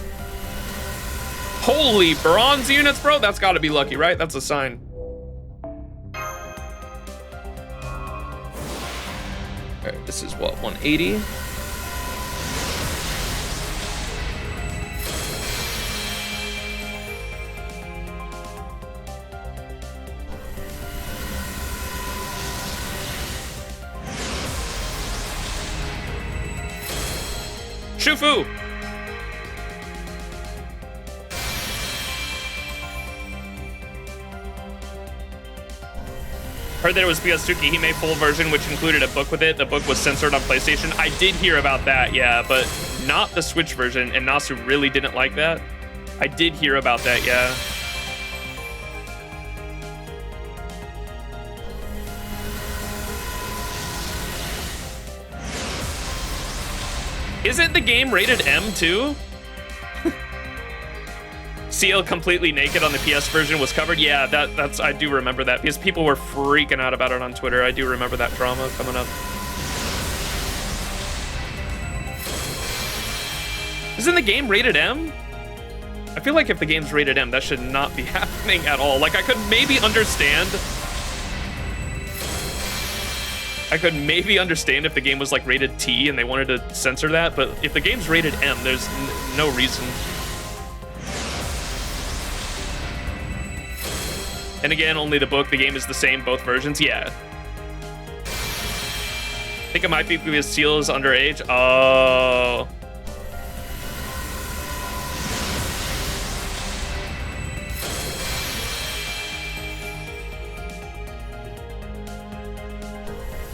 Holy bronze units, bro! That's gotta be lucky, right? That's a sign. Alright, this is what, 180? Shufu! Heard that it was because Tsukihime full version, which included a book with it. The book was censored on PlayStation. I did hear about that, yeah, but not the Switch version, and Nasu really didn't like that. I did hear about that, yeah. Isn't the game rated M too? Seal completely naked on the PS version was covered. Yeah, that's I do remember that because people were freaking out about it on Twitter. I do remember that drama coming up. Isn't the game rated M? I feel like if the game's rated M, that should not be happening at all. Like I could maybe understand if the game was like rated T and they wanted to censor that, but if the game's rated M, there's no reason. And again, only the book, the game is the same, both versions, yeah. I think it might be because Seal is underage. Oh.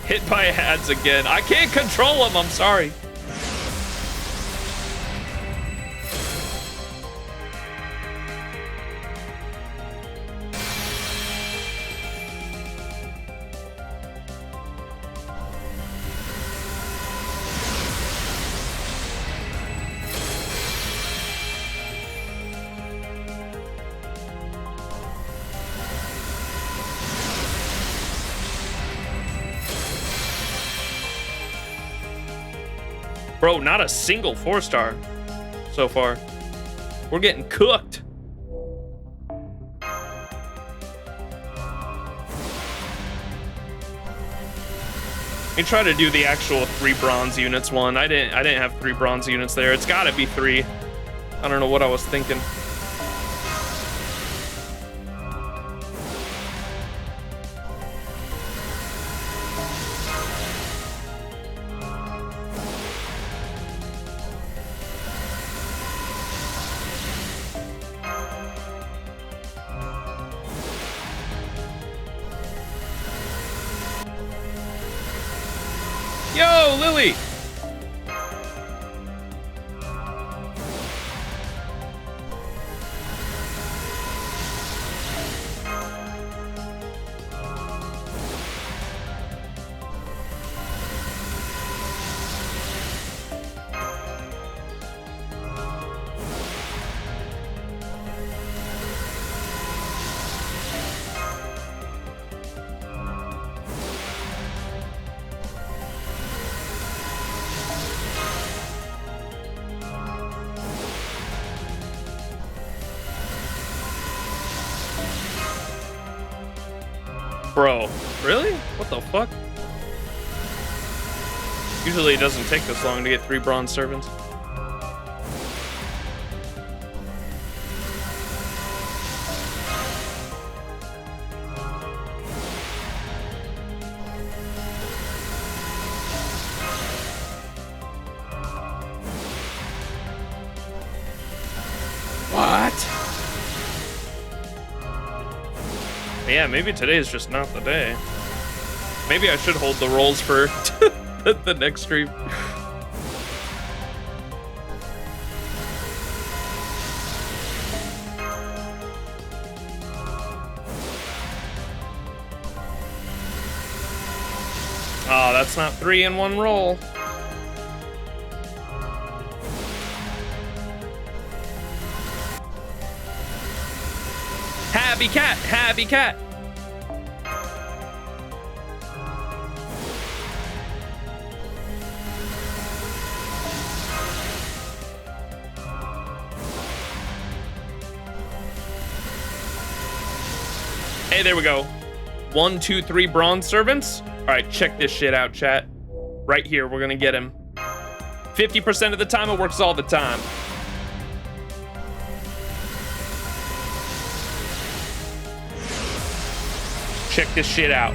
Hit by ads again. I can't control them, I'm sorry. Bro, not a single 4-star so far. We're getting cooked. Let me try to do the actual 3 bronze units one. I didn't have 3 bronze units there. It's gotta be 3. I don't know what I was thinking. Yo, Lily! Bro, really? What the fuck? Usually it doesn't take this long to get 3 bronze servants. What? Yeah, maybe today is just not the day. Maybe I should hold the rolls for the next stream. Oh, that's not 3 in one roll. Happy cat, happy cat. Hey, there we go. 1, 2, 3 bronze servants. All right, check this shit out, chat. Right here, we're gonna get him. 50% of the time, it works all the time. Check this shit out.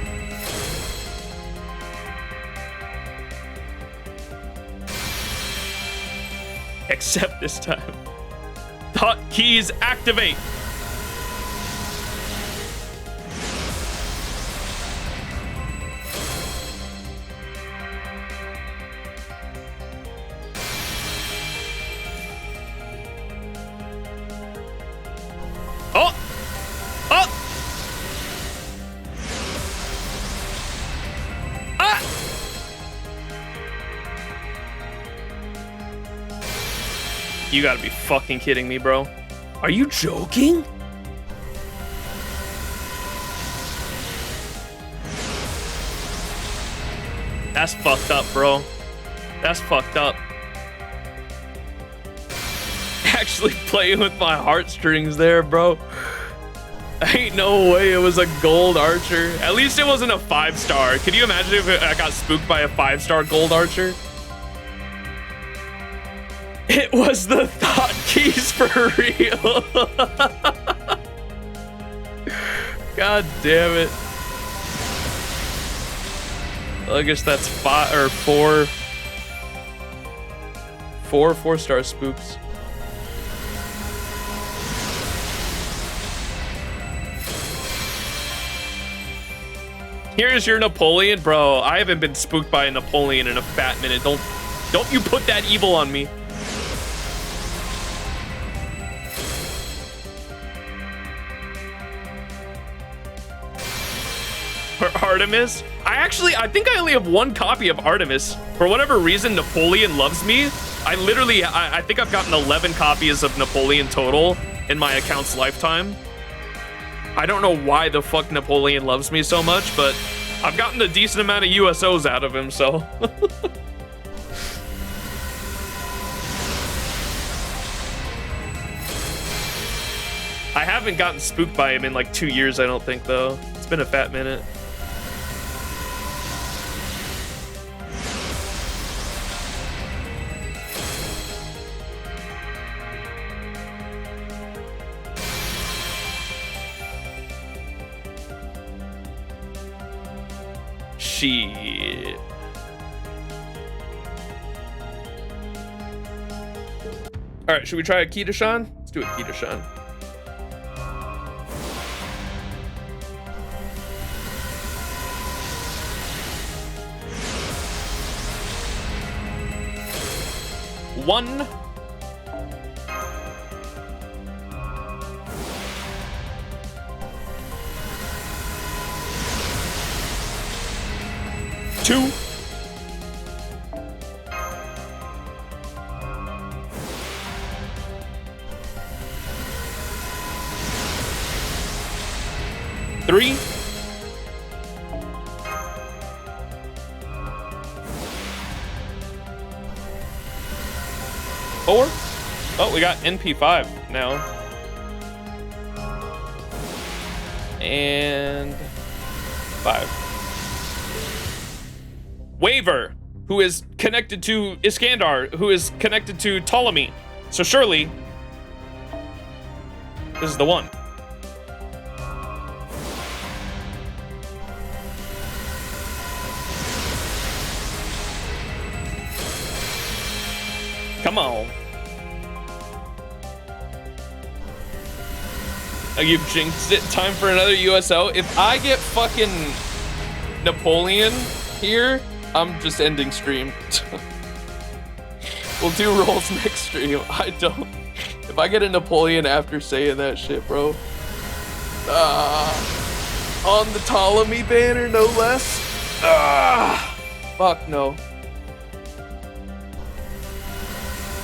Except this time. Hotkeys activate. You gotta be fucking kidding me, bro. Are you joking? That's fucked up, bro. That's fucked up. Actually playing with my heartstrings there, bro. Ain't no way it was a gold archer. At least it wasn't a 5-star. Could you imagine if I got spooked by a 5-star gold archer? It was the thought keys for real. God damn it. Well, I guess that's 5 or 4. 4 4-star spooks. Here's your Napoleon, bro. I haven't been spooked by a Napoleon in a fat minute. Don't you put that evil on me. Artemis? I think I only have 1 copy of Artemis. For whatever reason, Napoleon loves me. I think I've gotten 11 copies of Napoleon total in my account's lifetime. I don't know why the fuck Napoleon loves me so much, but I've gotten a decent amount of USOs out of him, so. I haven't gotten spooked by him in like 2 years, I don't think, though. It's been a fat minute. Shit. All right, should we try a Kitashan? Let's do a Kitashan. One. Two. Three. Four. Oh, we got NP5 now. And 5. Waver, who is connected to Iskandar, who is connected to Ptolemy. So surely, this is the one. Come on. Oh, you've jinxed it. Time for another USO. If I get fucking Napoleon here, I'm just ending stream. We'll do rolls next stream. I don't. If I get a Napoleon after saying that shit, bro. On the Ptolemy banner, no less. Fuck no.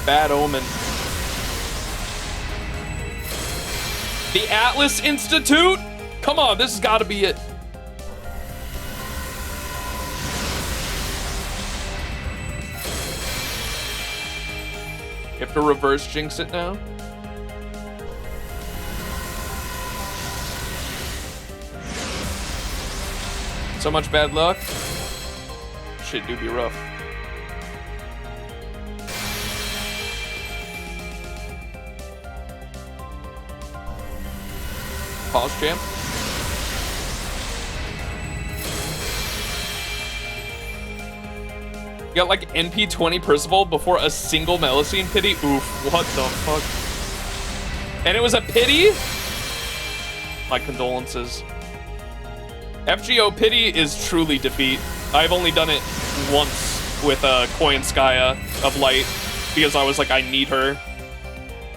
Bad omen. The Atlas Institute? Come on, this has got to be it. You have to reverse jinx it now. So much bad luck. Shit do be rough. Pause champ. You got like NP 20 Percival before a single Melusine pity? Oof, what the fuck? And it was a pity? My condolences. FGO pity is truly defeat. I've only done it once with Koyanskaya of Light because I was like, I need her.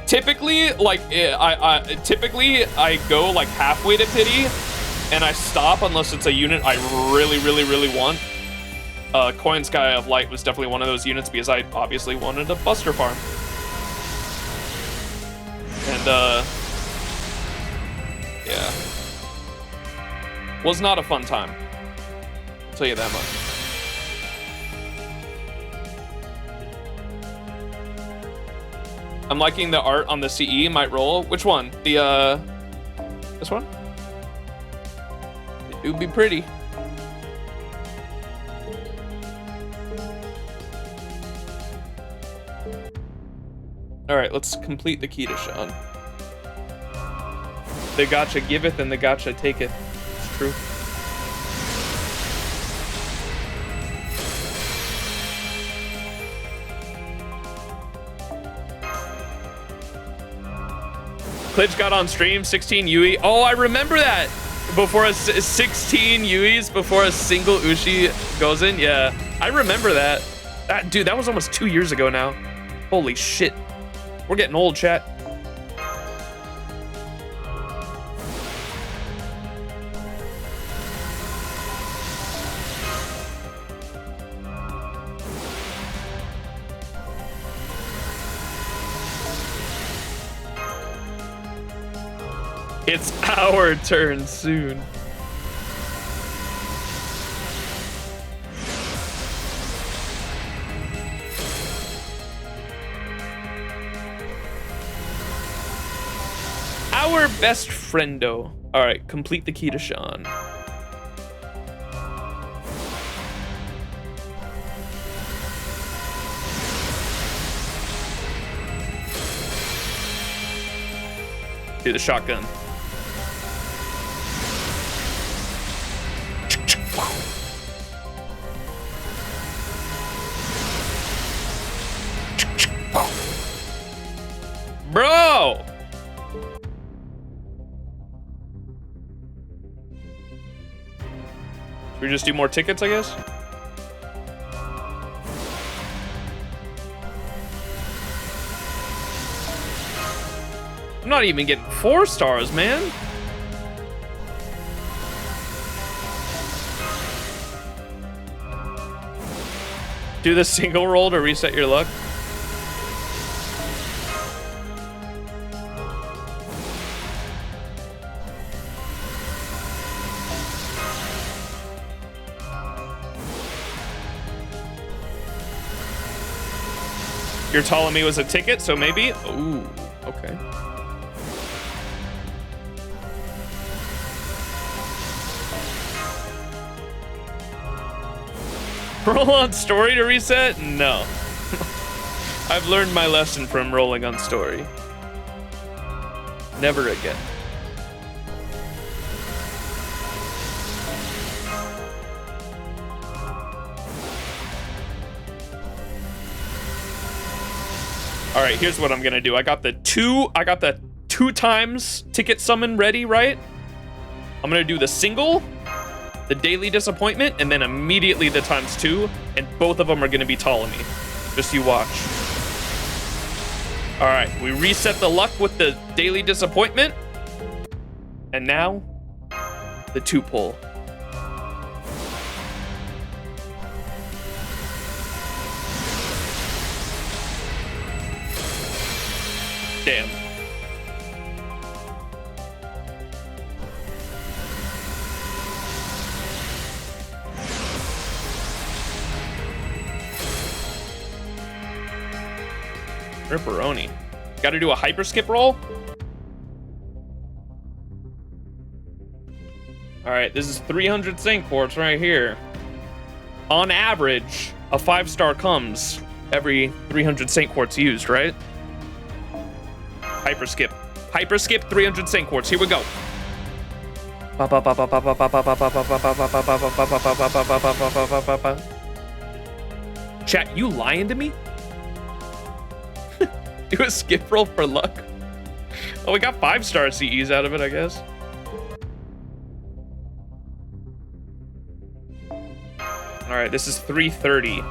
Typically, like, I go like halfway to pity and I stop unless it's a unit I really want. Koyanskaya of Light was definitely one of those units because I obviously wanted a Buster farm. and yeah, was not a fun time. I'll tell you that much. I'm liking the art on the CE. Might roll. Which one? The this one? It do be pretty. All right, let's complete the key to Sean. The gacha giveth and the gacha taketh. It's true. Klitsch got on stream, 16 Yui. Oh, I remember that. Before a 16 Yuis before a single Ushi goes in. Yeah, I remember that. Dude, that was almost 2 years ago now. Holy shit. We're getting old, chat. It's our turn soon. Our best friendo. All right, complete the key to Sean. Do the shotgun. Bro! Should we just do more tickets, I guess? I'm not even getting 4 stars, man. Do the single roll to reset your luck. Your Ptolemy was a ticket, so maybe. Ooh, okay. Roll on story to reset? No. I've learned my lesson from rolling on story. Never again. All right, here's what I'm gonna do. I got the two times ticket summon ready, right? I'm gonna do the single, the daily disappointment, and then immediately the ×2, and both of them are gonna be Ptolemy. Just you watch. All right, we reset the luck with the daily disappointment, and now the 2 pull. Damn. Ripperoni. Gotta do a hyper skip roll? Alright, this is 300 sync ports right here. On average, a 5-star comes every 300 sync quartz used, right? Hyper skip. Hyper skip 300 sync quartz. Here we go. Chat, you lying to me? Do a skip roll for luck. Oh, we got 5-star CEs out of it, I guess. All right, this is 330.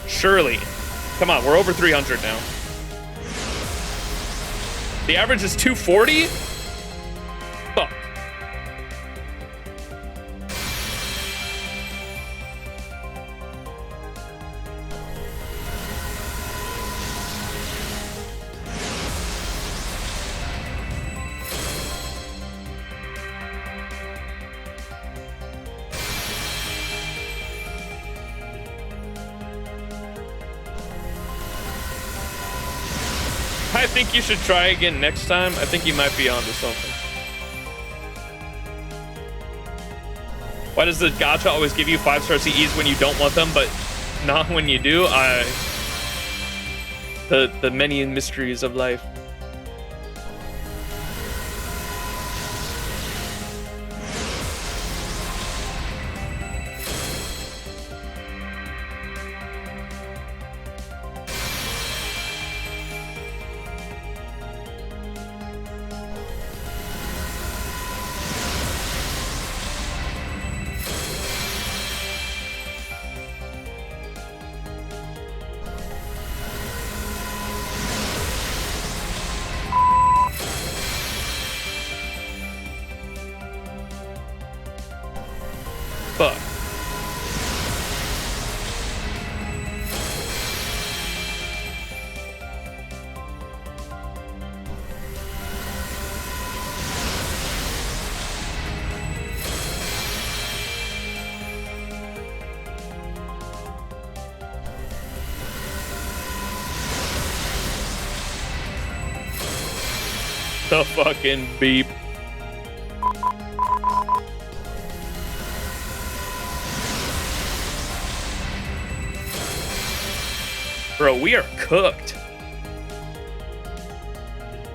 Surely. Come on, we're over 300 now. The average is 240? Fuck. I think you should try again next time. I think you might be onto something. Why does the gacha always give you 5-star CEs when you don't want them, but not when you do? The many mysteries of life. Fuck. The fucking beep. Bro, we are cooked.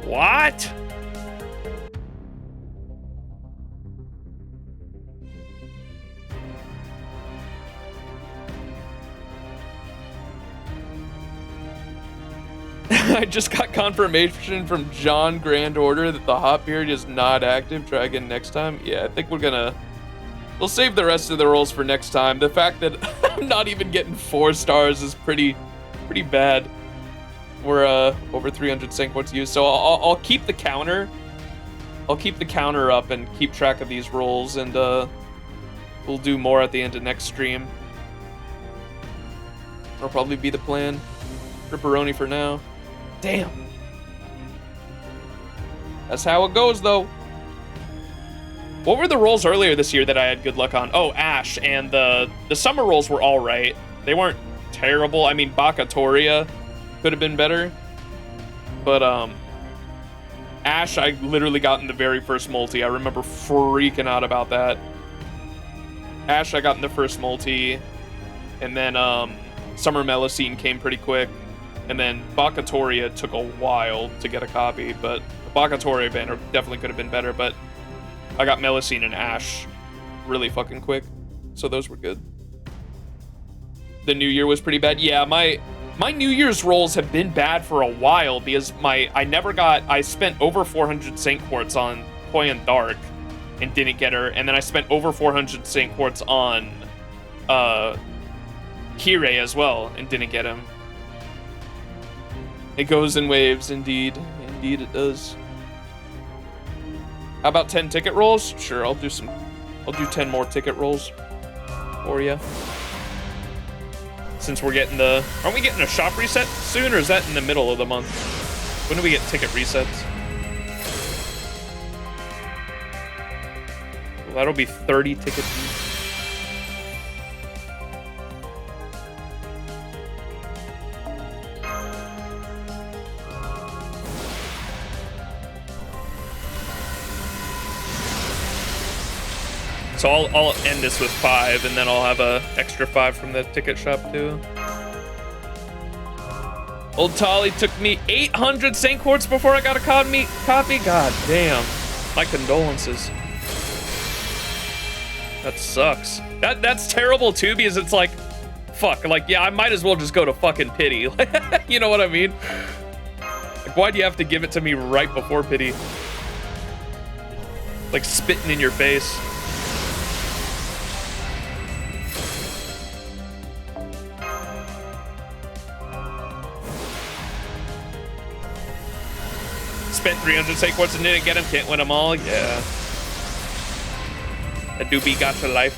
What? I just got confirmation from John Grand Order that the hot period is not active. Try again next time. Yeah, I think we'll save the rest of the rolls for next time. The fact that I'm not even getting 4 stars is pretty bad. We're over 300 sync points used, so I'll keep the counter. I'll keep the counter up and keep track of these rolls, and we'll do more at the end of next stream. That'll probably be the plan. Ripperoni for now. Damn. That's how it goes, though. What were the rolls earlier this year that I had good luck on? Oh, Ash, and the summer rolls were all right. They weren't terrible. I mean, Bakatoria could have been better, but Ash, I literally got in the very first multi. I remember freaking out about that. Ash, I got in the first multi, and then Summer Melusine came pretty quick, and then Bakatoria took a while to get a copy, but the Bakatoria banner definitely could have been better, but I got Melusine and Ash really fucking quick, so those were good. The New Year was pretty bad. Yeah, my New Year's rolls have been bad for a while because I spent over 400 Saint Quartz on Koyan Dark and didn't get her, and then I spent over 400 Saint Quartz on Kirei as well and didn't get him. It goes in waves, indeed. Indeed it does. How about 10 ticket rolls? Sure, I'll do 10 more ticket rolls for you. Since we're getting aren't we getting a shop reset soon, or is that in the middle of the month? When do we get ticket resets? Well, that'll be 30 tickets. So I'll end this with 5, and then I'll have a extra 5 from the ticket shop too. Old Tolly took me 800 Saint Quartz before I got a copy. God damn. My condolences. That sucks. That's terrible too, because it's like, fuck, like, yeah, I might as well just go to fucking pity. You know what I mean? Like, why do you have to give it to me right before pity? Like spitting in your face. Spent 300 Saint Quartz and didn't get him. Can't win them all. Yeah. A doobie gacha life.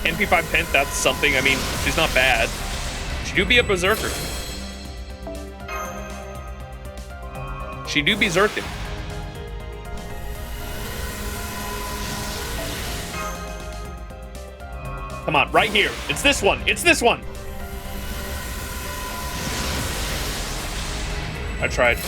NP5 Pent, that's something. I mean, she's not bad. She do be a berserker. She do berserking. Come on, right here. It's this one. It's this one. I tried.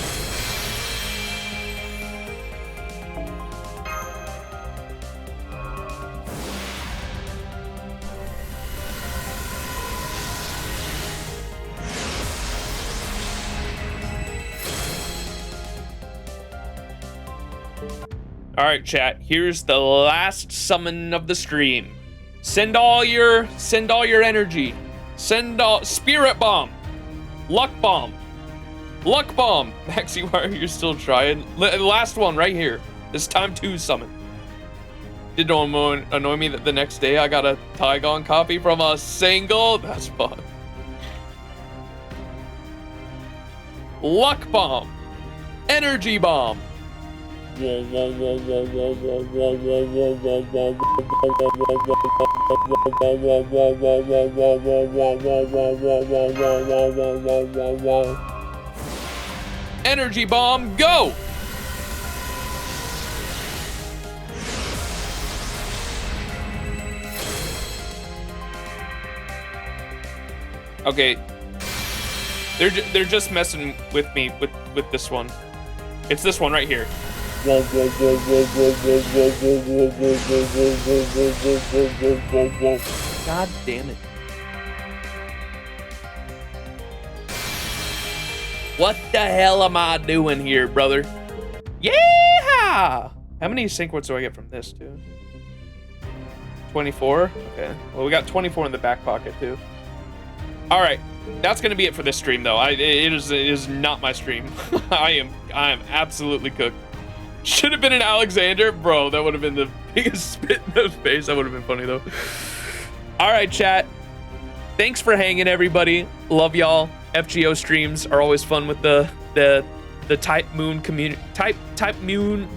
All right, chat. Here's the last summon of the stream. Send all your energy. Send all spirit bomb, luck bomb. Luck bomb! Maxi, why are you still trying? Last one right here. This time 2 summon. Did it annoy me that the next day I got a Tygon copy from a single? That's fun. Luck bomb. Energy bomb. Energy bomb, go! Okay, they're just messing with me with this one. It's this one right here. God damn it. What the hell am I doing here, brother? Yeah! How many sync words do I get from this, too? 24? Okay. Well, we got 24 in the back pocket, too. All right. That's going to be it for this stream, though. It is not my stream. I am absolutely cooked. Should have been an Alexander. Bro, that would have been the biggest spit in the face. That would have been funny, though. All right, chat. Thanks for hanging, everybody. Love y'all. FGO streams are always fun with the type moon community. Type moon.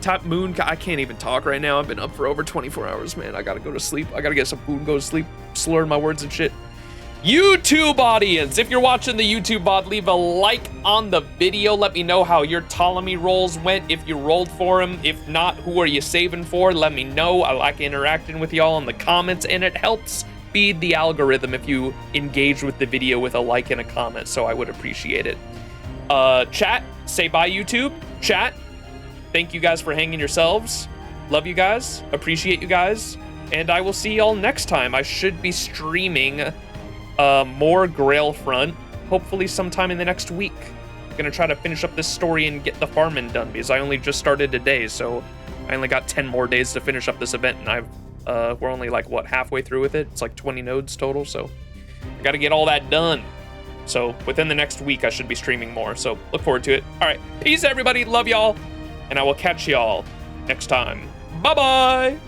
I can't even talk right now. I've been up for over 24 hours, man. I gotta go to sleep. I gotta get some food and go to sleep. Slurring my words and shit. YouTube audience, if you're watching the YouTube VOD, leave a like on the video. Let me know how your Ptolemy rolls went, if you rolled for him. If not, who are you saving for? Let me know. I like interacting with y'all in the comments, and it helps feed the algorithm if you engage with the video with a like and a comment, so I would appreciate it. Chat, say bye, YouTube. Chat, thank you guys for hanging yourselves. Love you guys. Appreciate you guys. And I will see y'all next time. I should be streaming more Grail Front, hopefully sometime in the next week. I'm gonna try to finish up this story and get the farming done, because I only just started today, so I only got 10 more days to finish up this event, and we're only like, what, halfway through with it? It's like 20 nodes total, so I gotta get all that done. So within the next week, I should be streaming more, so look forward to it. All right, peace, everybody. Love y'all, and I will catch y'all next time. Bye-bye.